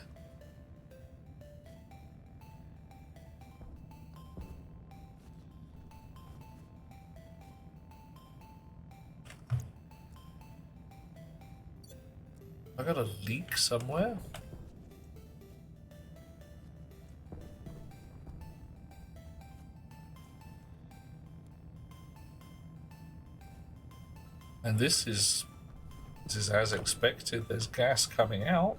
I got a leak somewhere? And this is as expected. There's gas coming out.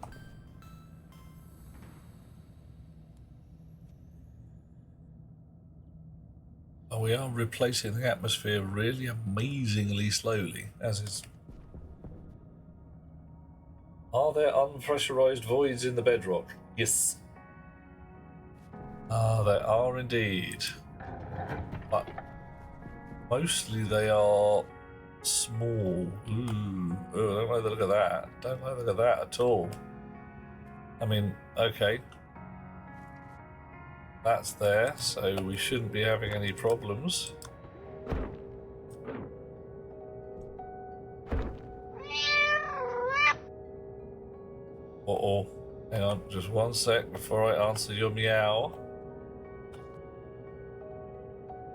And we are replacing the atmosphere really amazingly slowly, as is. Are there unpressurized voids in the bedrock? Yes. There are indeed. But mostly they are small. Ooh, don't like the look of that. Don't like the look of that at all. I mean, okay. That's there, so we shouldn't be having any problems. Uh-oh. Hang on, just one sec before I answer your meow.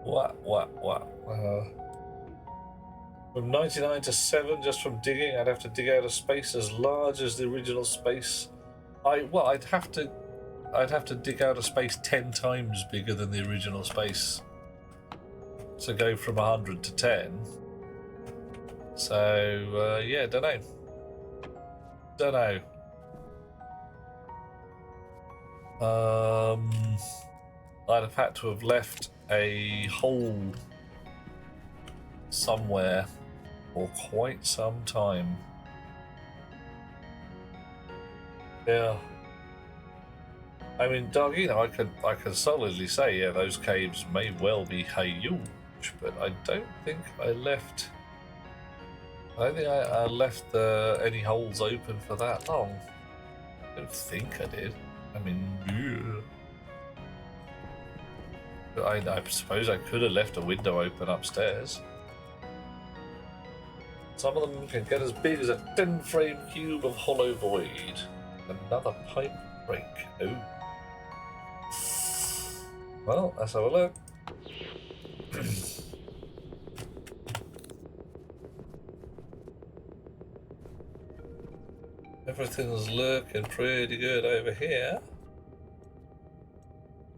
What? From 99 to 7 just from digging, I'd have to dig out a space as large as the original space. I'd have to dig out a space 10 times bigger than the original space to go from 100 to 10. So, yeah, don't know. I'd have had to have left a hole somewhere for quite some time. Yeah. I mean, Doug, you know, I could solidly say, yeah, those caves may well be huge, but I don't think I left any holes open for that long. I don't think I did. I mean, yeah. I suppose I could have left a window open upstairs. Some of them can get as big as a 10-frame cube of hollow void. Another pipe break. Oh. Well, let's have a look. Everything's looking pretty good over here.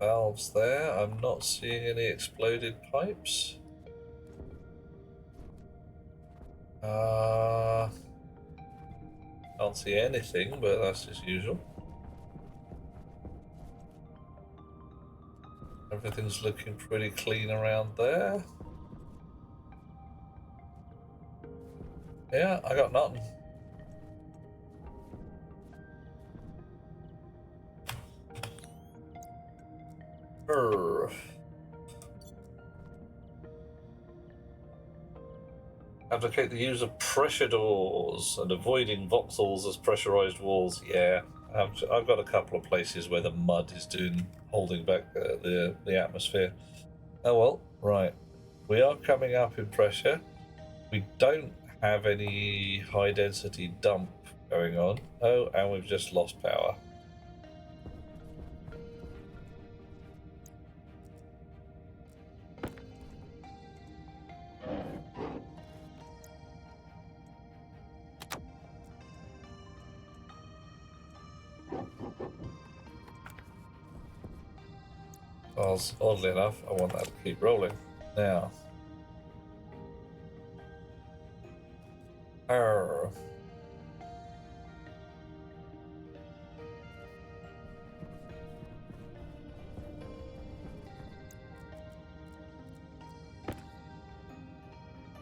Valves there. I'm not seeing any exploded pipes. Can't see anything, but that's as usual. Everything's looking pretty clean around there. Yeah, I got nothing. Advocate the use of pressure doors and avoiding voxels as pressurized walls. Yeah, I've got a couple of places where the mud is holding back the atmosphere. Oh well, right. We are coming up in pressure. We don't have any high density dump going on. Oh, and we've just lost power. Because oddly enough, I want that to keep rolling. Now.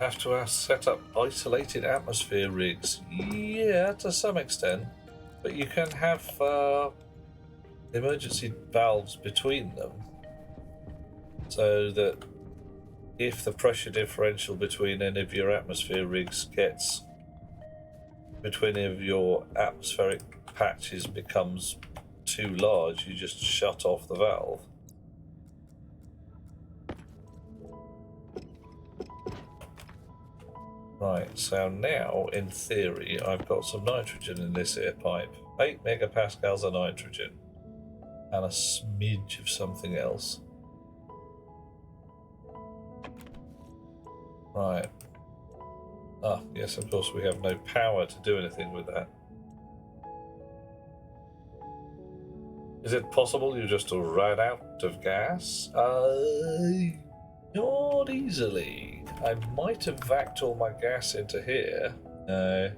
Have to set up isolated atmosphere rigs. Yeah, to some extent. But you can have emergency valves between them. So that if the pressure differential between any of your atmosphere rigs gets between any of your atmospheric patches becomes too large, you just shut off the valve. Right, so now, in theory, I've got some nitrogen in this air pipe. 8 megapascals of nitrogen. And a smidge of something else. Right. Ah, yes, of course we have no power to do anything with that. Is it possible you just ran out of gas? Not easily. I might have vacked all my gas into here. No.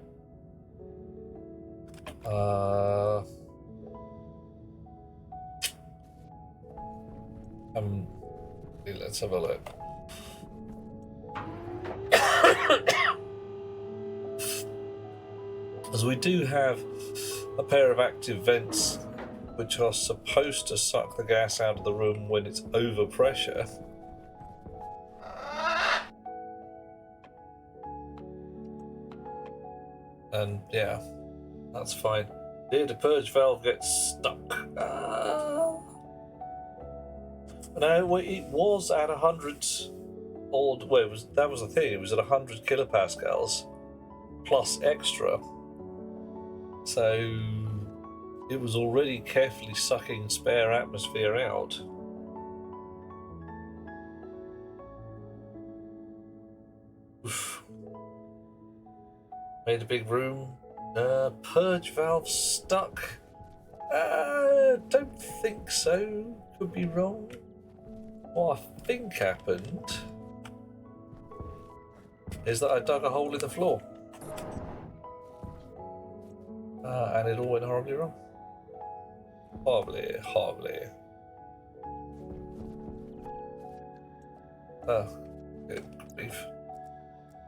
Let's have a look. As we do have a pair of active vents which are supposed to suck the gas out of the room when it's over pressure. And yeah, that's fine. Here, the purge valve gets stuck. No, it was at 100 odd. Well, that was the thing. It was at 100 kilopascals plus extra. So it was already carefully sucking spare atmosphere out. Oof. Made a big room. Purge valve stuck. Don't think so. Could be wrong. What I think happened is that I dug a hole in the floor. And it all went horribly wrong. Horribly. Oh, good grief.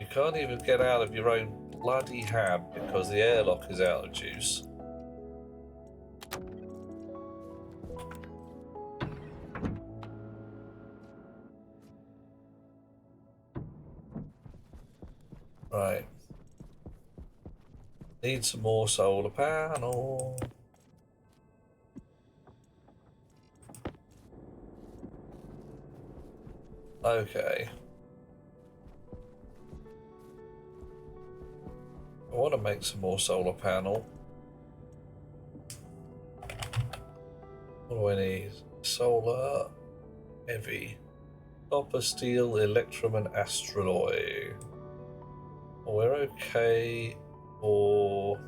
You can't even get out of your own bloody hab because the airlock is out of juice. Right. Need some more solar panel. Okay. I want to make some more solar panel. What do I need? Solar, heavy, copper, steel, electrum, and astraloy. We're okay. Or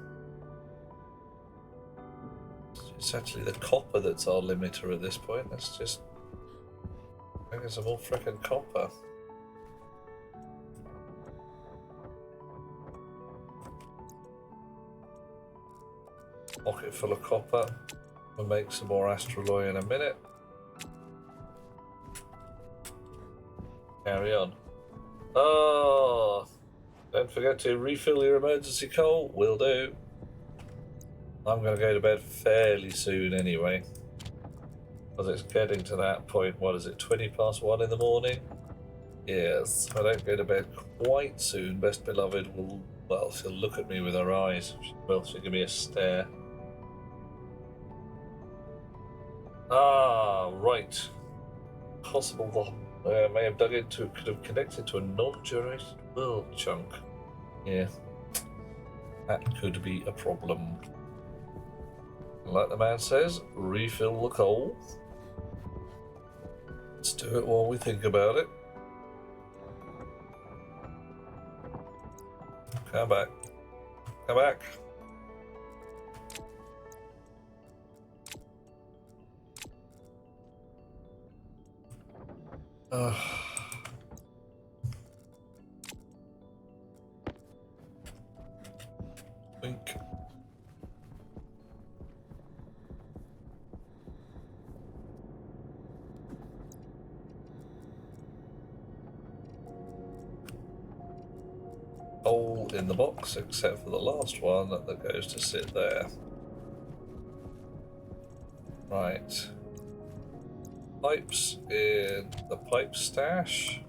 it's actually the copper that's our limiter at this point. Let's just make some more frickin' copper. Pocket full of copper. We'll make some more astraloy in a minute. Carry on. Oh, don't forget to refill your emergency coal. Will do. I'm going to go to bed fairly soon anyway. Because it's getting to that point. What is it, 20 past 1 in the morning? Yes, if I don't go to bed quite soon, best beloved will, well, she'll look at me with her eyes. Well, she'll give me a stare. Ah, right. Possible that I may have dug into, could have connected to a non-generated world chunk. Yeah, that could be a problem. Like the man says, refill the coal. Let's do it while we think about it. Come back. Come back. Wink. All in the box except for the last one that goes to sit there. Right. Pipes in the pipe stash.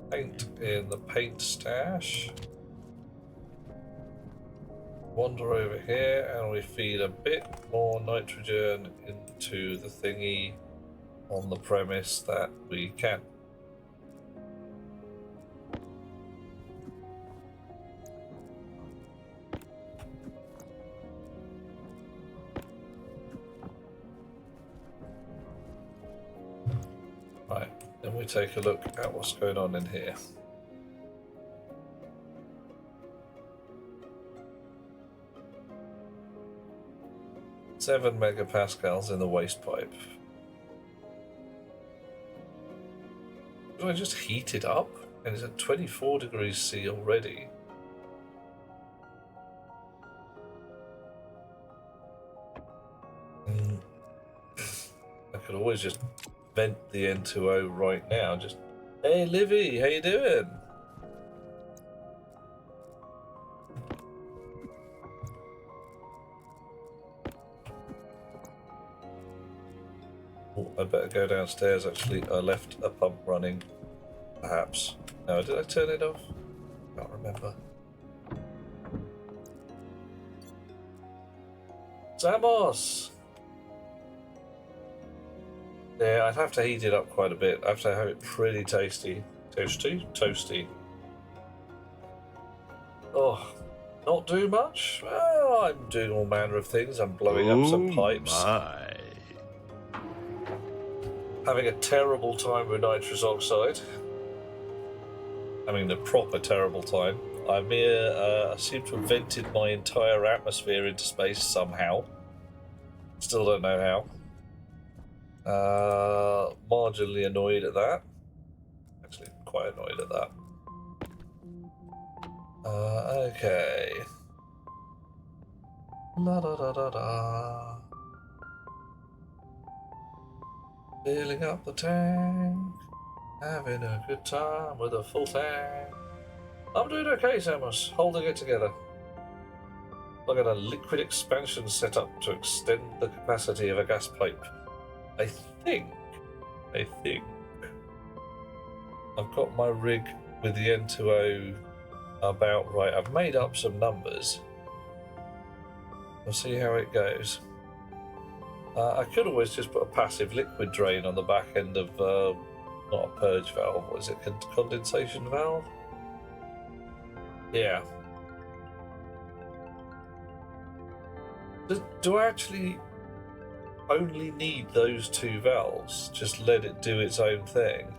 Paint in the paint stash. Wander over here and we feed a bit more nitrogen into the thingy on the premise that we can. Then we take a look at what's going on in here. Seven megapascals in the waste pipe. Do I just heat it up? And it's at 24 degrees C already. I could always just vent the N2O right now. Just, hey Livy, how you doing? Oh, I better go downstairs. Actually, I left a pump running. Perhaps. No, did I turn it off? Can't remember. Samos! Yeah, I'd have to heat it up quite a bit. I have to have it pretty tasty. Toasty? Toasty. Oh, not do much? Well, I'm doing all manner of things. I'm blowing up some pipes. My. Having a terrible time with nitrous oxide. Having the proper terrible time. I seem to have vented my entire atmosphere into space somehow. Still don't know how. Marginally annoyed at that. Actually, quite annoyed at that. Okay. La da da da da. Filling up the tank. Having a good time with a full tank. I'm doing okay, Samus. Holding it together. I've got a liquid expansion set up to extend the capacity of a gas pipe. I think I've got my rig with the N2O about right. I've made up some numbers. We'll see how it goes. I could always just put a passive liquid drain on the back end of, not a purge valve, what is it, condensation valve? Yeah. Do I actually only need those two valves? Just let it do its own thing?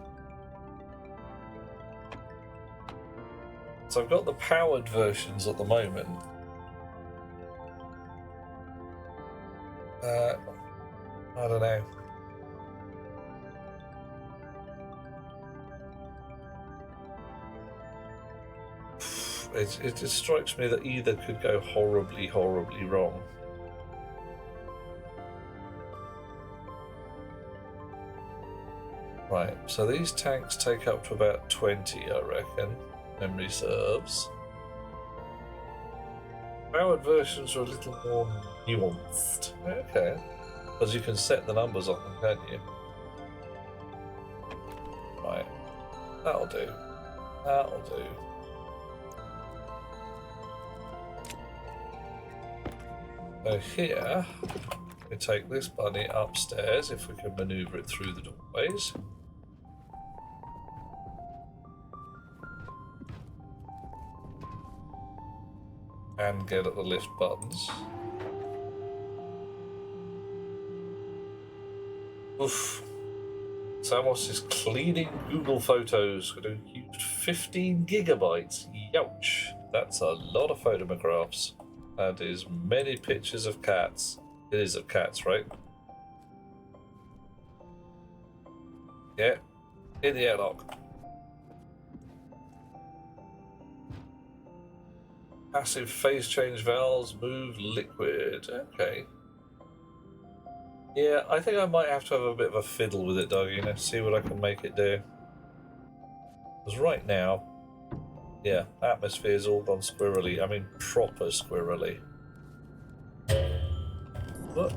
So I've got the powered versions at the moment. I don't know. It just strikes me that either could go horribly, horribly wrong. Right, so these tanks take up to about 20, I reckon. Memory serves. Powered versions are a little more nuanced. Okay. Because you can set the numbers on them, can't you? Right. That'll do. That'll do. So here, we take this bunny upstairs, if we can maneuver it through the doorways. And get at the lift buttons. Oof. Samos is cleaning Google Photos. Going to use 15 gigabytes. Youch. That's a lot of photographs. That is many pictures of cats. It is of cats, right? Yeah. In the airlock. Passive phase change valves, move liquid. Okay. Yeah, I think I might have to have a bit of a fiddle with it, Doug, you know, see what I can make it do. Because right now, yeah, atmosphere's all gone squirrely. I mean, proper squirrely. Look.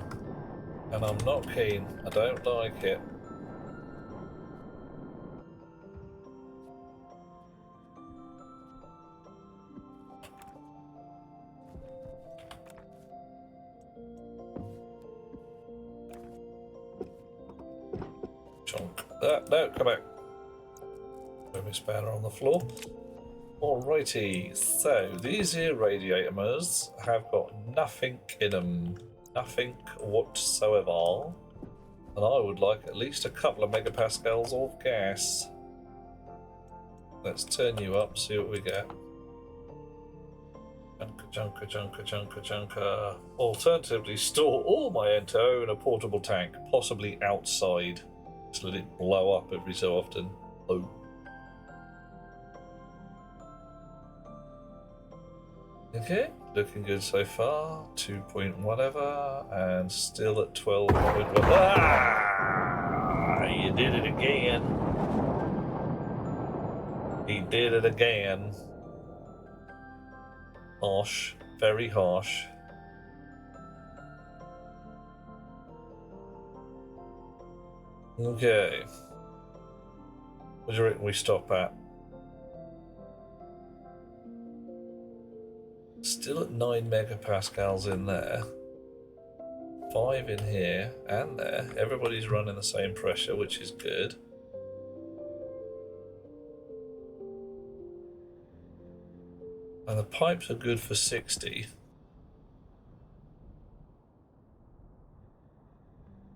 And I'm not keen. I don't like it. No, come back. Throw my spanner on the floor. Alrighty, so these here radiators have got nothing in them. Nothing whatsoever. And I would like at least a couple of megapascals of gas. Let's turn you up, see what we get. Junker. Alternatively, store all my ento in a portable tank, possibly outside. Just let it blow up every so often. Oh. Okay, looking good so far. 2 point whatever, and still at 12 point. Ah! You did it again. He did it again. Harsh, very harsh. Okay. What do you reckon we stop at? Still at 9 megapascals in there. 5 in here and there. Everybody's running the same pressure, which is good. And the pipes are good for 60.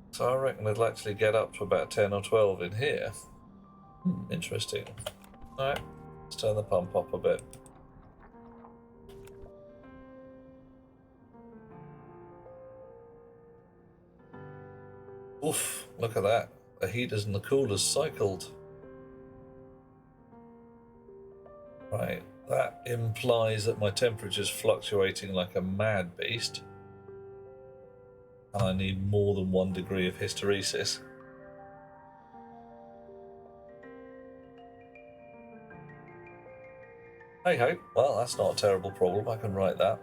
So I reckon they'll actually get up to about 10 or 12 in here. Interesting. Alright, let's turn the pump up a bit. Oof, look at that. The heaters and the coolers cycled. Right, that implies that my temperature's fluctuating like a mad beast. And I need more than 1 degree of hysteresis. Hey ho, well that's not a terrible problem, I can write that.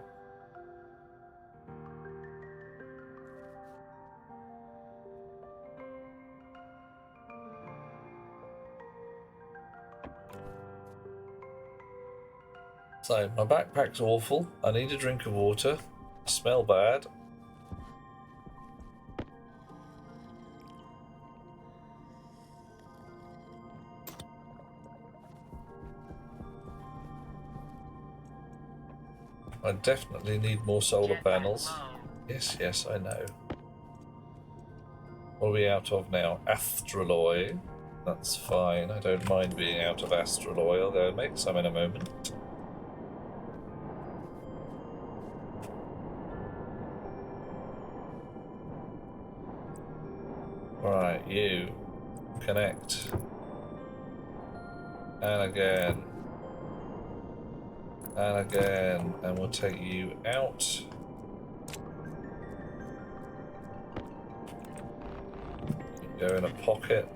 So, my backpack's awful, I need a drink of water, I smell bad. I definitely need more solar panels. Yes, I know. What are we out of now? Astraloy. That's fine, I don't mind being out of astraloy, I'll go make some in a moment. Right, you connect. And again. And again. And we'll take you out. Go in a pocket.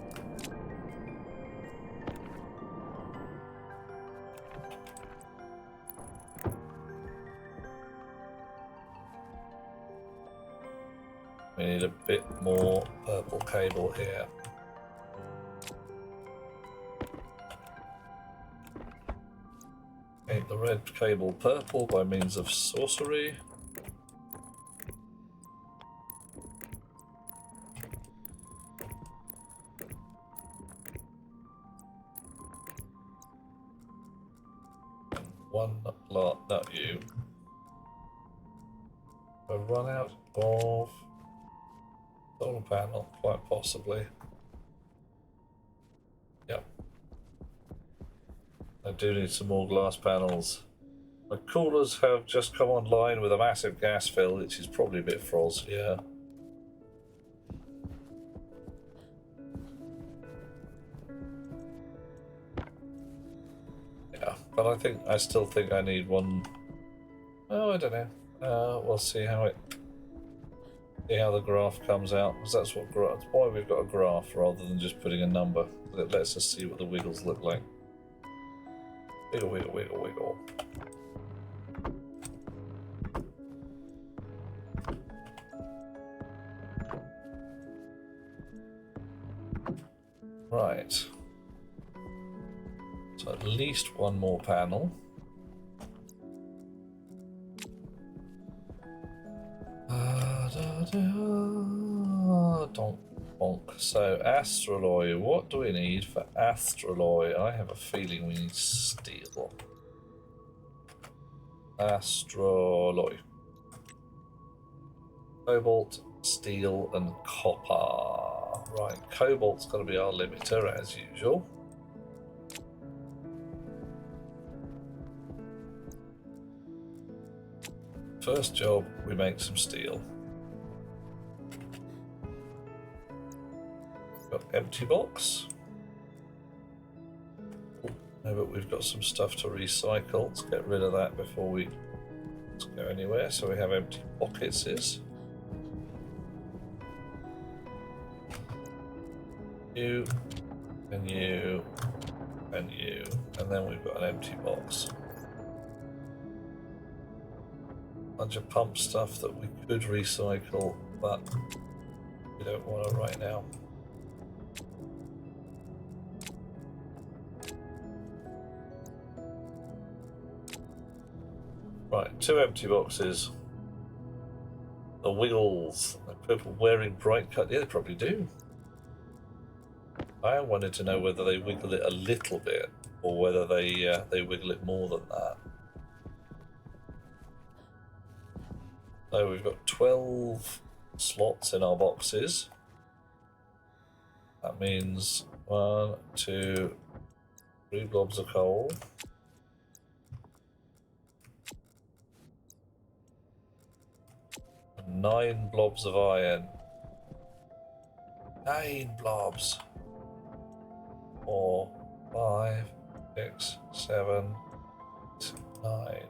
We need a bit more purple cable here. Paint the red cable purple by means of sorcery. And one lot, not you. We'll run out of solar panel, quite possibly. Yep. I do need some more glass panels. My coolers have just come online with a massive gas fill, which is probably a bit frost, yeah. Yeah, but I still think I need one. Oh, I don't know. We'll see how the graph comes out, because that's why we've got a graph rather than just putting a number. It lets us see what the wiggles look like. Wiggle, wiggle, wiggle, wiggle. Right. So at least one more panel. Donk, bonk. So astraloy, what do we need for astraloy? I have a feeling we need steel. Astraloy. Cobalt, steel, and copper. Right, cobalt's going to be our limiter as usual. First job, we make some steel. Got empty box. No, but we've got some stuff to recycle. Let's get rid of that before we go anywhere. So we have empty pockets. You, and you, and you, and then we've got an empty box. Bunch of pump stuff that we could recycle, but we don't want to right now. Right, 2 empty boxes. The wiggles. Are people wearing bright cut? Yeah, they probably do. I wanted to know whether they wiggle it a little bit or whether they wiggle it more than that. So we've got 12 slots in our boxes. That means 1, 2, 3 blobs of coal. And 9 blobs of iron. 9 blobs. 4, 5, 6, 7, 9.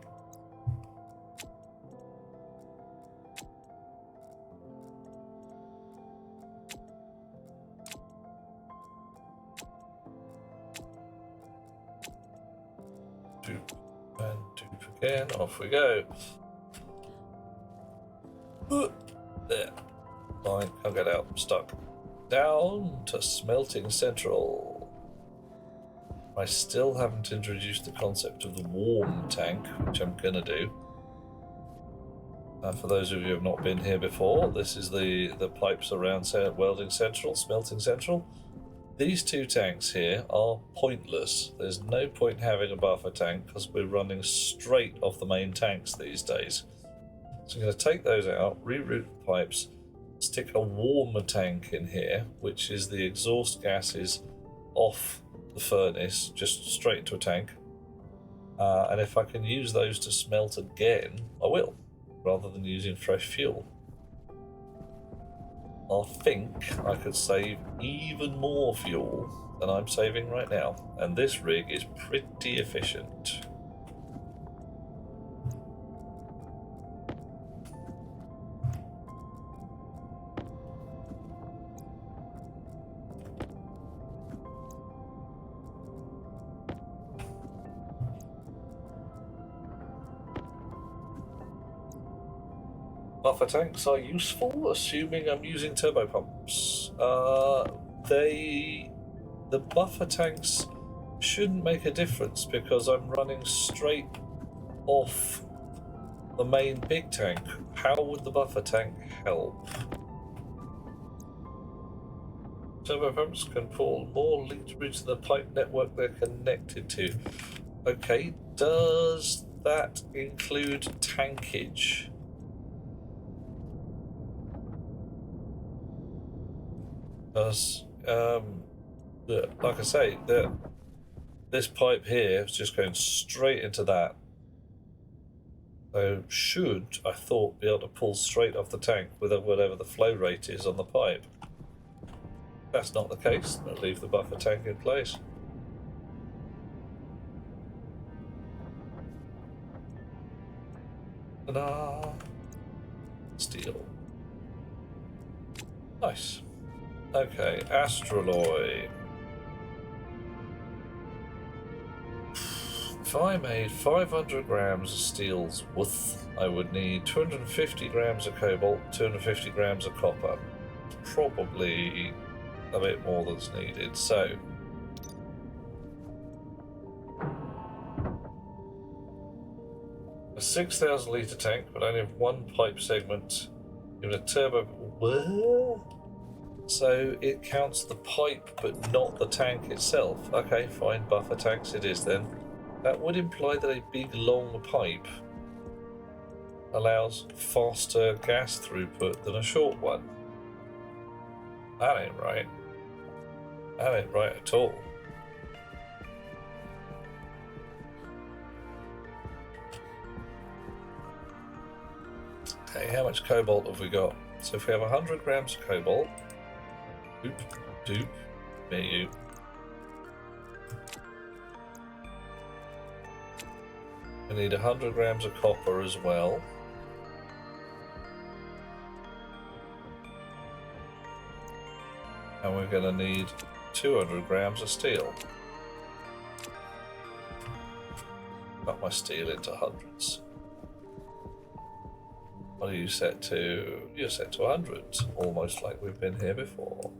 Dupe and dupe again. Off we go. There. Fine, can't get out. I'm stuck. Down to Smelting Central. I still haven't introduced the concept of the warm tank, which I'm gonna do. For those of you who have not been here before, this is the pipes around Welding Central, Smelting Central. These 2 tanks here are pointless. There's no point having a buffer tank because we're running straight off the main tanks these days. So I'm going to take those out, reroute the pipes, stick a warmer tank in here, which is the exhaust gases off the furnace, just straight into a tank. And if I can use those to smelt again, I will, rather than using fresh fuel. I think I could save even more fuel than I'm saving right now, and this rig is pretty efficient. Buffer tanks are useful, assuming I'm using turbo pumps. The buffer tanks shouldn't make a difference because I'm running straight off the main big tank. How would the buffer tank help? Turbo pumps can pull more literage to the pipe network they're connected to. Okay, does that include tankage? Because, like I say, this pipe here is just going straight into that. So should, I thought, be able to pull straight off the tank with whatever the flow rate is on the pipe. If that's not the case, I'll leave the buffer tank in place. Ta-da! Steel. Nice. Okay, Astraloy. If I made 500 grams of steel's worth, I would need 250 grams of cobalt, 250 grams of copper. Probably a bit more than's needed, so... a 6,000 litre tank, but only have 1 pipe segment, given a turbo... What? So it counts the pipe but not the tank itself. Okay, fine, buffer tanks it is then. That would imply that a big long pipe allows faster gas throughput than a short one. That ain't right. That ain't right at all. Okay, how much cobalt have we got? So if we have 100 grams of cobalt, doop, me you. We need 100 grams of copper as well. And we're going to need 200 grams of steel. Cut my steel into hundreds. What are you set to? You're set to hundreds, almost like we've been here before.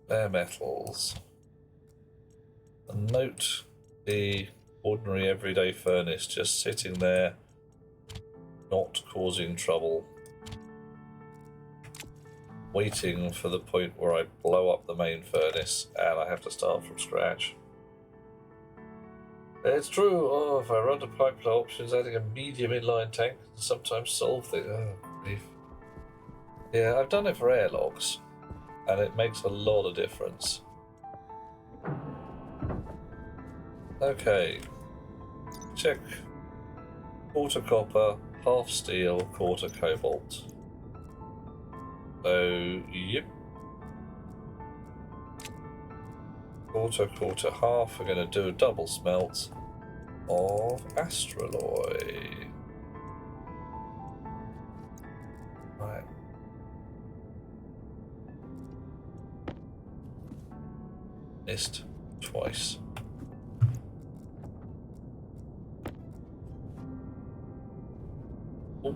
Bare metals. And note the ordinary everyday furnace just sitting there, not causing trouble, waiting for the point where I blow up the main furnace and I have to start from scratch. It's true, if I run to pipeline options, adding a medium inline tank can sometimes solve things. Oh, grief. Yeah, I've done it for airlocks, and it makes a lot of difference. Okay, check. Quarter copper, half steel, quarter cobalt. So, yep. Quarter, half. We're going to do a double smelt of astraloy. Right. Missed twice. Oh.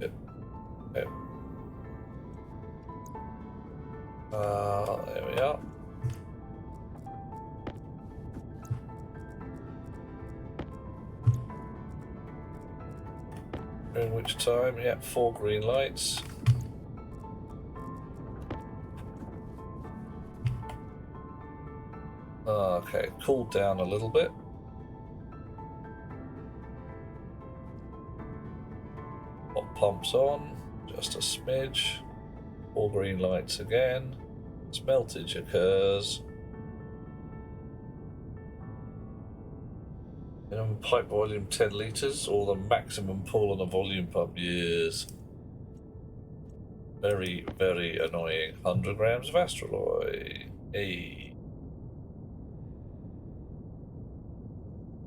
Yep. Yep. There we are. In which time, yeah, 4 green lights. Okay, cooled down a little bit. Hot pumps on, just a smidge. 4 green lights again. Smeltage occurs. Minimum pipe volume 10 litres, or the maximum pull on a volume pump. Yes. Very, very annoying. 100 grams of astraloy. Hey.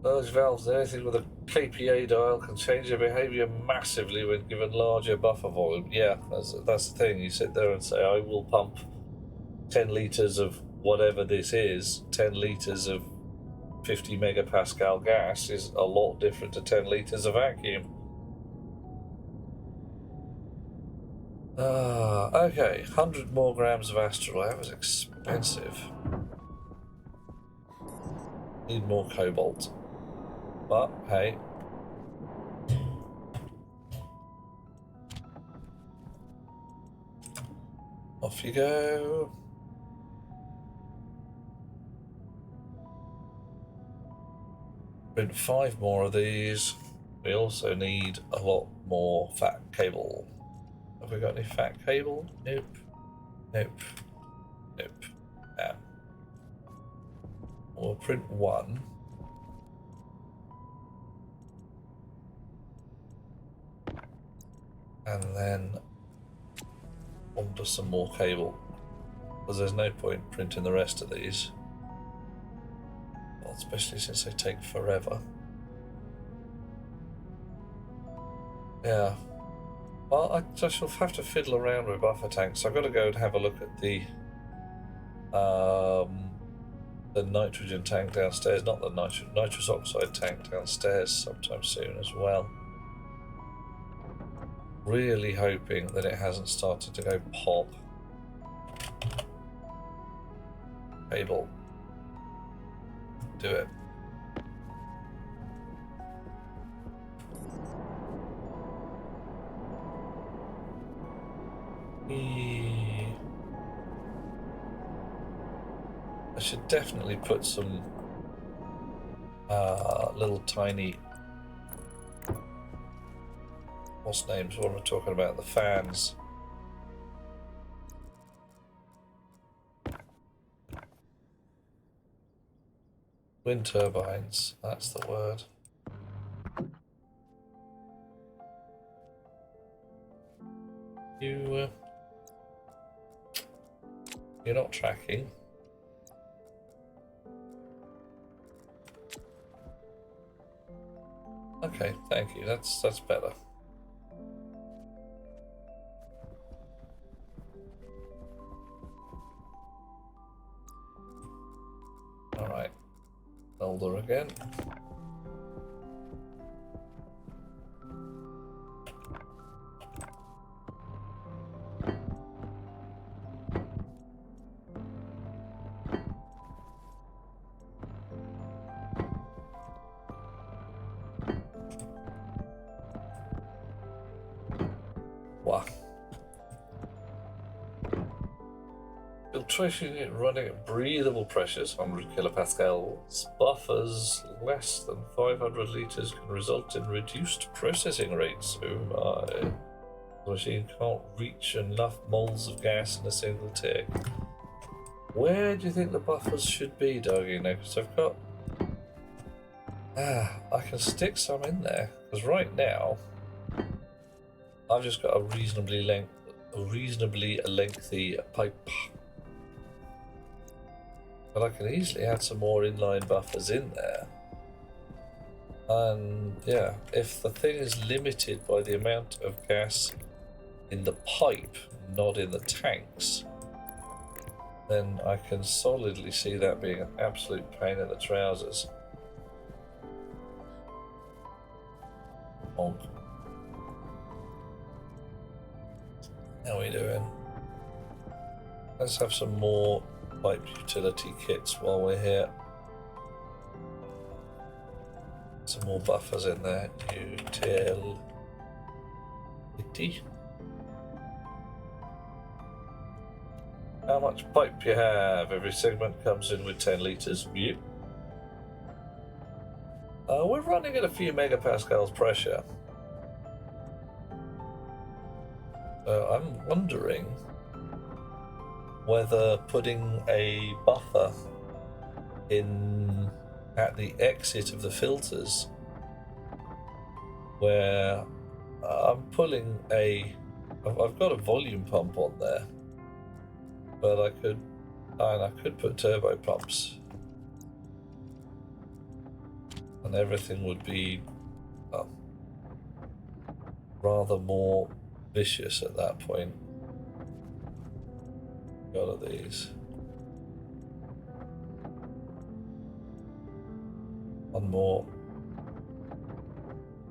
Large valves, anything with a KPA dial can change their behaviour massively when given larger buffer volume. Yeah, that's the thing. You sit there and say, I will pump 10 litres of whatever this is. 10 litres of 50 megapascal gas is a lot different to 10 litres of vacuum. Okay, 100 more grams of astraloy. That was expensive. Need more cobalt. But, hey. Off you go. Print 5 more of these. We also need a lot more fat cable. Have we got any fat cable? Nope. Nope. Nope. We'll print 1. And then onto some more cable, because there's no point printing the rest of these, well, especially since they take forever. Yeah, well, I shall have to fiddle around with buffer tanks. I've got to go and have a look at the nitrogen tank downstairs, not the nitrous oxide tank downstairs, sometime soon as well. Really hoping that it hasn't started to go pop. Cable. Do it. I should definitely put some little tiny, what's names, what am I talking about, the fans. Wind turbines, that's the word. You're not tracking. Okay, thank you. That's better. All right, older again. Wow. Filtration unit running at breathable pressures, 100 kilopascals. Buffers less than 500 liters can result in reduced processing rates. Oh my. The machine can't reach enough moles of gas in a single tick. Where do you think the buffers should be, Dougie? Now, because I've got... I can stick some in there. Because right now, I've just got a reasonably lengthy pipe. But I can easily add some more inline buffers in there. And yeah, if the thing is limited by the amount of gas in the pipe, not in the tanks, then I can solidly see that being an absolute pain in the trousers. Bonk. How are we doing? Let's have some more pipe utility kits while we're here. Some more buffers in there. Utility. How much pipe you have? Every segment comes in with 10 liters. Yep. We're running at a few megapascals pressure. I'm wondering whether putting a buffer in at the exit of the filters, where I'm pulling I've got a volume pump on there, but I could put turbo pumps, and everything would be rather more vicious at that point. Got of these. One more.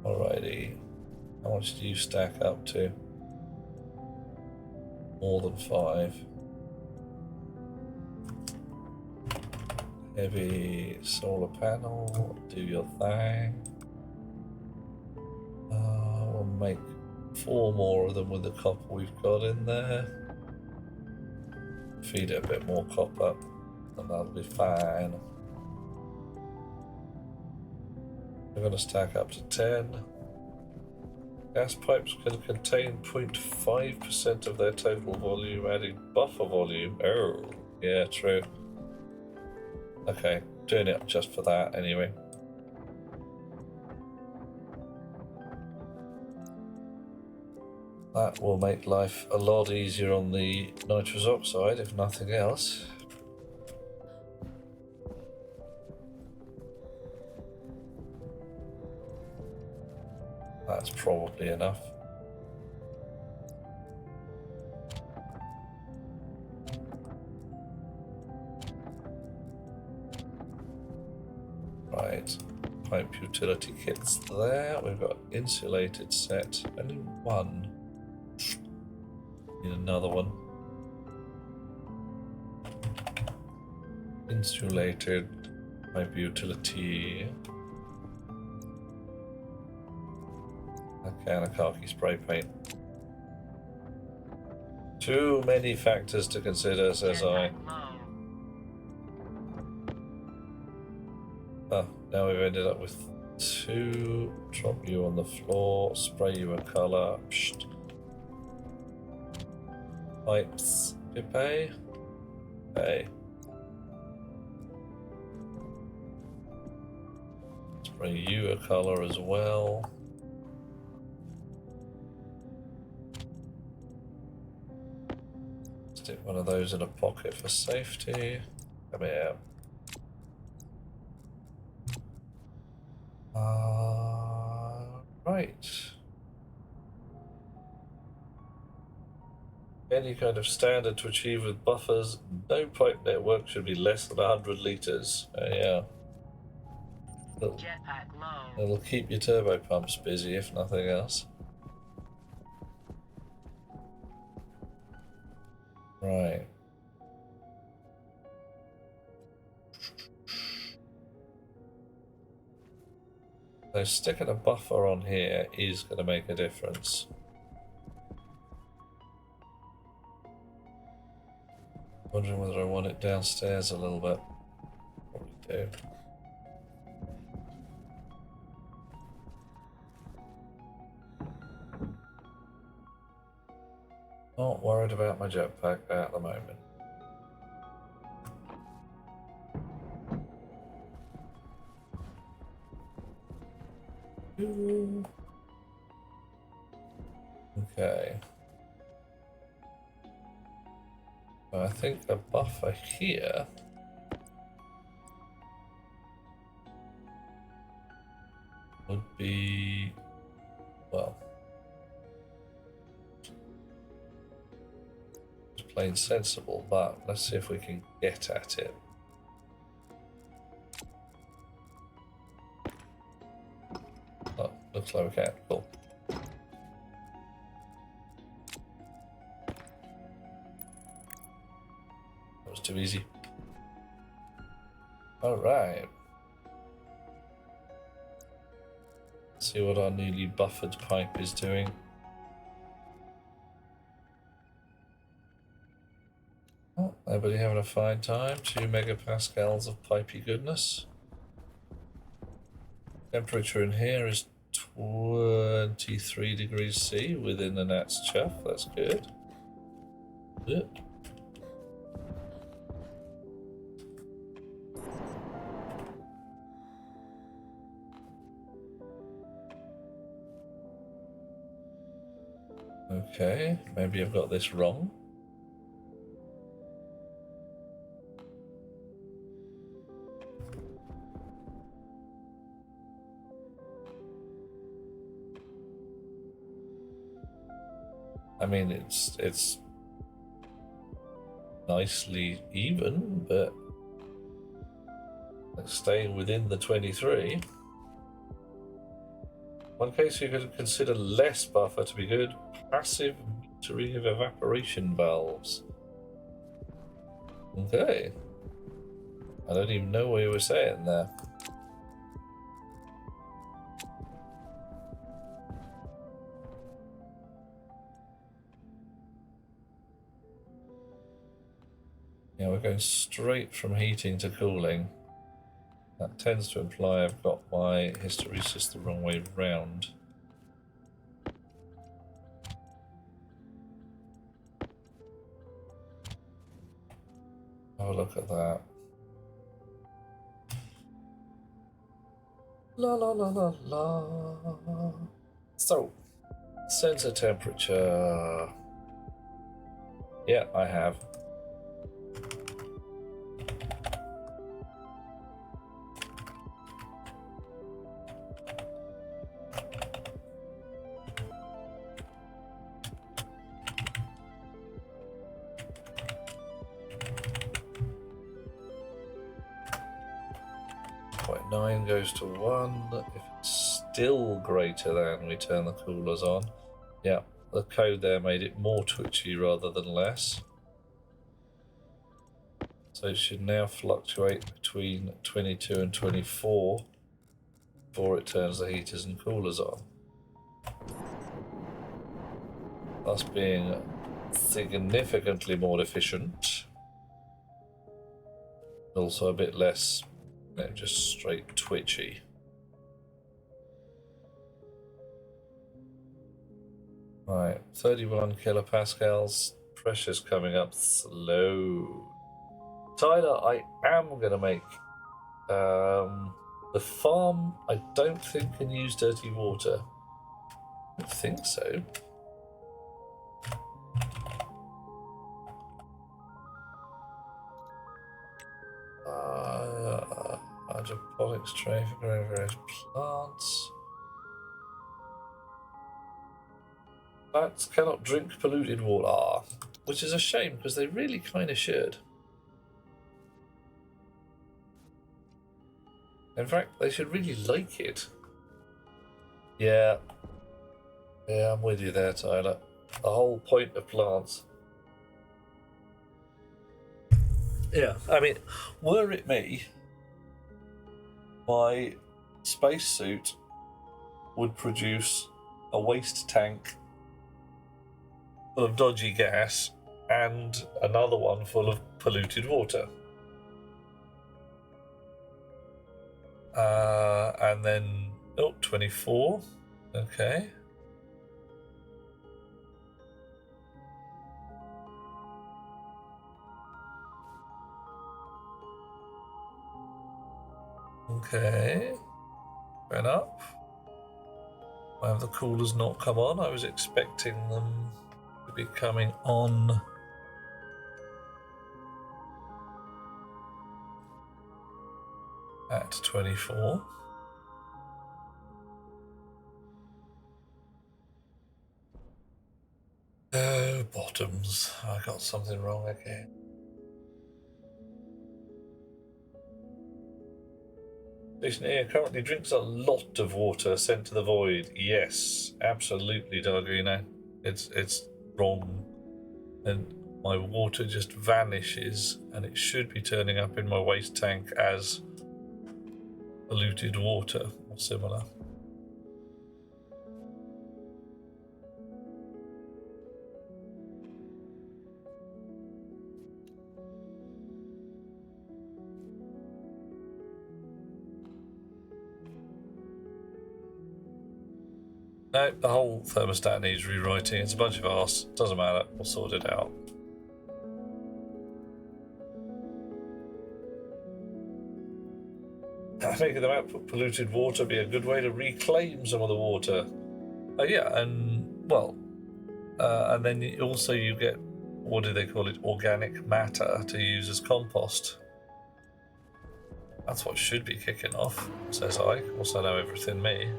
Alrighty. How much do you stack up to? More than 5. Heavy solar panel. Do your thing. We'll make 4 more of them with the copper we've got in there. Feed it a bit more copper, and that'll be fine. We're going to stack up to 10. Gas pipes can contain 0.5% of their total volume, adding buffer volume. Oh, yeah, true. Okay, doing it just for that anyway. That will make life a lot easier on the nitrous oxide, if nothing else. That's probably enough. Right, pipe utility kits there. We've got insulated set, only 1. Need another one. Insulated pipe utility. A can of khaki spray paint. Too many factors to consider, says I. Oh, now we've ended up with 2. Drop you on the floor, spray you a colour. Psst. Pipes. Pipe. Hey. Spray you a colour as well. Stick one of those in a pocket for safety. Come here. Right. Any kind of standard to achieve with buffers. No pipe network should be less than 100 litres. Yeah. It'll keep your turbo pumps busy, if nothing else. Right. So sticking a buffer on here is going to make a difference. Wondering whether I want it downstairs a little bit. Probably do. Not worried about my jetpack at the moment. Okay. I think a buffer here would be, well, it's plain sensible, but let's see if we can get at it. Oh, looks like we can. Cool. That was too easy. All right. Let's see what our newly buffered pipe is doing. Oh, everybody having a fine time. 2 megapascals of pipey goodness. Temperature in here is 23 degrees C within the Nat's chuff. That's good. Good. Okay, maybe I've got this wrong. I mean, it's nicely even, but staying within the 23. One case you could consider less buffer to be good. Passive metering of evaporation valves. Okay. I don't even know what you were saying there. Yeah, we're going straight from heating to cooling. That tends to imply I've got my hysteresis the wrong way round. Have a look at that. La la la la la. So, sensor temperature. Yeah, I have. Goes to 1. If it's still greater than, we turn the coolers on. Yeah, the code there made it more twitchy rather than less. So it should now fluctuate between 22 and 24 before it turns the heaters and coolers on. Thus being significantly more efficient. Also a bit less, just straight twitchy. Right, 31 kilopascals. Pressure's coming up slow. Tyler, I am going to make the farm. I don't think can use dirty water. I don't think so. Hydroponics tray for growing various plants. Plants cannot drink polluted water, which is a shame because they really kind of should. In fact, they should really like it. Yeah, I'm with you there, Tyler. The whole point of plants. Yeah, I mean, were it me, my spacesuit would produce a waste tank full of dodgy gas and another one full of polluted water. And then, 24. Okay. Okay. Fair enough. Why have the coolers not come on? I was expecting them to be coming on. At 24. Oh, bottoms. I got something wrong again. Stationeer currently drinks a lot of water sent to the void. Yes, absolutely, Dargino. It's wrong. And my water just vanishes, and it should be turning up in my waste tank as polluted water or similar. No, the whole thermostat needs rewriting. It's a bunch of arse. Doesn't matter. We'll sort it out. Making them output polluted water be a good way to reclaim some of the water. Yeah, and well, and then you get, what do they call it, organic matter to use as compost. That's what should be kicking off, says I. Also know everything, me.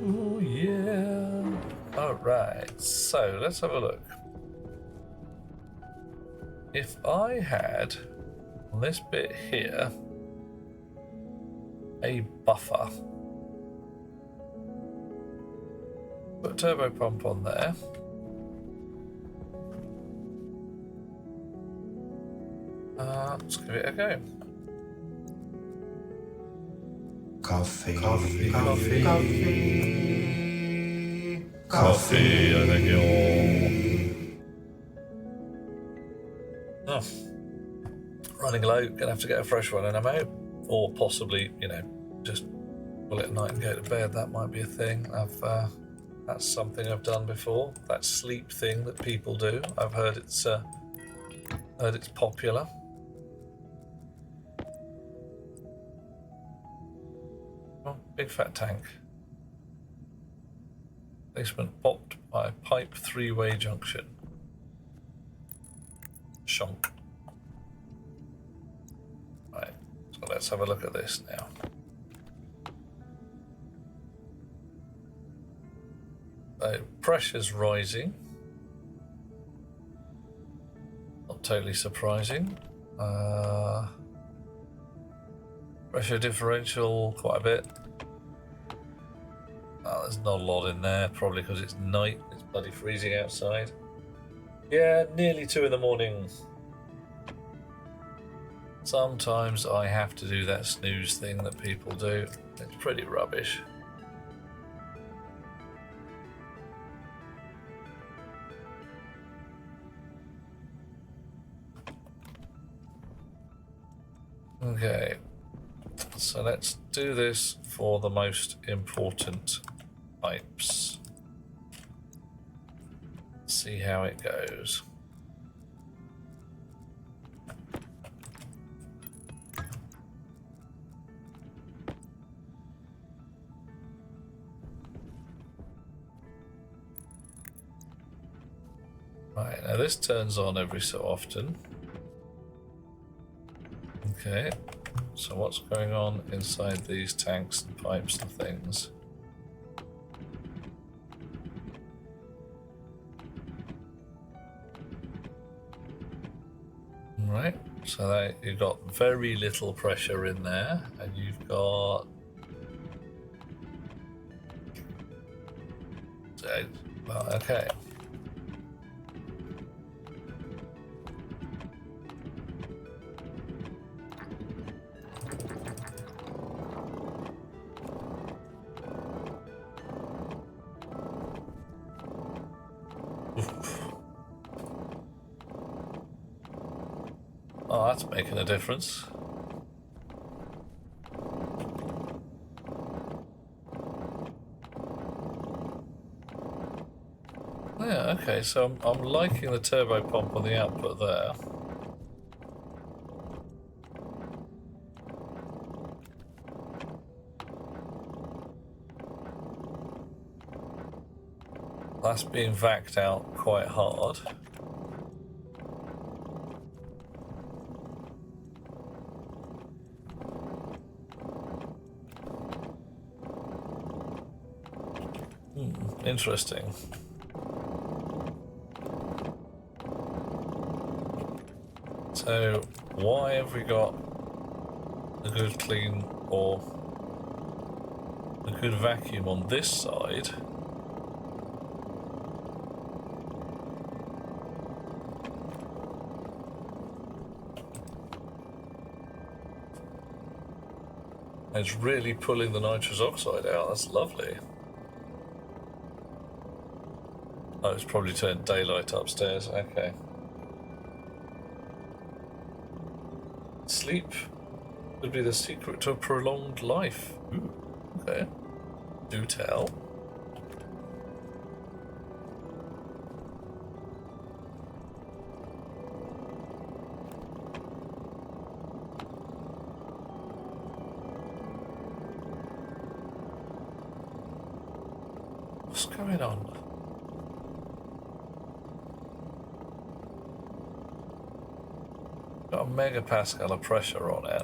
Oh yeah. Alright, so let's have a look. If I had on this bit here a buffer, put a turbo pump on there. Let's give it a go. Coffee, I thank you. Oh, running low, gonna have to get a fresh one and I'm out. Or possibly, just pull it at night and go to bed. That might be a thing. That's something I've done before. That sleep thing that people do. I've heard it's popular. Oh, big fat tank. Basement popped by a pipe three-way junction. Shonk. Right, so let's have a look at this now. So pressure's rising. Not totally surprising. Pressure differential quite a bit. Oh, there's not a lot in there, probably because it's night. It's bloody freezing outside. Yeah, nearly 2 in the morning. Sometimes I have to do that snooze thing that people do. It's pretty rubbish. Okay, so let's do this for the most important pipes. See how it goes. Right, now this turns on every so often. Okay, so what's going on inside these tanks and pipes and things? Right, so that you've got very little pressure in there, and you've got well, okay. Oh, that's making a difference. Yeah, okay, so I'm liking the turbo pump on the output there. That's being vacked out quite hard. Interesting. So why have we got a good clean or a good vacuum on this side? It's really pulling the nitrous oxide out. That's lovely. Oh, it's probably turned daylight upstairs. Okay. Sleep would be the secret to a prolonged life. Ooh, okay. Do tell. What's going on? Got a megapascal of pressure on it.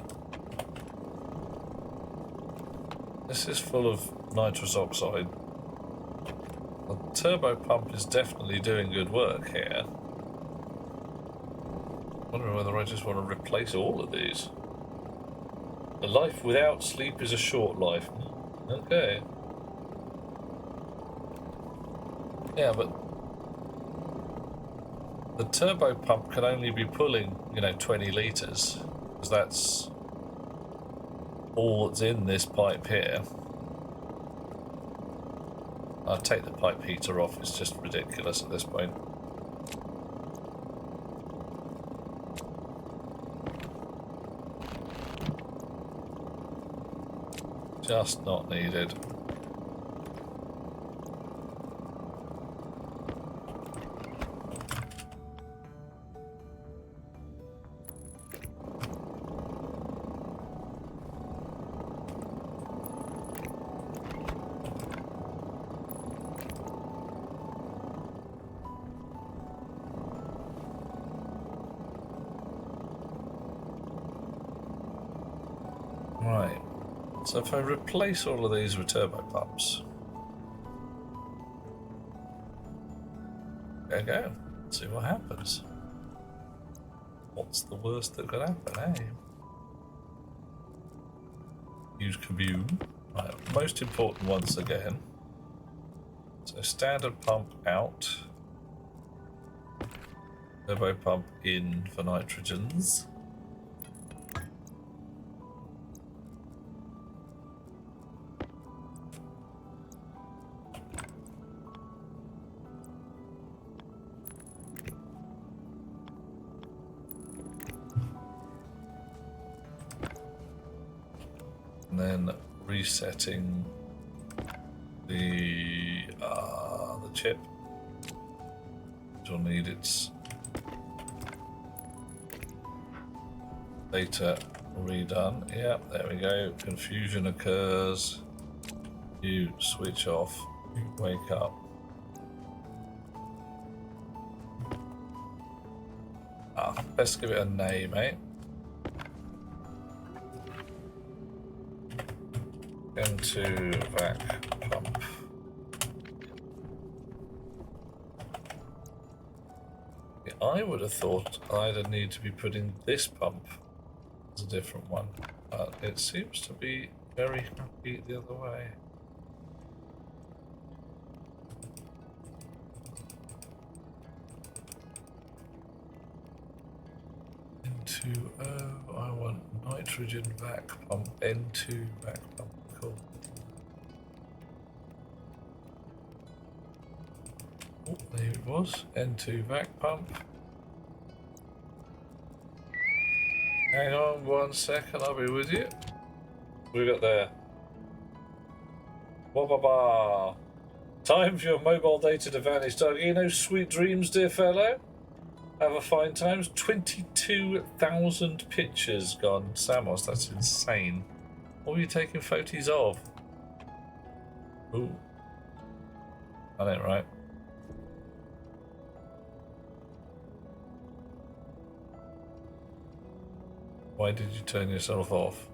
This is full of nitrous oxide. The turbo pump is definitely doing good work here. Wondering whether I just want to replace all of these. A life without sleep is a short life. Okay. Yeah, but the turbo pump can only be pulling, 20 litres, because that's all that's in this pipe here. I'll take the pipe heater off, it's just ridiculous at this point. Just not needed. Right, so if I replace all of these with turbo pumps, there you go, see what happens. What's the worst that could happen, eh? Use commune. Right, most important once again. So standard pump out, turbo pump in for nitrogens. then resetting the chip. Which will need its data redone. Yep, there we go. Confusion occurs. You switch off. You wake up. Let's give it a name, eh? Into vac pump. Yeah, I would have thought I'd need to be putting this pump as a different one, but it seems to be very happy the other way. N2O, I want nitrogen vac pump, N2 vac pump, cool. Oh, there it was, N2 vac pump. Hang on 1 second, I'll be with you. What we got there? Ba-ba-ba. Time for your mobile data to vanish, Dogino. Sweet dreams, dear fellow. Have a fine time. 22,000 pictures gone. Samos, that's insane. What were you taking photos of? Ooh. That ain't right. Why did you turn yourself off?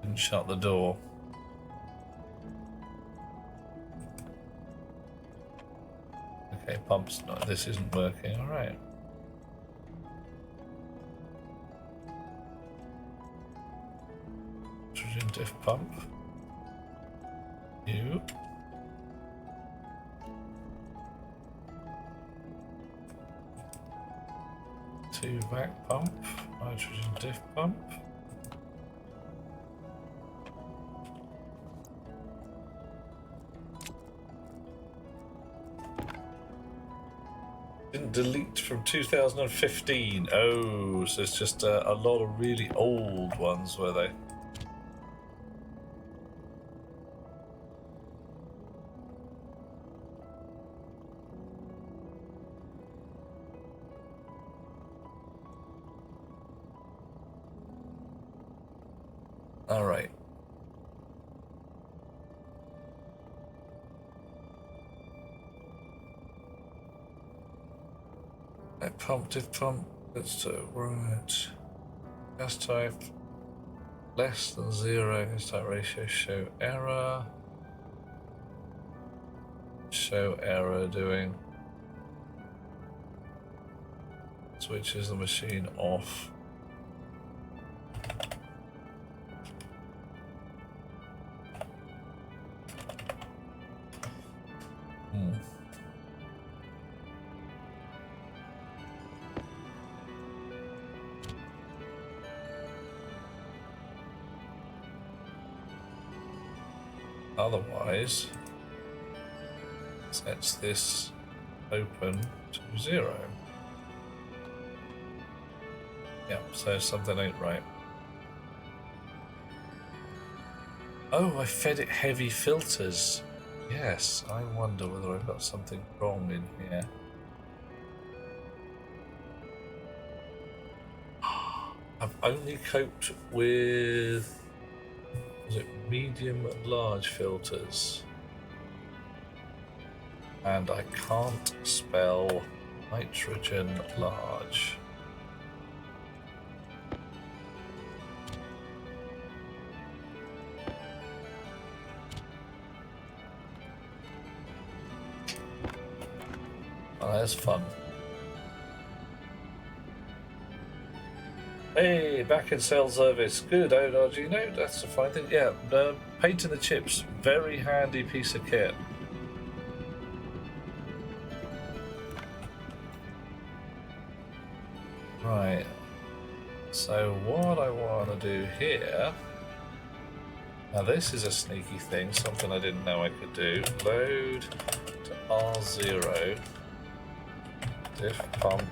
Didn't shut the door. Okay, pumps. No, this isn't working. All right. Nitrogen diff pump. You. Two vac pump. Nitrogen diff pump. Didn't delete from 2015. Oh, so it's just a lot of really old ones, were they? All right. Pump, diff pump, that's right. Gas type, less than 0, gas type ratio, show error. Show error doing. Switches the machine off. Otherwise, sets this open to 0. Yeah, so something ain't right. Oh, I fed it heavy filters. Yes, I wonder whether I've got something wrong in here. I've only coped with, was it medium and large filters? And I can't spell nitrogen large. Oh, that's fun. Hey, back in cell service. Good, ORG. No, that's a fine thing. Yeah, painting the chips. Very handy piece of kit. Right. So what I want to do here... Now this is a sneaky thing, something I didn't know I could do. Load to R0. Diff pump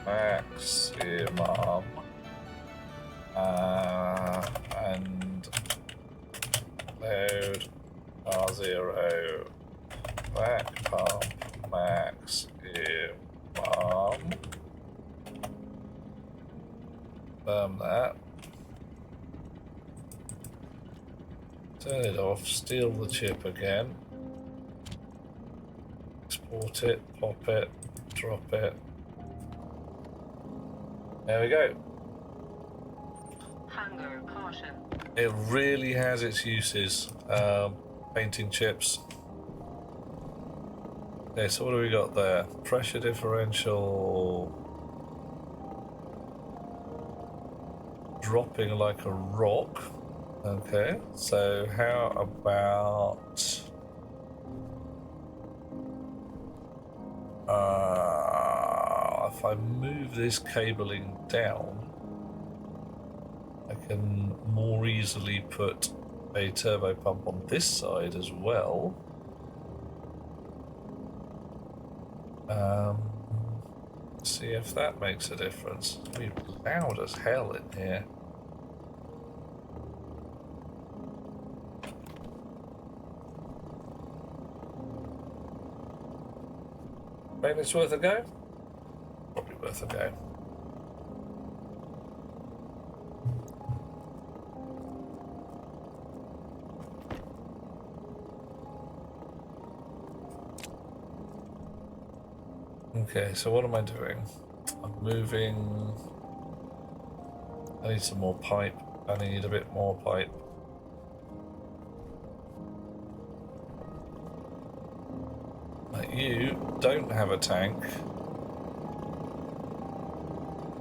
maximum. And load R0 back pump maximum. Confirm that. Turn it off, steal the chip again. Export it, pop it, drop it. There we go. Hunger caution. It really has its uses, painting chips. Okay, so what do we got there? Pressure differential dropping like a rock. Okay, so how about if I move this cabling down, I can more easily put a turbo pump on this side as well. See if that makes a difference. It's gonna be loud as hell in here. Maybe it's worth a go? Probably worth a go. Okay, so what am I doing? I'm moving... I need some more pipe. I need a bit more pipe. Like you don't have a tank.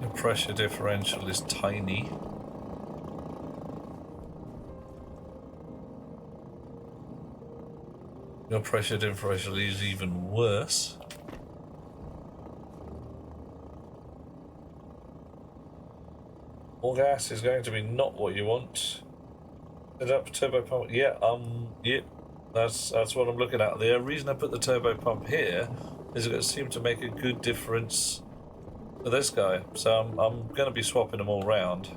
Your pressure differential is tiny. Your pressure differential is even worse. All gas is going to be not what you want. Set up turbo pump. Yeah, that's what I'm looking at. The reason I put the turbo pump here is it seemed to make a good difference for this guy. So I'm going to be swapping them all around.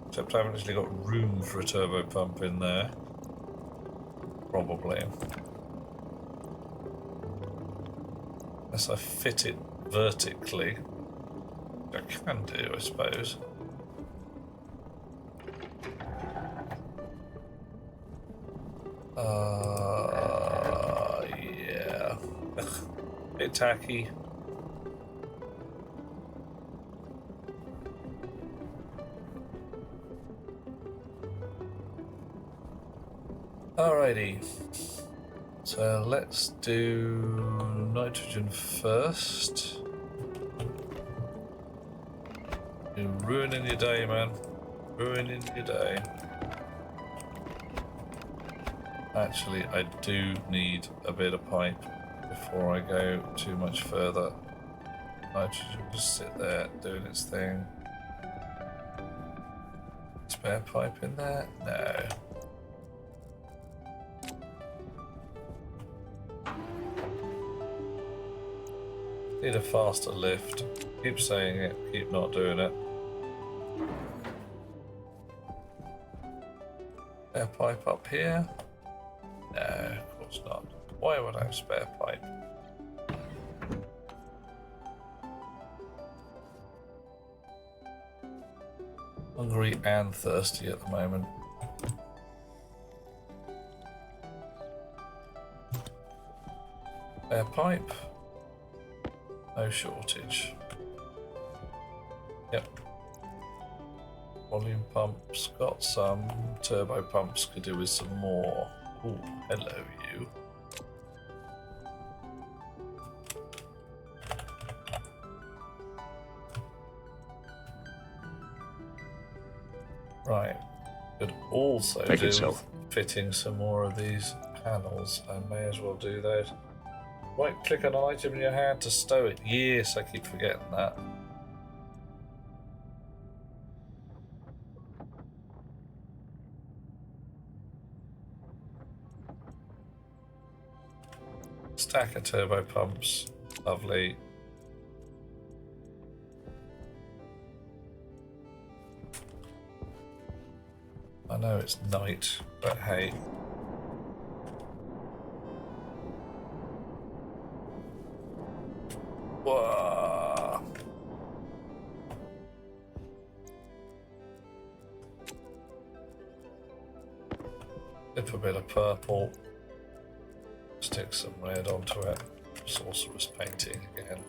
Except I haven't actually got room for a turbo pump in there. Probably. Unless I fit it vertically. I can do, I suppose. Yeah. Ugh, bit tacky. Alrighty. So let's do nitrogen first. You're ruining your day, man. Ruining your day. Actually, I do need a bit of pipe before I go too much further. Nitrogen just sit there doing its thing. Spare pipe in there? No. Need a faster lift. Keep saying it, keep not doing it. Spare pipe up here? No, of course not. Why would I have spare pipe? Hungry and thirsty at the moment. Spare pipe? No shortage. Yep. Volume pumps, got some. Turbo pumps could do with some more. Ooh, hello you. Right. Could also do with fitting some more of these panels. I may as well do that. Right click on an item in your hand to stow it. Yes, I keep forgetting that. Stack of turbo pumps. Lovely. I know it's night, but hey. Whoa. Dip a bit of purple. Stick some red onto it. Sorcerer's painting again.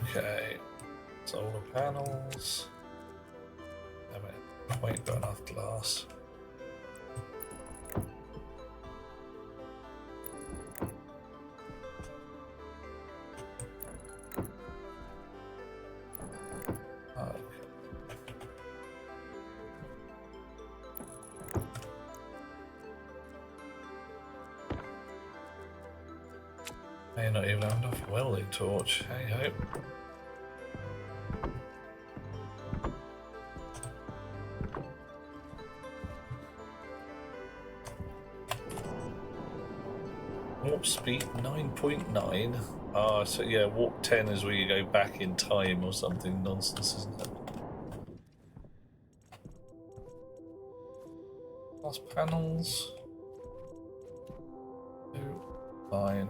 Okay, solar panels. I mean, I ain't got enough glass. Okay. May not even have enough welding torch. Hey ho. Warp speed 9.9. Ah, so yeah, warp 10 is where you go back in time or something nonsense, isn't it? Glass panels. 2, 9.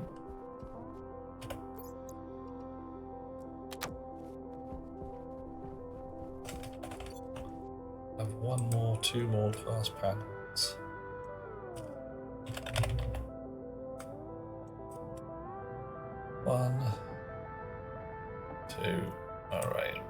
Have one more, 2 more glass panels. One, 2, all right.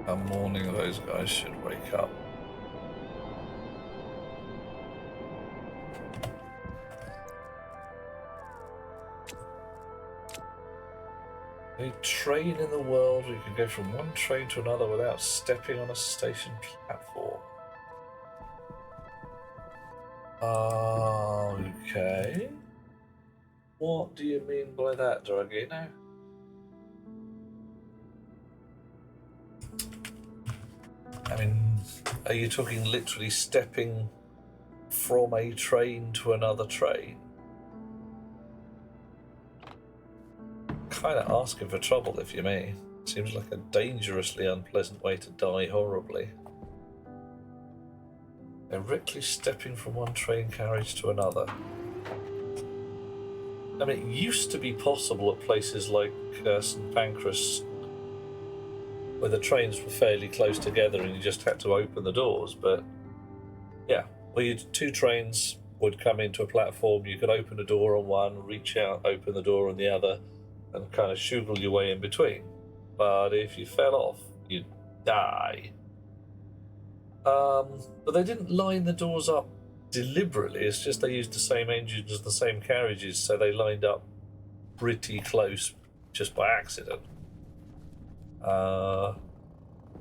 Come morning, those guys should wake up. A train in the world where you can go from one train to another without stepping on a station platform. Okay. What do you mean by that, Dragino? I mean, are you talking literally stepping from a train to another train? Kind of asking for trouble, if you may. Seems like a dangerously unpleasant way to die horribly. Directly stepping from one train carriage to another. I mean, it used to be possible at places like St Pancras, where the trains were fairly close together and you just had to open the doors, but yeah, where two trains would come into a platform, you could open a door on one, reach out, open the door on the other, and kind of shugle your way in between. But if you fell off, you'd die. But they didn't line the doors up deliberately, it's just they used the same engines, the same carriages, so they lined up pretty close just by accident.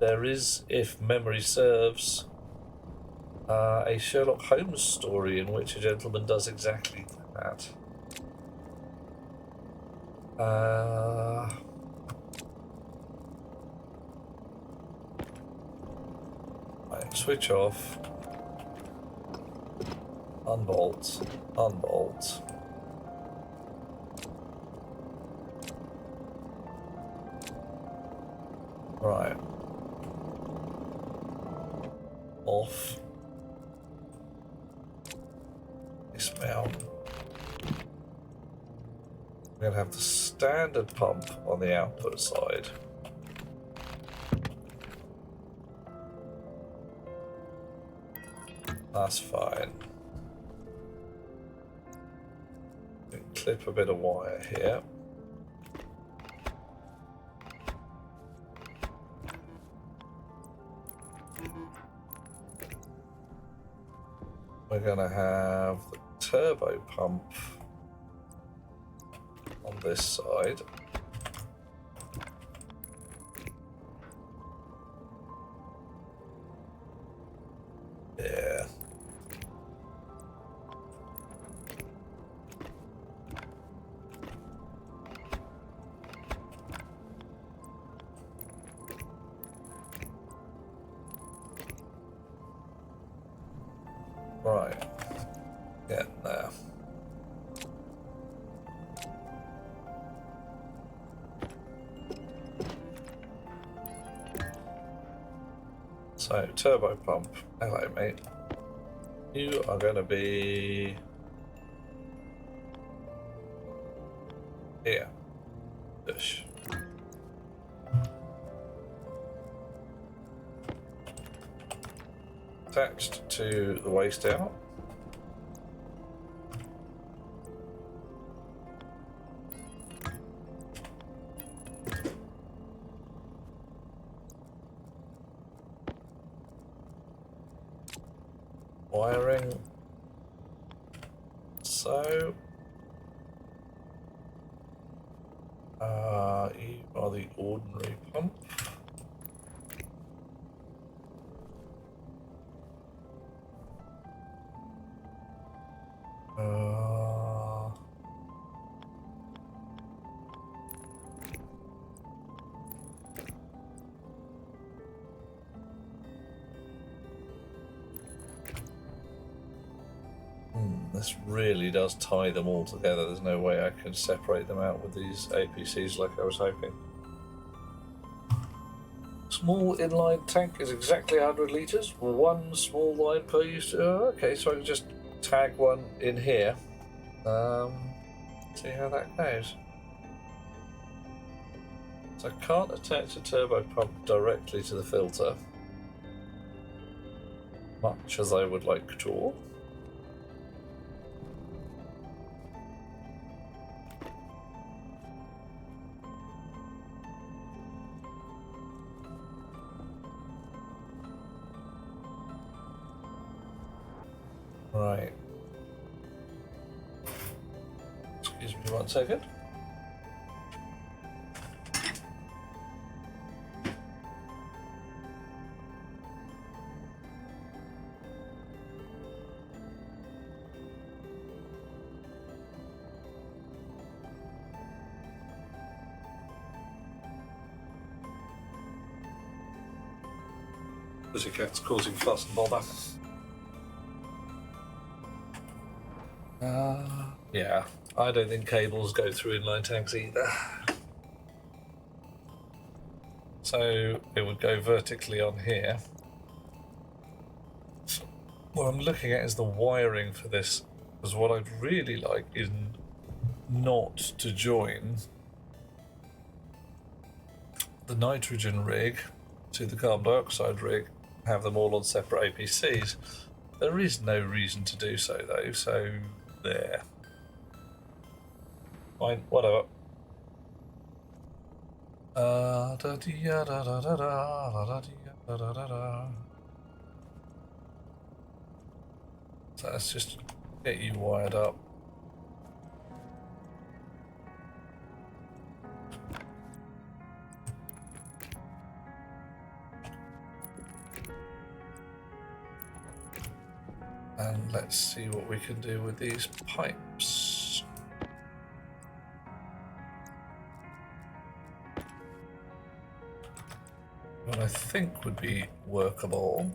There is, if memory serves, a Sherlock Holmes story in which a gentleman does exactly that. Right, switch off. Unbolt. Unbolt. Right. Off. Dismount. We're going to have the standard pump on the output side. That's fine. We can clip a bit of wire here. We're going to have the turbo pump on this side. Yeah. Right. Getting there. So, turbo pump. Hello, mate. You are going to be here. Ish. Attached to the waste out. Wiring. So, you are the ordinary pump. This really does tie them all together. There's no way I can separate them out with these APCs like I was hoping. Small inline tank is exactly 100 litres. One small line per use. Okay, so I can just tag one in here. See how that goes. So I can't attach a turbo pump directly to the filter, much as I would like to. Right. Excuse me 1 second. Pussycat's causing fuss and bother. Yeah, I don't think cables go through inline tanks either. So it would go vertically on here. What I'm looking at is the wiring for this, because what I'd really like is not to join the nitrogen rig to the carbon dioxide rig, have them all on separate APCs. There is no reason to do so though, so there. Fine, whatever. So let's just get you wired up. And let's see what we can do with these pipes. What I think would be workable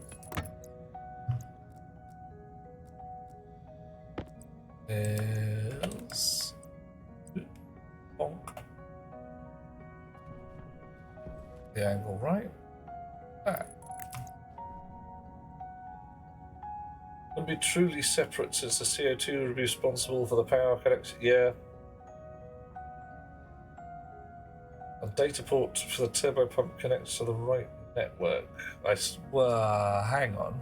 is bonk. The angle right. That. Would be truly separate since the CO2 would be responsible for the power connection. Yeah. A data port for the turbo pump connects to the right network. Hang on.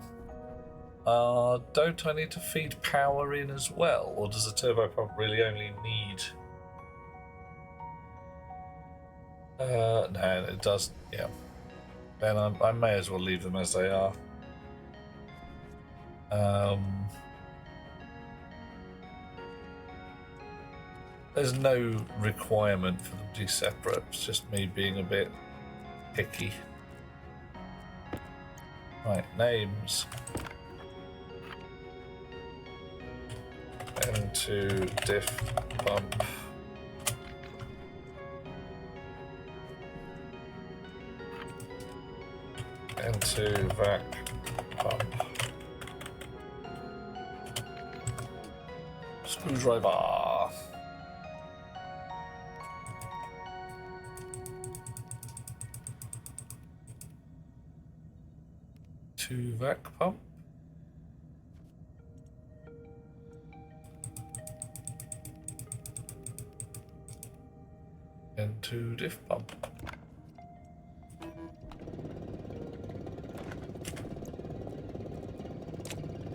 Don't I need to feed power in as well, or does the turbo pump really only need? No, it does. Yeah. Then I may as well leave them as they are. There's no requirement for them to be separate. It's just me being a bit picky. Right, names. Into diff pump. Into vac pump. Screwdriver. To vac pump. And to diff pump.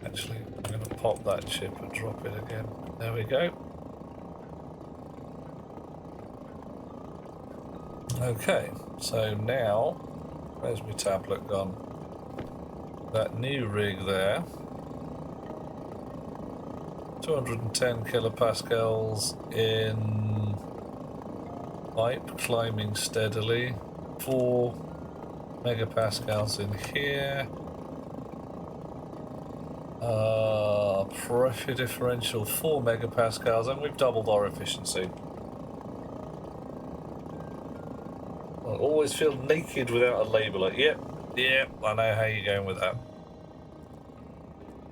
Actually, I'm going to pop that chip and drop it again. There we go. Okay, so now, where's my tablet gone? That new rig there. 210 kilopascals in pipe, climbing steadily. 4 megapascals in here. Pressure differential 4 megapascals, and we've doubled our efficiency. I always feel naked without a labeler. Yep, I know how you're going with that.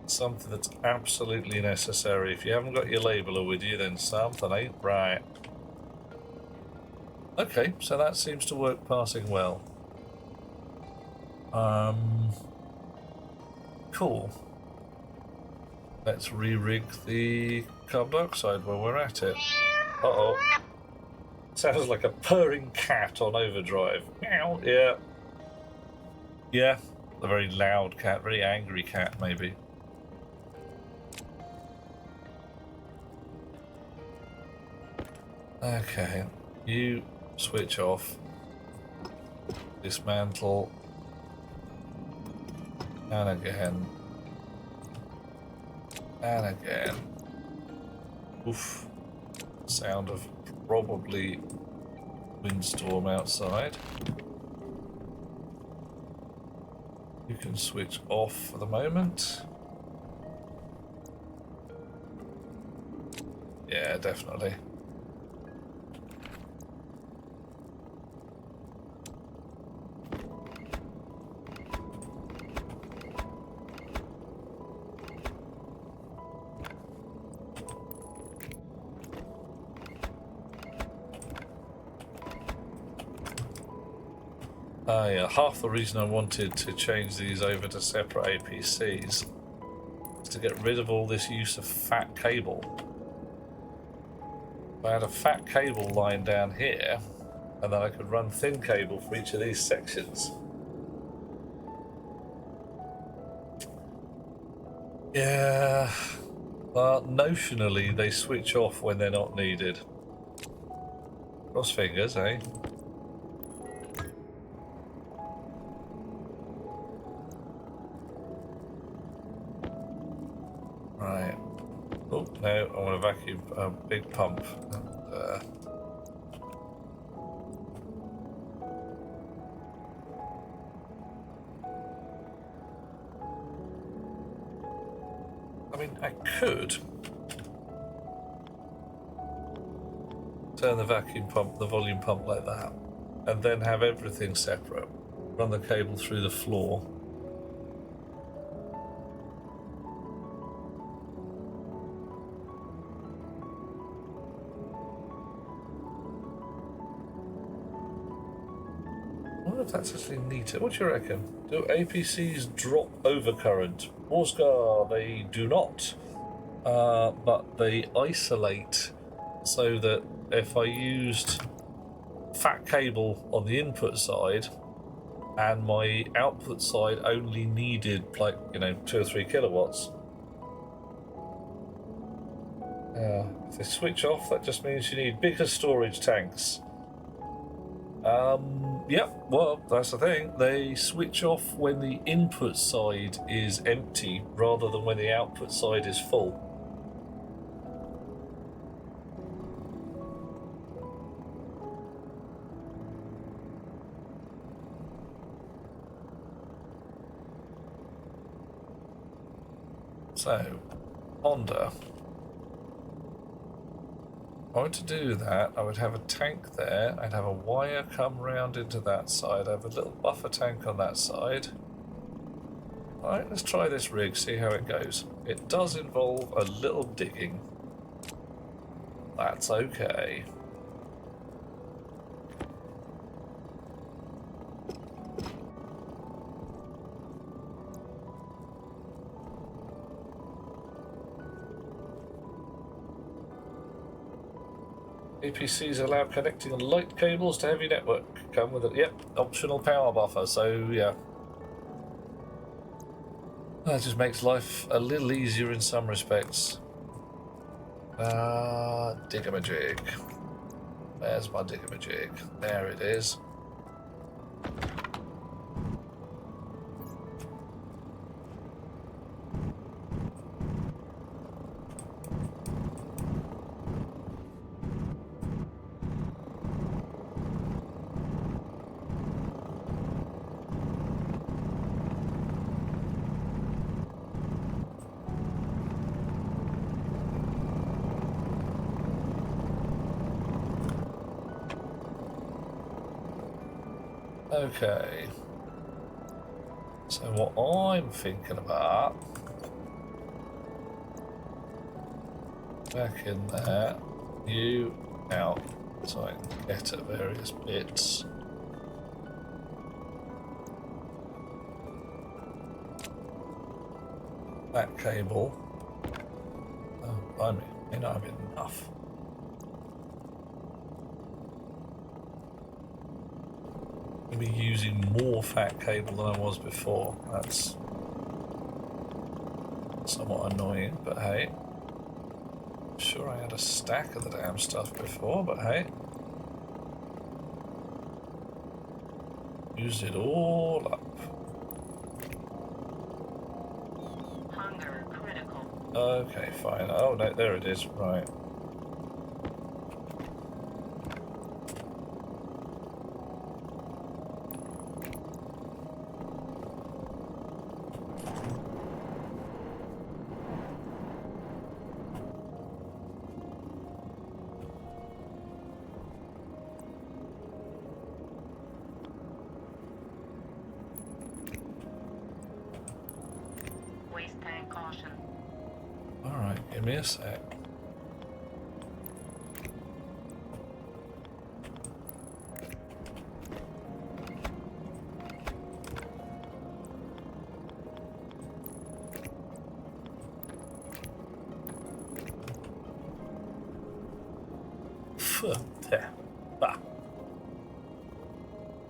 Something that's absolutely necessary. If you haven't got your labeler with you, then something ain't right. Okay, so that seems to work passing well. Cool. Let's re-rig the carbon dioxide while we're at it. Uh-oh. Sounds like a purring cat on overdrive. Meow. Yeah. Yeah, a very loud cat, very angry cat, maybe. Okay, you switch off. Dismantle. And again. And again. Oof. Sound of probably windstorm outside. You can switch off for the moment. Yeah, definitely. Yeah, half the reason I wanted to change these over to separate APCs is to get rid of all this use of fat cable. If I had a fat cable line down here, and then I could run thin cable for each of these sections. Yeah, well, notionally they switch off when they're not needed. Cross fingers, eh? Right. Oh, no, I want a vacuum, big pump. I mean, I could turn the vacuum pump, the volume pump like that, and then have everything separate. Run the cable through the floor. I wonder if that's actually neater. What do you reckon? Do APCs drop overcurrent? Warscar, they do not. But they isolate so that if I used fat cable on the input side, and my output side only needed like 2 or 3 kilowatts. If they switch off, that just means you need bigger storage tanks. Yep, well, that's the thing. They switch off when the input side is empty rather than when the output side is full. So, Honda. If I were to do that, I would have a tank there, I'd have a wire come round into that side, I have a little buffer tank on that side. Alright, let's try this rig, see how it goes. It does involve a little digging. That's okay. APCs allow connecting light cables to heavy network. Come with it. Yep, optional power buffer. So yeah, that just makes life a little easier in some respects. Diggamajig. Where's my diggamajig? There it is. Okay, so what I'm thinking about, back in there, you out, so I can get at various bits. That cable, oh, I mean, I've enough. Be using more fat cable than I was before. That's somewhat annoying, but hey. I'm sure I had a stack of the damn stuff before, but hey. Used it all up. Hunger critical. Okay, fine. Oh no, there it is. Right. Waste tank caution. Alright, give me a sec.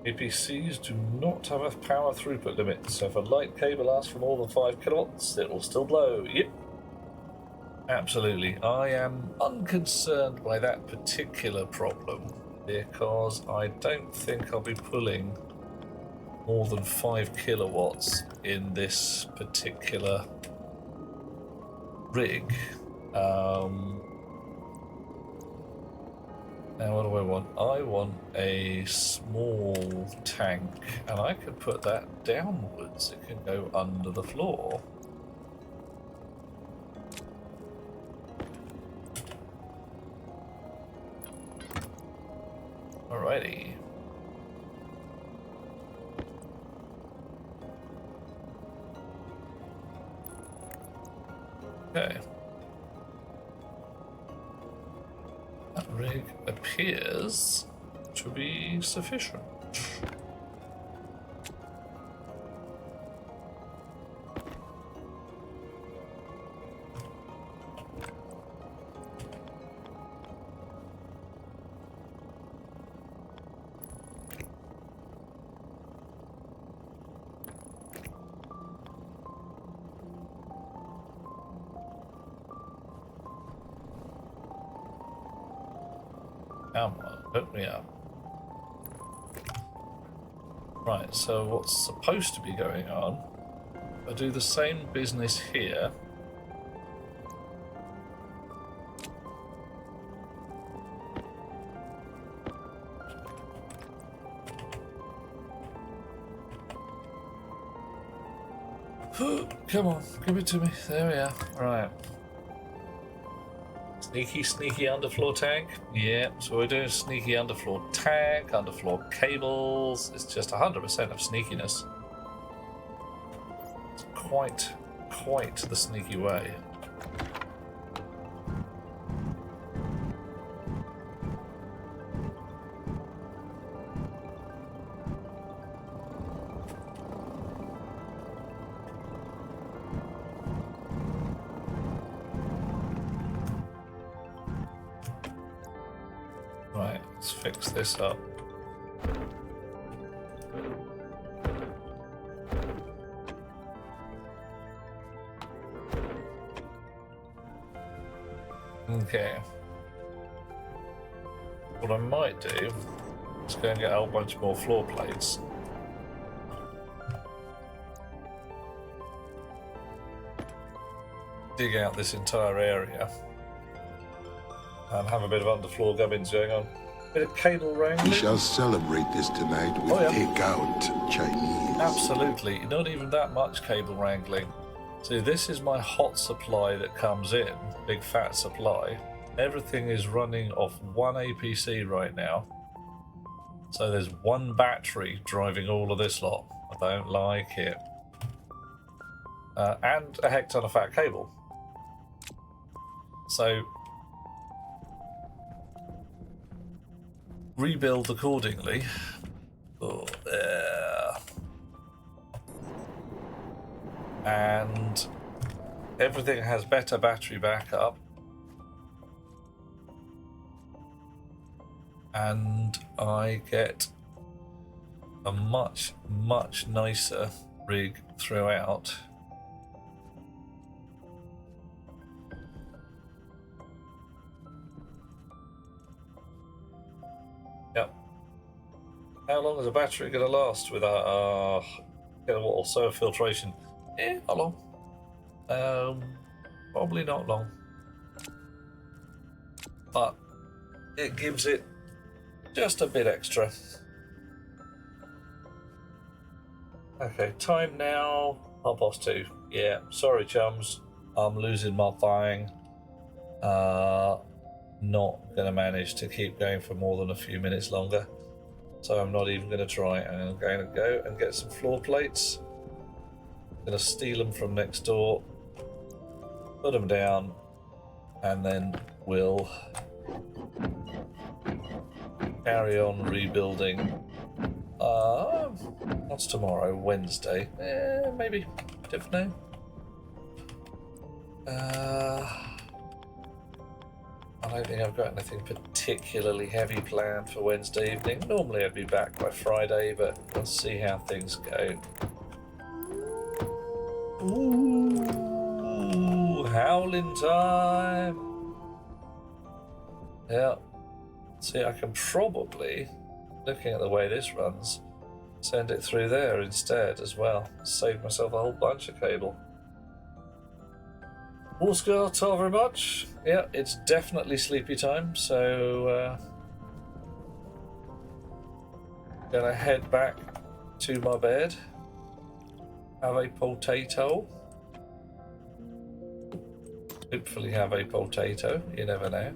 APCs do not have a power throughput limit, so if a light cable lasts for more than 5 kilowatts, it will still blow. Yep. Absolutely. I am unconcerned by that particular problem because I don't think I'll be pulling more than 5 kilowatts in this particular rig. Now what do I want? I want a small tank, and I could put that downwards. It can go under the floor. Alrighty. Okay. That rig appears to be sufficient. Come on, hook me up. Right, so what's supposed to be going on? I do the same business here. Come on, give it to me. There we are. Right. Sneaky, sneaky underfloor tank. Yeah, so we're doing sneaky underfloor tank, underfloor cables. It's just 100% of sneakiness. It's quite the sneaky way. Right, let's fix this up. Okay. What I might do is go and get a whole bunch more floor plates. Dig out this entire area and have a bit of underfloor gubbins going on. Bit of cable wrangling. We shall celebrate this tonight with takeout Chinese. Absolutely, not even that much cable wrangling. See, this is my hot supply that comes in, big fat supply. Everything is running off one APC right now. So there's one battery driving all of this lot. I don't like it. And a heck ton of fat cable. So rebuild accordingly. Oh, there. And everything has better battery backup. And I get a much nicer rig throughout. Yep. How long is a battery going to last with a kilowatt or so of filtration? Not long. Probably not long. But it gives it just a bit extra. Okay, time now. 2:30. Yeah, sorry chums. I'm losing my thing. Not gonna manage to keep going for more than a few minutes longer. So I'm not even gonna try. I'm going to go and get some floor plates. Gonna steal them from next door, put them down, and then we'll carry on rebuilding. What's tomorrow? Wednesday? Maybe. Don't know. I don't think I've got anything particularly heavy planned for Wednesday evening. Normally I'd be back by Friday, but let's see how things go. Ooh, howling time. Yeah. See, I can probably, looking at the way this runs, send it through there instead as well. Save myself a whole bunch of cable. Oscar, thank you very much. Yeah, it's definitely sleepy time, so gonna head back to my bed. Have a potato. Hopefully have a potato, you never know.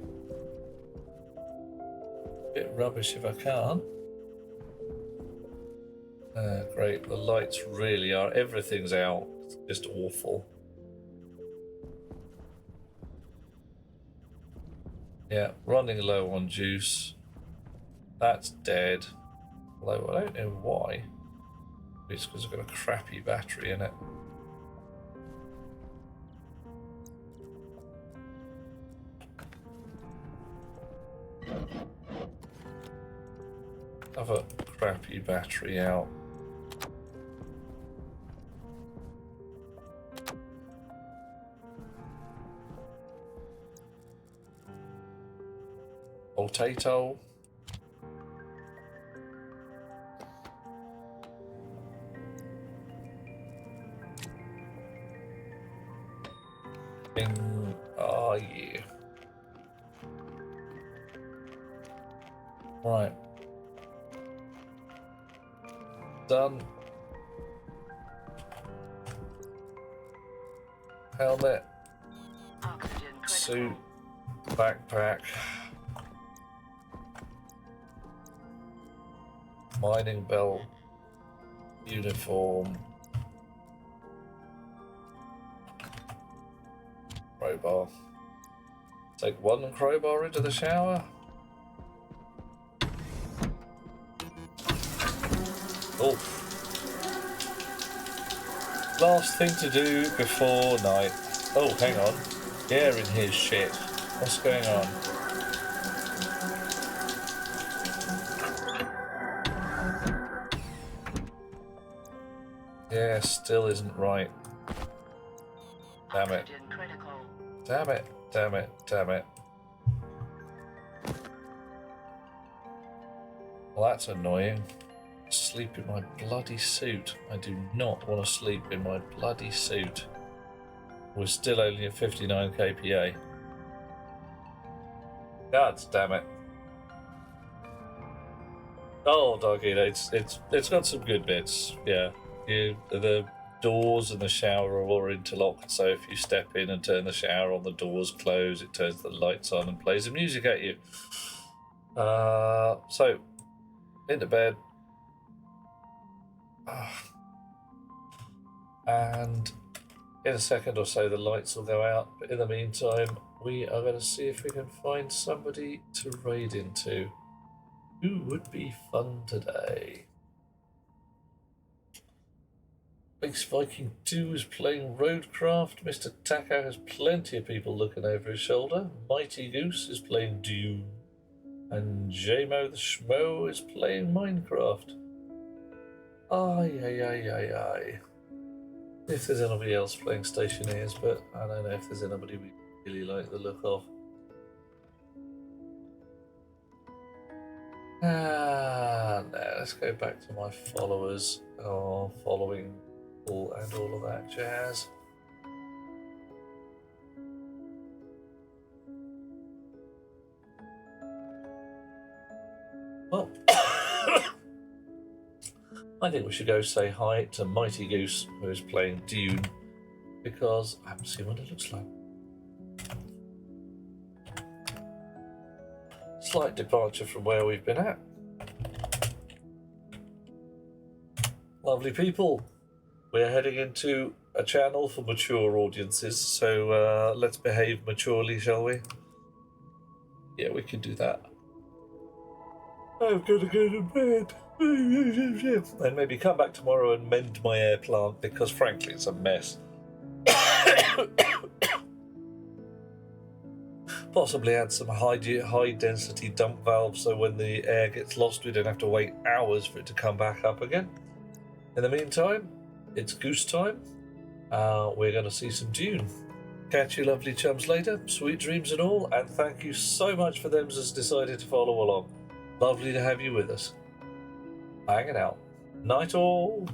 Bit rubbish if I can't. Great, the lights really are, everything's out, it's just awful. Yeah, running low on juice. That's dead. Although I don't know why. It's because I've got a crappy battery in it. Have a crappy battery out. Potato. Oh yeah. Right. Done. Helmet. Suit. Backpack. Mining belt. Uniform. Crowbar. Take one crowbar into the shower. Oh. Last thing to do before night. Oh, hang on. Air in his shit. What's going on? Yeah, still isn't right. Damn it. Damn it, damn it, damn it. Well, that's annoying. Sleep in my bloody suit. I do not want to sleep in my bloody suit. We're still only at 59 kPa. God damn it. Oh, doggy, it's got some good bits. Yeah, the doors and the shower are all interlocked, so if you step in and turn the shower on, the doors close, it turns the lights on and plays the music at you. So, into bed. And in a second or so, the lights will go out. But in the meantime, we are going to see if we can find somebody to raid into. Who would be fun today? Space Viking 2 is playing Roadcraft. Mr. Taka has plenty of people looking over his shoulder. Mighty Goose is playing Dune. And JMO the Schmo is playing Minecraft. Ay, ay, ay, ay, ay. If there's anybody else playing Stationeers, but I don't know if there's anybody we really like the look of. No, let's go back to my followers. Oh, following all and all of that jazz. Well, I think we should go say hi to Mighty Goose, who is playing Dune, because I haven't seen what it looks like. Slight departure from where we've been at. Lovely people. We're heading into a channel for mature audiences, so let's behave maturely, shall we? Yeah, we can do that. I'm gonna go to bed. And maybe come back tomorrow and mend my air plant, because frankly it's a mess. Possibly add some high density dump valves so when the air gets lost we don't have to wait hours for it to come back up again. In the meantime, it's goose time. We're going to see some Dune. Catch you lovely chums later. Sweet dreams and all, and thank you so much for them as decided to follow along. Lovely to have you with us. Hanging out. Night all.